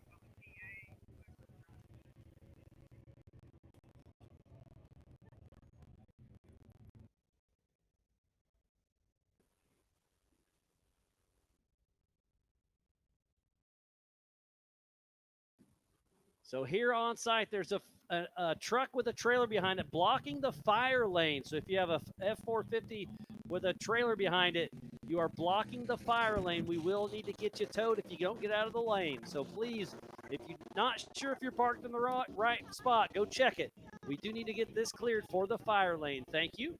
So here on site, there's a truck with a trailer behind it blocking the fire lane. So if you have a F450 with a trailer behind it, you are blocking the fire lane. We will need to get you towed if you don't get out of the lane. So please, if you're not sure if you're parked in the right spot, go check it. We do need to get this cleared for the fire lane. Thank you.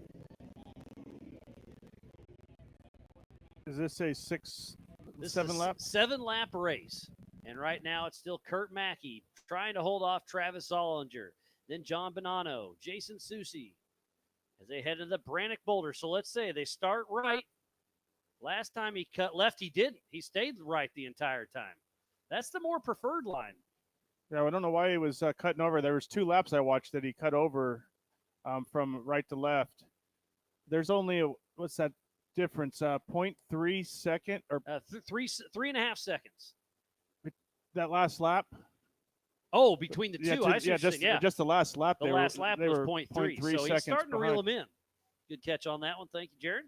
Is this a seven lap? 7-lap race. And right now it's still Kurt Mackey trying to hold off Travis Zollinger. Then John Bonanno, Jason Susi as they head to the Brannock Boulder. So let's say they start right. Last time he cut left, he didn't. He stayed right the entire time. That's the more preferred line. Yeah, I don't know why he was cutting over. There was 2 laps I watched that he cut over from right to left. There's only what's that difference? 0.3 second or 3.5 seconds. That last lap. Oh, between the two. Just the last lap. The last lap was 0.3. 0.3 So seconds he's starting to reel behind. him in. Good catch on that one. Thank you, Jared.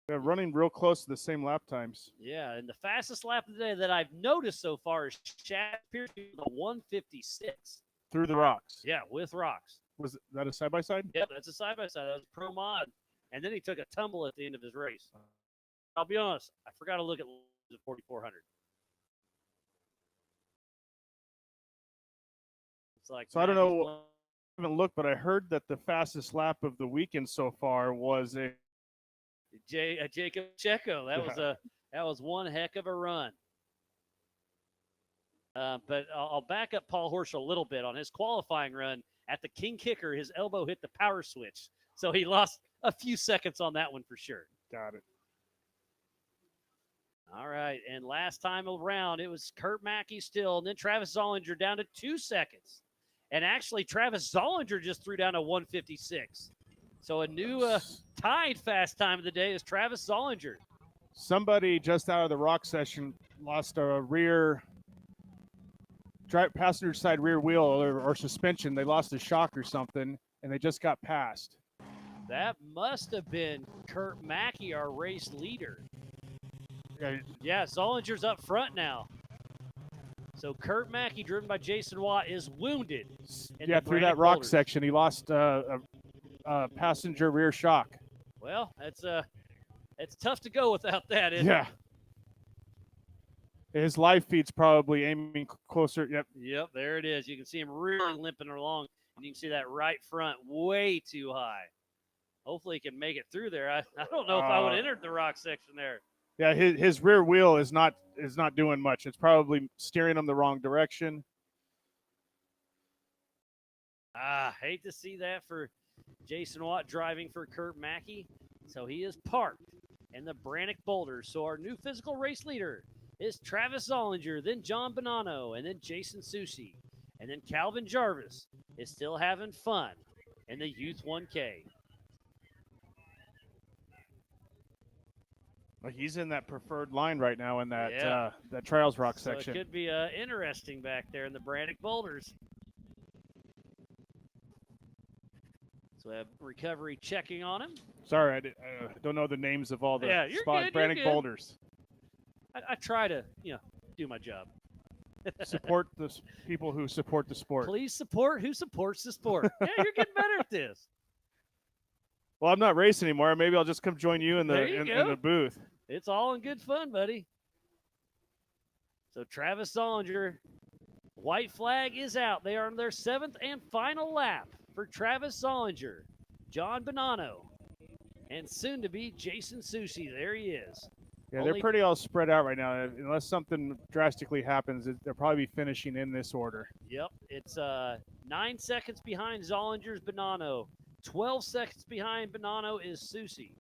They're running real close to the same lap times. Yeah, and the fastest lap of the day that I've noticed so far is Chad Pierce with a 156. Through the rocks. Yeah, with rocks. Was that a side-by-side? Yep, that's a side-by-side. That was pro mod. And then he took a tumble at the end of his race. I'll be honest, I forgot to look at the 4,400. It's like So I don't know. I haven't looked, but I heard that the fastest lap of the weekend so far was a Jacob Checo. That was one heck of a run. But I'll back up Paul Horsch a little bit on his qualifying run. At the King Kicker, his elbow hit the power switch. So he lost a few seconds on that one for sure. Got it. All right. And last time around, it was Kurt Mackey still, and then Travis Zollinger down to 2 seconds. And actually, Travis Zollinger just threw down a 156. So a new tied fast time of the day is Travis Zollinger. Somebody just out of the rock session lost a rear passenger side rear wheel or suspension. They lost a shock or something, and they just got passed. That must have been Kurt Mackey, our race leader. Yeah, Zollinger's up front now. So Kurt Mackey, driven by Jason Watt, is wounded. Yeah, through that rock section, he lost a passenger rear shock. Well, it's tough to go without that, isn't it? His live feed's probably aiming closer. Yep, there it is. You can see him really limping along, and you can see that right front way too high. Hopefully he can make it through there. I don't know if I would have entered the rock section there. Yeah, his rear wheel is not doing much. It's probably steering him the wrong direction. Hate to see that for Jason Watt driving for Kurt Mackey. So he is parked in the Brannock Boulder. So our new physical race leader is Travis Zollinger, then John Bonanno, and then Jason Susi. And then Calvin Jarvis is still having fun in the Youth 1K. Well, he's in that preferred line right now in that that Trials Rock section. So it could be interesting back there in the Brannock Boulders. So we have recovery checking on him. Sorry, I don't know the names of all the Brannock Boulders. I try to, do my job. Support the people who support the sport. Please support who supports the sport. Yeah, you're getting better at this. Well, I'm not racing anymore. Maybe I'll just come join you in the booth. It's all in good fun, buddy. So Travis Zollinger, white flag is out. They are on their 7th and final lap for Travis Zollinger, John Bonanno, and soon to be Jason Susi. There he is. Yeah, they're pretty all spread out right now. Unless something drastically happens, they'll probably be finishing in this order. Yep, it's 9 seconds behind Zollinger's Bonanno. 12 seconds behind Bonanno is Susi.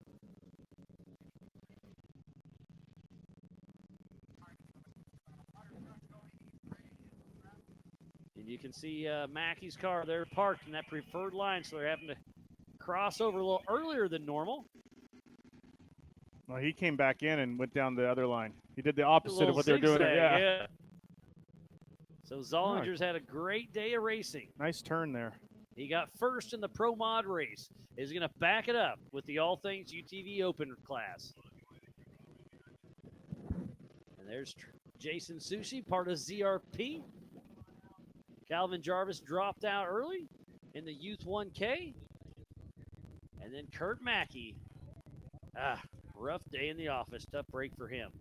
And you can see Mackey's car. They're parked in that preferred line, so they're having to cross over a little earlier than normal. Well, he came back in and went down the other line. He did the opposite of what they're doing. Yeah. So Zollinger's had a great day of racing. Nice turn there. He got first in the Pro Mod race. He's going to back it up with the All Things UTV Open class. And there's Jason Sushi, part of ZRP. Calvin Jarvis dropped out early in the Youth 1K. And then Kurt Mackey. Rough day in the office. Tough break for him.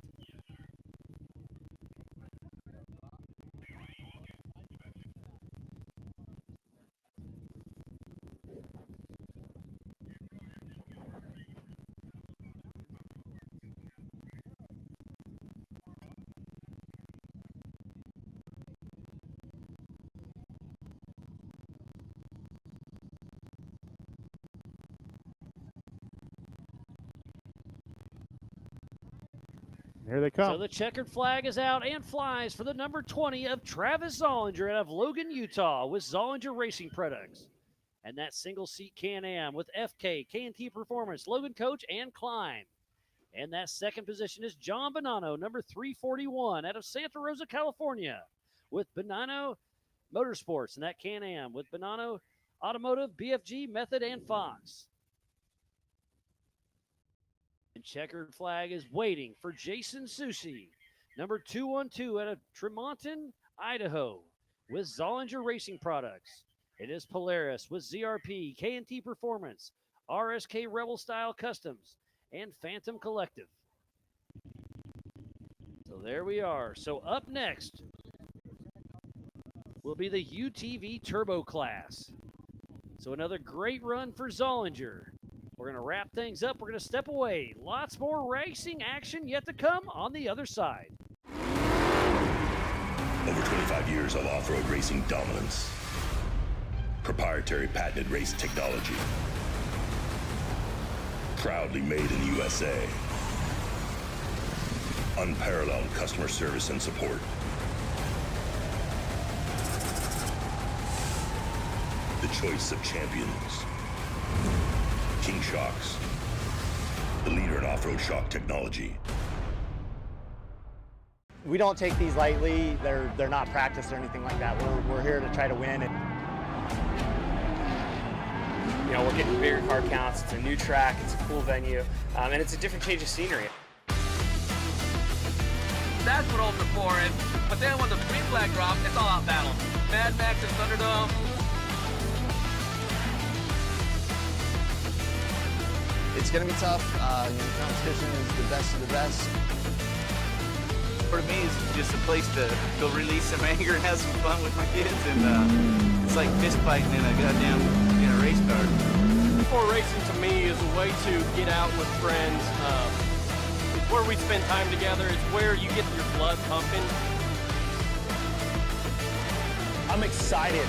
Here they come. So the checkered flag is out and flies for the number 20 of Travis Zollinger out of Logan, Utah with Zollinger Racing Products. And that single seat Can-Am with FK, K&T Performance, Logan Coach, and Klein. And that second position is John Bonanno, number 341 out of Santa Rosa, California with Bonanno Motorsports. And that Can-Am with Bonanno Automotive, BFG, Method, and Fox. And checkered flag is waiting for Jason Sushi, number 212 out of Tremonton, Idaho, with Zollinger Racing Products. It is Polaris with ZRP, K&T Performance, RSK Rebel Style Customs, and Phantom Collective. So there we are. So up next will be the UTV Turbo class. So another great run for Zollinger. We're going to wrap things up. We're going to step away. Lots more racing action yet to come on the other side. Over 25 years of off-road racing dominance. Proprietary patented race technology. Proudly made in the USA. Unparalleled customer service and support. The choice of champions. King Shocks, the leader in off-road shock technology. We don't take these lightly. They're not practiced or anything like that. We're here to try to win. And You know, we're getting bigger car counts. It's a new track. It's a cool venue, and it's a different change of scenery. That's what Ultra 4 is. But then when the green flag drops, it's all out battle. Mad Max and Thunderdome. It's going to be tough. The competition is the best of the best. For me, it's just a place to go release some anger and have some fun with my kids, and it's like fist fighting in a goddamn race car. Before racing to me is a way to get out with friends. It's where we spend time together. It's where you get your blood pumping. I'm excited.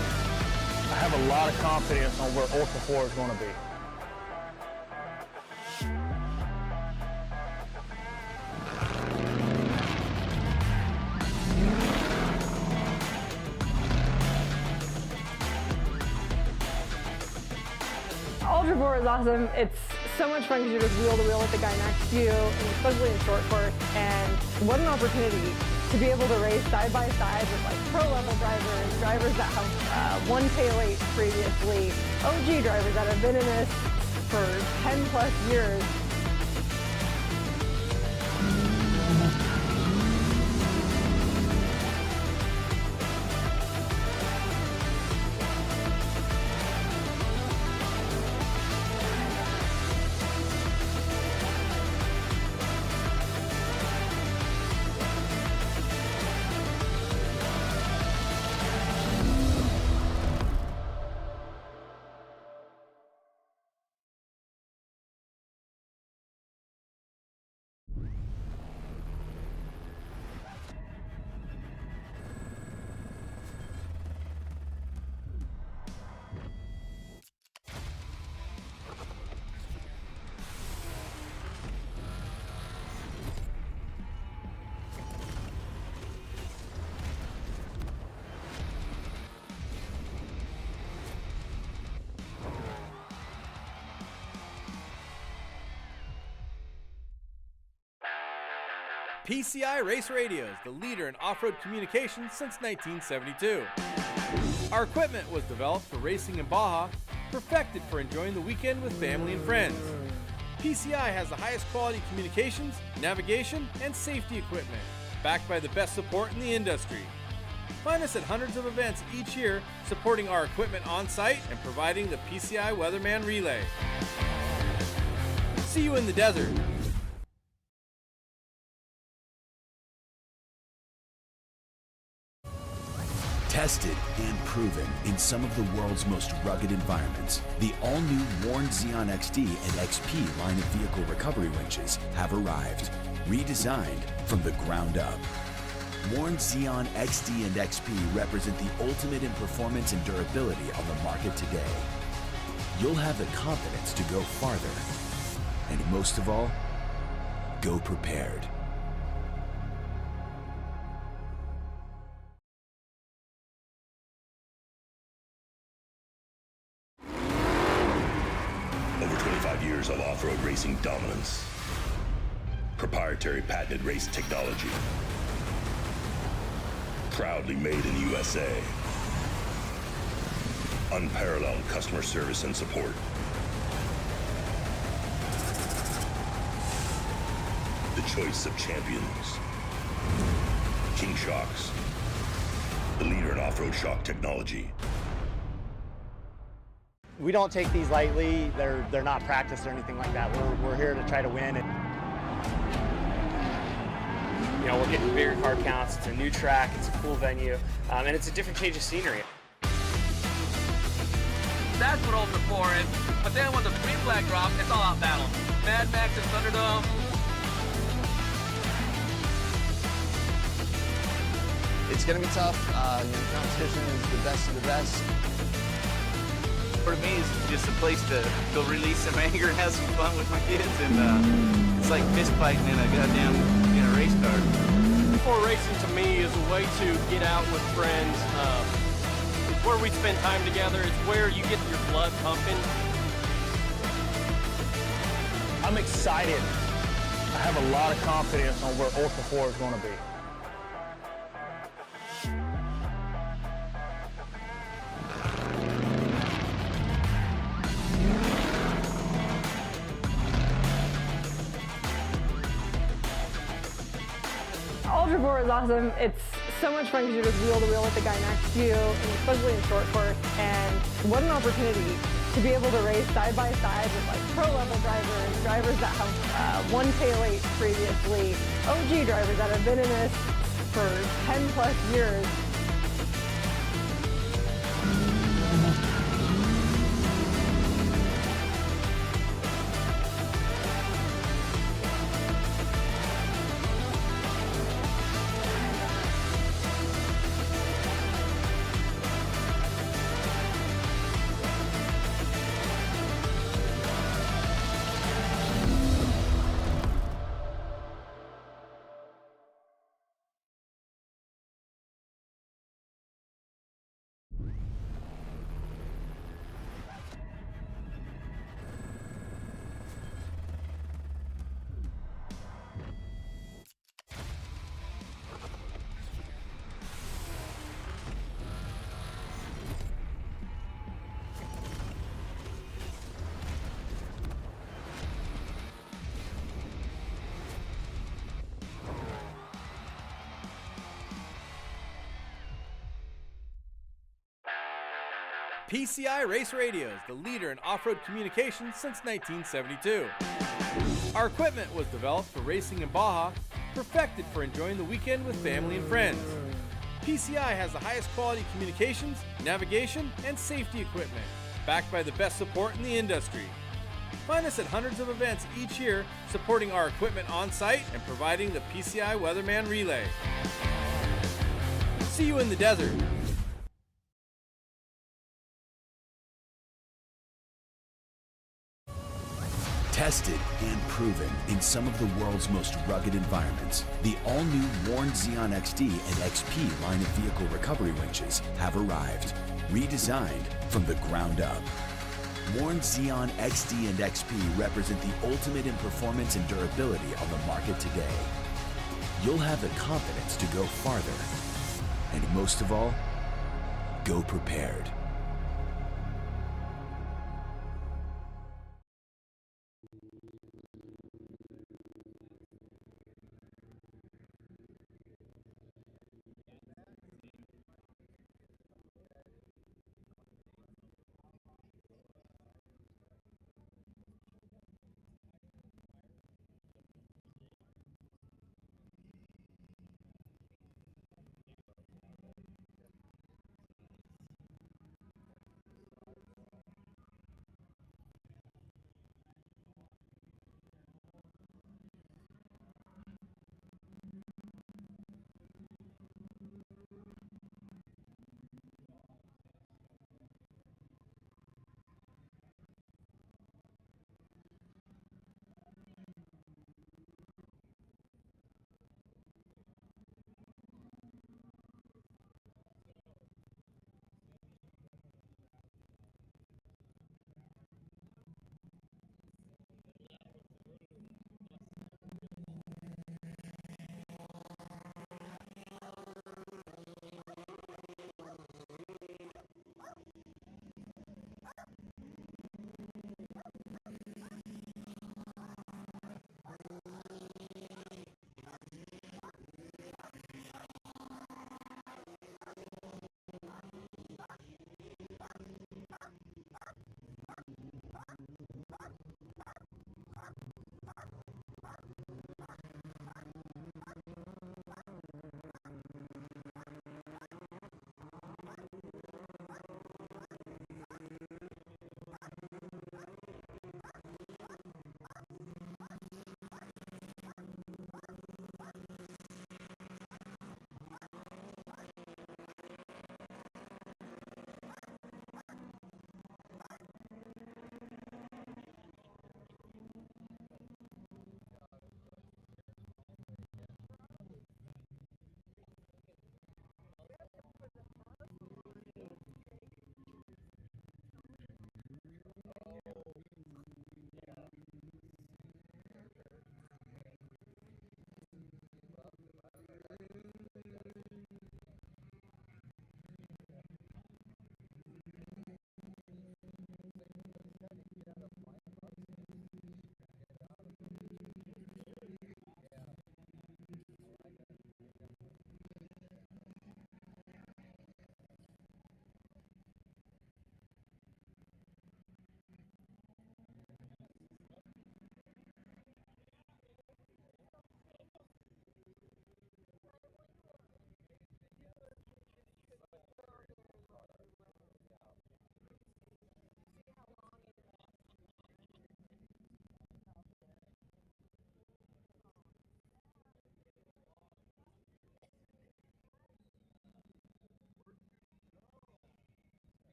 I have a lot of confidence on where Ultra 4 is going to be. Ultra 4 is awesome. It's so much fun because you're just wheel to wheel with the guy next to you, and especially in short course. And what an opportunity to be able to race side by side with like pro level drivers that have won K8 previously, OG drivers that have been in this for 10 plus years. PCI Race Radio is the leader in off-road communications since 1972. Our equipment was developed for racing in Baja, perfected for enjoying the weekend with family and friends. PCI has the highest quality communications, navigation, and safety equipment. backed by the best support in the industry. Find us at hundreds of events each year, supporting our equipment on site and providing the PCI Weatherman Relay. See you in the desert. Tested and proven in some of the world's most rugged environments, the all-new Warn Xeon XD and XP line of vehicle recovery winches have arrived, redesigned from the ground up. Warn Xeon XD and XP represent the ultimate in performance and durability on the market today. You'll have the confidence to go farther, and most of all, go prepared. Over 25 years of off-road racing dominance. Proprietary patented race technology. Proudly made in the USA. Unparalleled customer service and support. The choice of champions. King Shocks. The leader in off-road shock technology. We don't take these lightly. They're not practiced or anything like that. We're here to try to win. You know, we're getting bigger car counts. It's a new track. It's a cool venue, and it's a different change of scenery. That's what Ultra 4 is. But then when the green flag drops, it's all out battle. Mad Max and Thunderdome. It's going to be tough. Competition is the best of the best. For me, it's just a place to go release some anger and have some fun with my kids, and it's like fist fighting in a goddamn race car. Before racing to me is a way to get out with friends. It's where we spend time together. It's where you get your blood pumping. I'm excited. I have a lot of confidence on where Ultra 4 is going to be. Ultra 4 is awesome. It's so much fun because you're just wheel to wheel with the guy next to you, and especially in short course. And what an opportunity to be able to race side by side with like pro level drivers that have won K08 previously, OG drivers that have been in this for 10 plus years. PCI Race Radios, the leader in off-road communications since 1972. Our equipment was developed for racing in Baja, perfected for enjoying the weekend with family and friends. PCI has the highest quality communications, navigation, and safety equipment, backed by the best support in the industry. Find us at hundreds of events each year, supporting our equipment on site and providing the PCI Weatherman Relay. See you in the desert. Tested and proven in some of the world's most rugged environments, the all-new Warn Xeon XD and XP line of vehicle recovery winches have arrived, redesigned from the ground up. Warn Xeon XD and XP represent the ultimate in performance and durability on the market today. You'll have the confidence to go farther, and most of all, go prepared.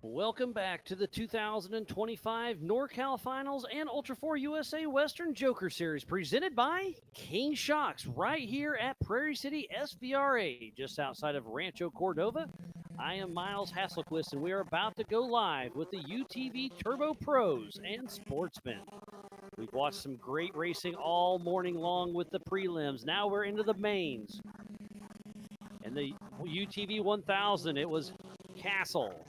Welcome back to the 2025 NorCal Finals and Ultra 4 USA Western Joker Series presented by King Shocks right here at Prairie City SVRA just outside of Rancho Cordova. I am Miles Hasselquist and we are about to go live with the UTV Turbo Pros and Sportsmen. We've watched some great racing all morning long with the prelims. Now we're into the mains. And the UTV 1000, it was Castle.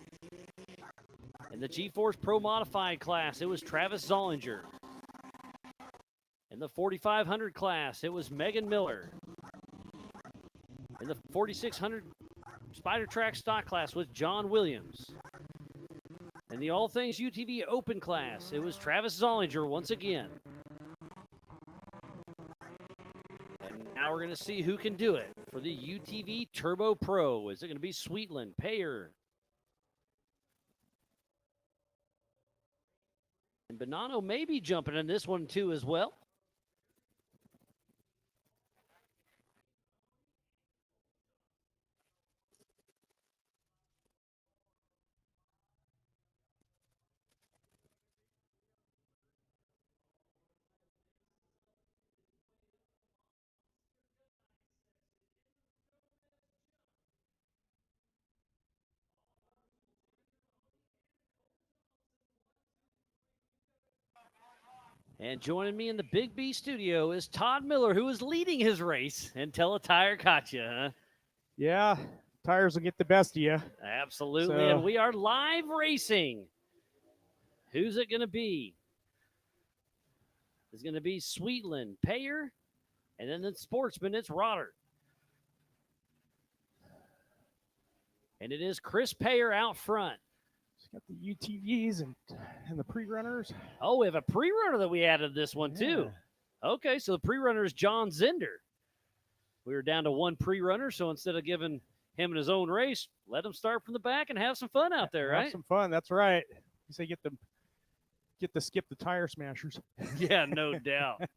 In the G-Force Pro Modified class, it was Travis Zollinger. In the 4500 class, it was Megan Miller. In the 4600 Spider Track stock class was John Williams. In the All Things UTV Open class, it was Travis Zollinger once again. And now we're going to see who can do it for the UTV Turbo Pro. Is it going to be Sweetland, Payer, and Bonanno may be jumping in this one too as well. And joining me in the Big B studio is Todd Miller, who is leading his race until a tire caught you, huh? Yeah, tires will get the best of you. Absolutely, So- and we are live racing. Who's it going to be? It's going to be Sweetland, Payer, and then the Sportsman, it's Rodder. And it is Chris Payer out front. Got the UTVs and the pre-runners. Oh, we have a pre-runner that we added this one too. Okay, so the pre-runner is John Zender. We were down to one pre-runner, so instead of giving him his own race, let him start from the back and have some fun out there, right? Have some fun. That's right. You say get to skip the tire smashers. Yeah, no doubt.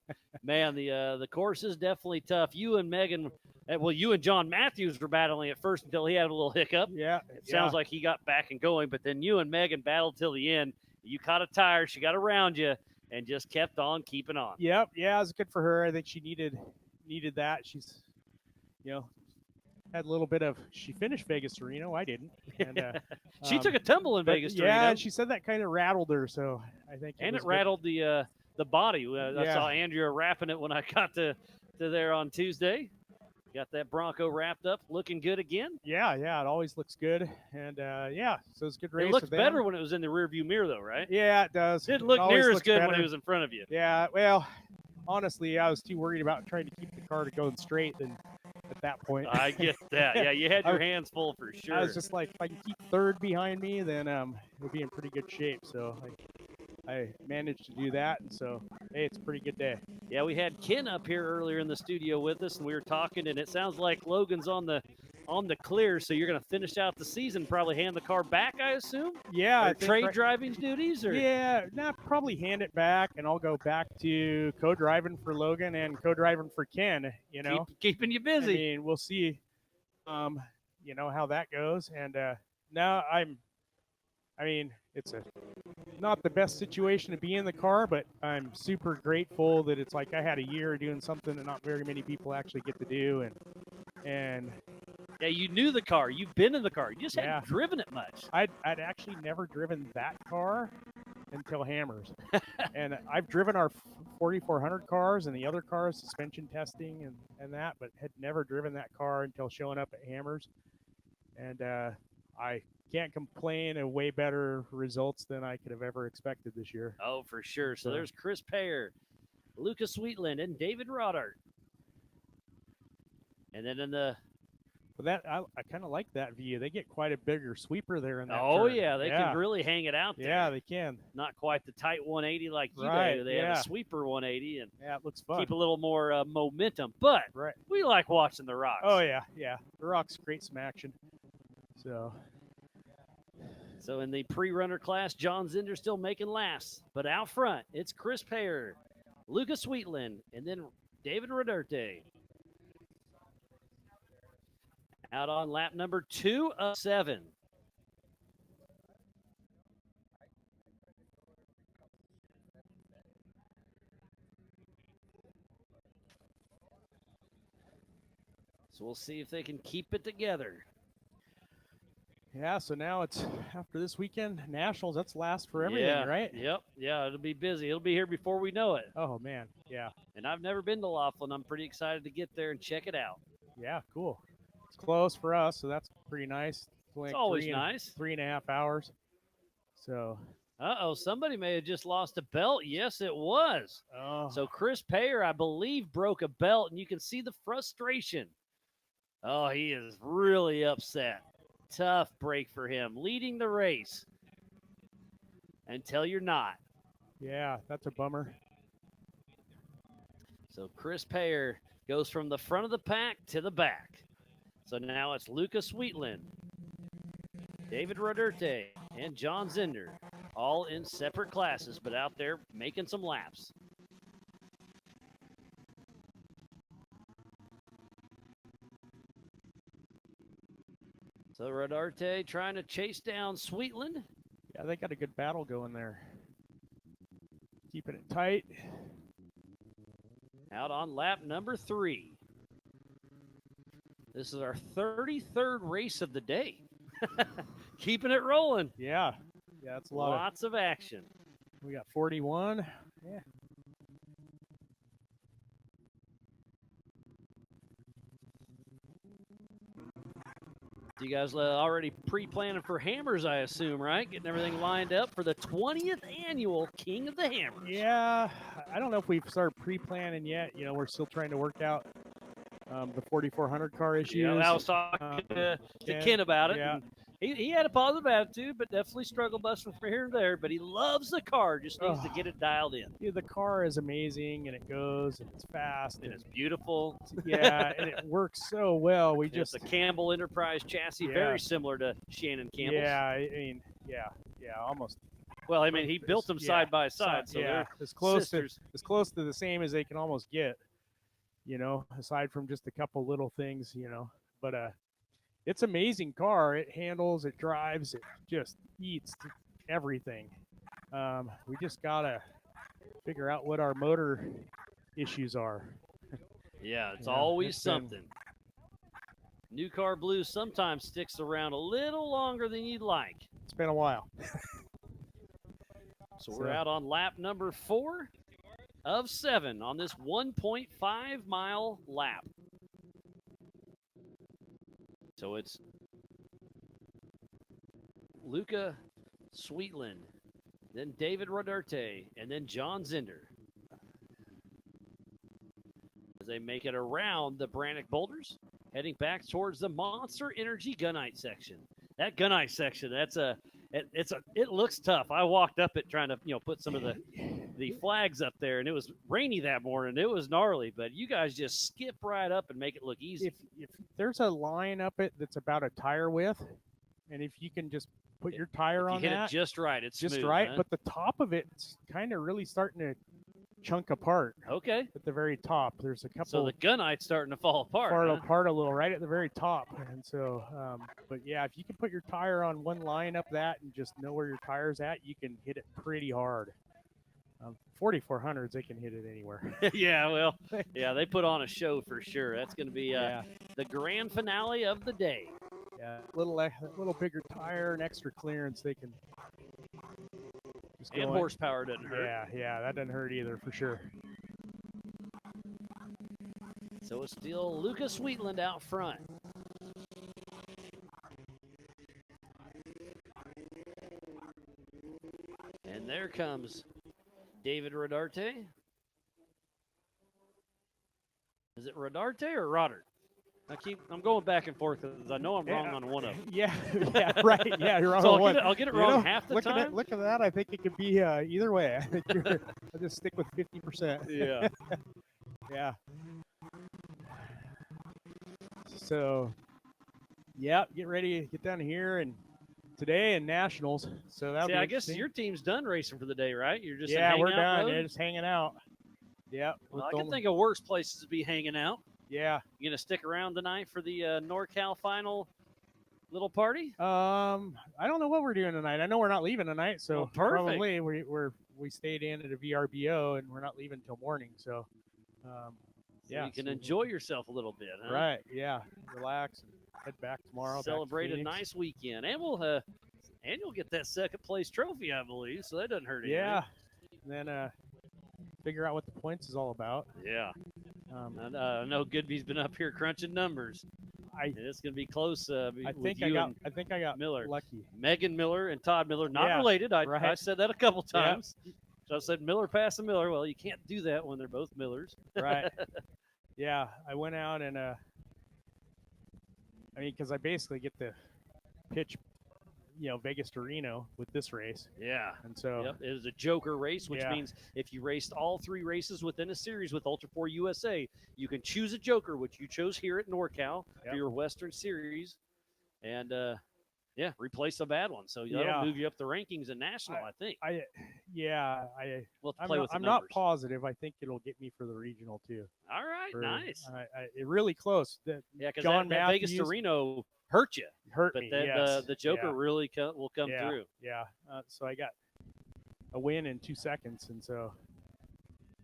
Man, the course is definitely tough. You and Megan, well, you and John Matthews were battling at first until he had a little hiccup. Yeah. It sounds like he got back and going, but then you and Megan battled till the end. You caught a tire, she got around you, and just kept on keeping on. Yep. Yeah, it was good for her. I think she needed that. She's, had a little bit of. She finished Vegas to Reno. I didn't. And, she took a tumble in Vegas to Reno. Yeah, and she said that kind of rattled her. So I think. And it was rattled the body. I Yeah. saw Andrea wrapping it when I got to there on Tuesday. Got that Bronco wrapped up, looking good again. Yeah, it always looks good, and so it's a good race. It looks with them. better when it was in the rearview mirror, though, right? Yeah, it does. Didn't look always near as looks good when better. he was in front of you. Yeah, well, honestly, I was too worried about trying to keep the car to going straight than at that point. I get that. Yeah, you had your I- hands full for sure. I was just like, if I can keep third behind me, then we'll be in pretty good shape. So I managed to do that, and so hey, it's a pretty good day. Yeah, we had Ken up here earlier in the studio with us, and we were talking, and it sounds like Logan's on the clear, so you're going to finish out the season, probably hand the car back, I assume? Yeah, I Or think trade driving duties? Or? Yeah, probably hand it back, and I'll go back to co-driving for Logan and co-driving for Ken. Keeping you busy. I mean, we'll see. How that goes, and now it's not the best situation to be in the car, but I'm super grateful that it's like I had a year doing something that not very many people actually get to do, and yeah, you knew the car. You've been in the car. You just Yeah. hadn't driven it much. I'd actually never driven that car until Hammers, and I've driven our 4400 cars and the other cars, suspension testing and that, but had never driven that car until showing up at Hammers, and I can't complain of way better results than I could have ever expected this year. Oh, for sure. So there's Chris Payer, Lucas Sweetland, and David Rodart. And then in the But that I kind of like that view. They get quite a bigger sweeper there in that. oh turn. yeah, they can really hang it out there. Yeah, they can. Not quite the tight 180 like you Right, do. They have yeah. a sweeper 180 and Yeah, it looks fun. keep a little more momentum. But Right. we like watching the rocks. Oh yeah. The rocks create some action. So in the pre-runner class, John Zender still making last. But out front, it's Chris Payer, Lucas Sweetland, and then David Rodarte. Out on lap number 2 of 7. So we'll see if they can keep it together. Yeah, so now it's after this weekend, Nationals, that's last for everything, Yeah, right? Yep. Yeah, it'll be busy. It'll be here before we know it. Oh, man. Yeah. And I've never been to Laughlin. I'm pretty excited to get there and check it out. Yeah, cool. It's close for us, so that's pretty nice. It's always nice. 3.5 hours. So. Uh-oh, somebody may have just lost a belt. Yes, it was. Oh. So Chris Payer, I believe, broke a belt, and you can see the frustration. Oh, he is really upset. Tough break for him, leading the race until you're not. Yeah, that's a bummer. So Chris Payer goes from the front of the pack to the back. So now it's Lucas Sweetland, David Roderte, and John Zender, all in separate classes, but out there making some laps. So Rodarte trying to chase down Sweetland. Yeah, they got a good battle going there. Keeping it tight. Out on lap number 3. This is our 33rd race of the day. Keeping it rolling. Yeah. Yeah, that's a lot. Lots of action. We got 41. Yeah. You guys already pre-planning for hammers, I assume, right? Getting everything lined up for the 20th annual King of the Hammers. Yeah, I don't know if we've started pre-planning yet. You know, we're still trying to work out the 4400 car issues. Yeah, I was talking to Ken about it. Yeah. He had a positive attitude, but definitely struggle busting from here and there. But he loves the car, just needs to get it dialed in. Yeah, the car is amazing, and it goes, and it's fast, and it's beautiful. Yeah, and it works so well. We It's a Campbell Enterprise chassis, very similar to Shannon Campbell's. Yeah, I mean, yeah, almost. Well, I mean, he built them side by side, so they're as close sisters. as close to the same as they can almost get. You know, aside from just a couple little things, you know, but it's an amazing car. It handles, it drives, it just eats everything. We just gotta figure out what our motor issues are. Yeah, it's Yeah, always it's been- something. New car blue sometimes sticks around a little longer than you'd like. It's been a while. So we're out on lap number 4 of 7 on this 1.5 mile lap. So it's Luca Sweetland, then David Roderte, and then John Zender. As they make it around the Brannock boulders, heading back towards the Monster Energy Gunite section. That Gunite section, it looks tough. I walked up it trying to put some of the flags up there, and it was rainy that morning. It was gnarly, but you guys just skip right up and make it look easy. If there's a line up it that's about a tire width, and if you can just put your tire on hit that, it just right, it's just smooth, right. huh? But the top of it's kind of really starting to chunk apart. Okay. At the very top, there's a couple. So the Gunite's starting to fall apart. Fall huh? apart a little right at the very top, and so. But yeah, if you can put your tire on one line up that and just know where your tire's at, you can hit it pretty hard. 4400s, they can hit it anywhere. Yeah, well, yeah, they put on a show for sure. That's going to be the grand finale of the day. Yeah, a little bigger tire and extra clearance, they can. Just And go in. horsepower doesn't hurt. Yeah, that doesn't hurt either for sure. So it's still Lucas Sweetland out front. And there comes David Rodarte. Is it Rodarte or Rodert? I'm going back and forth because I know I'm wrong on one of them. Yeah, right. Yeah, you're wrong So on one. I'll get it wrong half the look time. Look at that. I think it could be either way. I think I'll just stick with 50%. Yeah. Yeah. So, yeah, get ready to get down here and today and nationals. So that. See, I guess your team's done racing for the day, right? You're just in we're hangout done. mode? Yeah, just hanging out. Yeah. Well, I can think of worse places to be hanging out. Yeah. You gonna stick around tonight for the NorCal final little party? I don't know what we're doing tonight. I know we're not leaving tonight, so Well, perfect. probably we stayed in at a VRBO and we're not leaving till morning. So, So yeah, you can so- enjoy yourself a little bit, huh? Right. Yeah. Relax and head back tomorrow. Celebrate back a to Phoenix. nice weekend, and you'll get that second place trophy, I believe. So that doesn't hurt anything. Yeah. And then figure out what the points is all about. Yeah. I know Goodby's been up here crunching numbers. And it's going to be close. I with think I you got. and I think I got Miller. lucky. Megan Miller and Todd Miller, not Yeah, related. I right. said that a couple Yeah. times. So I said Miller passing Miller. Well, you can't do that when they're both Millers. Right. Yeah. I went out and because I basically get to pitch, Vegas to Reno with this race. Yeah. And so. Yep. It is a Joker race, which Yeah. means if you raced all 3 races within a series with Ultra 4 USA, you can choose a Joker, which you chose here at NorCal for your Western Series, and replace a bad one. So that'll Yeah. move you up the rankings in national, I think. We'll have to play with the I'm not numbers. positive. I think it'll get me for the regional too. All right, nice. It really close. Yeah, because John that Vegas to Matthews Reno hurt you. hurt but me. then Yes. the Joker Yeah. really will come Yeah, through. Yeah. So I got a win in 2 seconds, and so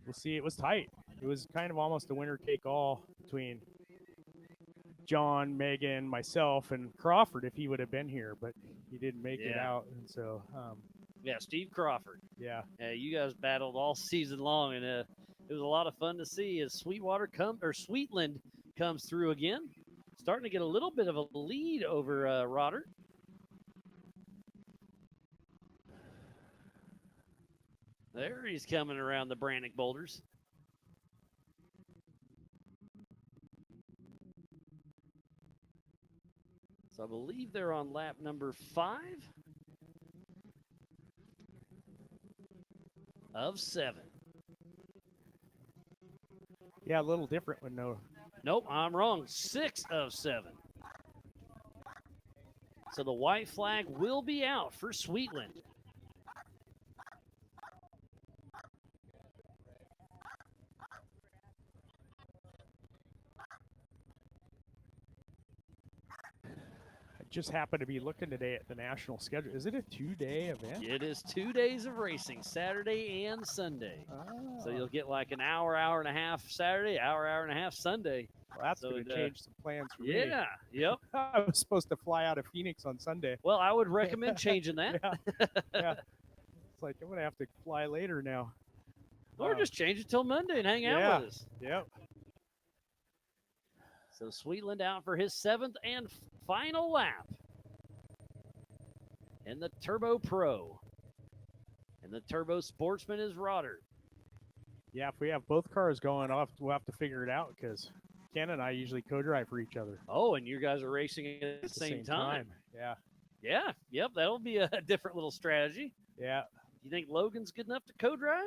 we'll see. It was tight. It was kind of almost a winner take all between John, Megan, myself, and Crawford if he would have been here, but he didn't make it Yeah. out, and so Yeah, Steve Crawford. yeah. You guys battled all season long, and it was a lot of fun to see as Sweetland comes through again, starting to get a little bit of a lead over Roddert. There he's coming around the Brannick boulders. So I believe they're on lap number 5 of 7. Yeah, a little different with no. Nope, I'm wrong. 6 of 7. So the white flag will be out for Sweetland. I just happened to be looking today at the national schedule. Is it a 2-day event? It is 2 days of racing, Saturday and Sunday. So you'll get like an hour, hour and a half Saturday, hour and a half Sunday. Well, that's So going to it, change some plans for me. Yeah, yep. I was supposed to fly out of Phoenix on Sunday. Well, I would recommend changing that. Yeah. It's like I'm going to have to fly later now. Or just change it till Monday and hang out with us. Yep. So Sweetland out for his 7th and final lap in the Turbo Pro. And the Turbo Sportsman is Roddert. Yeah, if we have both cars going off, we'll have to figure it out because Ken and I usually co-drive for each other. Oh, and you guys are racing at the same time. Yeah. Yeah, yep, that'll be a different little strategy. Yeah. You think Logan's good enough to co-drive?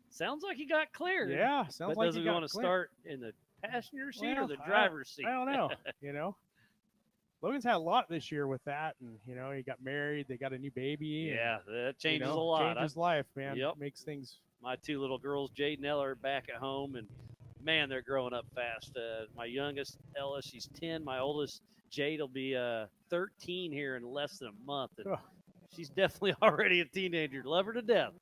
Sounds like he got cleared. Yeah, sounds but like does he he got want to cleared. start in the passenger seat or Well, the driver's seat? I don't know. Logan's had a lot this year with that, and he got married. They got a new baby. and, Yeah, that changes a lot. Changes life, man. Yep. Makes things. My 2 little girls, Jade and Ella, are back at home, and man, they're growing up fast. My youngest, Ella, she's 10. My oldest, Jade, will be 13 here in less than a month. And she's definitely already a teenager. Love her to death.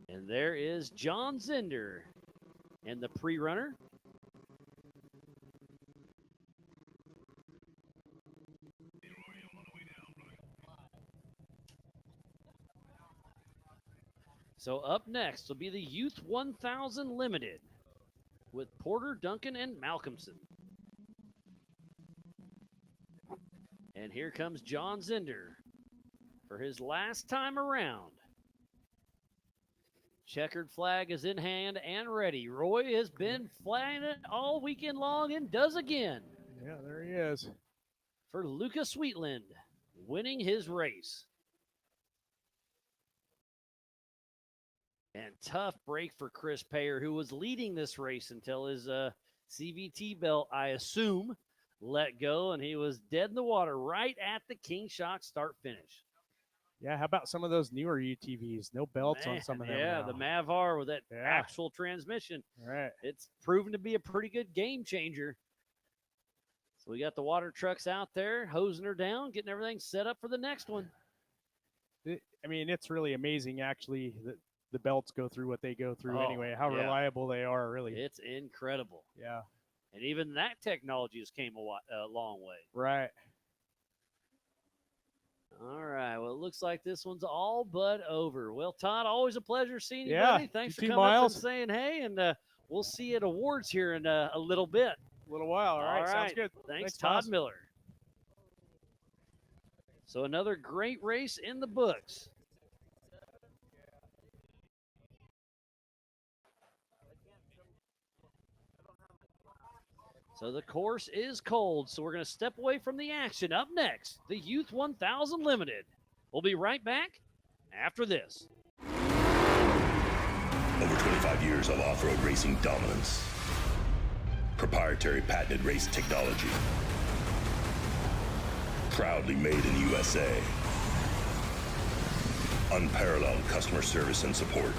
And there is John Zender and the pre-runner. So up next will be the Youth 1000 Limited with Porter, Duncan, and Malcolmson. And here comes John Zender for his last time around. Checkered flag is in hand and ready. Roy has been flying it all weekend long and does again. Yeah, there he is. For Lucas Sweetland, winning his race. And tough break for Chris Payer, who was leading this race until his CVT belt, I assume, let go, and he was dead in the water right at the King Shock start-finish. Yeah, how about some of those newer UTVs? No belts on some of them. Yeah, now. the Mavar with that actual transmission. Right. It's proven to be a pretty good game changer. So we got the water trucks out there, hosing her down, getting everything set up for the next one. I mean, it's really amazing, actually, that the belts go through what they go through anyway. How yeah. reliable they are, really. It's incredible. Yeah. And even that technology has came a long way. Right. All right. Well, it looks like this one's all but over. Well, Todd, always a pleasure seeing you, Yeah, buddy. Thanks for GT coming Miles. up and saying hey, and we'll see you at awards here in a little bit. A little while. All right. Sounds good. Thanks, Todd Miles. Miller. So another great race in the books. So the course is cold, so we're going to step away from the action. Up next, the Youth 1000 Limited. We'll be right back after this. Over 25 years of off-road racing dominance. Proprietary patented race technology. Proudly made in the USA. Unparalleled customer service and support.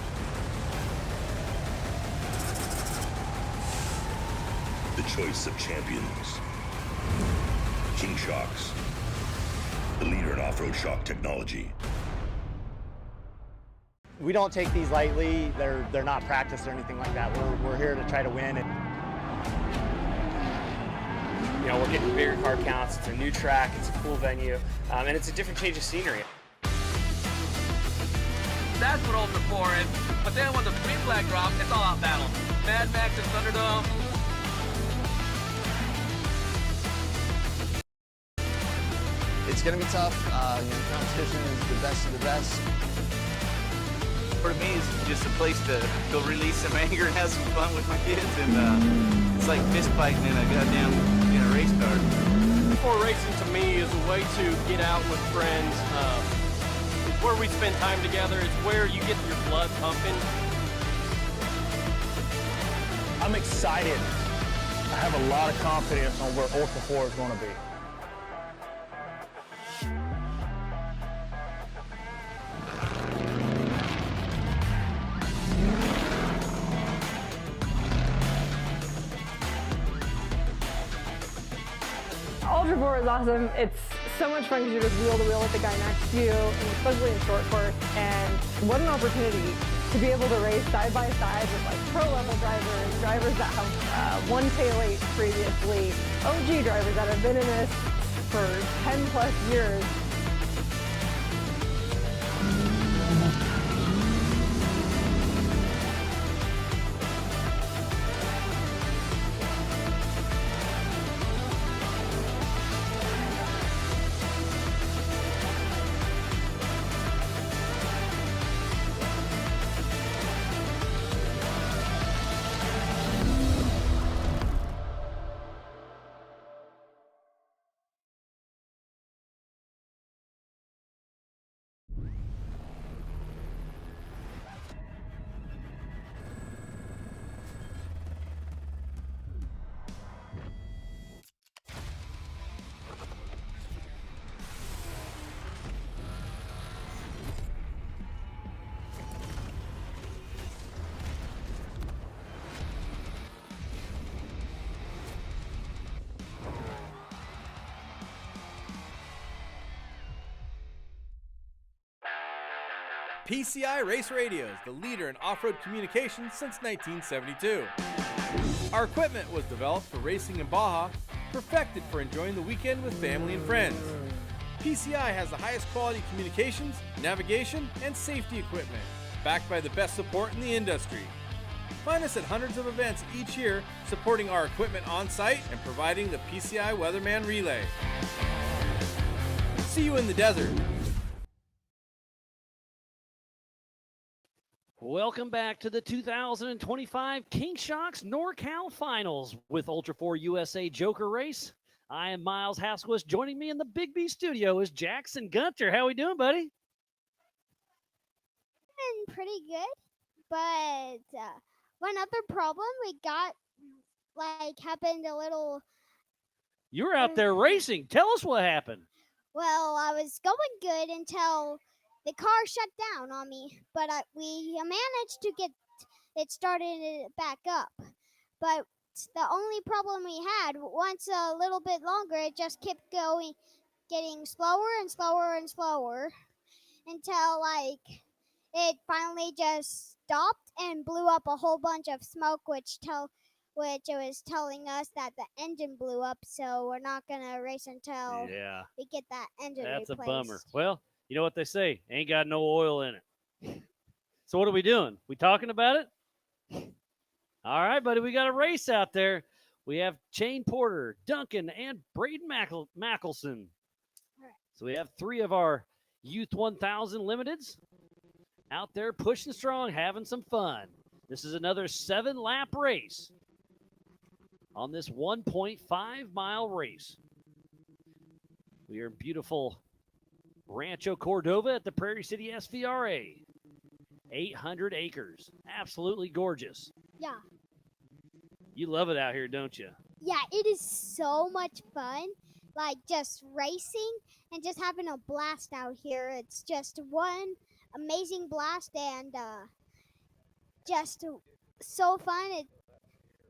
The choice of champions. King Shocks. The leader in off-road shock technology. We don't take these lightly. They're not practiced or anything like that. We're here to try to win. And You know, we're getting bigger car counts. It's a new track. It's a cool venue, and it's a different change of scenery. That's what Ultra 4 is. But then when the green flag drops, it's all out battle. Mad Max and Thunderdome. It's going to be tough. Competition is the best of the best. For me, it's just a place to go release some anger and have some fun with my kids, and it's like fist fighting in a goddamn race car. Before racing to me is a way to get out with friends. It's where we spend time together. It's where you get your blood pumping. I'm excited. I have a lot of confidence on where Ultra 4 is going to be. Ultra 4 is awesome. It's so much fun because you're just wheel to wheel with the guy next to you, and especially in short course. And what an opportunity to be able to race side by side with like pro level drivers, drivers that have won tail 8 previously, OG drivers that have been in this for 10 plus years. PCI Race Radio is the leader in off-road communication since 1972. Our equipment was developed for racing in Baja, perfected for enjoying the weekend with family and friends. PCI has the highest quality communications, navigation, and safety equipment, backed by the best support in the industry. Find us at hundreds of events each year, supporting our equipment on site and providing the PCI Weatherman Relay. See you in the desert. Welcome back to the 2025 King Shocks NorCal Finals with Ultra 4 USA Joker Race. I am Miles Hasquist. Joining me in the Big B studio is Jackson Gunter. How we doing, buddy? Pretty good, but one other problem we got, happened a little. You were out there racing. Tell us what happened. Well, I was going good until the car shut down on me, but we managed to get it started back up. But the only problem we had, once a little bit longer, it just kept getting slower and slower and slower until it finally just stopped and blew up a whole bunch of smoke, which it was telling us that the engine blew up. So we're not gonna race until Yeah. we get that engine That's replaced. a bummer. Well, you know what they say, ain't got no oil in it. So what are we doing? We talking about it? All right, buddy, we got a race out there. We have Shane Porter, Duncan, and Braden Mackelson. So we have 3 of our Youth 1000 Limiteds out there pushing strong, having some fun. This is another 7-lap race on this 1.5-mile race. We are in beautiful Rancho Cordova at the Prairie City SVRA. 800 acres. Absolutely gorgeous. Yeah. You love it out here, don't you? Yeah, it is so much fun. Like just racing and just having a blast out here. It's just one amazing blast and just so fun.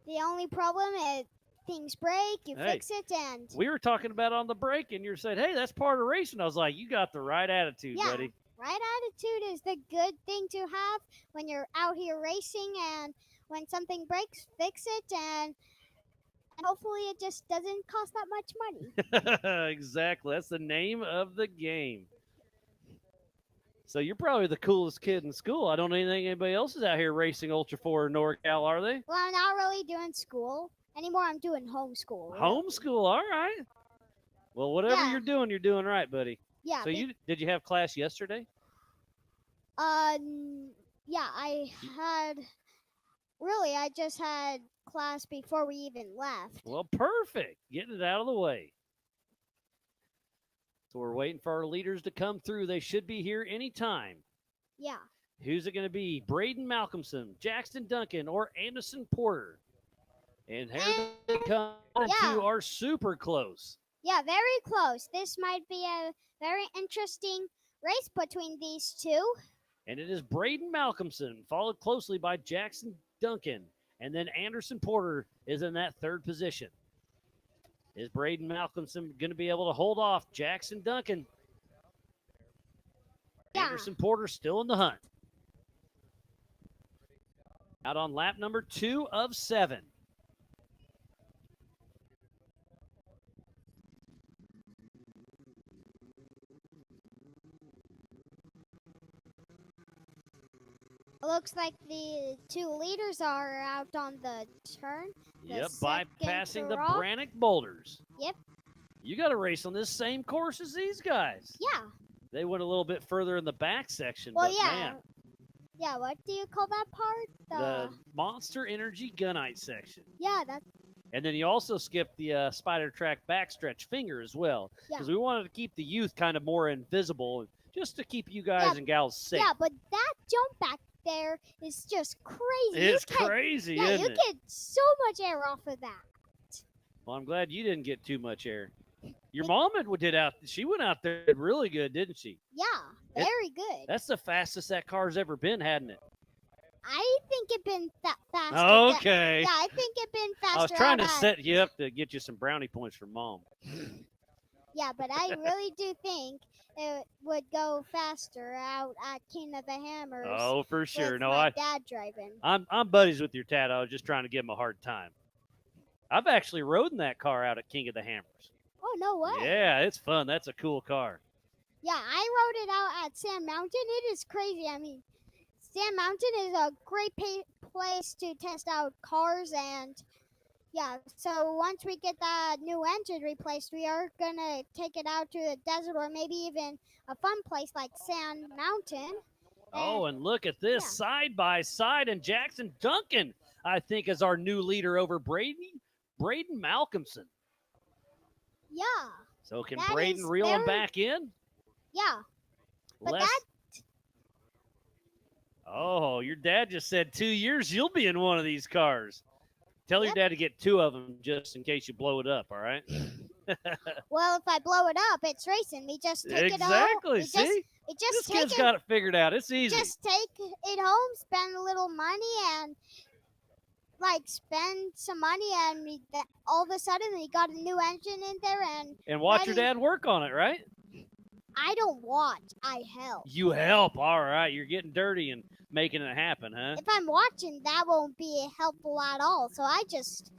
The only problem is things break, you fix it, and we were talking about on the break, and you said, hey, that's part of racing. I was like, you got the right attitude, yeah, buddy. right attitude is the good thing to have when you're out here racing, and when something breaks, fix it, and hopefully it just doesn't cost that much money. Exactly. That's the name of the game. So you're probably the coolest kid in school. I don't think anybody else is out here racing Ultra 4 in NorCal, are they? Well, I'm not really doing school anymore. I'm doing homeschool. Really. Homeschool, all right. Well, whatever you're doing right, buddy. Yeah. So did you have class yesterday? Yeah, I just had class before we even left. Well, perfect. Getting it out of the way. So we're waiting for our leaders to come through. They should be here anytime. Yeah. Who's it going to be? Braden Malcolmson, Jackson Duncan, or Anderson Porter? And here they come. Two are super close. Yeah, very close. This might be a very interesting race between these two. And it is Braden Malcolmson, followed closely by Jackson Duncan. And then Anderson Porter is in that 3rd position. Is Braden Malcolmson going to be able to hold off Jackson Duncan? Yeah. Anderson Porter still in the hunt. Out on lap number 2 of 7. It looks like the 2 leaders are out on the turn. Yep, bypassing the Brannock boulders. Yep. You got to race on this same course as these guys. Yeah. They went a little bit further in the back section, well, but yeah. man. Yeah, what do you call that part? The Monster Energy Gunite section. Yeah, that's... And then you also skipped the Spider Track backstretch finger as well. Because we wanted to keep the youth kind of more invisible, just to keep you guys and gals safe. Yeah, but that jump back there is just crazy. It's crazy, isn't it? You get so much air off of that. Well, I'm glad you didn't get too much air. Your mom she went out there really good, didn't she? Yeah, very good. That's the fastest that car's ever been, hadn't it? I think it been that faster. Okay. Yeah, I think it been faster. I was trying to set you up to get you some brownie points from Mom. Yeah, but I really do think it would go faster out at King of the Hammers. Oh, for sure. With No, my dad driving. I'm buddies with your dad. I was just trying to give him a hard time. I've actually rode in that car out at King of the Hammers. Oh, no way. Yeah, it's fun. That's a cool car. Yeah, I rode it out at Sand Mountain. It is crazy. I mean, Sand Mountain is a great place to test out cars, and yeah, so once we get that new engine replaced, we are going to take it out to the desert or maybe even a fun place like Sand Mountain. Oh, and look at this side by side, and Jackson Duncan, I think, is our new leader over Braden Malcolmson. Yeah. So can Braden reel him back in? Yeah. But Oh, your dad just said 2 years you'll be in one of these cars. Tell your dad to get 2 of them just in case you blow it up, all right? Well, if I blow it up, it's racing. We just take it home. Exactly, see? This kid's got it figured out. It's easy. Just take it home, spend a little money, and spend some money, and all of a sudden we got a new engine in there, and watch your dad work on it, right? I don't watch. I help. You help. All right. You're getting dirty and making it happen, huh? If I'm watching, that won't be helpful at all. So I just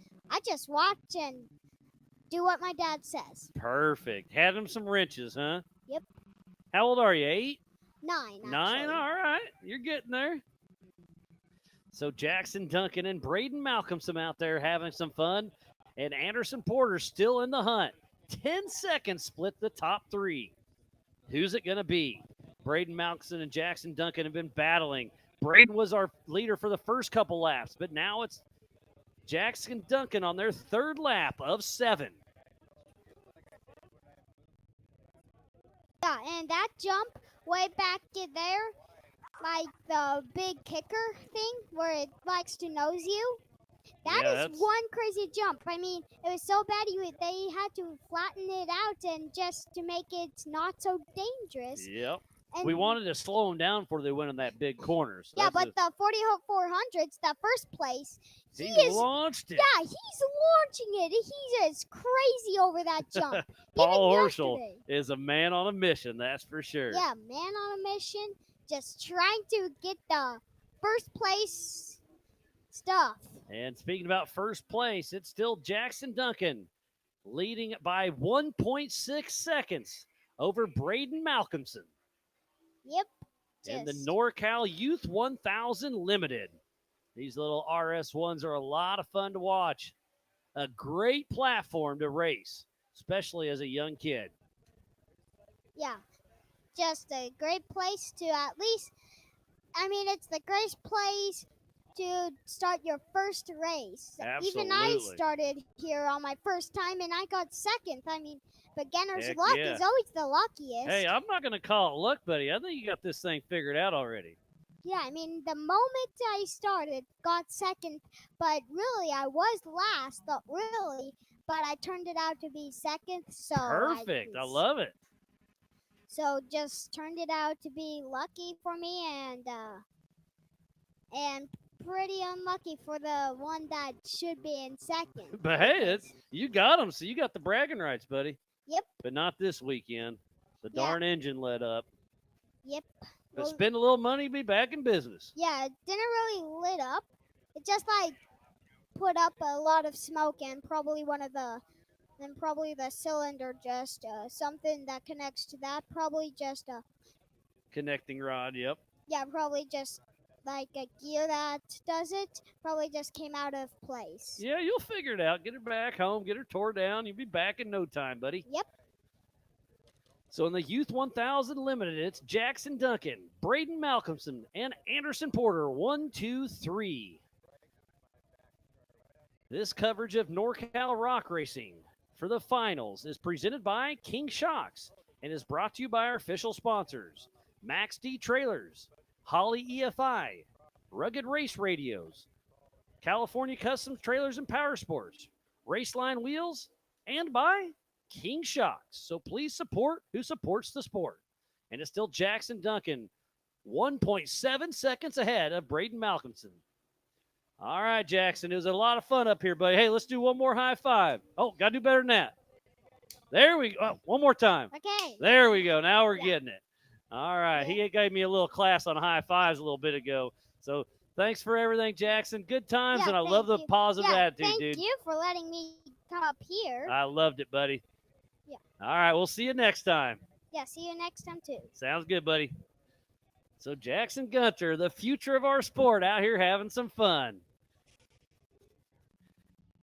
watch and do what my dad says. Perfect. Had him some wrenches, huh? Yep. How old are you? 8? 9. 9? Actually. All right. You're getting there. So Jackson Duncan and Braden Malcolmson out there having some fun. And Anderson Porter still in the hunt. 10 seconds split the top 3. Who's it going to be? Braden Malcolmson and Jackson Duncan have been battling. Braden was our leader for the first couple laps, but now it's Jackson Duncan on their 3rd lap of 7. Yeah, and that jump way back in there, like the big kicker thing where it likes to nose you. That is one crazy jump. I mean, it was so bad they had to flatten it out and just to make it not so dangerous. Yep. And We wanted to slow them down before they went in that big corner. So yeah, but the 400s, the first place, he is launched it. Yeah, he's launching it. He is crazy over that jump. Paul Even Horschel yesterday. is a man on a mission, that's for sure. Yeah, man on a mission, just trying to get the first place stuff. And speaking about first place, it's still Jackson Duncan leading it by 1.6 seconds over Braden Malcolmson. Yep. In the NorCal Youth 1000 Limited. These little RS1s are a lot of fun to watch. A great platform to race, especially as a young kid. Yeah, just a great place to at least, I mean, it's the great place to start your first race. Even I Absolutely. started here on my first time and I got 2nd. I mean, beginner's Heck luck yeah. is always the luckiest. Hey, I'm not going to call it luck, buddy. I think you got this thing figured out already. Yeah, I mean, the moment I started, got 2nd, but really I was last, not really, but I turned it out to be 2nd, so Perfect. I love it. So just turned it out to be lucky for me and pretty unlucky for the one that should be in 2nd. But hey, you got them, so you got the bragging rights, buddy. Yep. But not this weekend. The Yeah. darn engine let up. Yep. But Well, spend a little money, be back in business. yeah, it didn't really lit up. It just like put up a lot of smoke and probably the cylinder just something that connects to that, probably just Connecting rod, yep. yeah, probably just like a gear that does it, probably just came out of place. Yeah, you'll figure it out. Get her back home, get her tore down. You'll be back in no time, buddy. Yep. So in the Youth 1000 Limited, it's Jackson Duncan, Braden Malcolmson, and Anderson Porter. 1, 2, 3. This coverage of NorCal Rock Racing for the finals is presented by King Shocks and is brought to you by our official sponsors, Max D Trailers, Holly EFI, Rugged Race Radios, California Custom Trailers and Power Sports, Raceline Wheels, and by King Shocks. So please support who supports the sport. And it's still Jackson Duncan, 1.7 seconds ahead of Braden Malcolmson. All right, Jackson, it was a lot of fun up here, buddy. Hey, let's do one more high five. Oh, got to do better than that. There we go. Oh, one more time. Okay. There we go. Now we're getting it. All right. He gave me a little class on high fives a little bit ago. So thanks for everything, Jackson. Good times, Yeah, and I love the thank you. positive Yeah, attitude, thank dude. you for letting me come up here. I loved it, buddy. Yeah. All right. We'll see you next time. Yeah, see you next time too. Sounds good, buddy. So Jackson Gunter, the future of our sport, out here having some fun.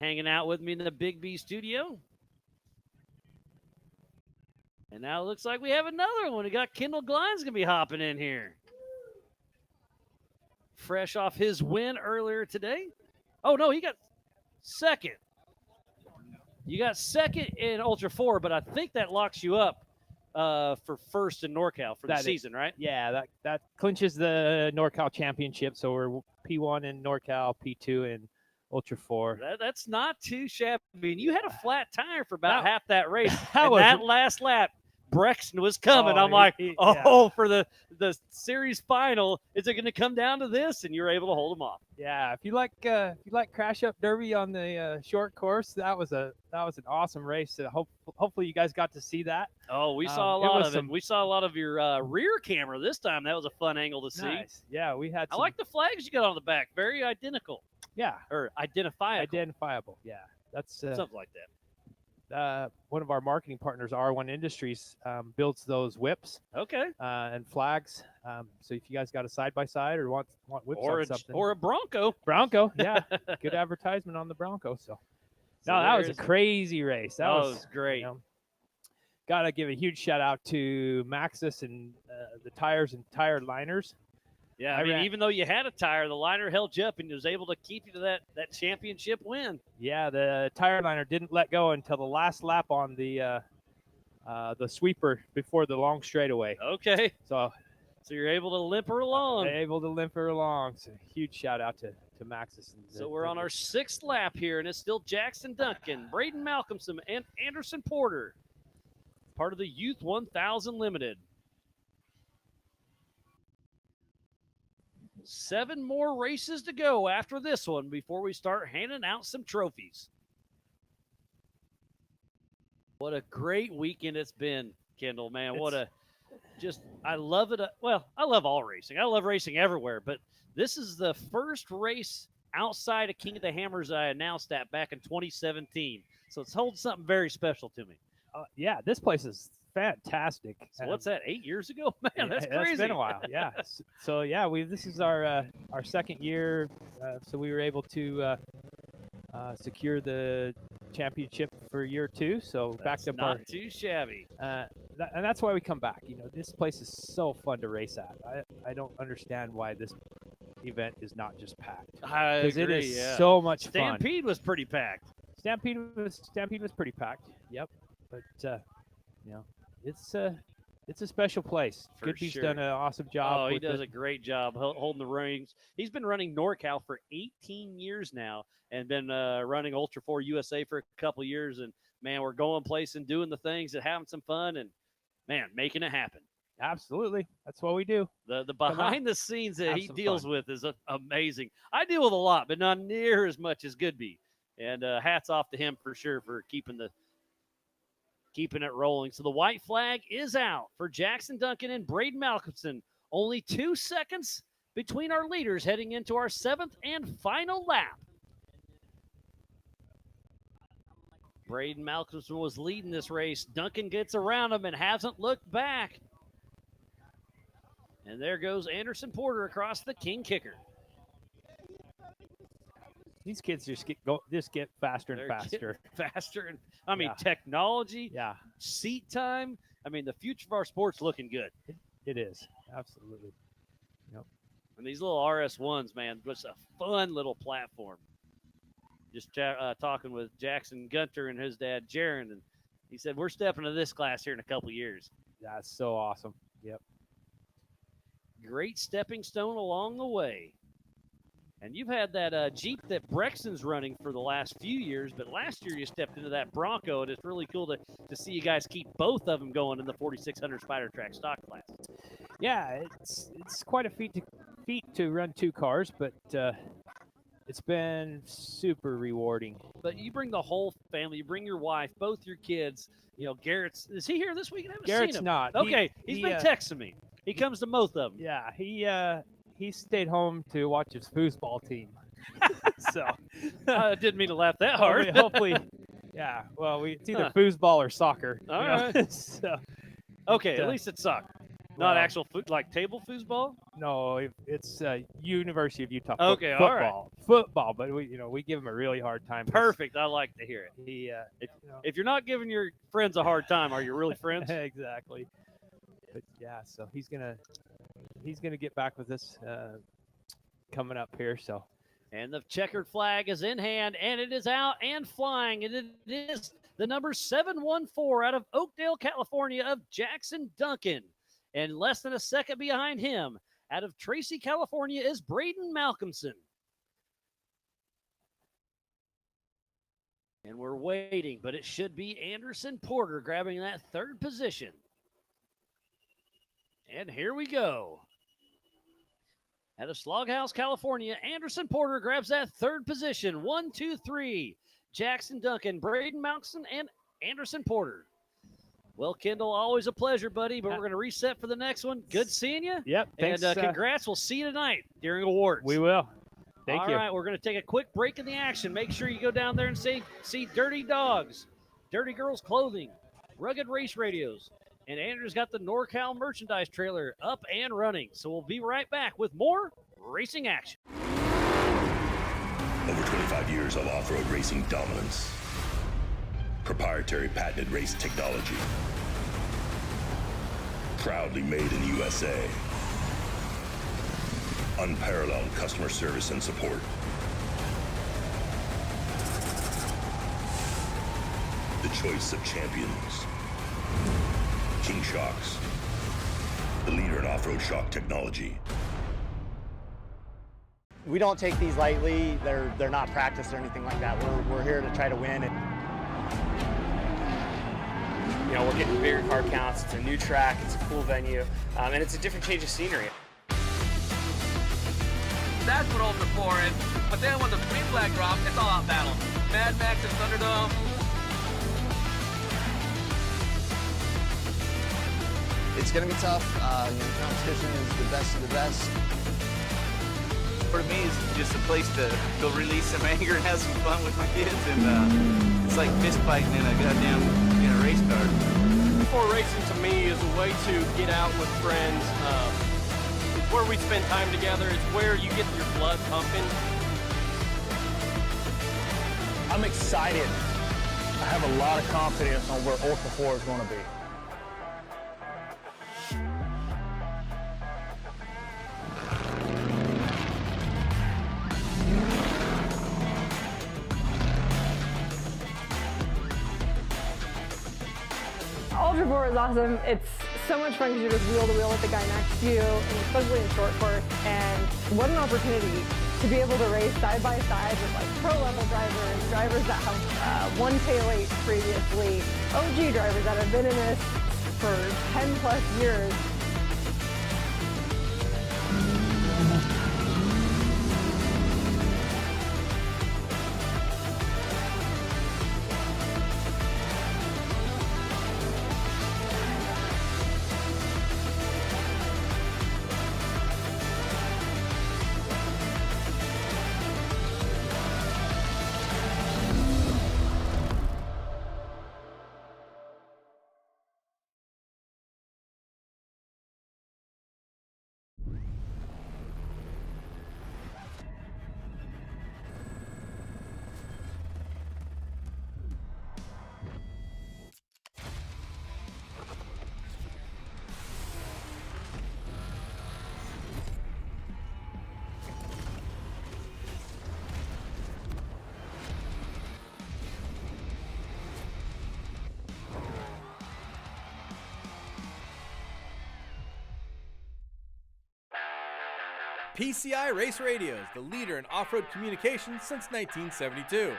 Hanging out with me in the Big B studio. And now it looks like we have another one. We got Kendall Glines going to be hopping in here. Fresh off his win earlier today. Oh, no, he got 2nd. You got 2nd in Ultra 4, but I think that locks you up for 1st in NorCal for the season, right? Yeah, that clinches the NorCal championship. So we're P1 in NorCal, P2 in Ultra 4. That's not too shabby. I mean, you had a flat tire for about half that race. That And was- that last lap, Brexton was coming. Oh, I'm like, yeah. for the series final, is it going to come down to this? And you're able to hold him off. Yeah, if you like Crash Up Derby on the short course, that was an awesome race. Hopefully you guys got to see that. Oh, we saw a lot of it. We saw a lot of your rear camera this time. That was a fun angle to see. Nice. Yeah, we had. I like the flags you got on the back. Very identical. Yeah. Or identifiable. Identifiable. Yeah, that's something like that. One of our marketing partners, R1 Industries, builds those whips. Okay. And flags. So if you guys got a side by side or want whips or on something, or a Bronco. Bronco, yeah, good advertisement on the Bronco. So no, that was a crazy race. That was great. Gotta give a huge shout out to Maxxis and the tires and tire liners. Yeah, I mean, even though you had a tire, the liner held you up and was able to keep you to that championship win. Yeah, the tire liner didn't let go until the last lap on the sweeper before the long straightaway. Okay. So you're able to limp her along. So huge shout out to Maxxis. So we're on our 6th lap here, and it's still Jackson Duncan, Braden Malcolmson, and Anderson Porter, part of the Youth 1000 Limited. 7 more races to go after this one before we start handing out some trophies. What a great weekend it's been, Kendall, man. I love it. Well, I love all racing. I love racing everywhere, but this is the first race outside of King of the Hammers I announced that back in 2017. So it's holding something very special to me. Yeah, this place is fantastic. So what's that? 8 years ago, man. That's crazy. It's been a while. Yeah. So yeah, this is our 2nd year. So we were able to secure the championship for year 2. So that's backed up not too shabby. And that's why we come back. This place is so fun to race at. I don't understand why this event is not just packed. I agree. Because it is yeah. so much fun. Stampede was pretty packed. Stampede was pretty packed. Yep. But it's a special place. Goodby's done an awesome job. Oh, he does a great job holding the reins. He's been running NorCal for 18 years now and been running Ultra 4 USA for a couple years. And, man, we're going place and doing the things and having some fun and, man, making it happen. Absolutely. That's what we do. The behind the scenes that he deals with is amazing. I deal with a lot, but not near as much as Goodby. And hats off to him for sure for keeping it rolling. So the white flag is out for Jackson Duncan and Braden Malcolmson. Only 2 seconds between our leaders heading into our 7th and final lap. Braden Malcolmson was leading this race. Duncan gets around him and hasn't looked back. And there goes Anderson Porter across the King Kicker. These kids just get faster and faster. Faster. And I mean, technology, seat time. I mean, the future of our sport's looking good. It is. Absolutely. Yep. And these little RS1s, man, was a fun little platform. Just talking with Jackson Gunter and his dad, Jaron, and he said, we're stepping to this class here in a couple years. That's so awesome. Yep. Great stepping stone along the way. And you've had that Jeep that Brexton's running for the last few years, but last year you stepped into that Bronco, and it's really cool to see you guys keep both of them going in the 4600 Spider Track stock class. Yeah, it's quite a feat to run 2 cars, but it's been super rewarding. But you bring the whole family. You bring your wife, both your kids. Garrett's, is he here this week? I haven't Garrett's seen him. not. Okay, he's been texting me. He comes to both of them. Yeah, he stayed home to watch his foosball team. So I didn't mean to laugh that hard. Hopefully, yeah. Well, it's either foosball or soccer. All right. So, okay, at least it's soccer, not actual like table foosball. No, it's University of Utah. Okay, football. All right. Football, but we give him a really hard time. Perfect. I like to hear it. He, if you're not giving your friends a hard time, are you really friends? Exactly. But yeah, so he's gonna get back with us coming up here. So, and the checkered flag is in hand, and it is out and flying, and it is the number 714 out of Oakdale, California, of Jackson Duncan, and less than a second behind him, out of Tracy, California, is Braden Malcolmson. And we're waiting, but it should be Anderson Porter grabbing that 3rd position. And here we go. At a Sloghouse, California, Anderson Porter grabs that third position. 1, 2, 3. Jackson Duncan, Braden Mounson, and Anderson Porter. Well, Kendall, always a pleasure, buddy, but we're going to reset for the next one. Good seeing you. Yep. Thanks. And congrats. We'll see you tonight during awards. We will. Thank you. All right, we're going to take a quick break in the action. Make sure you go down there and see Dirty Dogs, Dirty Girls Clothing, Rugged Race Radios, and Andrew's got the NorCal merchandise trailer up and running. So we'll be right back with more racing action. Over 25 years of off-road racing dominance. Proprietary patented race technology. Proudly made in the USA. Unparalleled customer service and support. The choice of champions. King Shocks. The leader in off-road shock technology. We don't take these lightly. They're not practiced or anything like that. We're here to try to win. And You know, we're getting bigger car counts. It's a new track. It's a cool venue, and it's a different change of scenery. That's what Ultra 4 is. But then when the green flag drops, it's all out battle. Mad Max and Thunderdome. It's going to be tough. The competition is the best of the best. For me, it's just a place to go release some anger and have some fun with my kids, and it's like fist fighting in a goddamn race car. Before racing to me is a way to get out with friends. It's where we spend time together. It's where you get your blood pumping. I'm excited. I have a lot of confidence on where Ultra 4 is going to be. Ultra 4 is awesome. It's so much fun because you're just wheel to wheel with the guy next to you, and especially in short course. And what an opportunity to be able to race side by side with like pro level drivers that have won tail 8 previously, OG drivers that have been in this for 10 plus years. PCI Race Radios, the leader in off-road communications since 1972.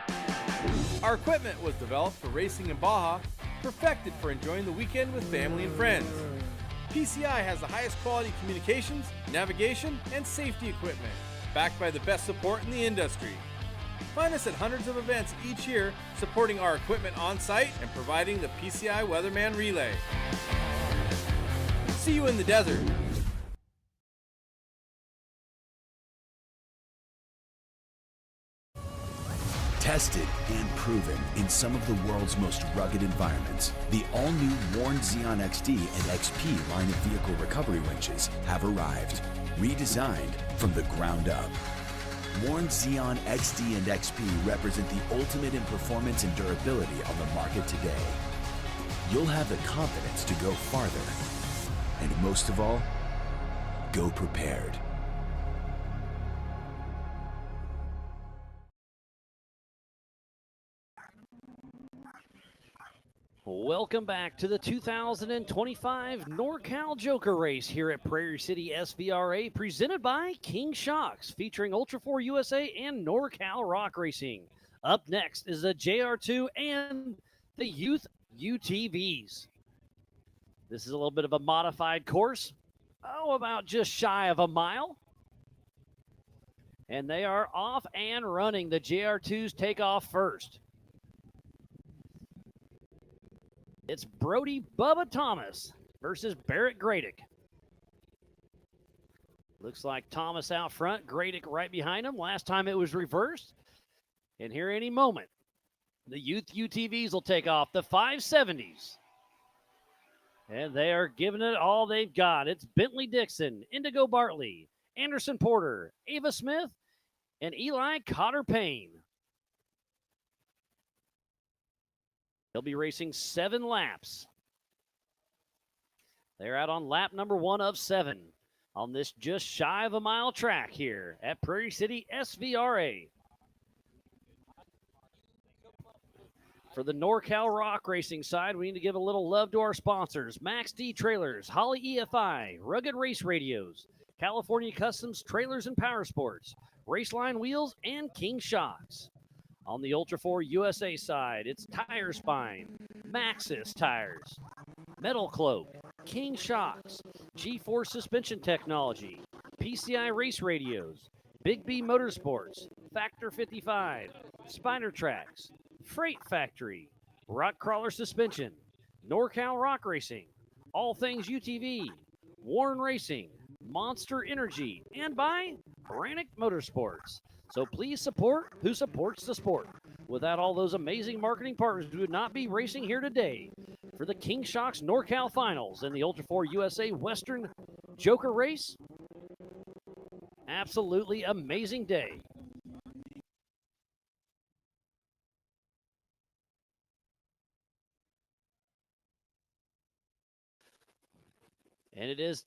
Our equipment was developed for racing in Baja, perfected for enjoying the weekend with family and friends. PCI has the highest quality communications, navigation, and safety equipment, backed by the best support in the industry. Find us at hundreds of events each year, supporting our equipment on site and providing the PCI Weatherman Relay. See you in the desert. Tested and proven in some of the world's most rugged environments, the all-new Warn Xeon XD and XP line of vehicle recovery winches have arrived, redesigned from the ground up. Warn Xeon XD and XP represent the ultimate in performance and durability on the market today. You'll have the confidence to go farther, and most of all, go prepared. Welcome back to the 2025 NorCal Joker Race here at Prairie City SVRA, presented by King Shocks, featuring Ultra 4 USA and NorCal Rock Racing. Up next is the JR2 and the Youth UTVs. This is a little bit of a modified course. about just shy of a mile. And they are off and running. The JR2s take off first. It's Brody Bubba Thomas versus Barrett Gradick. Looks like Thomas out front, Gradick right behind him. Last time it was reversed. And here any moment, the youth UTVs will take off, the 570s. And they are giving it all they've got. It's Bentley Dixon, Indigo Bartley, Anderson Porter, Ava Smith, and Eli Cotter Payne. He'll be racing 7 laps. They're out on lap number 1 of 7 on this just shy of a mile track here at Prairie City SVRA. For the NorCal Rock Racing side, we need to give a little love to our sponsors: Max D Trailers, Holly EFI, Rugged Race Radios, California Customs Trailers and Power Sports, Raceline Wheels, and King Shocks. On the Ultra 4 USA side, it's Tire Spine, Maxxis Tires, Metal Cloak, King Shocks, G4 Suspension Technology, PCI Race Radios, Big B Motorsports, Factor 55, Spider Tracks, Freight Factory, Rock Crawler Suspension, NorCal Rock Racing, All Things UTV, Warren Racing, Monster Energy, and by Brannick Motorsports. So please support who supports the sport. Without all those amazing marketing partners, we would not be racing here today for the King Shocks NorCal Finals and the Ultra 4 USA Western Joker Race. Absolutely amazing day. And it is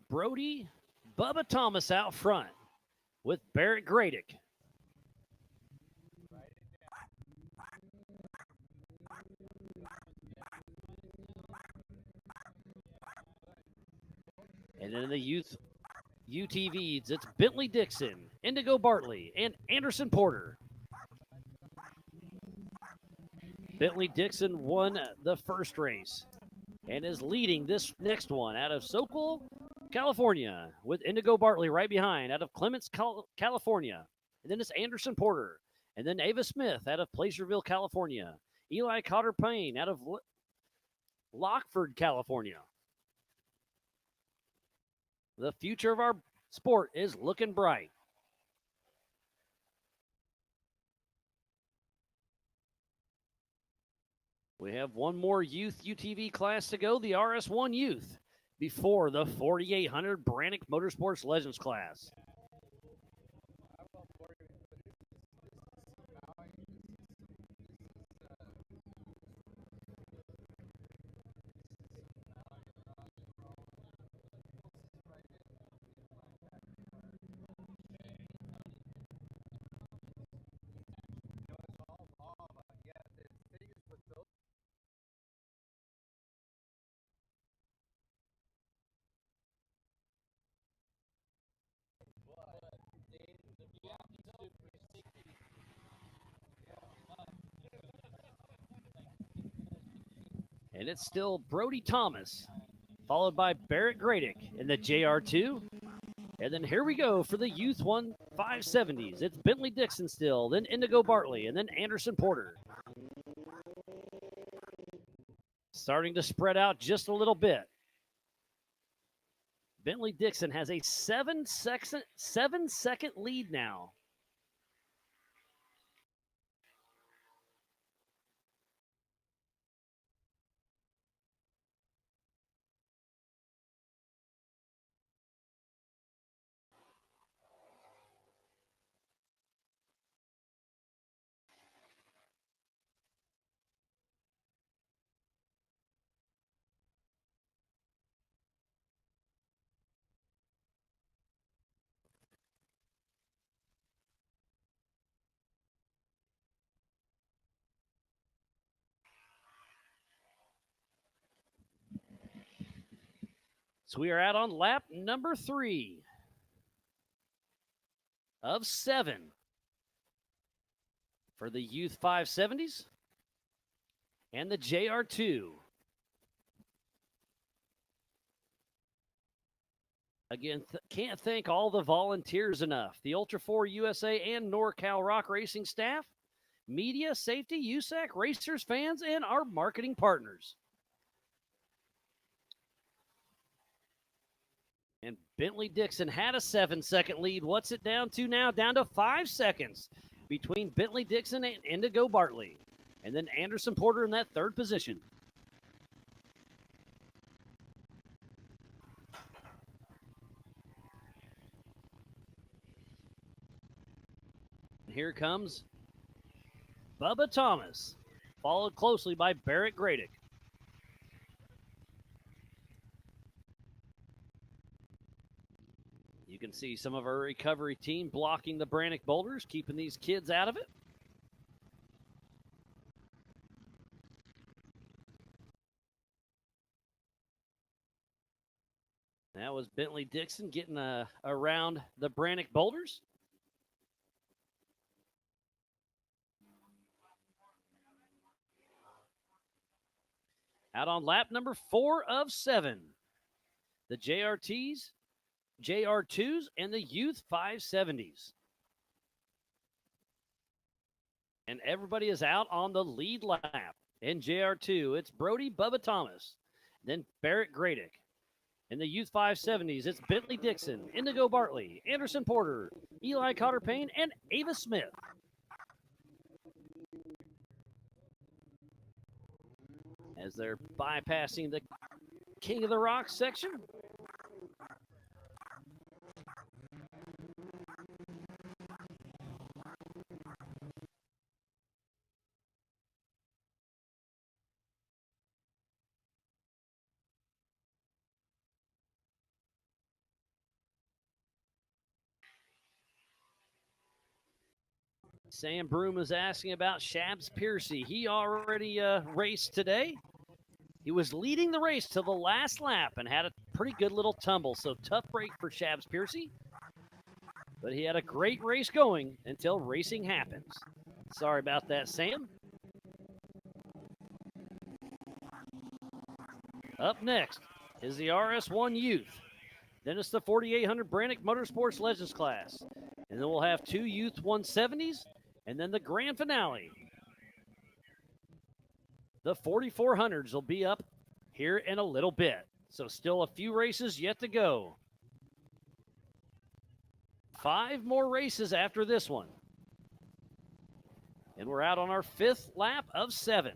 Brody Bubba Thomas out front with Barrett Gradick. And in the youth UTVs, it's Bentley Dixon, Indigo Bartley, and Anderson Porter. Bentley Dixon won the first race and is leading this next one out of Sokol, California, with Indigo Bartley right behind out of Clements, California. And then it's Anderson Porter. And then Ava Smith out of Placerville, California. Eli Cotter Payne out of Lockford, California. The future of our sport is looking bright. We have one more youth UTV class to go, the RS1 Youth, before the 4800 Brannick Motorsports Legends class. And it's still Brody Thomas, followed by Barrett Gradick in the JR2. And then here we go for the Youth 1 570s. It's Bentley Dixon still, then Indigo Bartley, and then Anderson Porter. Starting to spread out just a little bit. Bentley Dixon has a 7-second lead now. So we are out on lap number 3 of 7 for the Youth 570s and the JR2. Again, can't thank all the volunteers enough. The Ultra 4 USA and NorCal Rock Racing staff, media, safety, USAC, racers, fans, and our marketing partners. And Bentley Dixon had a 7-second lead. What's it down to now? Down to 5 seconds between Bentley Dixon and Indigo Bartley. And then Anderson Porter in that third position. Here comes Bubba Thomas, followed closely by Barrett Gradick. You can see some of our recovery team blocking the Brannick boulders, keeping these kids out of it. That was Bentley Dixon getting around the Brannick boulders. Out on lap number 4 of 7. The JRTs, JR2s, and the Youth 570s. And everybody is out on the lead lap. In JR2, it's Brody Bubba Thomas, then Barrett Gradick. In the Youth 570s, it's Bentley Dixon, Indigo Bartley, Anderson Porter, Eli Cotter Payne, and Ava Smith. As they're bypassing the King of the Rock section. Sam Broom is asking about Shabs Piercy. He already raced today. He was leading the race to the last lap and had a pretty good little tumble. So tough break for Shabs Piercy. But he had a great race going until racing happens. Sorry about that, Sam. Up next is the RS1 Youth. Then it's the 4800 Brannick Motorsports Legends class. And then we'll have 2 Youth 170s and then the grand finale. The 4400s will be up here in a little bit. So still a few races yet to go. 5 more races after this one. And we're out on our 5th lap of 7.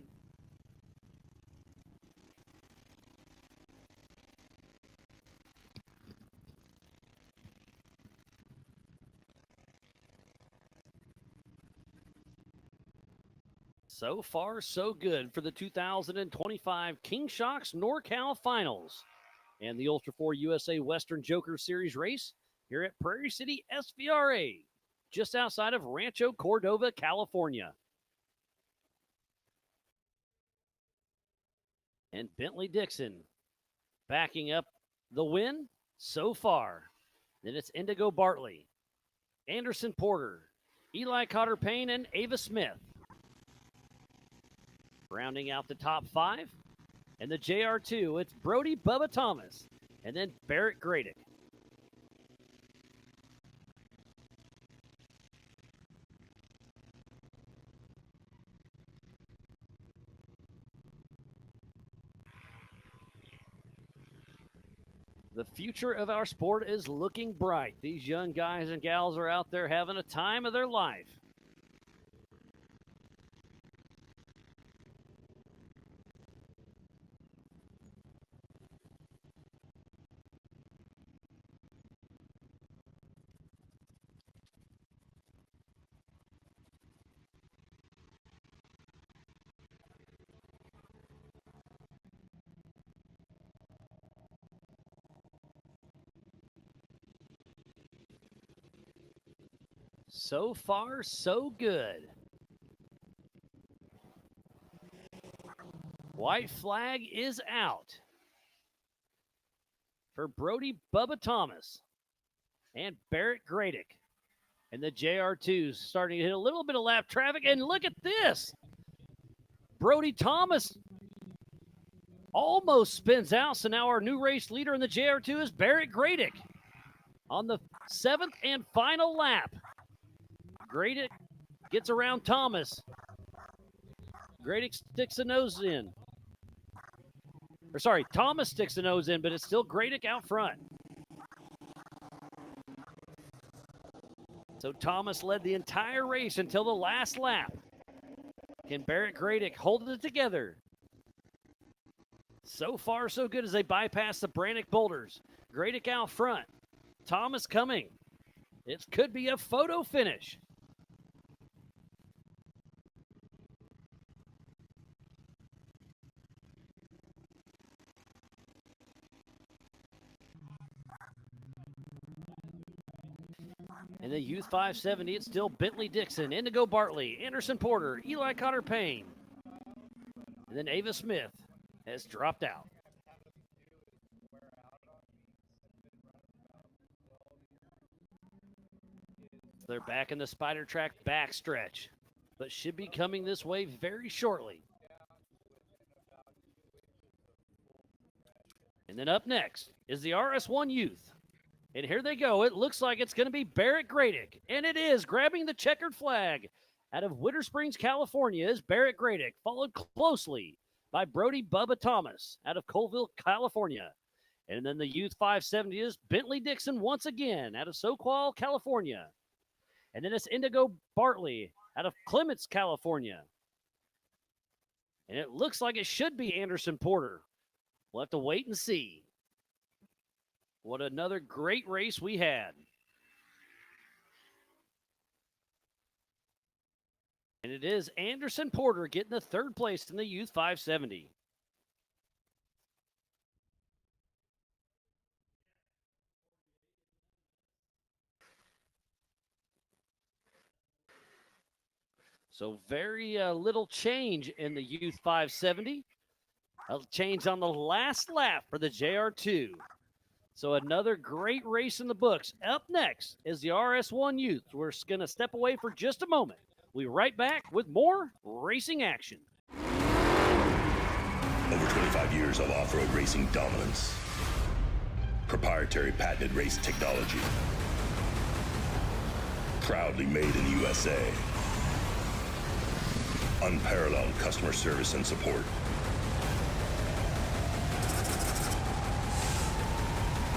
So far, so good for the 2025 King Shocks NorCal Finals and the Ultra 4 USA Western Joker Series race here at Prairie City SVRA, just outside of Rancho Cordova, California. And Bentley Dixon backing up the win so far. Then it's Indigo Bartley, Anderson Porter, Eli Cotter Payne, and Ava Smith. Rounding out the top 5. And the JR2, it's Brody Bubba Thomas, and then Barrett Gradick. The future of our sport is looking bright. These young guys and gals are out there having a time of their life. So far, so good. White flag is out for Brody Bubba Thomas and Barrett Gradick. And the JR2s starting to hit a little bit of lap traffic. And look at this. Brody Thomas almost spins out. So now our new race leader in the JR2 is Barrett Gradick. On the 7th and final lap, Gradick gets around Thomas. Gradick sticks the nose in. Or sorry, Thomas sticks the nose in, but it's still Gradick out front. So Thomas led the entire race until the last lap. Can Barrett Gradick hold it together? So far, so good as they bypass the Brannick boulders. Gradick out front. Thomas coming. It could be a photo finish. In the Youth 570, it's still Bentley Dixon, Indigo Bartley, Anderson Porter, Eli Cotter Payne. And then Ava Smith has dropped out. They're back in the Spider Track backstretch, but should be coming this way very shortly. And then up next is the RS1 Youth. And here they go. It looks like it's going to be Barrett Gradick. And it is, grabbing the checkered flag out of Winter Springs, California, is Barrett Gradick, followed closely by Brody Bubba Thomas out of Colville, California. And then the Youth 570 is Bentley Dixon once again out of Soquel, California. And then it's Indigo Bartley out of Clements, California. And it looks like it should be Anderson Porter. We'll have to wait and see. What another great race we had. And it is Anderson Porter getting the third place in the Youth 570. So very little change in the Youth 570. A change on the last lap for the JR2. So another great race in the books. Up next is the RS1 Youth. We're going to step away for just a moment. We'll be right back with more racing action. Over 25 years of off-road racing dominance. Proprietary patented race technology. Proudly made in the USA. Unparalleled customer service and support.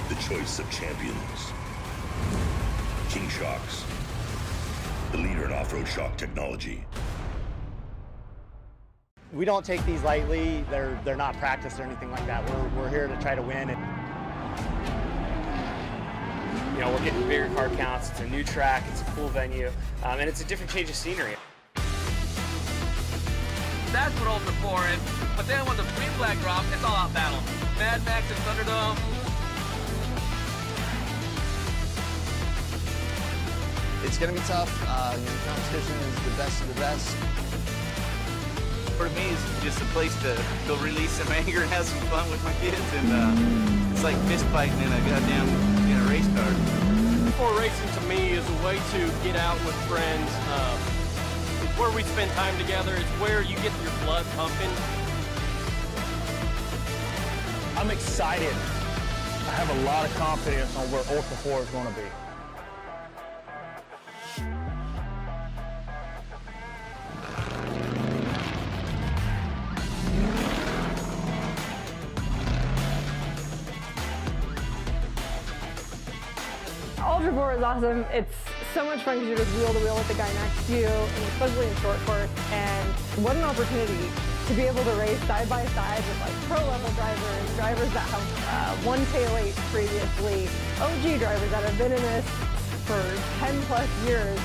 The choice of champions. King Shocks, the leader in off-road shock technology. We don't take these lightly. They're not practiced or anything like that. We're here to try to win. You know, we're getting bigger car counts. It's a new track. It's a cool venue, and it's a different change of scenery. That's what Ultra 4 is. But then when the green flag drops, it's all out battle. Mad Max and Thunderdome. It's going to be tough. Competition is the best of the best. For me, it's just a place to go release some anger and have some fun with my kids. And it's like fist fighting in a goddamn race car. Before racing to me is a way to get out with friends. It's where we spend time together. It's where you get your blood pumping. I'm excited. I have a lot of confidence on where Ultra 4 is going to be. Ultra 4 is awesome. It's so much fun because you're just wheel to wheel with the guy next to you, and especially in short course. And what an opportunity to be able to race side by side with like pro level drivers, drivers that have won K08 previously, OG drivers that have been in this for 10 plus years.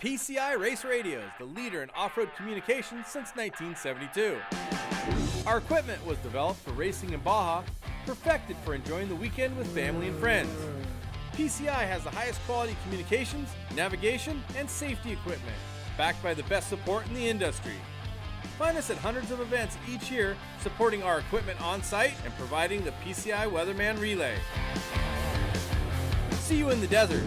PCI Race Radios, the leader in off-road communications since 1972. Our equipment was developed for racing in Baja, perfected for enjoying the weekend with family and friends. PCI has the highest quality communications, navigation, and safety equipment, backed by the best support in the industry. Find us at hundreds of events each year, supporting our equipment on site and providing the PCI Weatherman Relay. See you in the desert.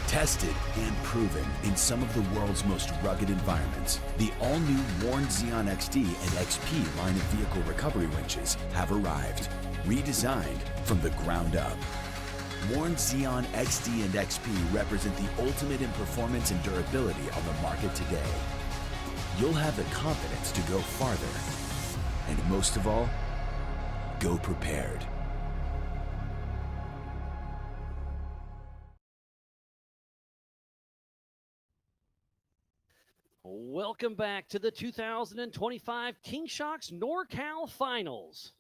Tested and proven in some of the world's most rugged environments, the all-new Warn Xeon XD and XP line of vehicle recovery winches have arrived, redesigned from the ground up. Warn Xeon XD and XP represent the ultimate in performance and durability on the market today. You'll have the confidence to go farther, and most of all, go prepared. Welcome back to the 2025 King Shocks NorCal Finals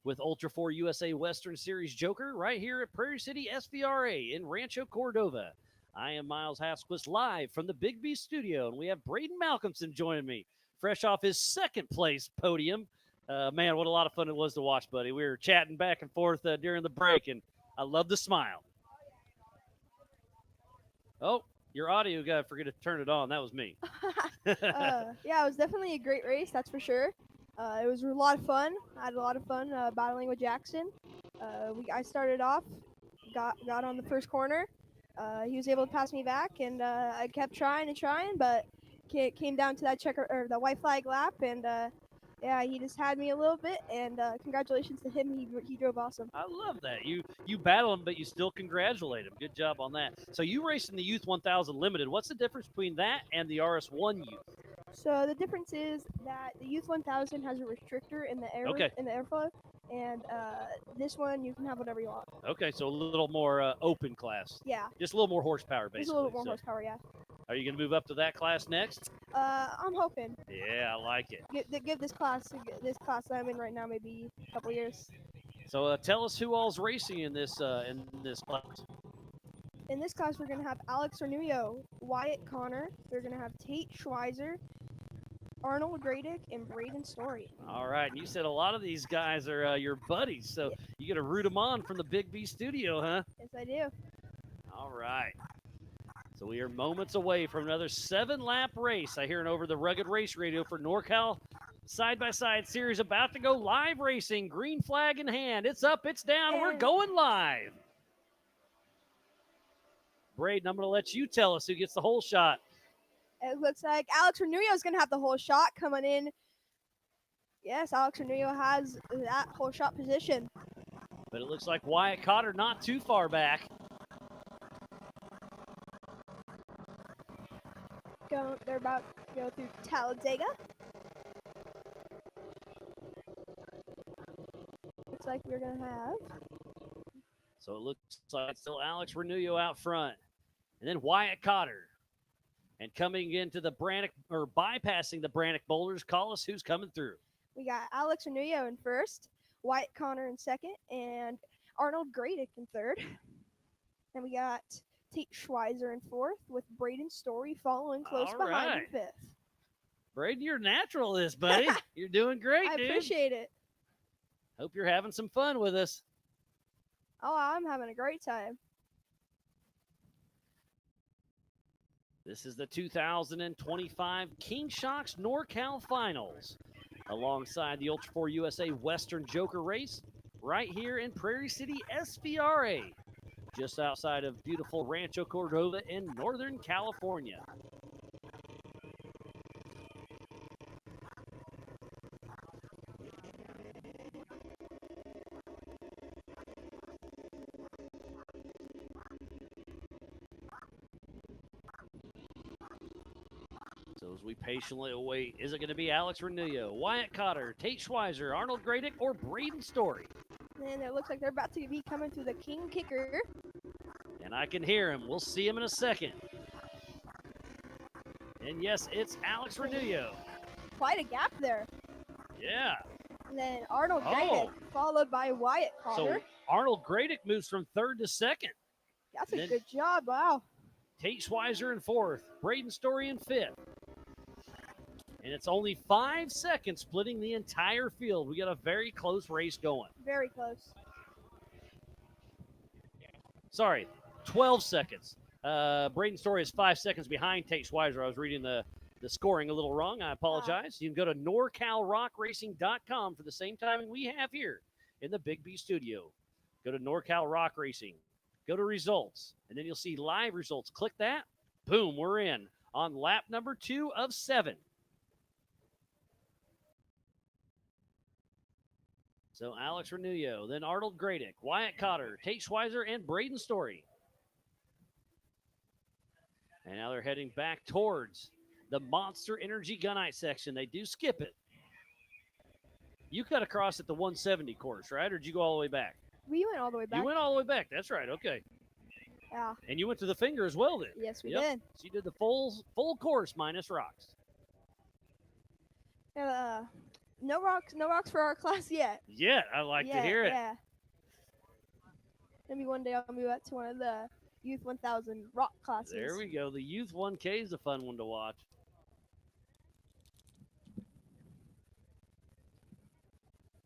with Ultra 4 USA Western Series Joker right here at Prairie City SVRA in Rancho Cordova. I am Miles Hasquist live from the Big B studio, and we have Braden Malcolmson joining me, fresh off his second place podium. Man, what a lot of fun it was to watch, buddy. We were chatting back and forth during the break, and I love the smile. Oh, your audio guy forget to turn it on. That was me. Yeah, it was definitely a great race, that's for sure. It was a lot of fun. I had a lot of fun battling with Jackson. I started off, got on the first corner. He was able to pass me back, and I kept trying, but came down to that checker or the white flag lap, and yeah, he just had me a little bit. And congratulations to him. He drove awesome. I love that. You battle him, but you still congratulate him. Good job on that. So you raced in the Youth 1000 Limited. What's the difference between that and the RS1 Youth? So the difference is that the Youth 1000 has a restrictor in the airflow, and this one you can have whatever you want. Okay, so a little more open class. Yeah. Just a little more horsepower, basically. Just a little more horsepower, yeah. Are you going to move up to that class next? I'm hoping. Yeah, I like it. Give this class that I'm in right now maybe a couple years. So tell us who all's racing in this class. In this class, we're going to have Alex Arnullo, Wyatt Connor. We're going to have Tate Schweizer, Arnold Gradick, and Braden Story. All right. And you said a lot of these guys are your buddies, so you got to root them on from the Big B studio, huh? Yes, I do. All right. So we are moments away from another 7-lap race. I hear an over the rugged race radio for NorCal side-by-side series about to go live racing. Green flag in hand. It's up, it's down. And we're going live. Braden, I'm going to let you tell us who gets the whole shot. It looks like Alex Arnullo is going to have the whole shot coming in. Yes, Alex Arnullo has that whole shot position. But it looks like Wyatt Cotter not too far back. They're about to go through Talladega. Looks like we're going to have. So it looks like still Alex Arnullo out front. And then Wyatt Cotter. And coming into the Brannock, or bypassing the Brannock boulders, call us who's coming through. We got Alex Arnullo in first, Wyatt Connor in second, and Arnold Gradick in third. And we got Tate Schweizer in fourth, with Braden Story following close behind in fifth. Braden, you're natural this, buddy. You're doing great, dude. I appreciate it. Hope you're having some fun with us. Oh, I'm having a great time. This is the 2025 King Shocks NorCal Finals, alongside the Ultra 4 USA Western Joker race, right here in Prairie City SVRA, just outside of beautiful Rancho Cordova in Northern California. So as we patiently await, is it going to be Alex Arnullo, Wyatt Cotter, Tate Schweizer, Arnold Gradick, or Braden Story? And it looks like they're about to be coming through the King Kicker. And I can hear him. We'll see him in a second. And yes, it's Alex Arnullo. Quite a gap there. Yeah. And then Arnold Gradick, followed by Wyatt So Arnold Gradick moves from third to second. That's a good job. Wow. Tate Schweizer in fourth. Braden Story in fifth. And it's only 5 seconds splitting the entire field. We got a very close race going. Very close. Sorry, 12 seconds. Braden Story is 5 seconds behind Tate Schweizer. I was reading the scoring a little wrong. I apologize. You can go to NorCalRockRacing.com for the same timing we have here in the Big B studio. Go to NorCal Rock Racing. Go to results, and then you'll see live results. Click that. Boom, we're in on lap number 2 of 7. So Alex Renullo, then Arnold Gradick, Wyatt Cotter, Tate Schweizer, and Braden Story. And now they're heading back towards the Monster Energy Gunite section. They do skip it. You cut across at the 170 course, right? Or did you go all the way back? We went all the way back. You went all the way back. That's right. Okay. Yeah. And you went to the finger as well then? Yes, we did. So you did the full course minus rocks. No rocks for our class yet. Yeah, I like to hear it. Yeah. Maybe one day I'll move up to one of the Youth 1000 rock classes. There we go. The Youth 1K is a fun one to watch.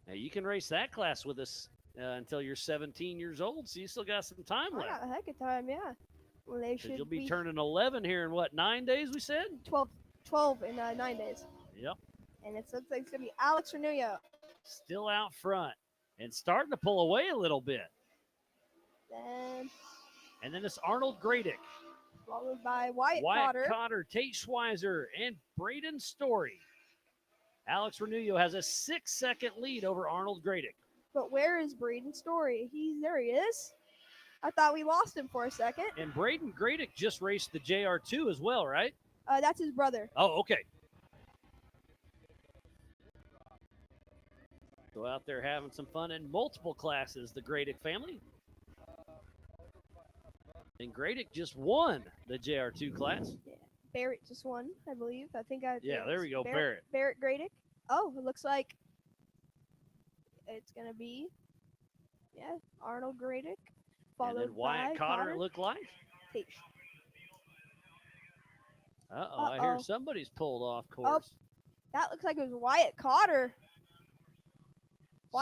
Now you can race that class with us until you're 17 years old, so you still got some time I left. got a heck of time, yeah. Well, they should You'll be turning 11 here in what, 9 days? We said 12 in 9 days. Yep. And it looks like it's gonna be Alex Renullo. Still out front and starting to pull away a little bit. And then it's Arnold Gradick, Followed by Wyatt Cotter, Tate Schweizer, and Braden Story. Alex Renullo has a 6-second lead over Arnold Gradick. But where is Braden Story? There he is. I thought we lost him for a second. And Braden Gradick just raced the JR2 as well, right? That's his brother. Oh, okay. So out there having some fun in multiple classes, the Gradick family. And Gradick just won the JR2 class. Yeah. Barrett just won, I believe. Yeah, there we go, Barrett. Barrett Gradick. Oh, it looks like it's going to be, Arnold Gradick. And then Wyatt Cotter, it looked like. Tate. I hear somebody's pulled off course. Oh, that looks like it was Wyatt Cotter.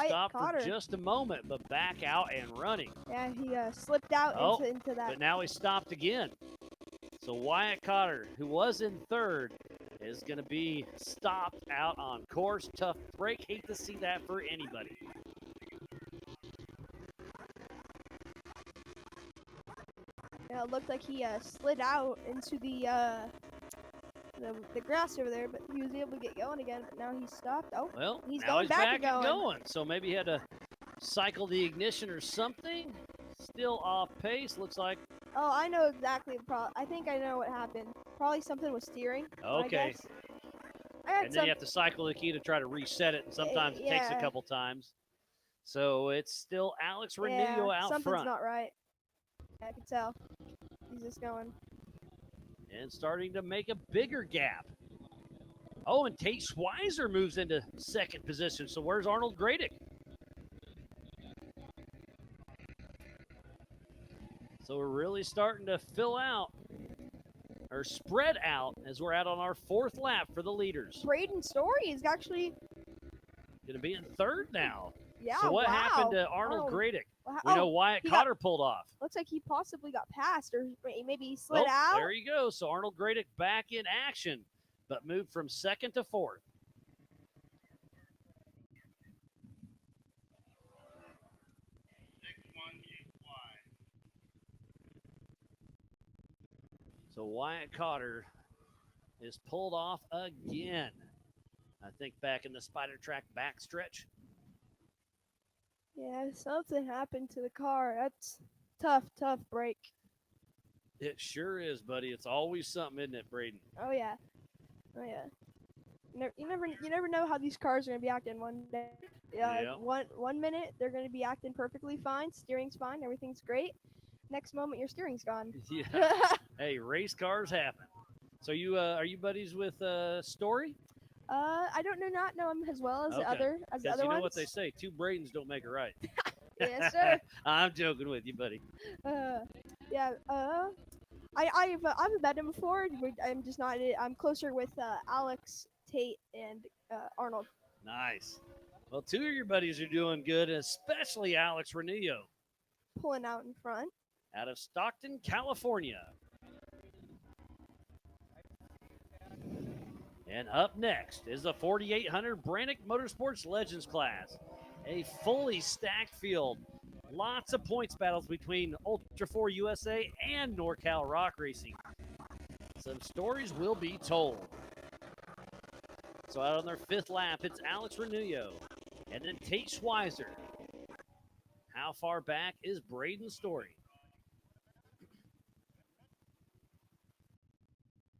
Stopped for just a moment, but back out and running. Yeah, he slipped out into that. But now he stopped again. So Wyatt Cotter, who was in third, is going to be stopped out on course. Tough break. Hate to see that for anybody. Yeah, it looked like he slid out into the grass over there, but he was able to get going again. But now he's stopped. Oh, well, he's now going he's back and and going. So maybe he had to cycle the ignition or something. Still off pace. Looks like. Oh, I know exactly the problem. I think I know what happened. Probably something with steering. Okay. And then you have to cycle the key to try to reset it, and sometimes it takes a couple times. So it's still Alex Renullo out something's front. Not right. Yeah, I can tell. He's just going. And starting to make a bigger gap. Oh, and Tate Schweizer moves into second position. So where's Arnold Gradick? So we're really starting to fill out or spread out as we're out on our 4th lap for the leaders. Braden Story is actually going to be in third now. Yeah, so what happened to Arnold Gradick? We know Wyatt Cotter pulled off. Looks like he possibly got passed, or maybe he slid out. There you go. So Arnold Gradick back in action, but moved from second to 4th. So Wyatt Cotter is pulled off again. I think back in the Spider Track backstretch. Yeah, something happened to the car. That's tough break. It sure is, buddy. It's always something, isn't it, Braden? Oh yeah. You never know how these cars are gonna be acting one day. Yeah. One minute they're gonna be acting perfectly fine, steering's fine, everything's great. Next moment your steering's gone. Yeah. Hey, race cars happen. So you are you buddies with Story? I don't not know him as well as the other you know ones. what they say, 2 Bradens don't make it right. Yes, sir. I'm joking with you, buddy. Yeah. I haven't met him before. I'm just not. I'm closer with Alex, Tate, and Arnold. Nice. Well, two of your buddies are doing good, especially Alex Renillo Pulling out in front. out of Stockton, California. And up next is the 4800 Brannick Motorsports Legends class. A fully stacked field. Lots of points battles between Ultra 4 USA and NorCal Rock Racing. Some stories will be told. So out on their fifth lap, it's Alex Renillo and then Tate Schweizer. How far back is Braden Story?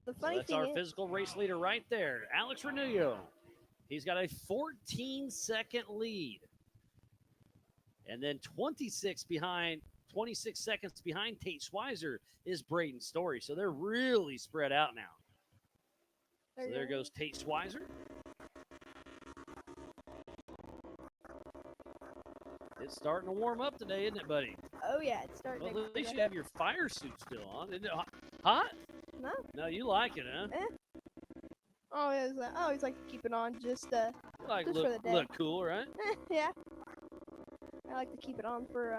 The funny that's thing our is, physical race leader right there, Alex Renillo. He's got a 14-second lead. And then 26 seconds behind Tate Schweizer is Braden Story. So they're really spread out now. So there goes Tate Schweizer. It's starting to warm up today, isn't it, buddy? oh yeah, it's starting. Well, at least you have your fire suit still on. Isn't it hot? No. No, you like it, huh? Oh, I always like to keep it on just Like just for the day. look cool, right? Yeah. I like to keep it on for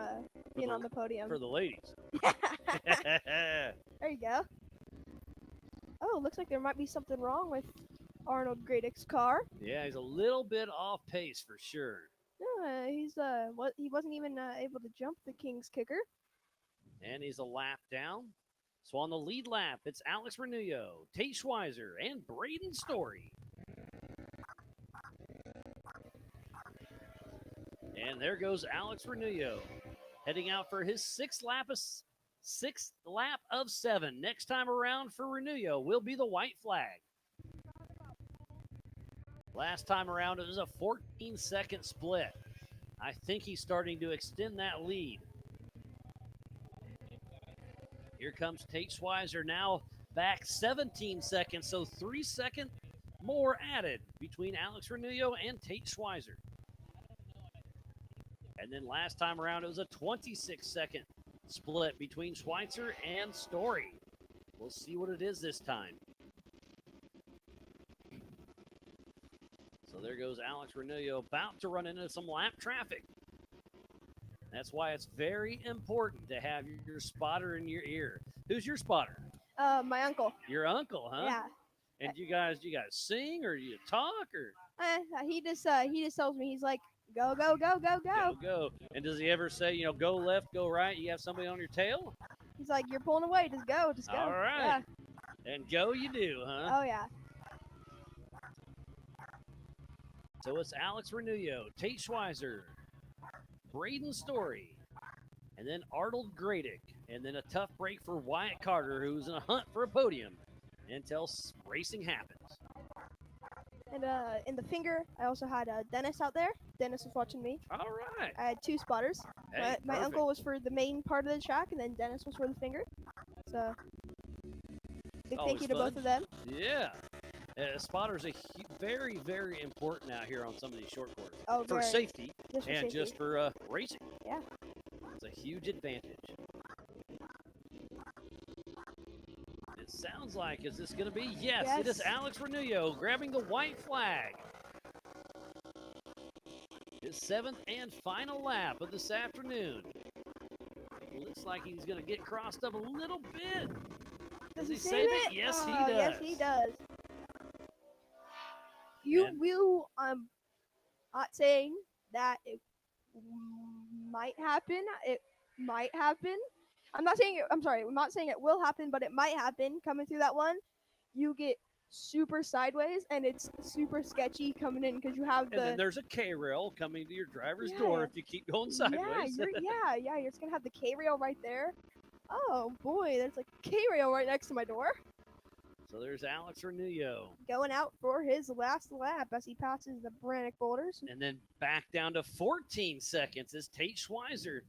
being on the podium. For the ladies. There you go. Oh, looks like there might be something wrong with Arnold Gradick's car. Yeah, he's a little bit off pace for sure. No, he wasn't even able to jump the King's kicker. And he's a lap down. So on the lead lap, it's Alex Renillo, Tate Schweizer, and Braden Story. And there goes Alex Renillo, heading out for his sixth lap of 7. Next time around for Renillo will be the white flag. Last time around, it was a 14-second split. I think he's starting to extend that lead. Here comes Tate Schweizer now back 17 seconds, so 3 seconds more added between Alex Renillo and Tate Schweizer. And then last time around, it was a 26-second split between Schweitzer and Story. We'll see what it is this time. So there goes Alex Renillo, about to run into some lap traffic. That's why it's very important to have your spotter in your ear. Who's your spotter? My uncle. Your uncle, huh? Yeah. And do you guys sing or you talk or? He just tells me, he's like, go, go, go, go, go. Go. And does he ever say, go left, go right? You have somebody on your tail? He's like, you're pulling away. Just go, just go. All right. Yeah. And go you do, huh? Oh yeah. So it's Alex Renillo, Tate Schweizer, Braden Story, and then Arnold Gradick, and then a tough break for Wyatt Carter, who's in a hunt for a podium until racing happens. And in the finger, I also had Dennis out there. Dennis was watching me. All right. I had 2 spotters. Hey, my uncle was for the main part of the track, and then Dennis was for the finger. So, big thank you to both of them. Yeah. Spotters are very, very important out here on some of these short courses. Oh, for safety just for and safety. just for racing. Yeah. It's a huge advantage. It sounds like, is this going to be? Yes, it is Alex Renillo grabbing the white flag. His 7th and final lap of this afternoon. Looks like he's going to get crossed up a little bit. Does he save it? Yes, he does. Yes, he does. I'm not saying that it might happen. It might happen. I'm not saying it will happen, but it might happen. Coming through that one, you get super sideways, and it's super sketchy coming in because you have And then there's a K-rail coming to your driver's door if you keep going sideways. You're just gonna have the K-rail right there. Oh boy, there's like a K-rail right next to my door. So there's Alex Renillo. Going out for his last lap as he passes the Brannick boulders. And then back down to 14 seconds is Tate Schweizer.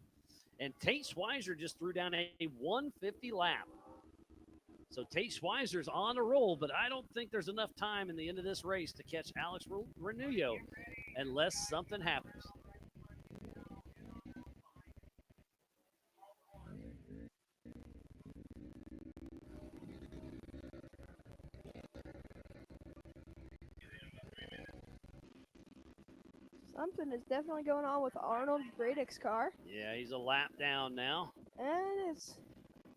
And Tate Schweizer just threw down a 150 lap. So Tate Schweizer's on a roll, but I don't think there's enough time in the end of this race to catch Alex Renillo unless something happens. Something is definitely going on with Arnold Gradick's car, Yeah, he's a lap down now. and it's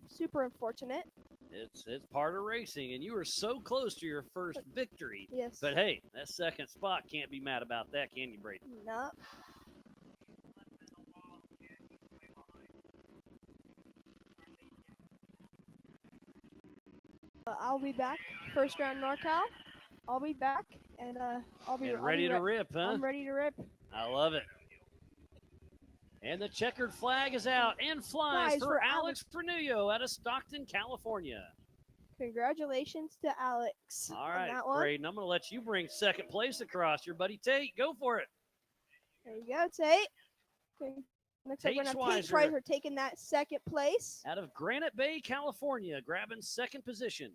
super unfortunate. It's part of racing, and you were so close to your first victory. Yes. But hey, that second spot can't be mad about that, can you, Brady? No. I'll be back. First round NorCal. I'll be back, and I'll be ready to rip, huh? I'm ready to rip. I love it. And the checkered flag is out and flies for Alex Pernullo out of Stockton, California. Congratulations to Alex. All right, on that one. Braden, I'm going to let you bring second place across your buddy Tate. Go for it. There you go, Tate. Okay. Looks like we're Tate going to have Tate Schweizer Schweizer taking that second place. out of Granite Bay, California, grabbing second position.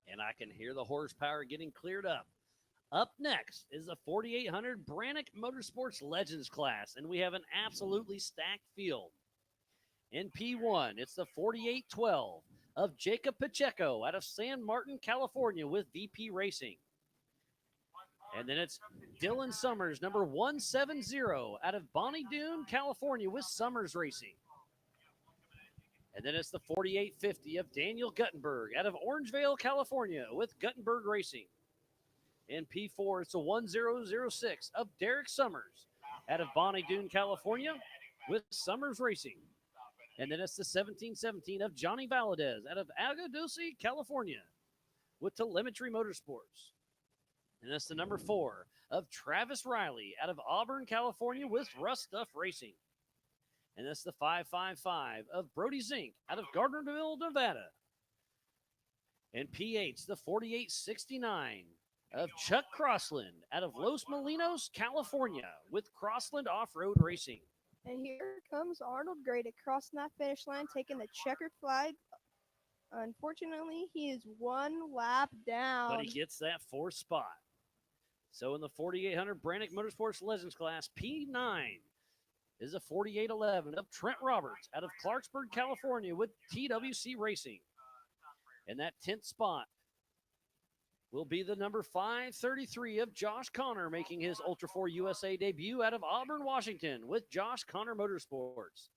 And I can hear the horsepower getting cleared up. Up next is the 4800 Brannick Motorsports Legends class, and we have an absolutely stacked field. In P1, it's the 4812 of Jacob Pacheco out of San Martin, California with VP Racing. And then it's Dylan Summers, number 170 out of Bonnie Doon, California with Summers Racing. And then it's the 4850 of Daniel Guttenberg out of Orangevale, California with Guttenberg Racing. In P4, it's a 1006 of Derek Summers out of Bonnie Doon, California with Summers Racing. And then it's the 1717 of Johnny Valadez out of Agua Dulce, California with Telemetry Motorsports. And that's the number 4 of Travis Riley out of Auburn, California with Rust Stuff Racing. And that's the 555 of Brody Zink out of Gardnerville, Nevada. And P8's the 4869 of Chuck Crossland out of Los Molinos, California with Crossland Off-Road Racing. And here comes Arnold Gradick crossing that finish line, taking the checkered flag. Unfortunately, he is one lap down. But he gets that 4th spot. So in the 4800 Brannick Motorsports Legends class, P9 is a 4811 of Trent Roberts out of Clarksburg, California with TWC Racing. And that 10th spot will be the number 533 of Josh Connor, making his Ultra 4 USA debut out of Auburn, Washington with Josh Connor Motorsports.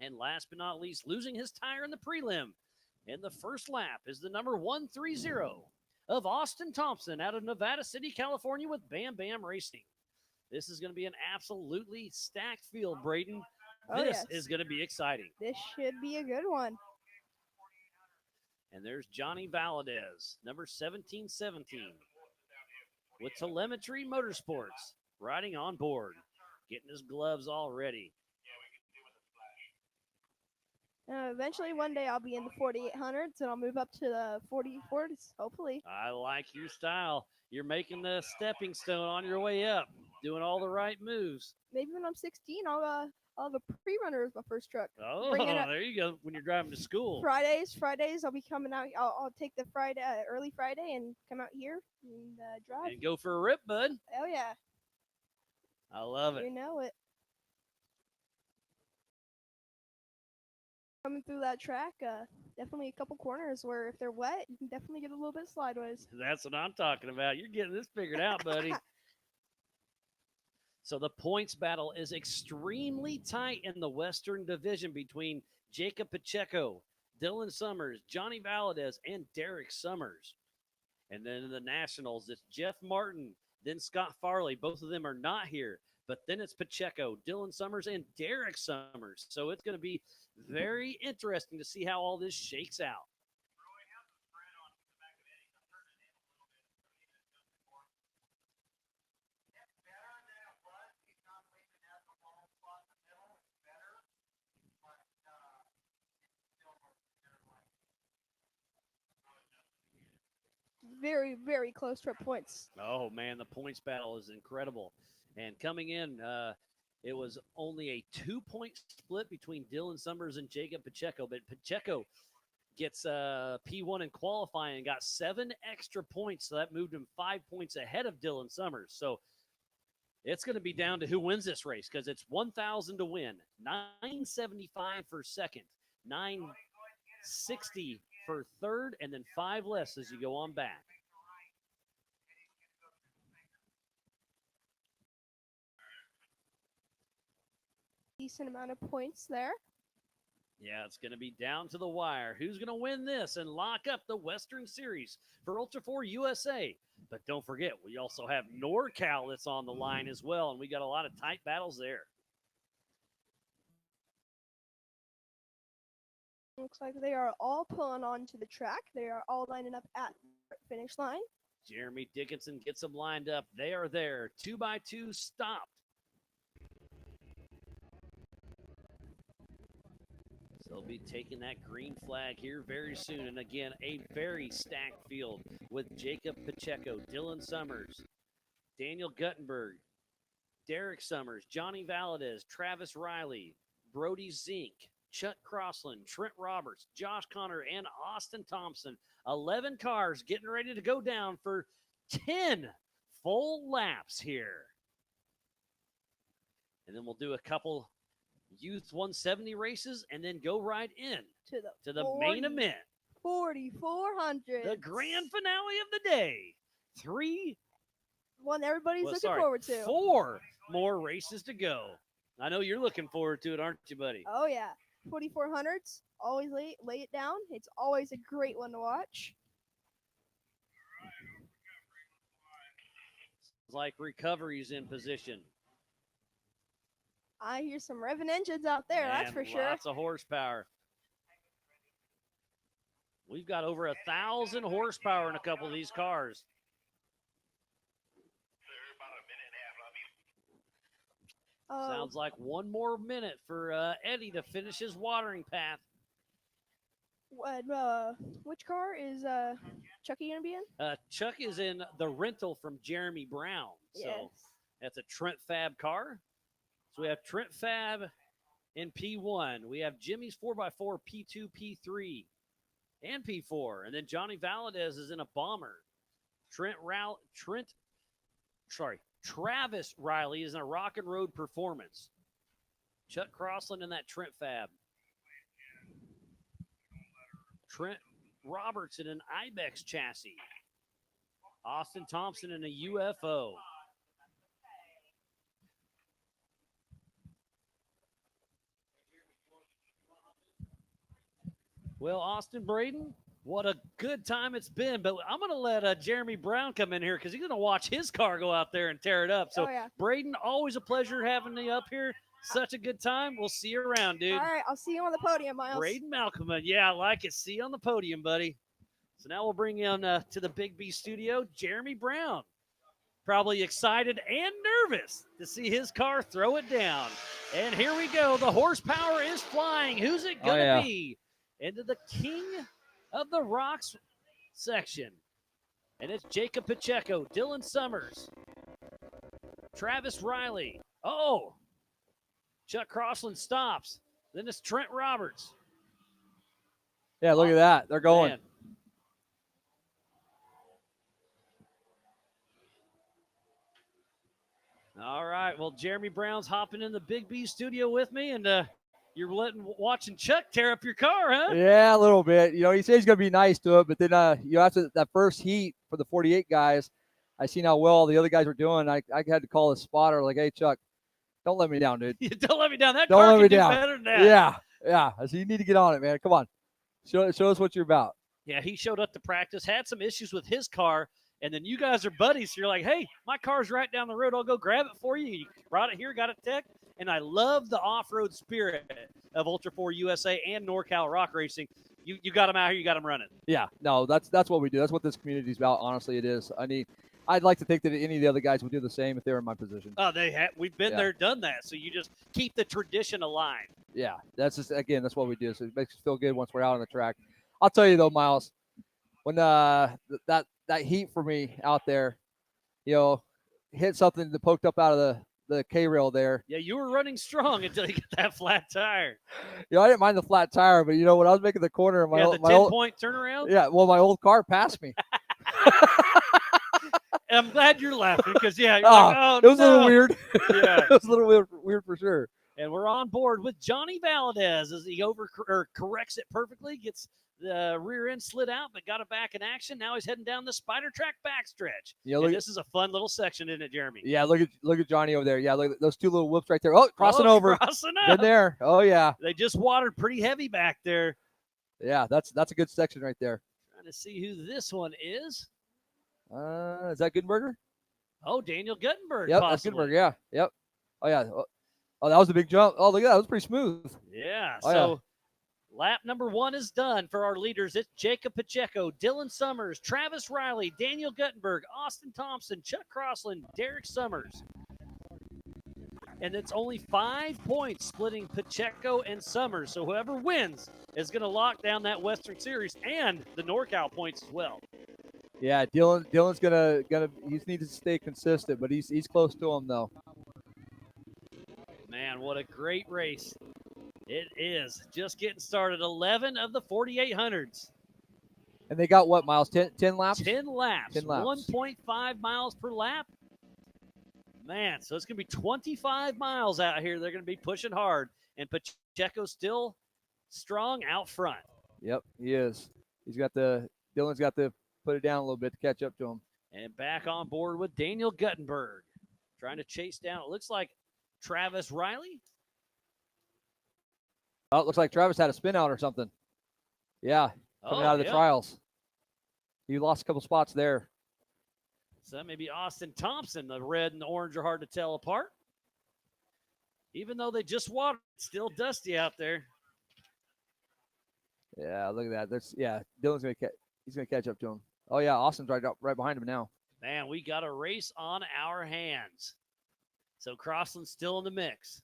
And last but not least, losing his tire in the prelim in the first lap is the number 130 of Austin Thompson out of Nevada City, California with Bam Bam Racing. This is going to be an absolutely stacked field, Braden. This is going to be exciting. This should be a good one. And there's Johnny Valadez, number 1717, with Telemetry Motorsports, riding on board, getting his gloves all ready. Eventually, one day, I'll be in the 4800s, and I'll move up to the 44s, hopefully. I like your style. You're making the stepping stone on your way up, doing all the right moves. Maybe when I'm 16, I'll have a pre-runner as my first truck. Oh, there you go. When you're driving to school. Fridays, I'll be coming out. I'll take the Friday, early Friday, and come out here and drive. And go for a rip, bud. Oh yeah. I love it. You know it. Coming through that track, definitely a couple corners where if they're wet, you can definitely get a little bit sideways. That's what I'm talking about. You're getting this figured out, buddy. So the points battle is extremely tight in the Western Division between Jacob Pacheco, Dylan Summers, Johnny Valadez, and Derek Summers. And then in the Nationals, it's Jeff Martin, then Scott Farley. Both of them are not here. But then it's Pacheco, Dylan Summers, and Derek Summers. So it's going to be very interesting to see how all this shakes out. Very, very close to our points. Oh, man, the points battle is incredible. And coming in, it was only a 2-point split between Dylan Summers and Jacob Pacheco. But Pacheco gets P1 in qualifying and got 7 extra points. So that moved him 5 points ahead of Dylan Summers. So it's going to be down to who wins this race because it's 1,000 to win, 975 for second, 960 for third, and then 5 less as you go on back. Decent amount of points there. Yeah, it's going to be down to the wire. Who's going to win this and lock up the Western Series for Ultra 4 USA? But don't forget, we also have NorCal that's on the line as well, and we got a lot of tight battles there. Looks like they are all pulling onto the track. They are all lining up at the finish line. Jeremy Dickinson gets them lined up. They are there. 2x2 stopped. They'll be taking that green flag here very soon. And again, a very stacked field with Jacob Pacheco, Dylan Summers, Daniel Guttenberg, Derek Summers, Johnny Valadez, Travis Riley, Brody Zink, Chuck Crossland, Trent Roberts, Josh Connor, and Austin Thompson. 11 cars getting ready to go down for 10 full laps here. And then we'll do a couple Youth 170 races and then go right in to the main event. 4,400. The grand finale of the day. One everybody's looking forward to. 4 more races to go. I know you're looking forward to it, aren't you, buddy? Oh, yeah. 4,400s. Always lay it down. It's always a great one to watch. It's like recovery's in position. I hear some revving engines out there, that's for sure. Lots of horsepower. We've got over 1,000 horsepower in a couple of these cars. Sounds like 1 more minute for Eddie to finish his watering path. Which car is Chucky going to be in? Chuck is in the rental from Jeremy Brown. Yes. So that's a Trent Fab car. So we have Trent Fab in P1. We have Jimmy's 4x4, P2, P3, and P4. And then Johnny Valadez is in a bomber. Travis Riley is in a Rock and Road Performance. Chuck Crossland in that Trent Fab. Trent Roberts in an Ibex chassis. Austin Thompson in a UFO. Well, Austin Braden, what a good time it's been. But I'm going to let Jeremy Brown come in here because he's going to watch his car go out there and tear it up. So, Braden, always a pleasure having you up here. Such a good time. We'll see you around, dude. All right, I'll see you on the podium, Miles. Braden Malcolm. Yeah, I like it. See you on the podium, buddy. So now we'll bring in to the Big B studio, Jeremy Brown. Probably excited and nervous to see his car throw it down. And here we go. The horsepower is flying. Who's it going to be? Into the King of the Rocks section. And it's Jacob Pacheco, Dylan Summers, Travis Riley. Oh, Chuck Crossland stops. Then it's Trent Roberts. Yeah, look at that. They're going. Man. All right. Well, Jeremy Brown's hopping in the Big B studio with me, and you're watching Chuck tear up your car, huh? Yeah, a little bit. You know, he says he's going to be nice to it, but then after that first heat for the 48 guys, I seen how well the other guys were doing. I had to call the spotter, like, hey, Chuck, don't let me down, dude. Don't let me down. That don't car let can me do down. better than that. Yeah. I said, you need to get on it, man. Come on. Show us what you're about. Yeah, he showed up to practice, had some issues with his car, and then you guys are buddies. So you're like, hey, my car's right down the road. I'll go grab it for you. You brought it here, got it tech. And I love the off-road spirit of Ultra 4 USA and NorCal Rock Racing. You got them out here, you got them running. Yeah, no, that's what we do. That's what this community is about. Honestly, it is. I mean, I'd like to think that any of the other guys would do the same if they were in my position. Oh, we've been there, done that. So you just keep the tradition alive. Yeah, that's what we do. So it makes us feel good once we're out on the track. I'll tell you though, Miles, when that heat for me out there, you know, hit something that poked up out of the K rail there. Yeah, you were running strong until you got that flat tire. I didn't mind the flat tire, but when I was making the corner, my the 10-point turnaround. Yeah, well, my old car passed me. And I'm glad you're laughing because you're like, it was a little weird. Yeah, it was a little weird for sure. And we're on board with Johnny Valadez as he corrects it perfectly, gets the rear end slid out, but got it back in action. Now he's heading down the Spider Track backstretch. Yeah, this is a fun little section, isn't it, Jeremy? Yeah, look at Johnny over there. Yeah, look at those two little whoops right there. Oh, crossing over. Crossing Been up. there. Oh yeah. They just watered pretty heavy back there. Yeah, that's a good section right there. Trying to see who this one is. Is that Gutenberger? Oh, Daniel Gutenberg. Yep, possibly. that's Gutenberg. Yeah, yep. Oh yeah. Oh, that was a big jump. Oh, look at that. That was pretty smooth. Yeah. Oh, So lap number 1 is done for our leaders. It's Jacob Pacheco, Dylan Summers, Travis Riley, Daniel Gutenberg, Austin Thompson, Chuck Crossland, Derek Summers. And it's only 5 points splitting Pacheco and Summers. So whoever wins is going to lock down that Western Series and the NorCal points as well. Yeah, Dylan's gonna he needs to stay consistent, but he's close to him though. Man, what a great race. It is just getting started. 11 of the 4,800s. And they got what, Miles? 10 laps? 10 laps. 10 laps. 1.5 miles per lap. Man, so it's going to be 25 miles out here. They're going to be pushing hard. And Pacheco's still strong out front. Yep, he is. Dylan's got to put it down a little bit to catch up to him. And back on board with Daniel Gutenberg. Trying to chase down, it looks like Travis Riley. Oh, it looks like Travis had a spin out or something. Yeah, coming out of the trials. He lost a couple spots there. So that may be Austin Thompson. The red and the orange are hard to tell apart. Even though they just watered, it's still dusty out there. Yeah, look at that. Dylan's he's gonna catch up to him. Oh yeah, Austin's right behind him now. Man, we got a race on our hands. So Crossland's still in the mix.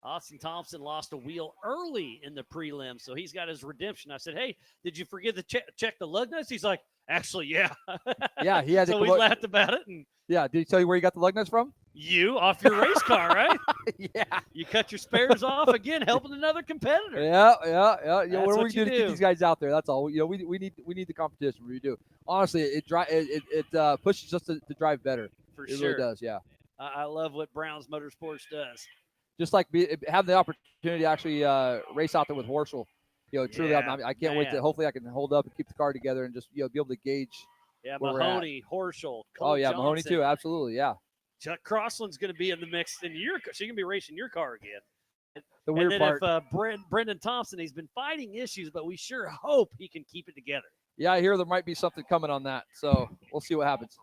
Austin Thompson lost a wheel early in the prelim, so he's got his redemption. I said, hey, did you forget to check the lug nuts? He's like, actually, yeah. Yeah, he had so we laughed about it. And yeah, did he tell you where you got the lug nuts from? You, off your race car, right? Yeah. You cut your spares off, again, helping another competitor. Yeah. What we do to keep these guys out there? That's all. We need the competition. We do. Honestly, it pushes us to drive better. For it sure. really does, yeah. I love what Brown's Motorsports does. Just like have the opportunity to actually race out there with Horschel. Truly, I can't wait to. Hopefully, I can hold up and keep the car together and just be able to gauge. Yeah, Mahoney, Horschel, Cole oh yeah, Johnson. Mahoney too. Absolutely, yeah. Chuck Crossland's going to be in the mix in your car. So you're going to be racing your car again. The weird part. If Brendan Thompson, he's been fighting issues, but we sure hope he can keep it together. Yeah, I hear there might be something coming on that, so we'll see what happens.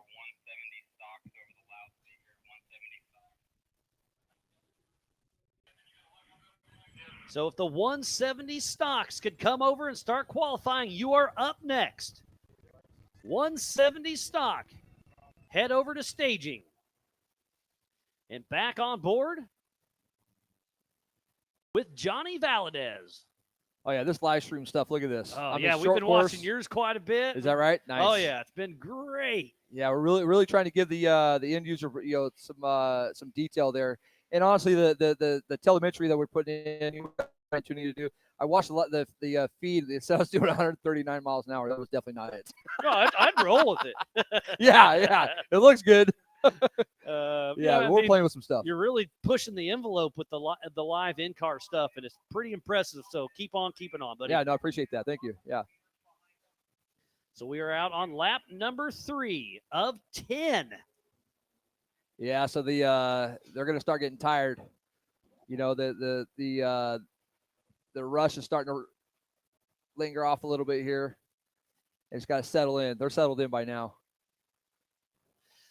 So if the 170 stocks could come over and start qualifying, you are up next. 170 stock. Head over to staging. And back on board with Johnny Valadez. Oh, yeah, this live stream stuff. Look at this. Oh, yeah, we've been watching yours quite a bit. Is that right? Nice. Oh, yeah, it's been great. Yeah, we're really trying to give the end user some detail there. And honestly, the telemetry that we're putting in, you need to do. I watched a lot the feed. It said I was doing 139 miles an hour. That was definitely not it. No, I'd roll with it. yeah, it looks good. We're playing with some stuff. You're really pushing the envelope with the live in-car stuff, and it's pretty impressive. So keep on keeping on, buddy. Yeah, no, I appreciate that. Thank you. Yeah. So we are out on lap number 3 of 10. Yeah, so they're going to start getting tired. The rush is starting to linger off a little bit here. It's got to settle in. They're settled in by now.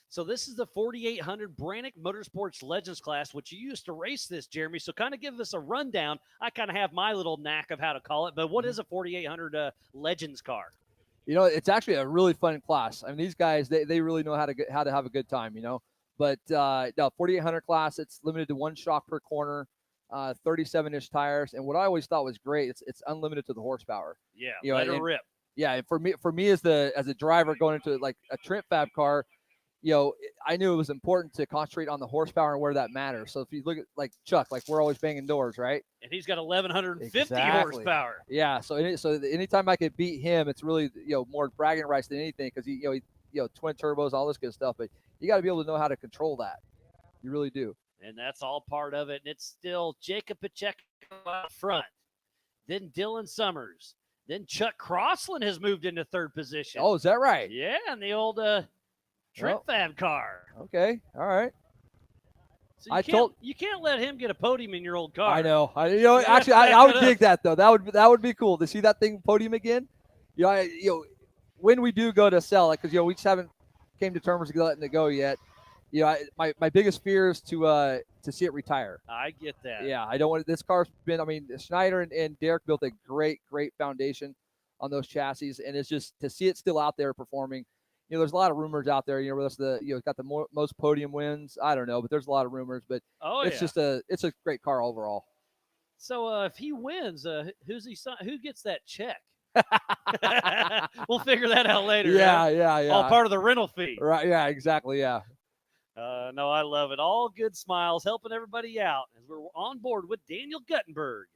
So this is the 4,800 Brannick Motorsports Legends class, which you used to race this, Jeremy. So kind of give us a rundown. I kind of have my little knack of how to call it, but what is a 4,800 Legends car? It's actually a really fun class. I mean, these guys, they really know how to have a good time, But no, 4,800 class, it's limited to 1 shock per corner, 37-inch tires. And what I always thought was great, it's unlimited to the horsepower. Yeah, let it rip. Yeah, and for me as a driver going into like a Trent Fab car, I knew it was important to concentrate on the horsepower and where that matters. So if you look at like Chuck, like we're always banging doors, right? And he's got 1,150 Exactly. horsepower. Yeah. So anytime I could beat him, it's really more bragging rights than anything because he twin turbos, all this good stuff. But you got to be able to know how to control that. You really do. And that's all part of it. And it's still Jacob Pacheco out front. Then Dylan Summers. Then Chuck Crossland has moved into third position. Oh, is that right? Yeah, in the old Trent Fab car. Okay. All right. So you can't let him get a podium in your old car. I know. Actually, I would dig that though. That would be cool to see that thing podium again. When we do go to sell it, because we just haven't came to terms with letting it go yet. My biggest fear is to see it retire. I get that. Yeah, I don't want this car's been. I mean, Schneider and Derek built a great foundation on those chassis, and it's just to see it still out there performing. There's a lot of rumors out there. Whether it's got the most podium wins. I don't know, but there's a lot of rumors. But it's a great car overall. So if he wins, who gets that check? We'll figure that out later. Yeah. All part of the rental fee. Right. Yeah. Exactly. Yeah. No, I love it. All good smiles, helping everybody out as we're on board with Daniel Guttenberg,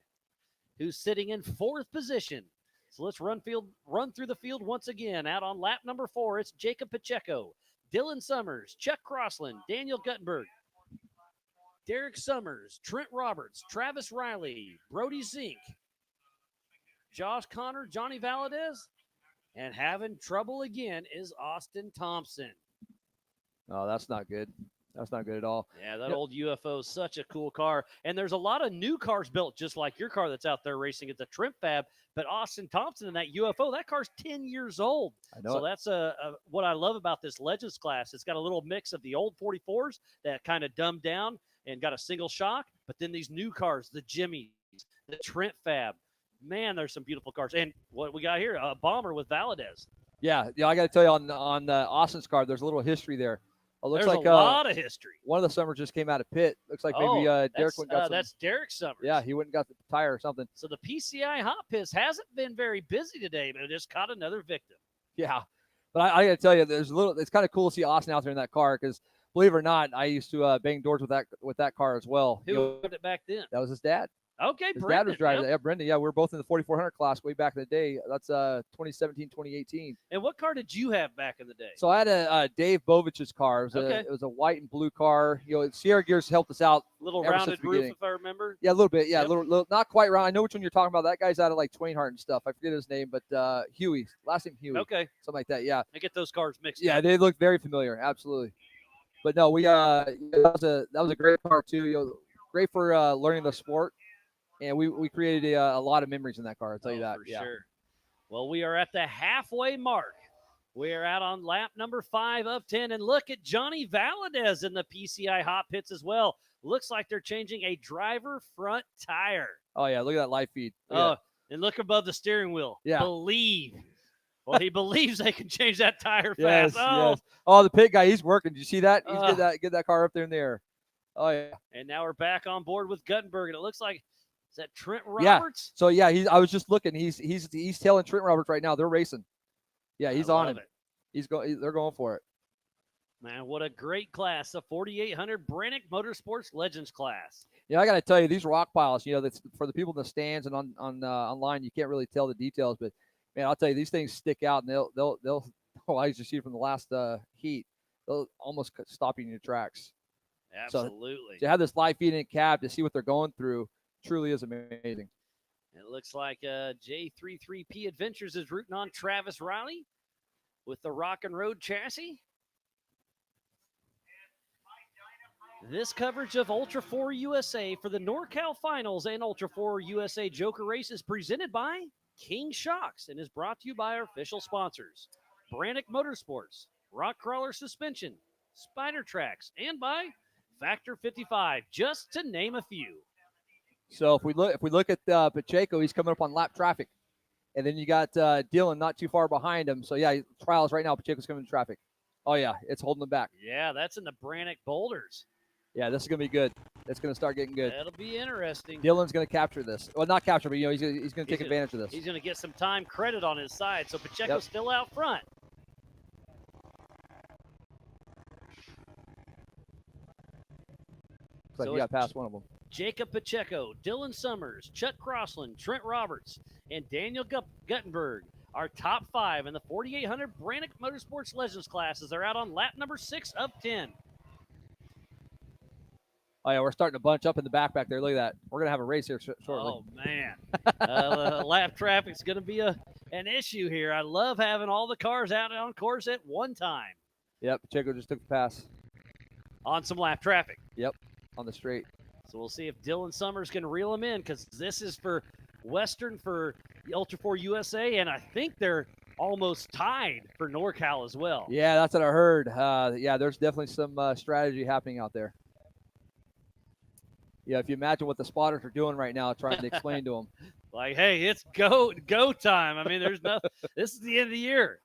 who's sitting in fourth position. So let's run through the field once again. Out on lap number 4, it's Jacob Pacheco, Dylan Summers, Chuck Crossland, Daniel Guttenberg, Derek Summers, Trent Roberts, Travis Riley, Brody Zink, Josh Connor, Johnny Valadez, and having trouble again is Austin Thompson. Oh, that's not good. That's not good at all. Yeah, that old UFO is such a cool car. And there's a lot of new cars built just like your car that's out there racing. It's a Trent Fab, but Austin Thompson and that UFO, that car's 10 years old. I know. So that's what I love about this Legends class. It's got a little mix of the old 44s that kind of dumbed down and got a single shock, but then these new cars, the Jimmys, the Trent Fab. Man, there's some beautiful cars. And what we got here, a bomber with Valadez. Yeah, I got to tell you on Austin's car, there's a little history there. It looks There's like a lot of history. One of the Summers just came out of pit. Looks like maybe Derek went got some. That's Derek Summers. Yeah, he went and got the tire or something. So the PCI Hot Piss hasn't been very busy today, but it just caught another victim. Yeah, but I got to tell you, it's kind of cool to see Austin out there in that car because believe it or not, I used to bang doors with that car as well. Who owned it back then? That was his dad. Okay, his Brendan. dad was driving. Yeah, Brendan. Yeah, we were both in the 4400 class way back in the day. That's 2017, 2018. And what car did you have back in the day? So I had a Dave Bovich's car. It was a white and blue car. Sierra Gears helped us out. Little rounded roof, if I remember. Yeah, a little bit. Yeah, a little, not quite round. I know which one you're talking about. That guy's out of like Twainhart and stuff. I forget his name, but Huey, last name Huey. Okay, something like that. Yeah. I get those cars mixed. Yeah, up. they look very familiar. Absolutely. But no, that was a great car too. Great for learning the sport. And we created a lot of memories in that car. I'll tell you that. For sure. Well, we are at the halfway mark. We are out on lap number 5 of 10. And look at Johnny Valadez in the PCI hot pits as well. Looks like they're changing a driver front tire. Oh, yeah. Look at that live feed. And look above the steering wheel. Yeah. Believe. Well, he believes they can change that tire yes, fast. Oh. Yes. Oh, the pit guy, he's working. Did you see that? He's get that car up there in the air. Oh, yeah. And now we're back on board with Guttenberg. And it looks like, is that Trent Yeah. Roberts? So yeah, I was just looking. He's tailing Trent Roberts right now. They're racing. Yeah, he's on him. They're going for it. Man, what a great class. The 4800 Brannick Motorsports Legends class. Yeah, I got to tell you, these rock piles, that's for the people in the stands and on online, you can't really tell the details, but man, I'll tell you, these things stick out, and they'll I used to see from the last heat, they'll almost stop you in your tracks. Absolutely. So to have this live feed in cab to see what they're going through truly is amazing. It looks like J33P Adventures is rooting on Travis Riley with the Rock and Road chassis. This coverage of Ultra 4 USA for the NorCal Finals and Ultra 4 USA Joker Race is presented by King Shocks and is brought to you by our official sponsors, Brannick Motorsports, Rock Crawler Suspension, Spider Tracks, and by Factor 55, just to name a few. So if we look at Pacheco, he's coming up on lap traffic, and then you got Dylan not too far behind him. So yeah, trials right now. Pacheco's coming in traffic. Oh yeah, it's holding him back. Yeah, that's in the Brannick Boulders. Yeah, this is gonna be good. It's gonna start getting good. That'll be interesting. Dylan's gonna capture this. Well, not capture, but he's gonna take advantage of this. He's gonna get some time credit on his side. So Pacheco's still out front. Looks like So you got it's past one of them. Jacob Pacheco, Dylan Summers, Chuck Crossland, Trent Roberts, and Daniel Guttenberg. Our top 5 in the 4800 Brannick Motorsports Legends classes are out on lap number 6 of 10. Oh, yeah, we're starting to bunch up in the back there. Look at that. We're going to have a race here shortly. Oh, man. Lap traffic's going to be an issue here. I love having all the cars out on course at one time. Yep, Pacheco just took the pass. On some lap traffic. Yep, on the straight. So we'll see if Dylan Summers can reel him in, because this is for Western for Ultra 4 USA, and I think they're almost tied for NorCal as well. Yeah, that's what I heard. Yeah, there's definitely some strategy happening out there. Yeah, if you imagine what the spotters are doing right now, trying to explain to them. Like, hey, it's go time. I mean, there's nothing. This is the end of the year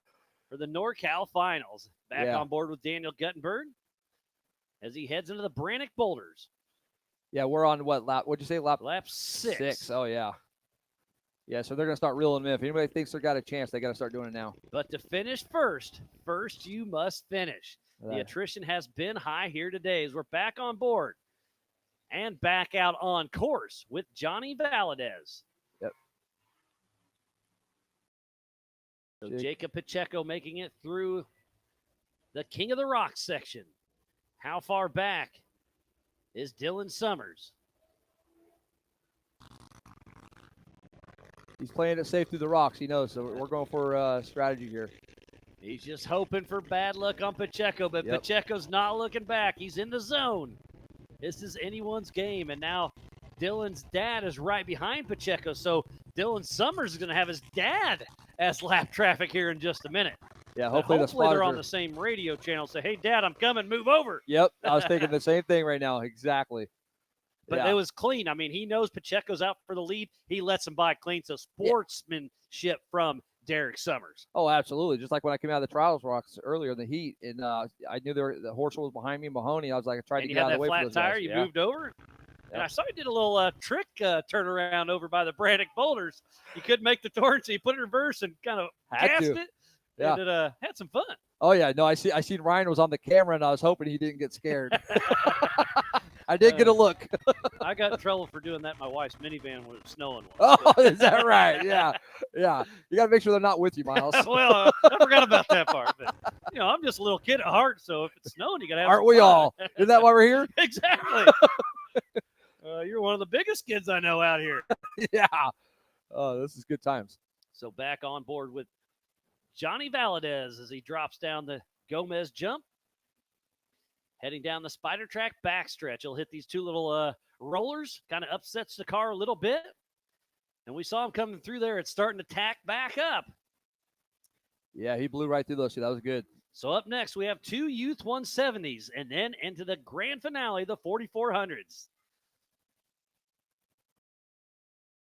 for the NorCal finals. Back on board with Daniel Guttenberg as he heads into the Brannick Boulders. Yeah, we're on what lap? What'd you say? Lap 6. 6. Oh, yeah. Yeah, so they're going to start reeling them in. If anybody thinks they've got a chance, they got to start doing it now. But to finish first you must finish. The attrition has been high here today as we're back on board and back out on course with Johnny Valadez. Yep. So Jacob Pacheco making it through the King of the Rocks section. How far back is Dylan Summers? He's playing it safe through the rocks. He knows, so we're going for strategy here. He's just hoping for bad luck on Pacheco, but Pacheco's not looking back. He's in the zone. This is anyone's game, and now Dylan's dad is right behind Pacheco, so Dylan Summers is going to have his dad as lap traffic here in just a minute. Yeah, hopefully they're on the same radio channel. Say, hey, Dad, I'm coming. Move over. Yep, I was thinking the same thing right now. Exactly. But it was clean. I mean, he knows Pacheco's out for the lead. He lets him by clean. So sportsmanship from Derek Summers. Oh, absolutely. Just like when I came out of the trials rocks earlier in the heat, and I knew the horse was behind me, Mahoney. I was like, I tried to get out of the way for those flat tire. guys. You moved over. And I saw you did a little trick turnaround over by the Brannick Boulders. You couldn't make the turn, so you put it in reverse and kind of gassed it. Yeah. And it had some fun. Oh, yeah. No, I seen Ryan was on the camera, and I was hoping he didn't get scared. I did get a look. I got in trouble for doing that in my wife's minivan when it was snowing. Oh, is that right? Yeah. Yeah. You got to make sure they're not with you, Miles. Well, I forgot about that part. But, I'm just a little kid at heart, so if it's snowing, you got to have Aren't some we fun. all? Isn't that why we're here? Exactly. You're one of the biggest kids I know out here. Yeah. Oh, this is good times. So back on board with Johnny Valadez as he drops down the Gomez jump. Heading down the spider track backstretch. He'll hit these two little rollers, kind of upsets the car a little bit. And we saw him coming through there. It's starting to tack back up. Yeah, he blew right through those two. That was good. So up next, we have 2 Youth 170s and then into the grand finale, the 4400s.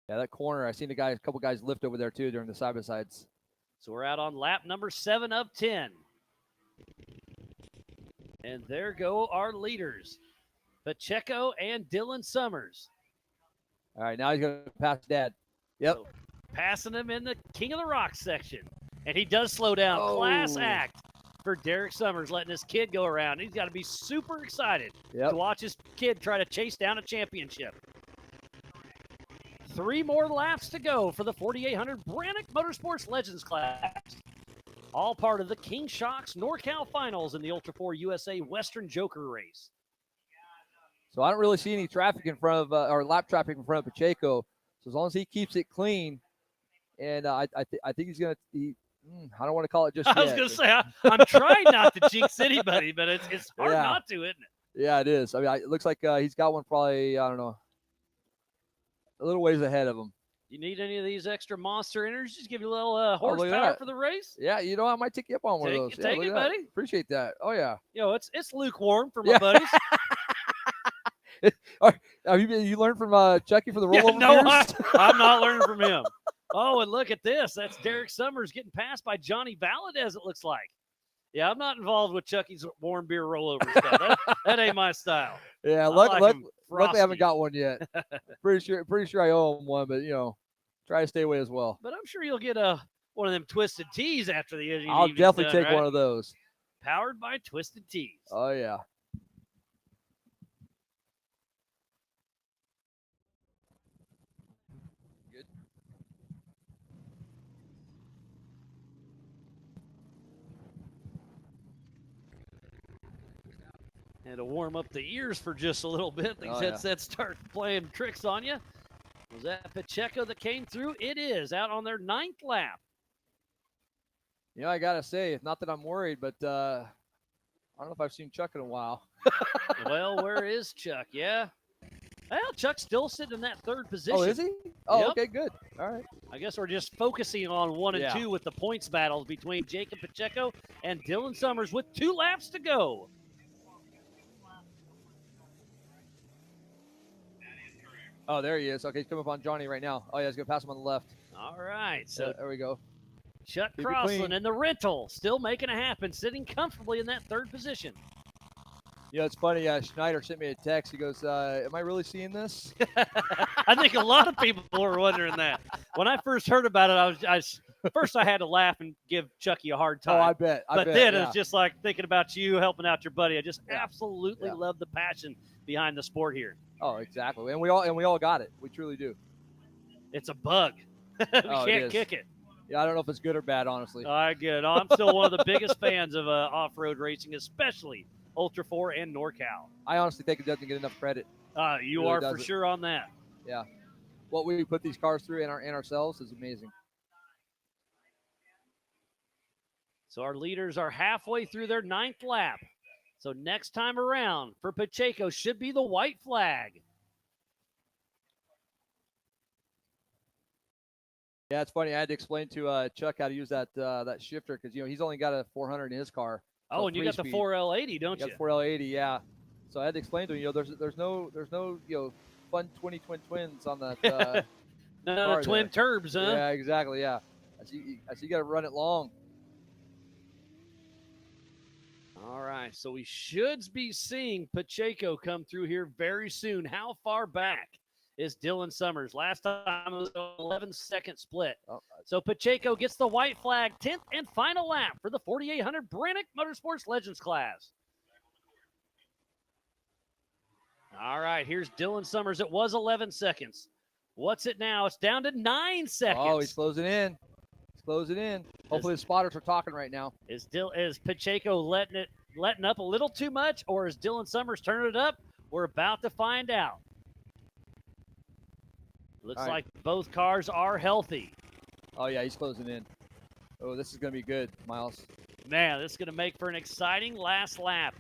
Yeah, that corner, I seen a couple guys lift over there too during the side-by-sides. So we're out on lap number 7 of 10. And there go our leaders, Pacheco and Dylan Summers. All right, now he's going to pass Dad. Yep. So passing him in the King of the Rocks section. And he does slow down. Oh. Class act for Derek Summers, letting his kid go around. He's got to be super excited to watch his kid try to chase down a championship. 3 more laps to go for the 4800 Brannick Motorsports Legends class. All part of the King Shocks NorCal Finals in the Ultra 4 USA Western Joker race. So I don't really see any traffic in front of, or lap traffic in front of Pacheco. So as long as he keeps it clean, and I think he's going to, I don't want to call it just yet. I was going to say, I'm trying not to jinx anybody, but it's hard not to, isn't it? Yeah, it is. I mean, it looks like he's got one probably, I don't know, a little ways ahead of him. You need any of these extra monster energies? Give you a little horsepower for the race? Yeah, I might take you up on one of those. Take it, buddy. Appreciate that. Oh, yeah. It's lukewarm for my buddies. Have you learned from Chucky for the rollover? No, I'm not learning from him. Oh, and look at this. That's Derek Summers getting passed by Johnny Valadez, it looks like. Yeah, I'm not involved with Chucky's warm beer rollover stuff. That ain't my style. Yeah, luckily I haven't got one yet. Pretty sure I owe him one, but try to stay away as well. But I'm sure you'll get one of them Twisted Teas after the evening. I'll definitely take one of those. Powered by Twisted Teas. Oh yeah. And to warm up the ears for just a little bit, these Oh, yeah. headsets start playing tricks on you. Was that Pacheco that came through? It is, out on their 9th lap. You know, I got to say, not that I'm worried, but I don't know if I've seen Chuck in a while. Well, where is Chuck? Yeah. Well, Chuck's still sitting in that 3rd position. Oh, is he? Oh, Yep. okay, good. All right. I guess we're just focusing on 1 and Yeah. 2 with the points battles between Jacob Pacheco and Dylan Summers with 2 laps to go. Oh, there he is. Okay, he's coming up on Johnny right now. Oh, yeah, he's going to pass him on the left. All right, so there we go. Chuck Keep it Crossland clean. and the rental still making it happen, sitting comfortably in that 3rd position. Yeah, it's funny. Schneider sent me a text. He goes, am I really seeing this? I think a lot of people were wondering that. When I first heard about it, first I had to laugh and give Chucky a hard time. Oh, I bet. But then yeah. it's just like thinking about you helping out your buddy. I just absolutely love the passion behind the sport here. Oh, exactly. And we all got it. We truly do. It's a bug. We Oh, it can't is. kick it. Yeah, I don't know if it's good or bad, honestly. I get it. I'm still one of the biggest fans of off-road racing, especially Ultra 4 and NorCal. I honestly think it doesn't get enough credit. You Really are for doesn't. sure on that. Yeah. What we put these cars through and ourselves is amazing. So our leaders are halfway through their 9th lap. So next time around for Pacheco should be the white flag. Yeah, it's funny. I had to explain to Chuck how to use that shifter because he's only got a 400 in his car. So Oh, and you got the 4L80, don't you? Got the 4L80, yeah. So I had to explain to him, there's no fun twins on that. No, car twin there. turbs, huh? Yeah, exactly. Yeah. I see you got to run it long. All right, so we should be seeing Pacheco come through here very soon. How far back is Dylan Summers? Last time it was an 11-second split. So Pacheco gets the white flag, 10th and final lap for the 4800 Brannick Motorsports Legends class. All right, here's Dylan Summers. It was 11 seconds. What's it now? It's down to 9 seconds. Oh, he's closing in. Hopefully the spotters are talking right now. Is Pacheco letting up a little too much, or is Dylan Summers turning it up? We're about to find out. Looks like both cars are healthy. Oh, yeah, he's closing in. Oh, this is going to be good, Miles. Man, this is going to make for an exciting last lap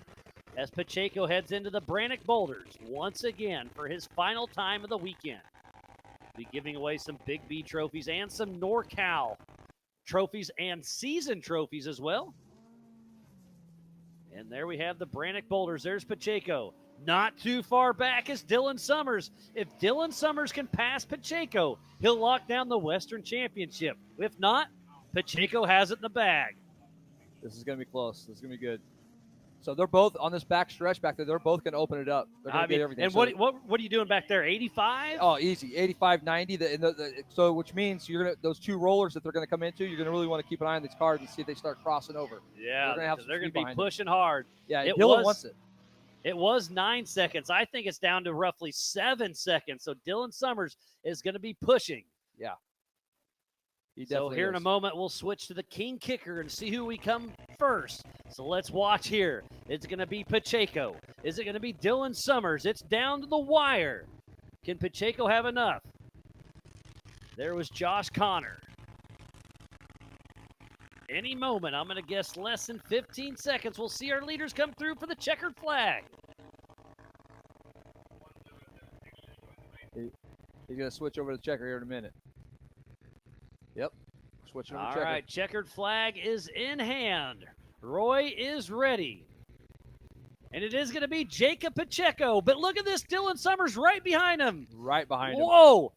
as Pacheco heads into the Brannick Boulders once again for his final time of the weekend. Be giving away some Big B trophies and some NorCal trophies and season trophies as well. And there we have the Brannick Boulders. There's Pacheco. Not too far back is Dylan Summers. If Dylan Summers can pass Pacheco, he'll lock down the Western Championship. If not, Pacheco has it in the bag. This is going to be close. This is going to be good. So they're both on this back stretch back there. They're both going to open it up. They're going to get everything. And what are you doing back there? 85? Oh, easy. 85, 90. So which means you're going to those two rollers that they're going to come into. You're going to really want to keep an eye on these cars and see if they start crossing over. Yeah, they're going to be them. pushing hard. Yeah, Dylan wants it. It was 9 seconds. I think it's down to roughly 7 seconds. So Dylan Summers is going to be pushing. Yeah. So here in a moment, we'll switch to the King Kicker and see who we come first. So let's watch here. It's going to be Pacheco. Is it going to be Dylan Summers? It's down to the wire. Can Pacheco have enough? There was Josh Connor. Any moment, I'm going to guess less than 15 seconds, we'll see our leaders come through for the checkered flag. He's going to switch over to the checker here in a minute. Yep. Switching over to All checker. right, checkered flag is in hand. Roy is ready. And it is going to be Jacob Pacheco. But look at this, Dylan Summers right behind him. Right behind him. Whoa.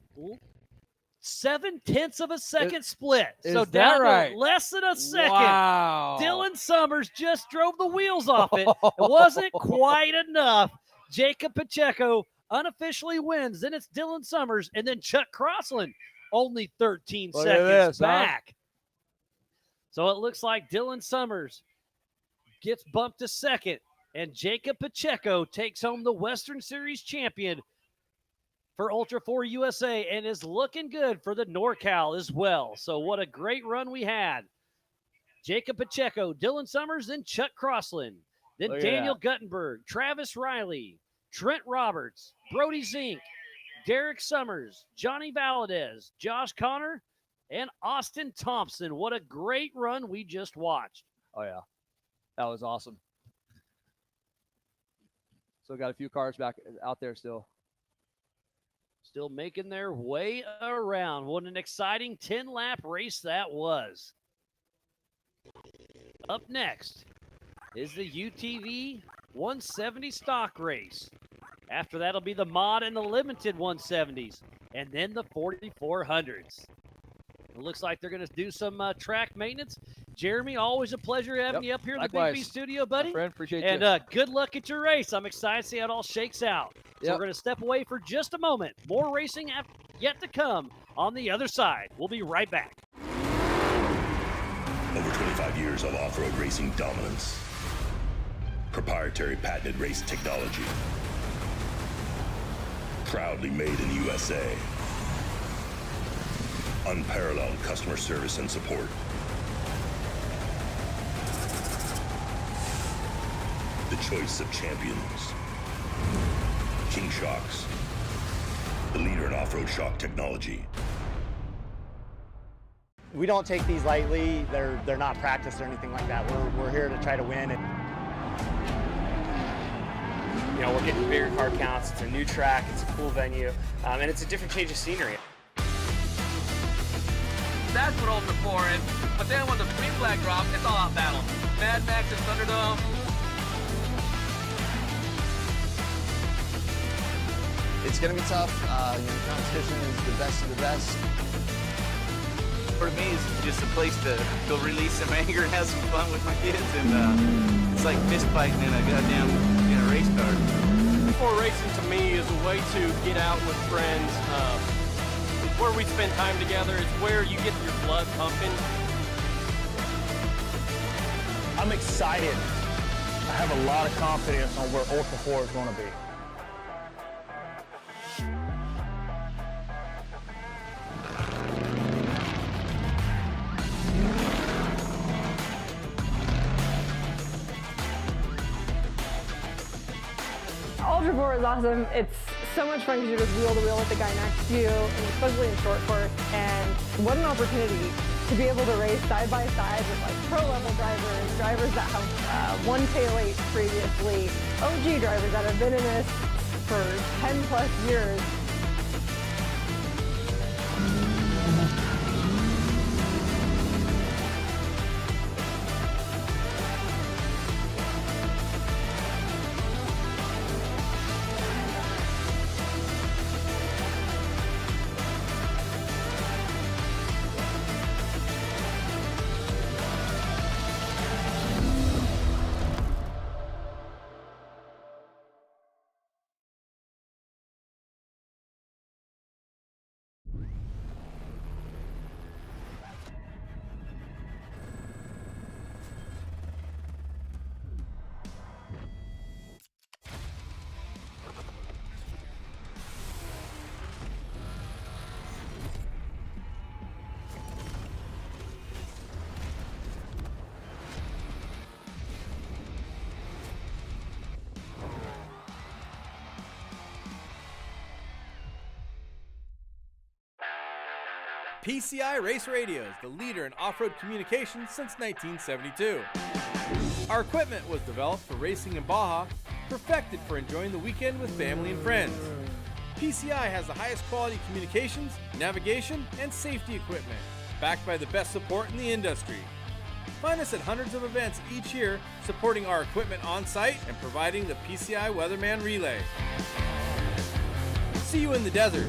0.7 of a second split. So Is that down right? to less than a second. Wow. Dylan Summers just drove the wheels off it. It wasn't quite enough. Jacob Pacheco unofficially wins. Then it's Dylan Summers and then Chuck Crossland only 13 Look at seconds this, huh? back. So it looks like Dylan Summers gets bumped to second, and Jacob Pacheco takes home the Western Series champion for Ultra 4 USA and is looking good for the NorCal as well. So what a great run we had. Jacob Pacheco, Dylan Summers, and Chuck Crossland. Then Look at Daniel that. Guttenberg, Travis Riley, Trent Roberts, Brody Zink, Derek Summers, Johnny Valadez, Josh Connor, and Austin Thompson. What a great run we just watched. Oh, yeah. That was awesome. So got a few cars back out there still. Still making their way around. What an exciting 10-lap race that was. Up next is the UTV 170 stock race. After that'll be the mod and the limited 170s, and then the 4400s. It looks like they're going to do some track maintenance. Jeremy, always a pleasure having you up here in the Big B studio, buddy. My friend, appreciate and you. Good luck at your race. I'm excited to see how it all shakes out. So we're going to step away for just a moment. More racing yet to come on the other side. We'll be right back. Over 25 years of off-road racing dominance. Proprietary patented race technology. Proudly made in the USA. Unparalleled customer service and support. The choice of champions. King Shocks, the leader in off-road shock technology. We don't take these lightly. They're not practiced or anything like that. We're here to try to win. You know, we're getting bigger car counts. It's a new track. It's a cool venue, and it's a different change of scenery. That's what Ultra 4 is. But then when the green flag drops, it's all out battle. Mad Max and Thunderdome. It's going to be tough. Competition is the best of the best. For me, it's just a place to go release some anger and have some fun with my kids, and it's like fist fighting in a goddamn race car. Before racing to me is a way to get out with friends. It's where we spend time together. It's where you get your blood pumping. I'm excited. I have a lot of confidence on where Ultra 4 is going to be. Ultra 4 is awesome. It's so much fun because you're just wheel to wheel with the guy next to you, and especially in short course. And what an opportunity to be able to race side by side with like pro level drivers, drivers that have won tail 8 previously, OG drivers that have been in this for 10 plus years. PCI Race Radio is the leader in off-road communication since 1972. Our equipment was developed for racing in Baja, perfected for enjoying the weekend with family and friends. PCI has the highest quality communications, navigation, and safety equipment, backed by the best support in the industry. Find us at hundreds of events each year, supporting our equipment on site and providing the PCI Weatherman Relay. See you in the desert.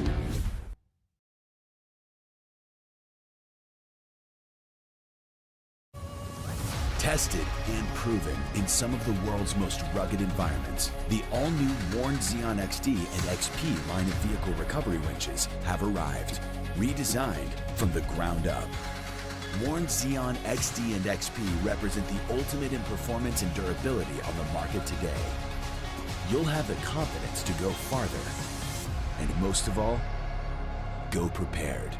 Tested and proven in some of the world's most rugged environments, the all-new Warn Xeon XD and XP line of vehicle recovery winches have arrived, redesigned from the ground up. Warn Xeon XD and XP represent the ultimate in performance and durability on the market today. You'll have the confidence to go farther, and most of all, go prepared.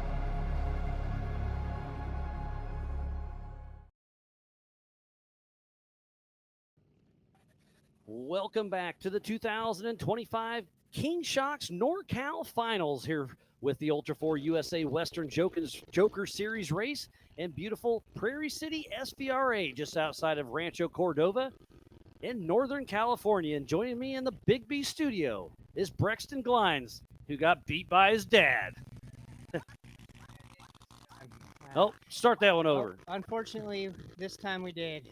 Welcome back to the 2025 King Shocks NorCal Finals here with the Ultra 4 USA Western Joker Series race in beautiful Prairie City SVRA just outside of Rancho Cordova in Northern California. And joining me in the Big B studio is Brexton Glines, who got beat by his dad. Oh, start that one over. Unfortunately, this time we did.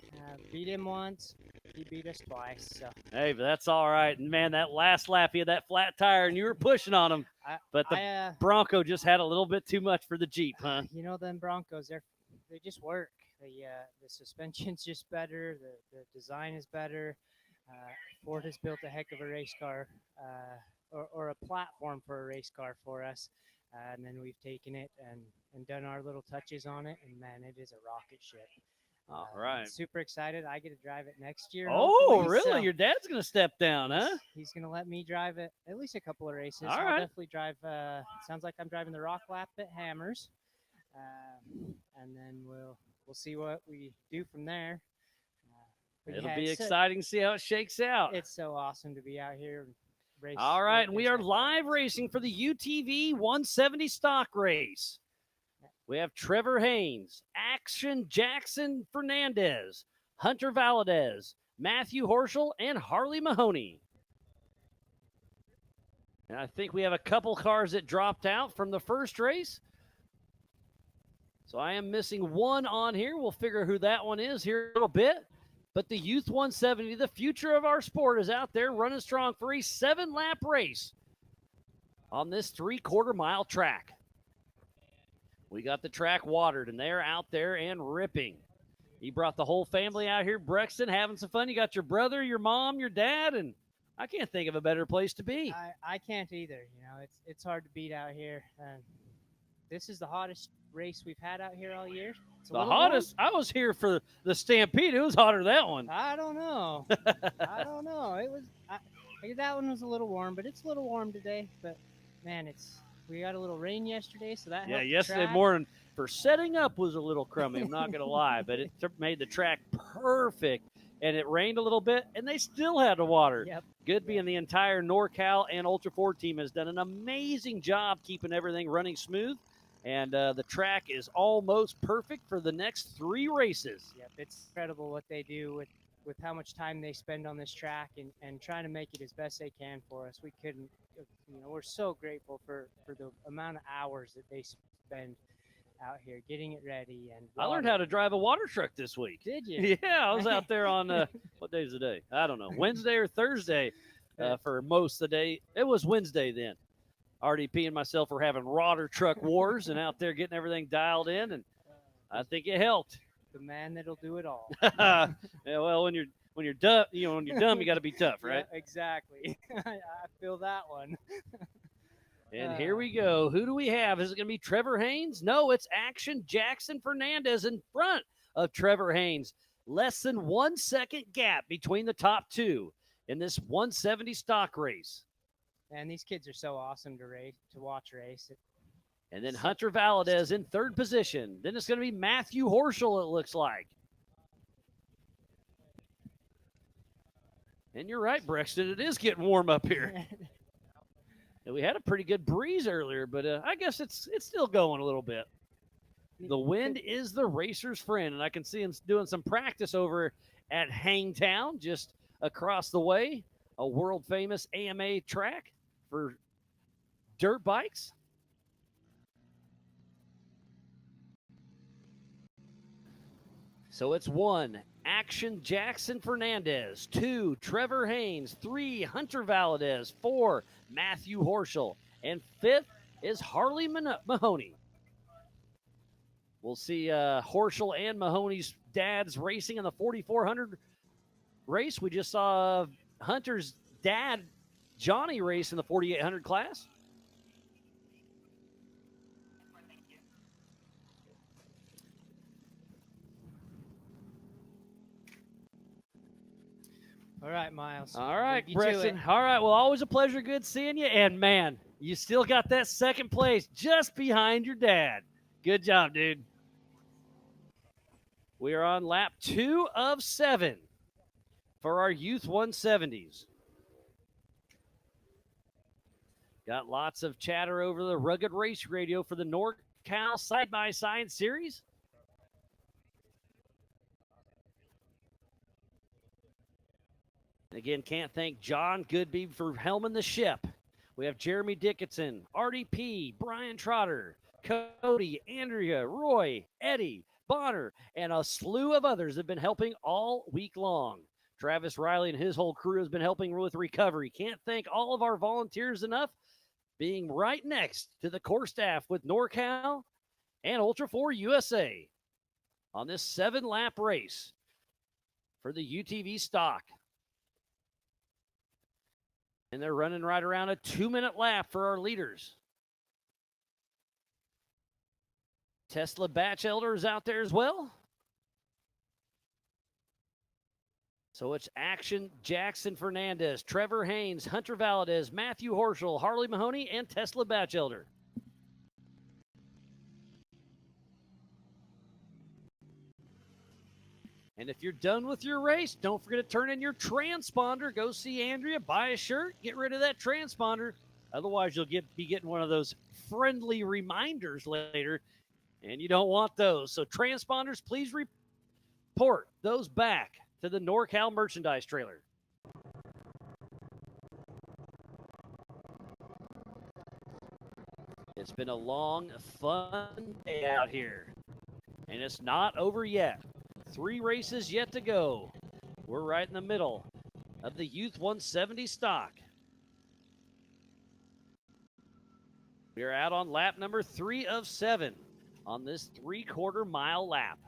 Beat him once, he beat us twice. So. Hey, but that's all right. And man, that last lap, he had that flat tire, and you were pushing on him. But the Bronco just had a little bit too much for the Jeep, huh? You know, them Broncos, they just work. The suspension's just better. The design is better. Ford has built a heck of a race car, or a platform for a race car for us. And then we've taken it and done our little touches on it, and man, it is a rocket ship. All right. Super excited. I get to drive it next year. Oh, really? So your dad's going to step down, huh? He's going to let me drive it at least a couple of races. All I'll right. definitely drive. Sounds like I'm driving the rock lap at Hammers, and then we'll see what we do from there. It'll be exciting to see how it shakes out. It's so awesome to be out here. All right, and we are live racing for the UTV 170 stock race. We have Trevor Haynes, Action Jackson Fernandez, Hunter Valadez, Matthew Horschel, and Harley Mahoney. And I think we have a couple cars that dropped out from the first race. So I am missing one on here. We'll figure who that one is here in a little bit. But the Youth 170, the future of our sport, is out there running strong for a 7-lap race on this 3/4 mile track. We got the track watered, and they're out there and ripping. He brought the whole family out here, Brexton, having some fun. You got your brother, your mom, your dad, and I can't think of a better place to be. I can't either. You know, it's hard to beat out here. And this is the hottest race we've had out here all year. The hottest. I was here for the Stampede. It was hotter than that one. I don't know. I don't know. It was. That one was a little warm, but it's a little warm today. But man, we got a little rain yesterday, so that helped yesterday morning for setting up was a little crummy. I'm not gonna lie, but it made the track perfect. And it rained a little bit, and they still had to water. Yep. Goodby and the entire NorCal and Ultra 4 team has done an amazing job keeping everything running smooth. And the track is almost perfect for the next 3 races. Yep, it's incredible what they do with how much time they spend on this track and trying to make it as best they can for us. We couldn't, we're so grateful for the amount of hours that they spend out here getting it ready. And I learned how to drive a water truck this week. Did you? Yeah, I was out there on, what day is the day? I don't know, Wednesday or Thursday for most of the day. It was Wednesday then. RDP and myself were having water truck wars and out there getting everything dialed in, and I think it helped. The man that'll do it all. Yeah, well, when you're dumb, when you're dumb, you got to be tough, right? Yeah, exactly. I feel that one. And here we go. Who do we have? Is it going to be Trevor Haynes? No, it's Action Jackson Fernandez in front of Trevor Haynes. Less than 1 second gap between the top 2 in this 170 stock race. Man, these kids are so awesome to watch race. And then Hunter Valadez in 3rd position. Then it's going to be Matthew Horschel, it looks like. And you're right, Brexton. It is getting warm up here. And we had a pretty good breeze earlier, but I guess it's still going a little bit. The wind is the racer's friend, and I can see him doing some practice over at Hangtown, just across the way, a world-famous AMA track for dirt bikes. So it's 1, Action Jackson Fernandez, 2, Trevor Haynes, 3, Hunter Valadez, 4, Matthew Horschel, and 5th is Harley Mahoney. We'll see Horschel and Mahoney's dads racing in the 4,400 race. We just saw Hunter's dad, Johnny, race in the 4,800 class. All right, Miles. All right, Preston. All right, well, always a pleasure. Good seeing you. And, man, you still got that 2nd place just behind your dad. Good job, dude. We are on lap 2 of 7. for our Youth 170s. Got lots of chatter over the Rugged Race Radio for the NorCal Side-by-Side Series. Again, can't thank John Goodby for helming the ship. We have Jeremy Dickinson, Artie P., Brian Trotter, Cody, Andrea, Roy, Eddie, Bonner, and a slew of others have been helping all week long. Travis Riley and his whole crew has been helping with recovery. Can't thank all of our volunteers enough, being right next to the core staff with NorCal and Ultra 4 USA on this 7-lap race for the UTV stock. And they're running right around a 2-minute lap for our leaders. Tesla Batchelder is out there as well. So it's Action Jackson Fernandez, Trevor Haynes, Hunter Valadez, Matthew Horschel, Harley Mahoney, and Tesla Batchelder. And if you're done with your race, don't forget to turn in your transponder. Go see Andrea, buy a shirt, get rid of that transponder. Otherwise, you'll be getting one of those friendly reminders later, and you don't want those. So transponders, please report those back to the NorCal merchandise trailer. It's been a long, fun day out here, and it's not over yet. 3 races yet to go. We're right in the middle of the Youth 170 stock. We are out on lap number 3 of 7 on this 3/4 mile lap.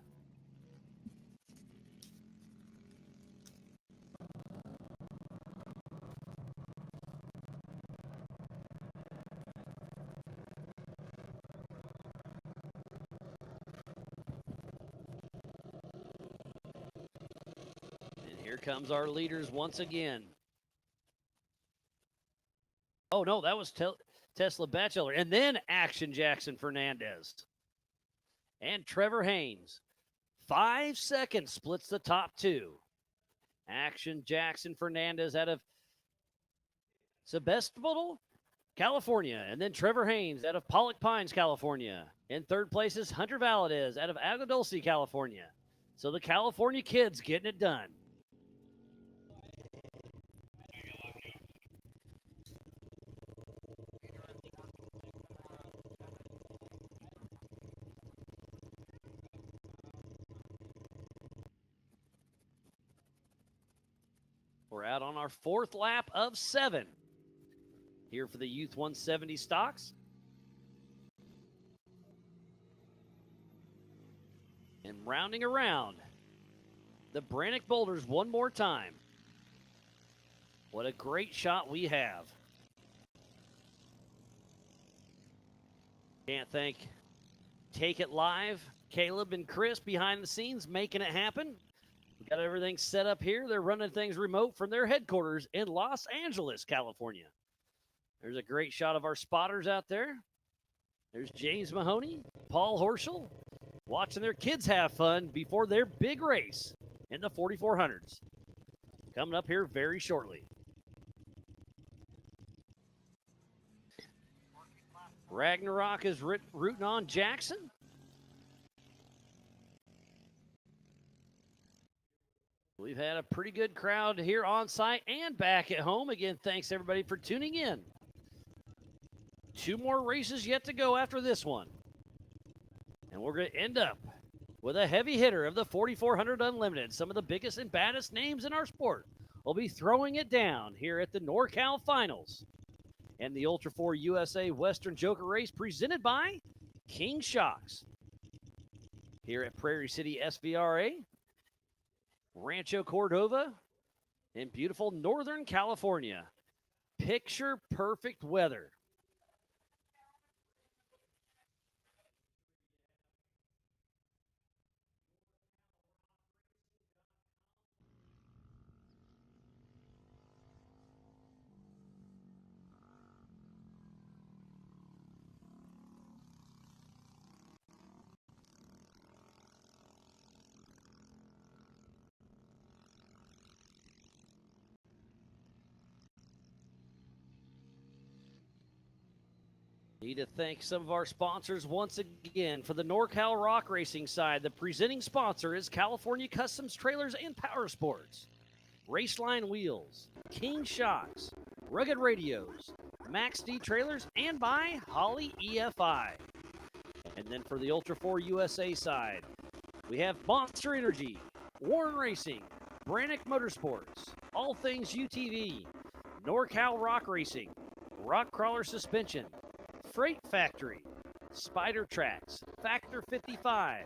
Here comes our leaders once again. Oh, no, that was Tesla Batchelder. And then Action Jackson Fernandez. And Trevor Haynes. 5 seconds splits the top 2. Action Jackson Fernandez out of Sebastopol, California. And then Trevor Haynes out of Pollock Pines, California. In third place is Hunter Valadez out of Agua Dulce, California. So the California kids getting it done. We're out on our 4th lap of 7 here for the Youth 170 stocks. And rounding around the Brannock Boulders one more time. What a great shot we have. Can't thank Take It Live, Caleb and Chris behind the scenes making it happen. We got everything set up here. They're running things remote from their headquarters in Los Angeles, California. There's a great shot of our spotters out there. There's James Mahoney, Paul Horschel, watching their kids have fun before their big race in the 4400s. Coming up here very shortly. Ragnarok is rooting on Jackson. We've had a pretty good crowd here on site and back at home. Again, thanks everybody for tuning in. 2 more races yet to go after this one. And we're going to end up with a heavy hitter of the 4400 Unlimited. Some of the biggest and baddest names in our sport will be throwing it down here at the NorCal Finals. And the Ultra 4 USA Western Joker Race presented by King Shocks. Here at Prairie City SVRA, Rancho Cordova, in beautiful Northern California. Picture perfect weather. need to thank some of our sponsors once again. For the NorCal Rock Racing side, the presenting sponsor is California Customs Trailers and Power Sports, Raceline Wheels, King Shocks, Rugged Radios, Max D Trailers, and by Holly EFI. And then for the Ultra 4 USA side, we have Monster Energy, Warren Racing, Brannick Motorsports, All Things UTV, NorCal Rock Racing, Rock Crawler Suspension, Freight Factory, Spider Tracks, Factor 55,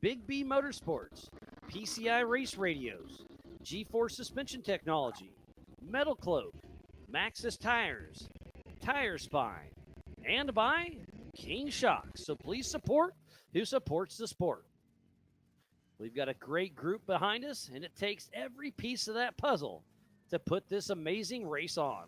Big B Motorsports, PCI Race Radios, G-Force Suspension Technology, Metal Cloak, Maxxis Tires, Tire Spine, and by King Shocks. So please support who supports the sport. We've got a great group behind us, and it takes every piece of that puzzle to put this amazing race on.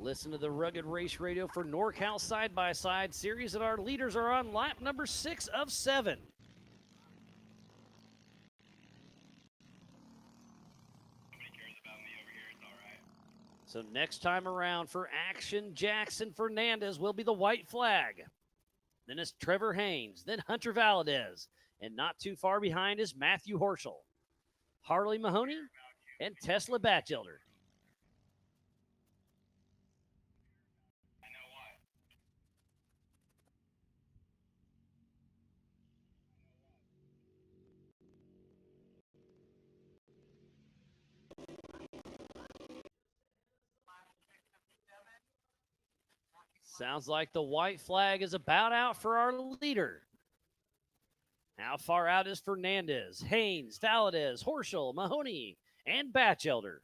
Listen to the Rugged Race Radio for NorCal Side-by-Side Series, and our leaders are on lap number 6 of 7. So next time around for Action Jackson Fernandez will be the white flag. Then it's Trevor Haynes, then Hunter Valadez, and not too far behind is Matthew Horschel, Harley Mahoney, and Tesla Batchelder. Sounds like the white flag is about out for our leader. How far out is Fernandez, Haynes, Valadez, Horschel, Mahoney, and Batchelder?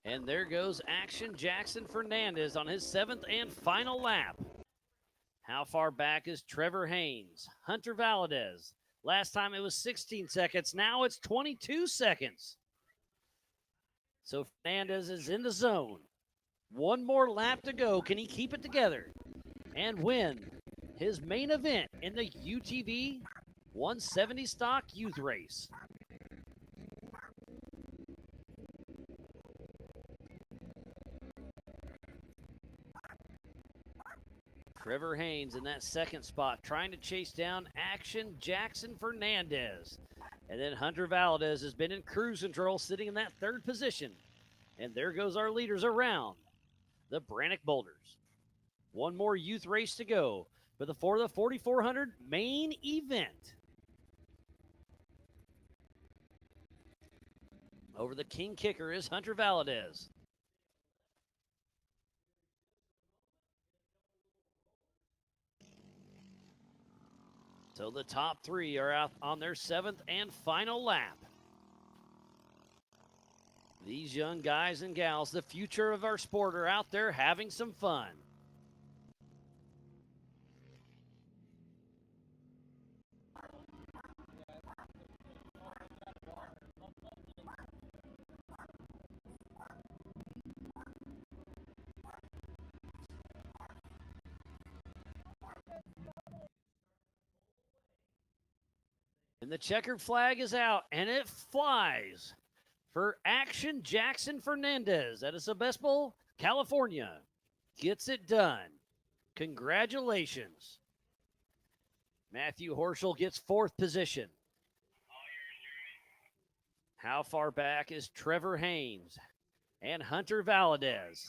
And there goes Action Jackson Fernandez on his 7th and final lap. How far back is Trevor Haynes, Hunter Valadez? Last time it was 16 seconds. Now it's 22 seconds. So Fernandez is in the zone. One more lap to go. Can he keep it together and win his main event in the UTV 170 stock youth race? Trevor Haynes in that second spot, trying to chase down Action Jackson Fernandez. And then Hunter Valadez has been in cruise control, sitting in that third position. And there goes our leaders around the Brannick Boulders. One more youth race to go for the 4,400 main event. Over the king kicker is Hunter Valadez. So the top three are out on their 7th and final lap. These young guys and gals, the future of our sport, are out there having some fun. And the checkered flag is out, and it flies for Action Jackson Fernandez out of Sebespol, California. Gets it done. Congratulations. Matthew Horschel gets 4th position. How far back is Trevor Haynes and Hunter Valadez?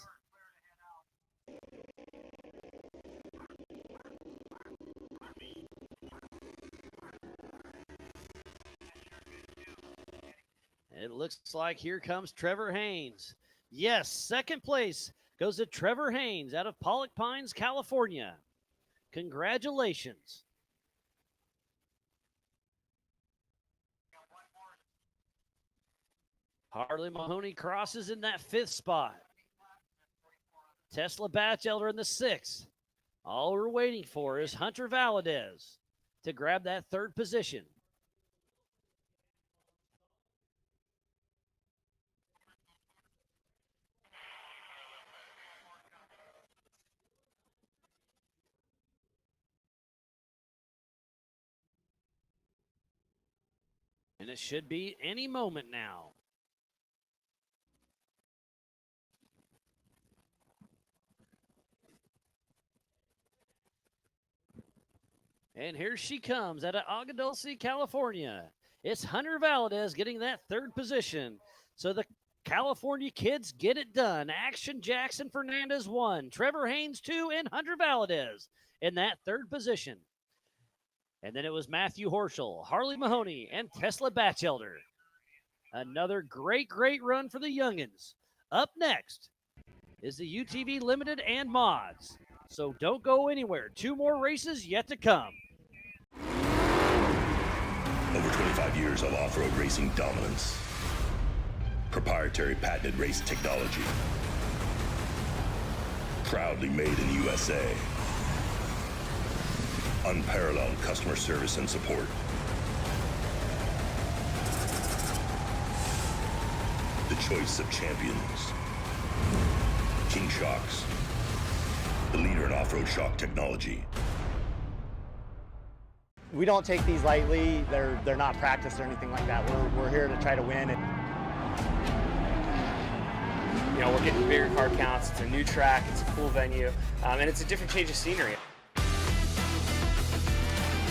It looks like here comes Trevor Haynes. Yes, 2nd place goes to Trevor Haynes out of Pollock Pines, California. Congratulations. Harley Mahoney crosses in that 5th spot. Tesla Batchelder in the 6th. All we're waiting for is Hunter Valadez to grab that 3rd position. And it should be any moment now. And here she comes out of Agua Dulce, California. It's Hunter Valadez getting that 3rd position. So the California kids get it done. Action Jackson Fernandez 1, Trevor Haynes 2, and Hunter Valadez in that 3rd position. And then it was Matthew Horschel, Harley Mahoney, and Tesla Batchelder. Another great run for the youngins. Up next is the UTV Limited and Mods. So don't go anywhere. 2 more races yet to come. Over 25 years of off-road racing dominance. Proprietary patented race technology. Proudly made in the USA. Unparalleled customer service and support. The choice of champions. King Shocks, the leader in off-road shock technology. We don't take these lightly. They're not practiced or anything like that. We're here to try to win. You know, we're getting bigger car counts. It's a new track. It's a cool venue, and it's a different change of scenery.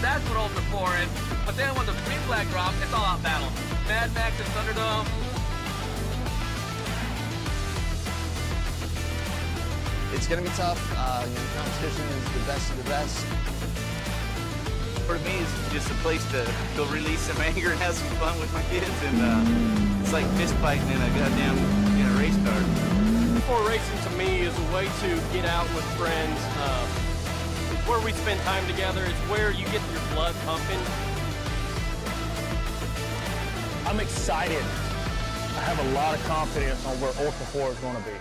That's what Ultra 4 is. But then when the green flag drops, it's all out battle. Mad Max and Thunderdome. It's going to be tough. Competition is the best of the best. For me, it's just a place to go release some anger and have some fun with my kids, and it's like fist fighting in a goddamn race car. Before racing to me is a way to get out with friends. It's where we spend time together. It's where you get your blood pumping. I'm excited. I have a lot of confidence on where Ultra 4 is going to be.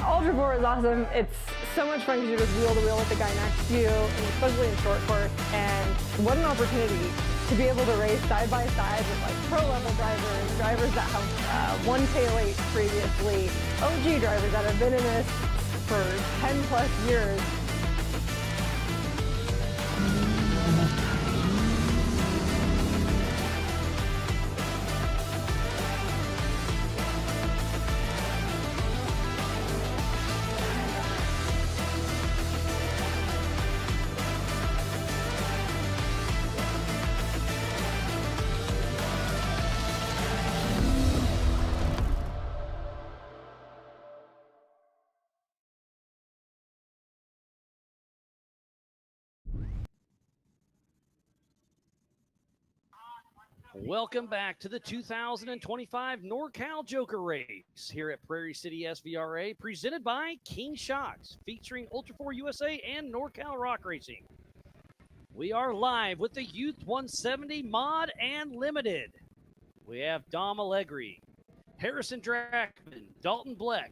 Ultra 4 is awesome. It's so much fun because you're just wheel to wheel with the guy next to you, and especially in short course. And what an opportunity to be able to race side by side with like pro level drivers, drivers that have won tailgate previously, OG drivers that have been in this for 10 plus years. Welcome back to the 2025 NorCal Joker Race here at Prairie City SVRA, presented by King Shocks, featuring Ultra 4 USA and NorCal Rock Racing. We are live with the Youth 170 Mod and Limited. We have Dom Allegri, Harrison Drackman, Dalton Bleck,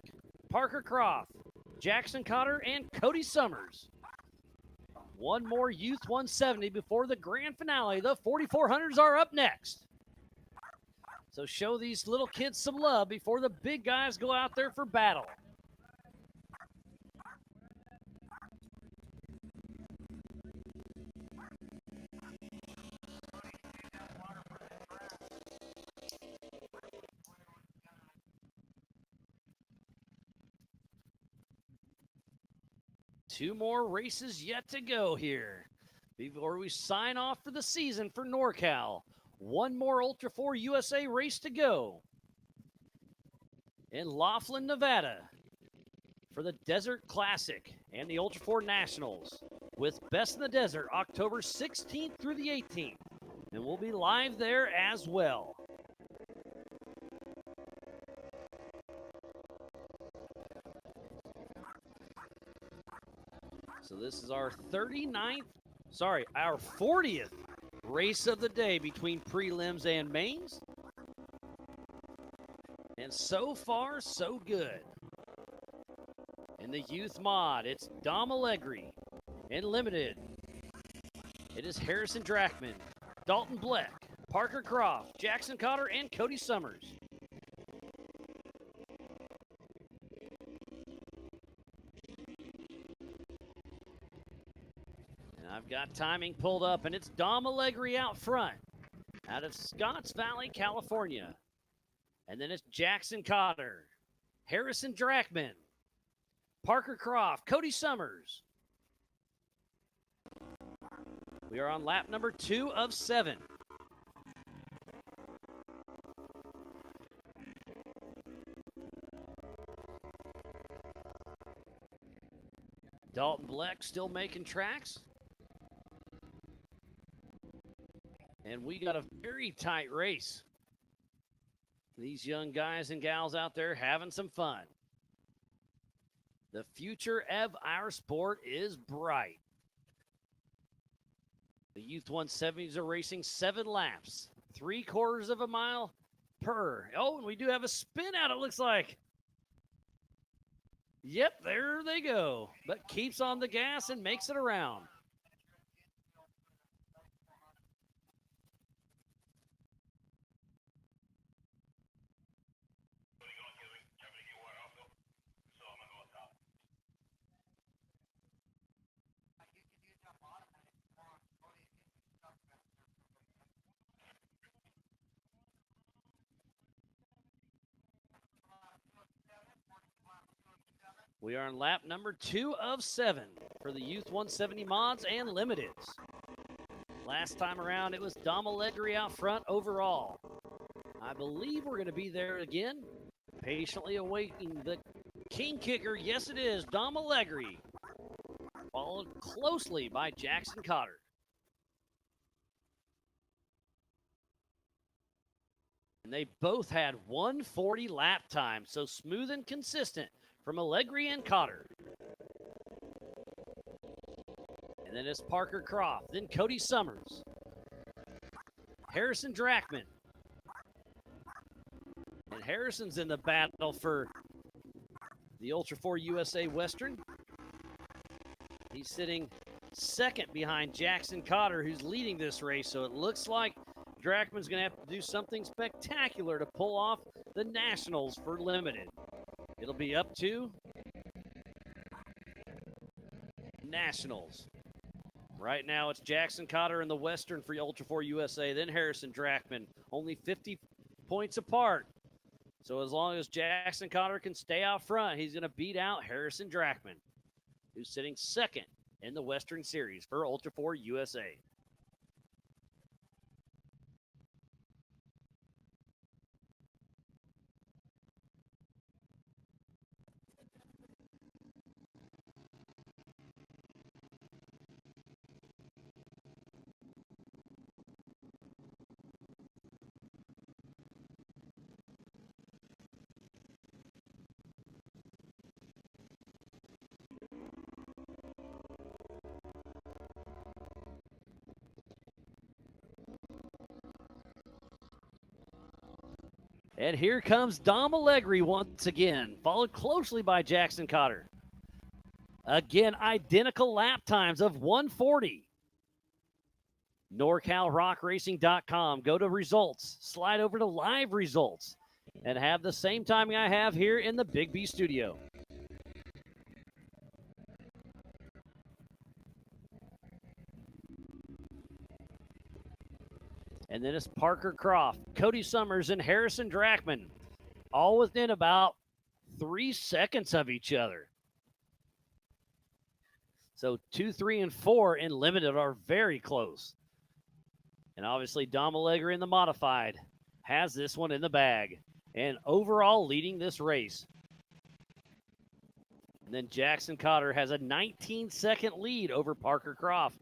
Parker Croft, Jackson Cotter, and Cody Summers. One more Youth 170 before the grand finale. The 4400s are up next. So show these little kids some love before the big guys go out there for battle. Two more races yet to go here before we sign off for the season for NorCal. One more Ultra 4 USA race to go in Laughlin, Nevada for the Desert Classic and the Ultra 4 Nationals with Best in the Desert October 16th through the 18th. And we'll be live there as well. So this is our 40th race of the day between prelims and mains. And so far, so good. In the youth mod, it's Dom Allegri. In limited, it is Harrison Drachman, Dalton Bleck, Parker Croft, Jackson Cotter, and Cody Summers. I've got timing pulled up, and it's Dom Allegri out front out of Scotts Valley, California. And then it's Jackson Cotter, Harrison Drachman, Parker Croft, Cody Summers. We are on lap number 2 of 7. Dalton Bleck still making tracks. And we got a very tight race. These young guys and gals out there having some fun. The future of our sport is bright. The Youth 170s are racing 7 laps, 3/4 of a mile per. Oh, and we do have a spin out, it looks like. Yep, there they go. But keeps on the gas and makes it around. We are on lap number 2 of 7 for the Youth 170 mods and limiteds. Last time around, it was Dom Allegri out front overall. I believe we're going to be there again, patiently awaiting the king kicker. Yes, it is Dom Allegri, followed closely by Jackson Cotter. And they both had 140 lap time, so smooth and consistent from Allegri and Cotter. And then it's Parker Croft, then Cody Summers, Harrison Drachman. And Harrison's in the battle for the Ultra 4 USA Western. He's sitting second behind Jackson Cotter, who's leading this race. So it looks like Drachman's going to have to do something spectacular to pull off the Nationals for limited. It'll be up to Nationals. Right now, it's Jackson Cotter in the Western for Ultra 4 USA, then Harrison Drachman, only 50 points apart. So as long as Jackson Cotter can stay out front, he's going to beat out Harrison Drachman, who's sitting second in the Western Series for Ultra 4 USA. And here comes Dom Allegri once again, followed closely by Jackson Cotter. Again, identical lap times of 140. NorCalRockRacing.com. Go to results, slide over to live results, and have the same timing I have here in the Big B studio. And then it's Parker Croft, Cody Summers, and Harrison Drackman, all within about 3 seconds of each other. So 2, 3, and 4 in limited are very close. And obviously Dom Allegri in the modified has this one in the bag and overall leading this race. And then Jackson Cotter has a 19-second lead over Parker Croft.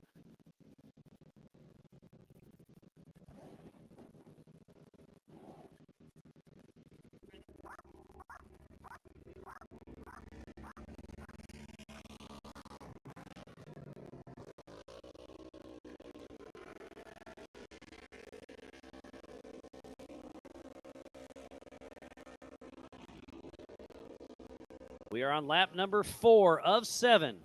We are on lap number 4 of 7.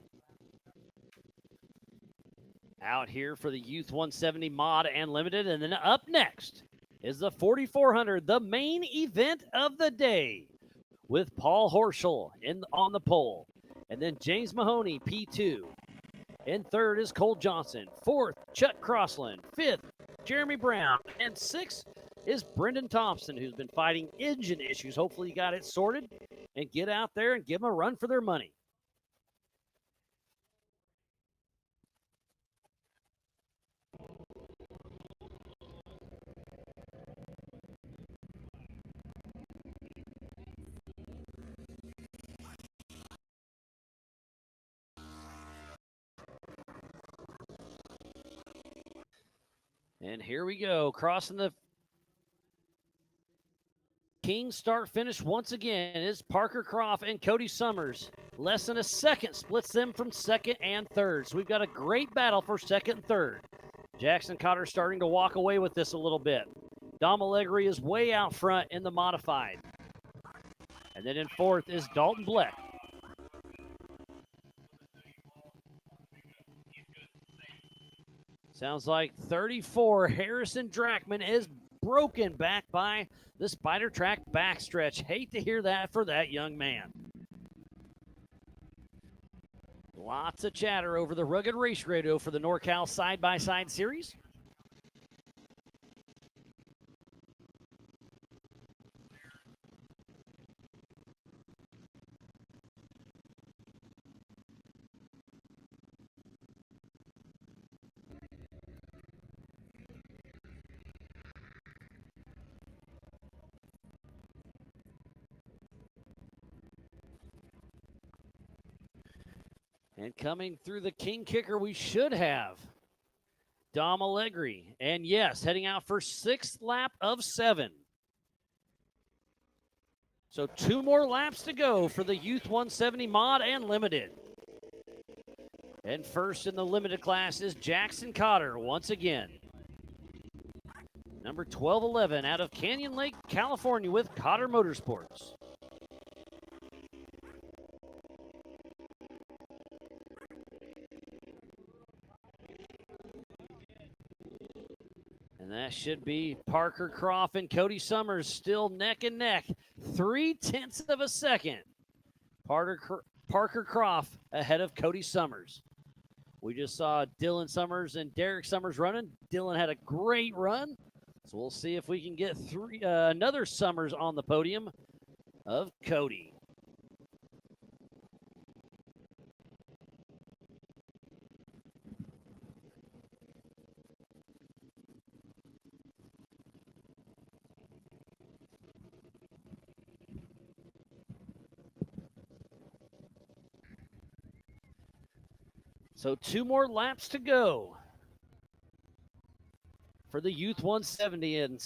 Out here for the Youth 170 Mod and Limited. And then up next is the 4400, the main event of the day, with Paul Horschel on the pole. And then James Mahoney, P2. In third is Cole Johnson. Fourth, Chuck Crossland. Fifth, Jeremy Brown. And sixth is Brendan Thompson, who's been fighting engine issues. Hopefully you got it sorted and get out there and give them a run for their money. And here we go, crossing the King start finish once again is Parker Croft and Cody Summers. Less than a second splits them from second and third. So we've got a great battle for second and third. Jackson Cotter starting to walk away with this a little bit. Dom Allegri is way out front in the modified. And then in fourth is Dalton Bleck. Sounds like 34, Harrison Drackman is broken back by the Spider Track backstretch. Hate to hear that for that young man. Lots of chatter over the Rugged Race Radio for the NorCal Side-by-Side Series. And coming through the King Kicker, we should have Dom Allegri. And yes, heading out for 6th lap of 7. So 2 more laps to go for the Youth 170 Mod and Limited. And first in the Limited class is Jackson Cotter once again. Number 1211 out of Canyon Lake, California with Cotter Motorsports. And that should be Parker Croft and Cody Summers still neck and neck. 0.3 of a second. Parker Croft ahead of Cody Summers. We just saw Dylan Summers and Derek Summers running. Dylan had a great run. So we'll see if we can get another Summers on the podium of Cody. So 2 more laps to go for the Youth 170. And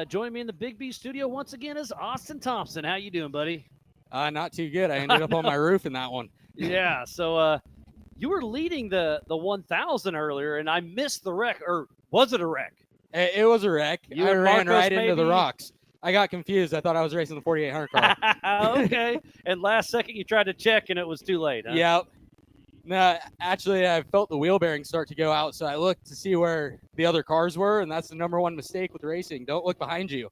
join me in the Big B studio once again is Austin Thompson. How you doing, buddy? Not too good. I ended up on my roof in that one. Yeah, so you were leading the 1,000 earlier, and I missed the wreck. Or was it a wreck? It was a wreck. You I and ran Marcos, right into the maybe? rocks. I got confused. I thought I was racing the 4800 car. Okay. And last second you tried to check, and it was too late. Huh? Yep. No, actually, I felt the wheel bearings start to go out, so I looked to see where the other cars were, and that's the number one mistake with racing. Don't look behind you.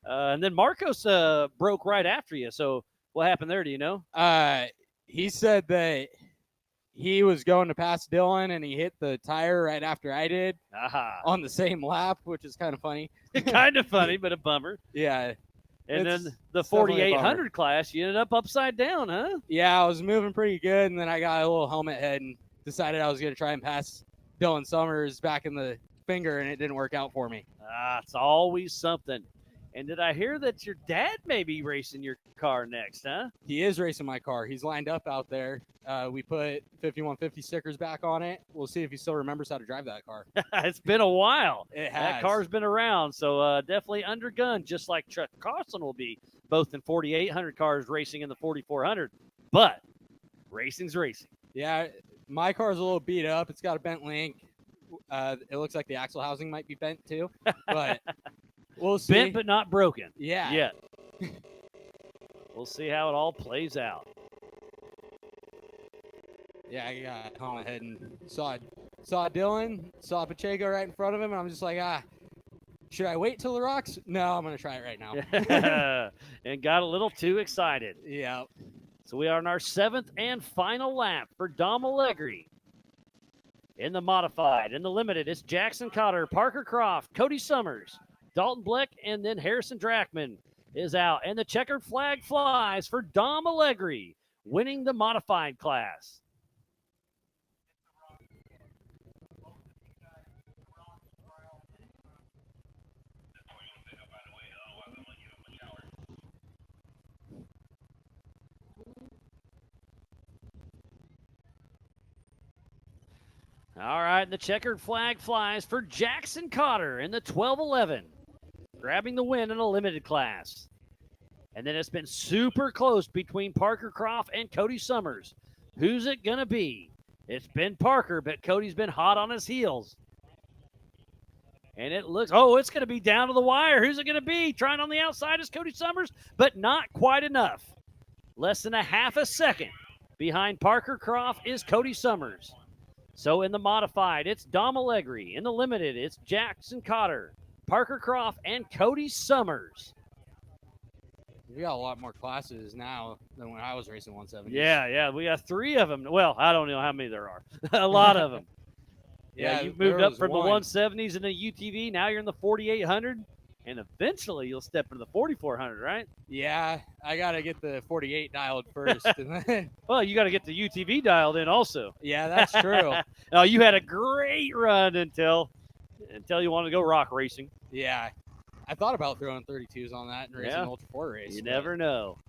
And then Marcos broke right after you. So what happened there? Do you know? He said that he was going to pass Dylan, and he hit the tire right after I did on the same lap, which is kind of funny. Kind of funny, but a bummer. Yeah. And It's- then the it's definitely a 4800 class, you ended up upside down, huh? Yeah, I was moving pretty good, and then I got a little helmet head and decided I was going to try and pass Dylan Summers back in the finger, and it didn't work out for me. It's always something. And did I hear that your dad may be racing your car next, huh? He is racing my car. He's lined up out there. We put 5150 stickers back on it. We'll see if he still remembers how to drive that car. It's been a while. It That has. car's been around, so definitely undergunned, just like Chuck Carlson will be, both in 4800 cars racing in the 4400. But racing's racing. Yeah, my car's a little beat up. It's got a bent link. It looks like the axle housing might be bent too, but we'll see. Bent but not broken. Yeah. Yet. We'll see how it all plays out. Yeah, I got helmet head and saw Dylan, saw Pacheco right in front of him, and I'm just like, should I wait till the rocks? No, I'm gonna try it right now. And got a little too excited. Yeah. So we are on our 7th and final lap for Dom Allegri. In the modified, in the limited, it's Jackson Cotter, Parker Croft, Cody Summers, Dalton Bleck, and then Harrison Drachman is out. And the checkered flag flies for Dom Allegri, winning the modified class. All right, the checkered flag flies for Jackson Cotter in the 1211, grabbing the win in a limited class. And then it's been super close between Parker Croft and Cody Summers. Who's it going to be? It's been Parker, but Cody's been hot on his heels. And it looks, it's going to be down to the wire. Who's it going to be? Trying on the outside is Cody Summers, but not quite enough. Less than a half a second behind Parker Croft is Cody Summers. So in the modified, it's Dom Allegri. In the limited, it's Jackson Cotter, Parker Croft, and Cody Summers. We got a lot more classes now than when I was racing 170. Yeah, we got 3 of them. Well, I don't know how many there are. A lot of them. Yeah, you've moved up from the 170s and the UTV. Now you're in the 4800, and eventually you'll step into the 4400, right? Yeah, I got to get the 48 dialed first. And then, well, you got to get the UTV dialed in also. Yeah, that's true. No, you had a great run until you wanted to go rock racing. Yeah, I thought about throwing 32s on that and racing an Ultra 4 race. You never know.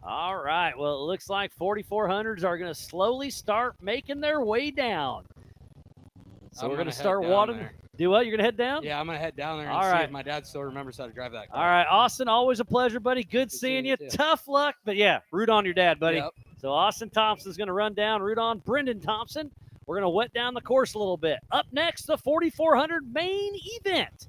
All right, well, it looks like 4400s are going to slowly start making their way down. So we're going to start watering. Do what? You're going to head down? Yeah, I'm going to head down there and see if my dad still remembers how to drive that car. All right, Austin, always a pleasure, buddy. Good seeing you. Tough luck, but yeah, root on your dad, buddy. Yep. So Austin Thompson's going to run down, root on Brendan Thompson. We're going to wet down the course a little bit. Up next, the 4400 main event.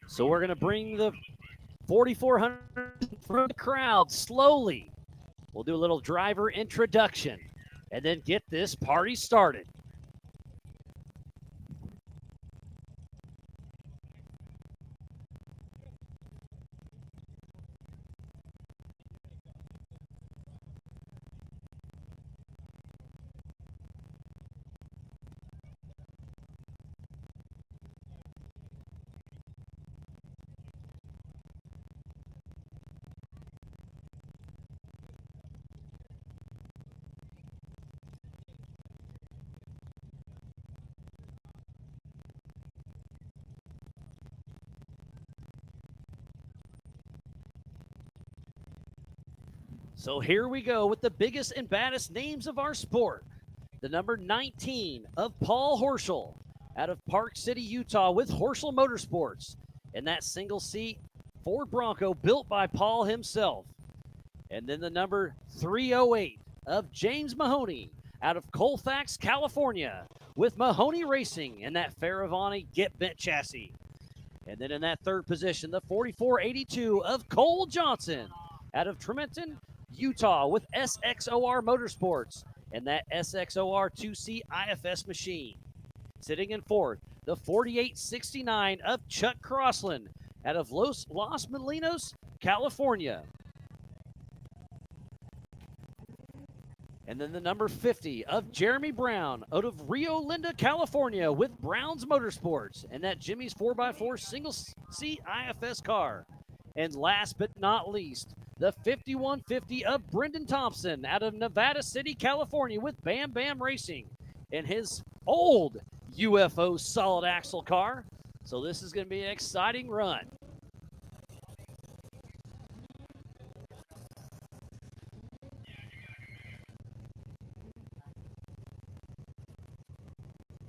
So we're going to bring the 4400 from the crowd slowly. We'll do a little driver introduction and then get this party started. So here we go with the biggest and baddest names of our sport. The number 19 of Paul Horschel out of Park City, Utah with Horschel Motorsports. And that single seat Ford Bronco built by Paul himself. And then the number 308 of James Mahoney out of Colfax, California, with Mahoney Racing in that Faravani Get Bent chassis. And then in that third position, the 4482 of Cole Johnson out of Tremonton, Utah, with SXOR Motorsports and that SXOR 2C IFS machine. Sitting in fourth, the 4869 of Chuck Crossland out of Los Molinos, California. And then the number 50 of Jeremy Brown out of Rio Linda, California, with Brown's Motorsports and that Jimmy's 4x4 single-seat IFS car. And last but not least, the 5150 of Brendan Thompson out of Nevada City, California, with Bam Bam Racing and his old UFO solid axle car. So this is going to be an exciting run.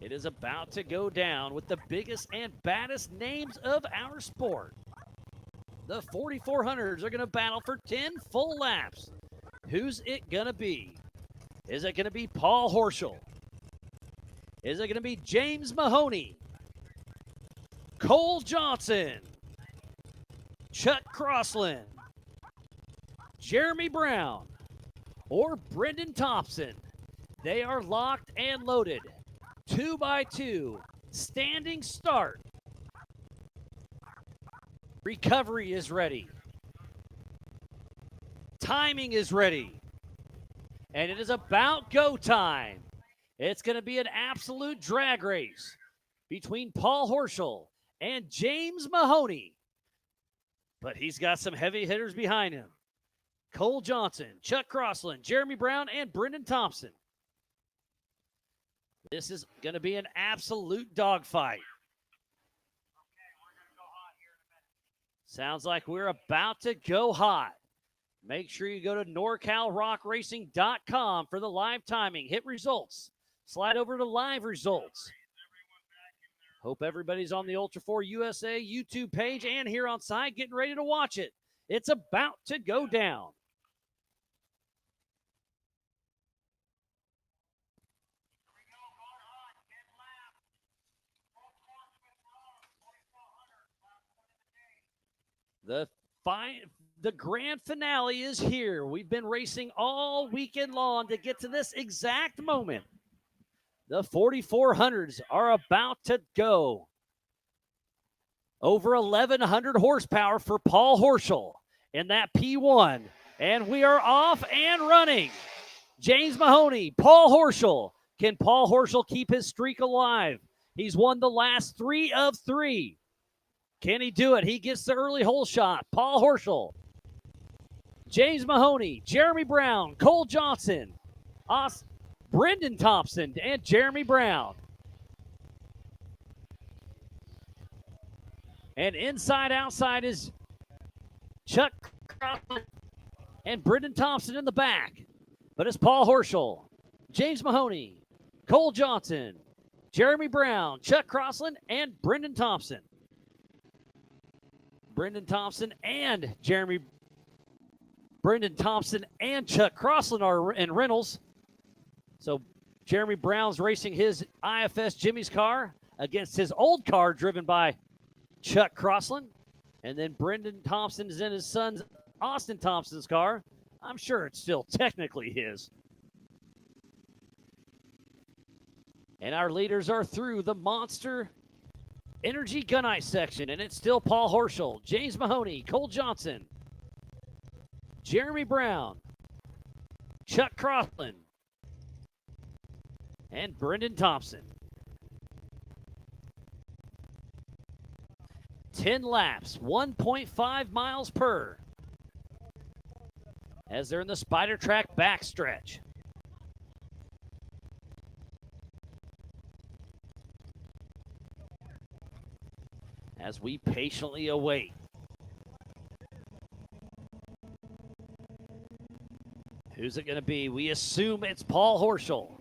It is about to go down with the biggest and baddest names of our sport. The 4400s are going to battle for 10 full laps. Who's it going to be? Is it going to be Paul Horschel? Is it going to be James Mahoney? Cole Johnson? Chuck Crossland? Jeremy Brown? Or Brendan Thompson? They are locked and loaded. 2x2, standing start. Recovery is ready. Timing is ready. And it is about go time. It's going to be an absolute drag race between Paul Horschel and James Mahoney. But he's got some heavy hitters behind him. Cole Johnson, Chuck Crossland, Jeremy Brown, and Brendan Thompson. This is going to be an absolute dogfight. Sounds like we're about to go hot. Make sure you go to NorCalRockRacing.com for the live timing. Hit results. Slide over to live results. Hope everybody's on the Ultra 4 USA YouTube page and here on site getting ready to watch it. It's about to go down. The grand finale is here. We've been racing all weekend long to get to this exact moment. The 4400s are about to go. Over 1,100 horsepower for Paul Horschel in that P1. And we are off and running. James Mahoney, Paul Horschel. Can Paul Horschel keep his streak alive? He's won the last 3 of 3. Can he do it? He gets the early hole shot. Paul Horschel, James Mahoney, Jeremy Brown, Cole Johnson, Brendan Thompson, and Jeremy Brown. And inside outside is Chuck Crossland and Brendan Thompson in the back. But it's Paul Horschel, James Mahoney, Cole Johnson, Jeremy Brown, Chuck Crossland, and Brendan Thompson. Brendan Thompson and Chuck Crossland are in Reynolds. So Jeremy Brown's racing his IFS Jimmy's car against his old car driven by Chuck Crossland. And then Brendan Thompson is in his son's Austin Thompson's car. I'm sure it's still technically his. And our leaders are through the Monster Energy Gunite section, and it's still Paul Horschel, James Mahoney, Cole Johnson, Jeremy Brown, Chuck Crossland, and Brendan Thompson. 10 laps, 1.5 miles per, as they're in the Spider Track backstretch. As we patiently await. Who's it going to be? We assume it's Paul Horschel.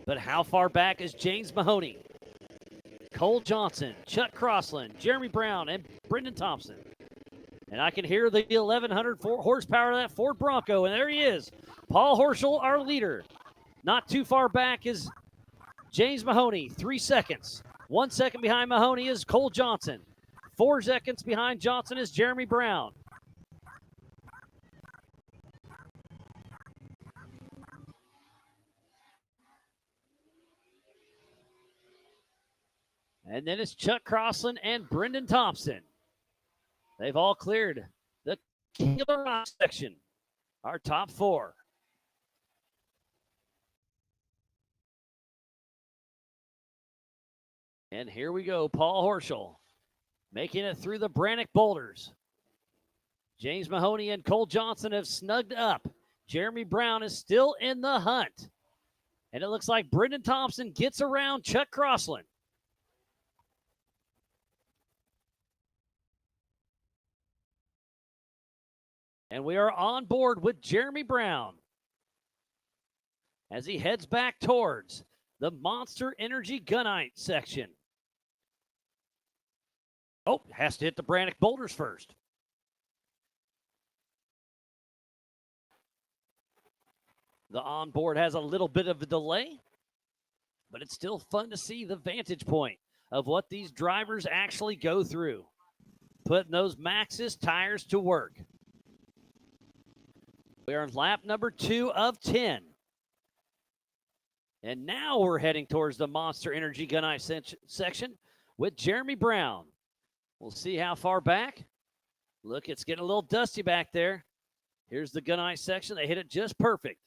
But how far back is James Mahoney? Cole Johnson, Chuck Crossland, Jeremy Brown, and Brendan Thompson. And I can hear the 1,100 horsepower of that Ford Bronco. And there he is, Paul Horschel, our leader. Not too far back is James Mahoney, 3 seconds. 1 second behind Mahoney is Cole Johnson. 4 seconds behind Johnson is Jeremy Brown. And then it's Chuck Crossland and Brendan Thompson. They've all cleared the King of the Rock section, our top 4. And here we go, Paul Horschel making it through the Brannock boulders. James Mahoney and Cole Johnson have snugged up. Jeremy Brown is still in the hunt. And it looks like Brendan Thompson gets around Chuck Crossland. And we are on board with Jeremy Brown as he heads back towards the Monster Energy Gunite section. Oh, has to hit the Brannock boulders first. The onboard has a little bit of a delay, but it's still fun to see the vantage point of what these drivers actually go through, putting those Maxxis tires to work. We are on lap number 2 of 10. And now we're heading towards the Monster Energy Gunite section with Jeremy Brown. We'll see how far back. Look, it's getting a little dusty back there. Here's the Gunite section. They hit it just perfect.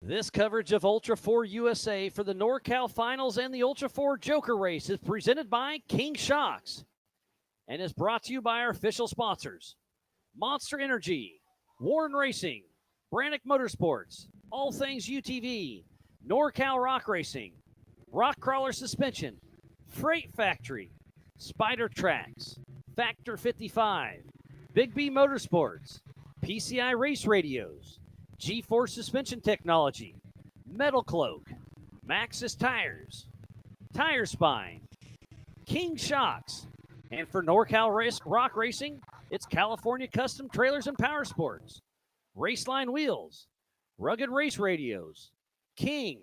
This coverage of Ultra 4 USA for the NorCal Finals and the Ultra 4 Joker Race is presented by King Shocks and is brought to you by our official sponsors: Monster Energy, Warren Racing, Brannock Motorsports, All Things UTV, NorCal Rock Racing, Rock Crawler Suspension, Freight Factory, Spider Tracks, Factor 55, Big B Motorsports, PCI Race Radios, G-Force Suspension Technology, Metal Cloak, Maxxis Tires, Tire Spine, King Shocks, and for NorCal Rock Racing, it's California Custom Trailers and Power Sports, Raceline Wheels, Rugged Race Radios, King,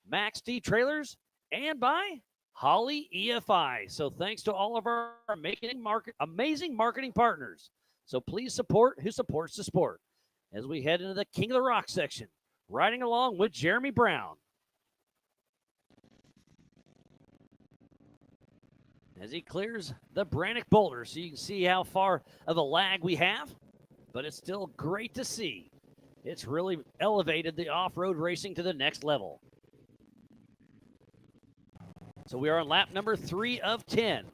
Max D Trailers, and by Holly EFI. So thanks to all of our amazing marketing partners. So please support who supports the sport as we head into the King of the Rock section, riding along with Jeremy Brown. As he clears the Brannock boulder, so you can see how far of a lag we have, but it's still great to see. It's really elevated the off-road racing to the next level. So we are on lap number 3 of 10.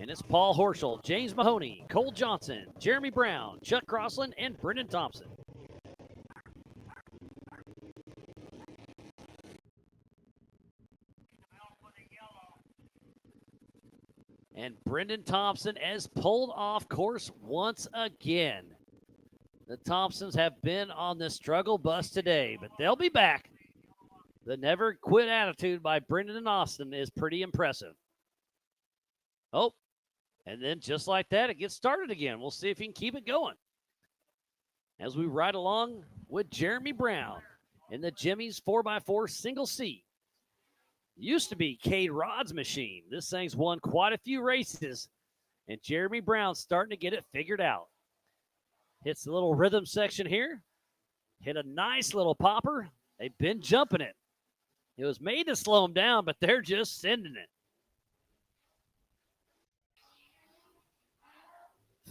And it's Paul Horschel, James Mahoney, Cole Johnson, Jeremy Brown, Chuck Crossland, and Brendan Thompson. And Brendan Thompson has pulled off course once again. The Thompsons have been on the struggle bus today, but they'll be back. The never quit attitude by Brendan and Austin is pretty impressive. Oh, and then just like that, it gets started again. We'll see if he can keep it going as we ride along with Jeremy Brown in the Jimmy's 4x4 single seat. Used to be Cade Rod's machine. This thing's won quite a few races, and Jeremy Brown's starting to get it figured out. Hits the little rhythm section here. Hit a nice little popper. They've been jumping it. It was made to slow them down, but they're just sending it.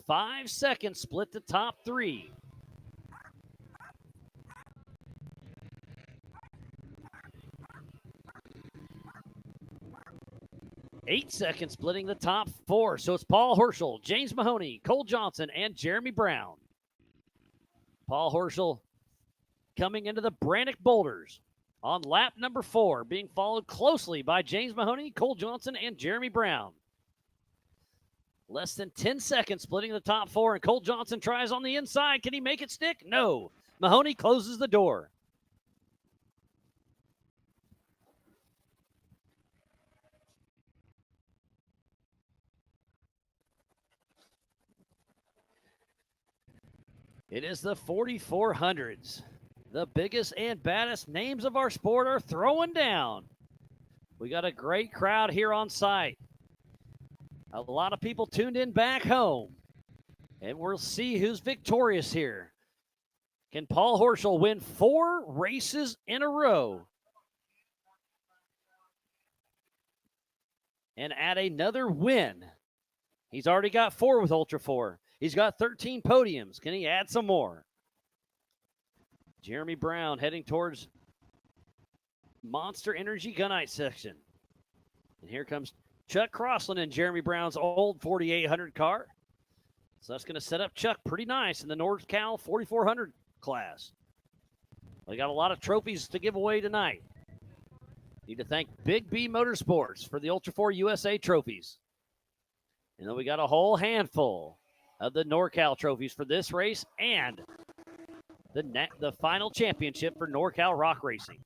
5 seconds split the top 3. Eight seconds splitting the top 4. So it's Paul Horschel, James Mahoney, Cole Johnson, and Jeremy Brown. Paul Horschel coming into the Brannock boulders on lap number 4, being followed closely by James Mahoney, Cole Johnson, and Jeremy Brown. Less than 10 seconds splitting the top 4, and Cole Johnson tries on the inside. Can he make it stick? No. Mahoney closes the door. It is the 4400s. The biggest and baddest names of our sport are throwing down. We got a great crowd here on site. A lot of people tuned in back home. And we'll see who's victorious here. Can Paul Horschel win 4 races in a row and add another win? He's already got 4 with Ultra 4. He's got 13 podiums. Can he add some more? Jeremy Brown heading towards Monster Energy Gunite section. And here comes Chuck Crossland in Jeremy Brown's old 4800 car. So that's going to set up Chuck pretty nice in the NorCal 4400 class. We got a lot of trophies to give away tonight. Need to thank Big B Motorsports for the Ultra 4 USA trophies. And then we got a whole handful of the NorCal trophies for this race and the final championship for NorCal Rock Racing.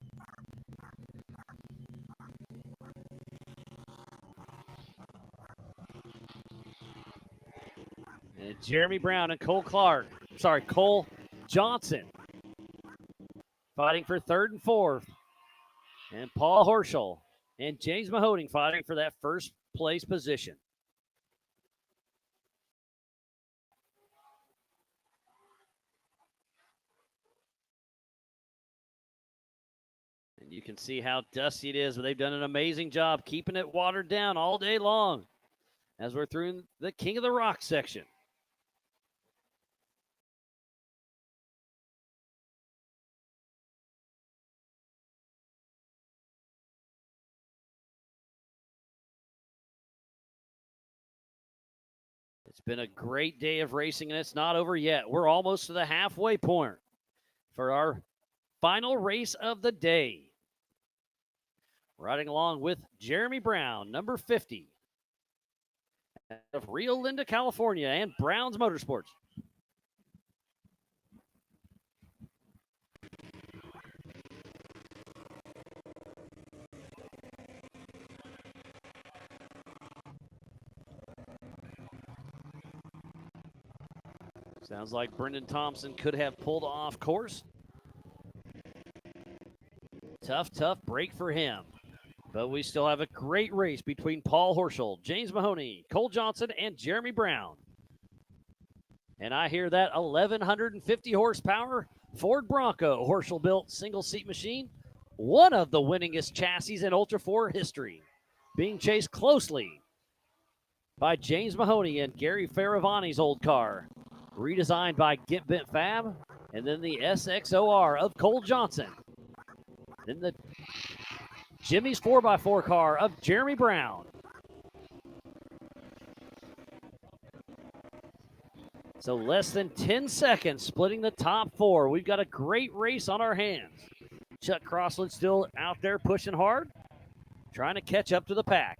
And Jeremy Brown and Cole Johnson fighting for 3rd and 4th. And Paul Horschel and James Mahoney fighting for that first place position. And you can see how dusty it is, but they've done an amazing job keeping it watered down all day long as we're through the King of the Rock section. It's been a great day of racing, and it's not over yet. We're almost to the halfway point for our final race of the day. Riding along with Jeremy Brown, number 50, of Rio Linda, California, and Brown's Motorsports. Sounds like Brendan Thompson could have pulled off course. Tough break for him. But we still have a great race between Paul Horschel, James Mahoney, Cole Johnson, and Jeremy Brown. And I hear that 1,150 horsepower Ford Bronco Horschel-built single-seat machine, one of the winningest chassis in Ultra 4 history, being chased closely by James Mahoney and Gary Faravani's old car, redesigned by Get Bent Fab, and then the SXOR of Cole Johnson. Then the Jimmy's 4x4 car of Jeremy Brown. So less than 10 seconds splitting the top 4. We've got a great race on our hands. Chuck Crossland still out there pushing hard, trying to catch up to the pack.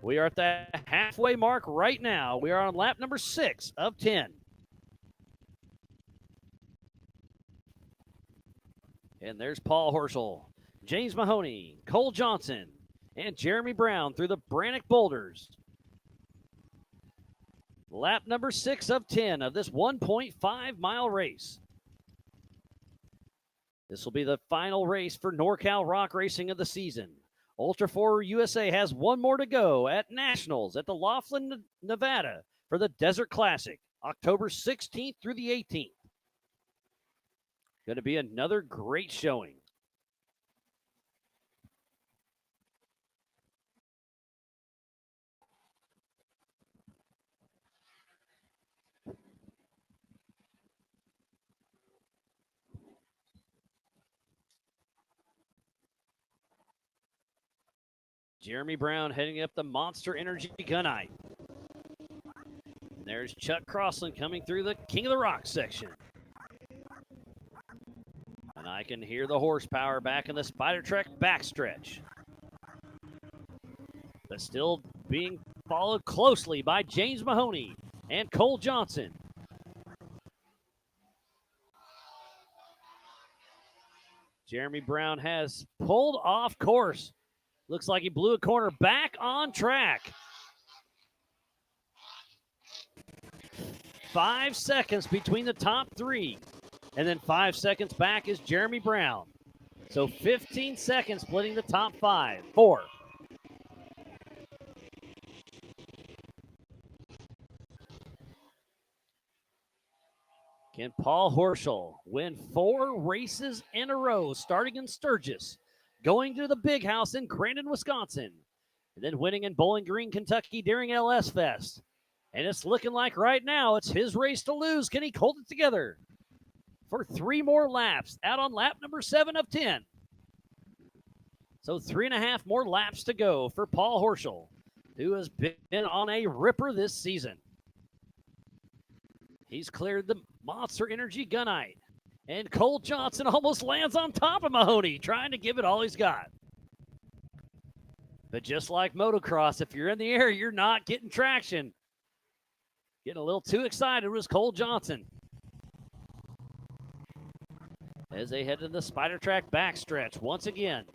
We are at the halfway mark right now. We are on lap number 6 of 10. And there's Paul Horschel, James Mahoney, Cole Johnson, and Jeremy Brown through the Brannock Boulders. Lap number 6 of 10 of this 1.5-mile race. This will be the final race for NorCal Rock Racing of the season. Ultra 4 USA has one more to go at Nationals at the Laughlin, Nevada for the Desert Classic, October 16th through the 18th. Going to be another great showing. Jeremy Brown heading up the Monster Energy Gunite. And there's Chuck Crossland coming through the King of the Rock section. And I can hear the horsepower back in the Spider Trek backstretch. But still being followed closely by James Mahoney and Cole Johnson. Jeremy Brown has pulled off course. Looks like he blew a corner, back on track. 5 seconds between the top 3. And then 5 seconds back is Jeremy Brown. So 15 seconds splitting the top 5. 4. Can Paul Horschel win 4 races in a row, starting in Sturgis, going to the Big House in Grandin, Wisconsin, and then winning in Bowling Green, Kentucky during LS Fest? And it's looking like right now it's his race to lose. Can he hold it together for 3 more laps out on lap number 7 of 10? So 3.5 more laps to go for Paul Horschel, who has been on a ripper this season. He's cleared the Monster Energy Gunite. And Cole Johnson almost lands on top of Mahoney, trying to give it all he's got. But just like motocross, if you're in the air, you're not getting traction. Getting a little too excited was Cole Johnson. As they head to the Spider Track backstretch once again.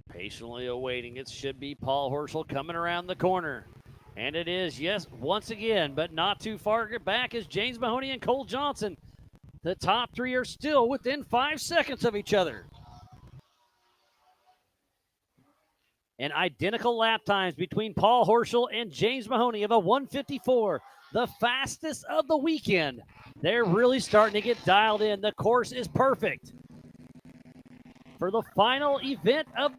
Patiently awaiting. It should be Paul Horschel coming around the corner. And it is, yes, once again, but not too far back is James Mahoney and Cole Johnson. The top 3 are still within 5 seconds of each other. And identical lap times between Paul Horschel and James Mahoney of a 1:54, the fastest of the weekend. They're really starting to get dialed in. The course is perfect for the final event of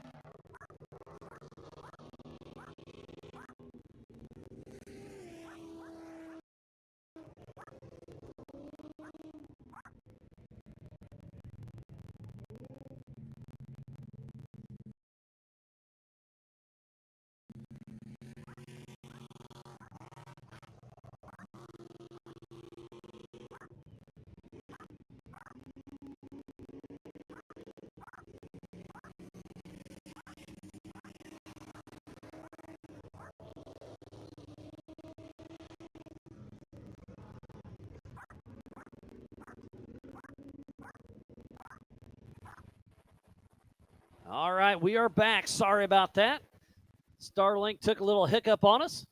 All right, we are back. Sorry about that. Starlink took a little hiccup on us.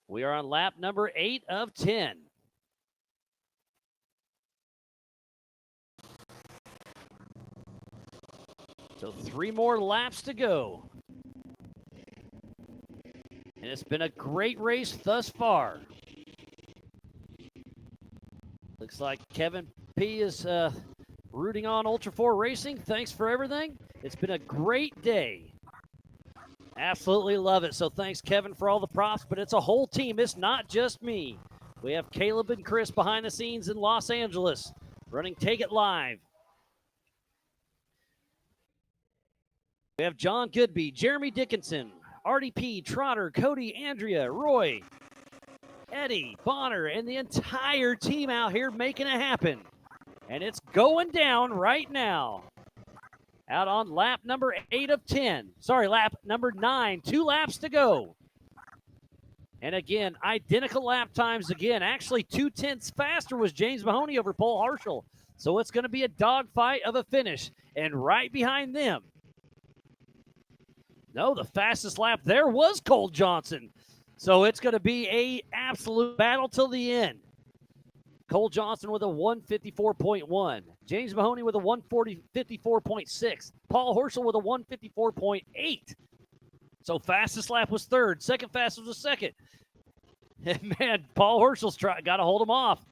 We are on lap number 8 of 10. So 3 more laps to go. And it's been a great race thus far. Looks like Kevin P is rooting on Ultra 4 Racing. Thanks for everything. It's been a great day. Absolutely love it. So thanks, Kevin, for all the props, but it's a whole team. It's not just me. We have Caleb and Chris behind the scenes in Los Angeles running Take It Live. We have John Goodby, Jeremy Dickinson, RDP, Trotter, Cody, Andrea, Roy, Eddie, Bonner, and the entire team out here making it happen. And it's going down right now. Out on lap number 8 of 10. Sorry, lap number 9. 2 laps to go. And again, identical lap times again. Actually, 0.2 faster was James Mahoney over Paul Horschel. So it's going to be a dogfight of a finish. And right behind them, no, the fastest lap there was Cole Johnson. So it's going to be a absolute battle till the end. Cole Johnson with a 154.1. James Mahoney with a 154.6. Paul Horschel with a 154.8. So fastest lap was third. Second fastest was second. And man, Paul Horschel's got to hold him off.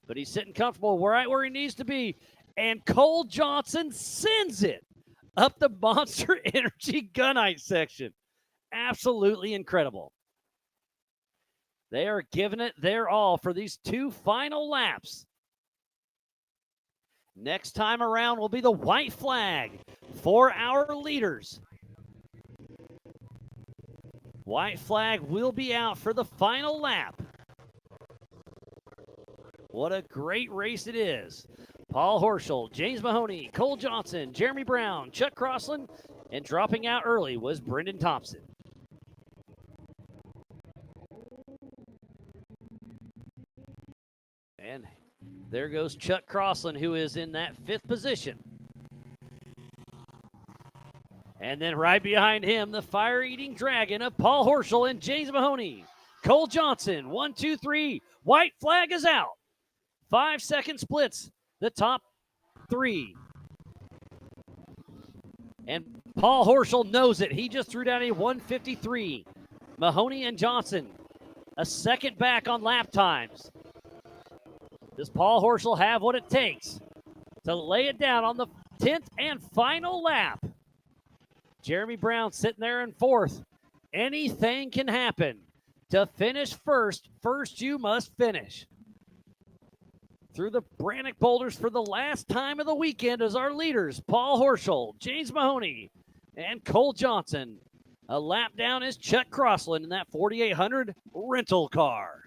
But he's sitting comfortable right where he needs to be. And Cole Johnson sends it up the Monster Energy Gunite section. Absolutely incredible. They are giving it their all for these 2 final laps. Next time around will be the white flag for our leaders. White flag will be out for the final lap. What a great race it is. Paul Horschel, James Mahoney, Cole Johnson, Jeremy Brown, Chuck Crossland, and dropping out early was Brendan Thompson. And there goes Chuck Crossland, who is in that 5th position. And then right behind him, the fire-eating dragon of Paul Horschel and James Mahoney. Cole Johnson, 1, 2, 3. White flag is out. 5-second splits the top 3. And Paul Horschel knows it. He just threw down a 1:53. Mahoney and Johnson a second back on lap times. Does Paul Horschel have what it takes to lay it down on the 10th and final lap? Jeremy Brown sitting there in 4th. Anything can happen. To finish first you must finish. Through the Brannock boulders for the last time of the weekend as our leaders, Paul Horschel, James Mahoney, and Cole Johnson. A lap down is Chuck Crossland in that 4800 rental car.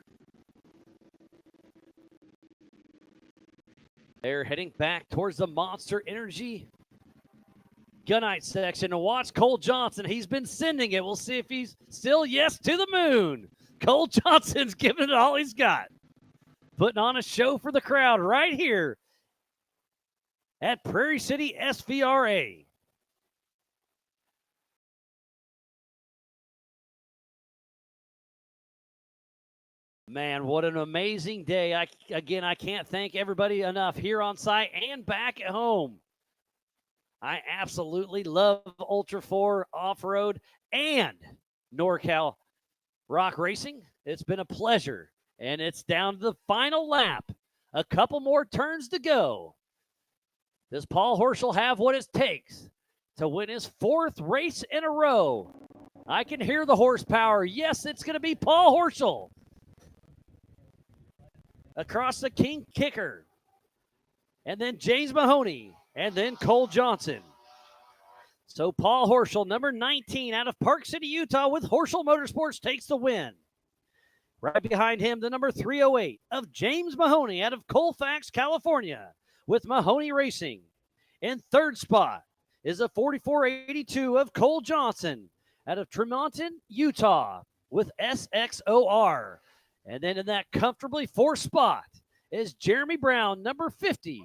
They're heading back towards the Monster Energy Gunite section. And watch Cole Johnson. He's been sending it. We'll see if he's still yes to the moon. Cole Johnson's giving it all he's got. Putting on a show for the crowd right here at Prairie City SVRA. Man, what an amazing day. I can't thank everybody enough here on site and back at home. I absolutely love Ultra 4 Off-Road and NorCal Rock Racing. It's been a pleasure. And it's down to the final lap. A couple more turns to go. Does Paul Horschel have what it takes to win his 4th race in a row? I can hear the horsepower. Yes, it's going to be Paul Horschel. Across the King Kicker. And then James Mahoney. And then Cole Johnson. So Paul Horschel, number 19 out of Park City, Utah, with Horschel Motorsports takes the win. Right behind him, the number 308 of James Mahoney out of Colfax, California, with Mahoney Racing. In 3rd spot is a 4482 of Cole Johnson out of Tremonton, Utah, with SXOR. And then in that comfortably 4th spot is Jeremy Brown, number 50,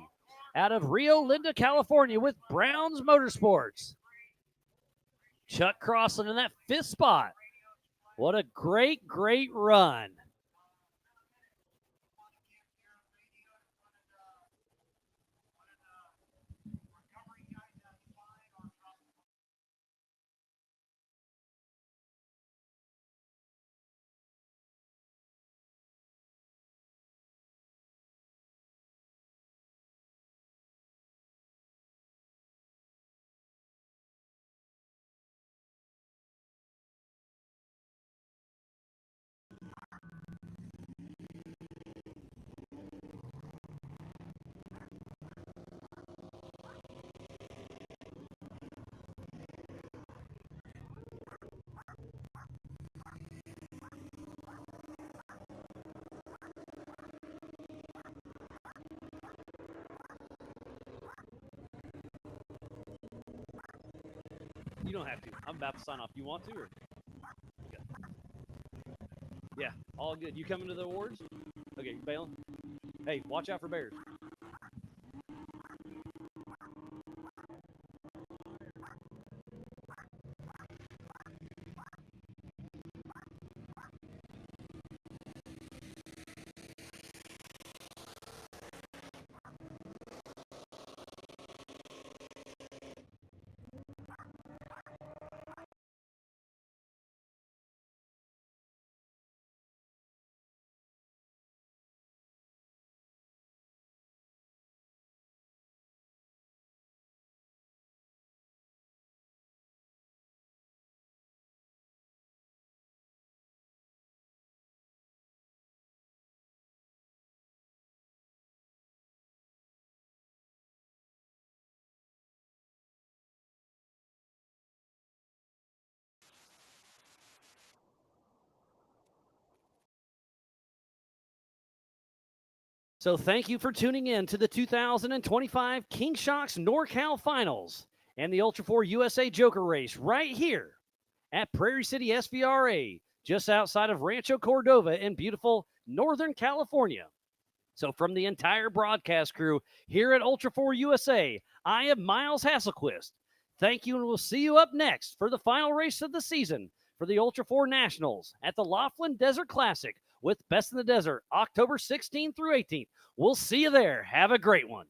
out of Rio Linda, California, with Brown's Motorsports. Chuck Crossland in that 5th spot. What a great run. You don't have to. I'm about to sign off. You want to? Or? Okay. Yeah, all good. You coming to the awards? Okay, you bailing? Hey, watch out for bears. So thank you for tuning in to the 2025 King Shocks NorCal Finals and the Ultra 4 USA Joker Race right here at Prairie City SVRA, just outside of Rancho Cordova in beautiful Northern California. So from the entire broadcast crew here at Ultra 4 USA, I am Miles Hasselquist. Thank you, and we'll see you up next for the final race of the season for the Ultra 4 Nationals at the Laughlin Desert Classic with Best in the Desert, October 16th through 18th. We'll see you there. Have a great one.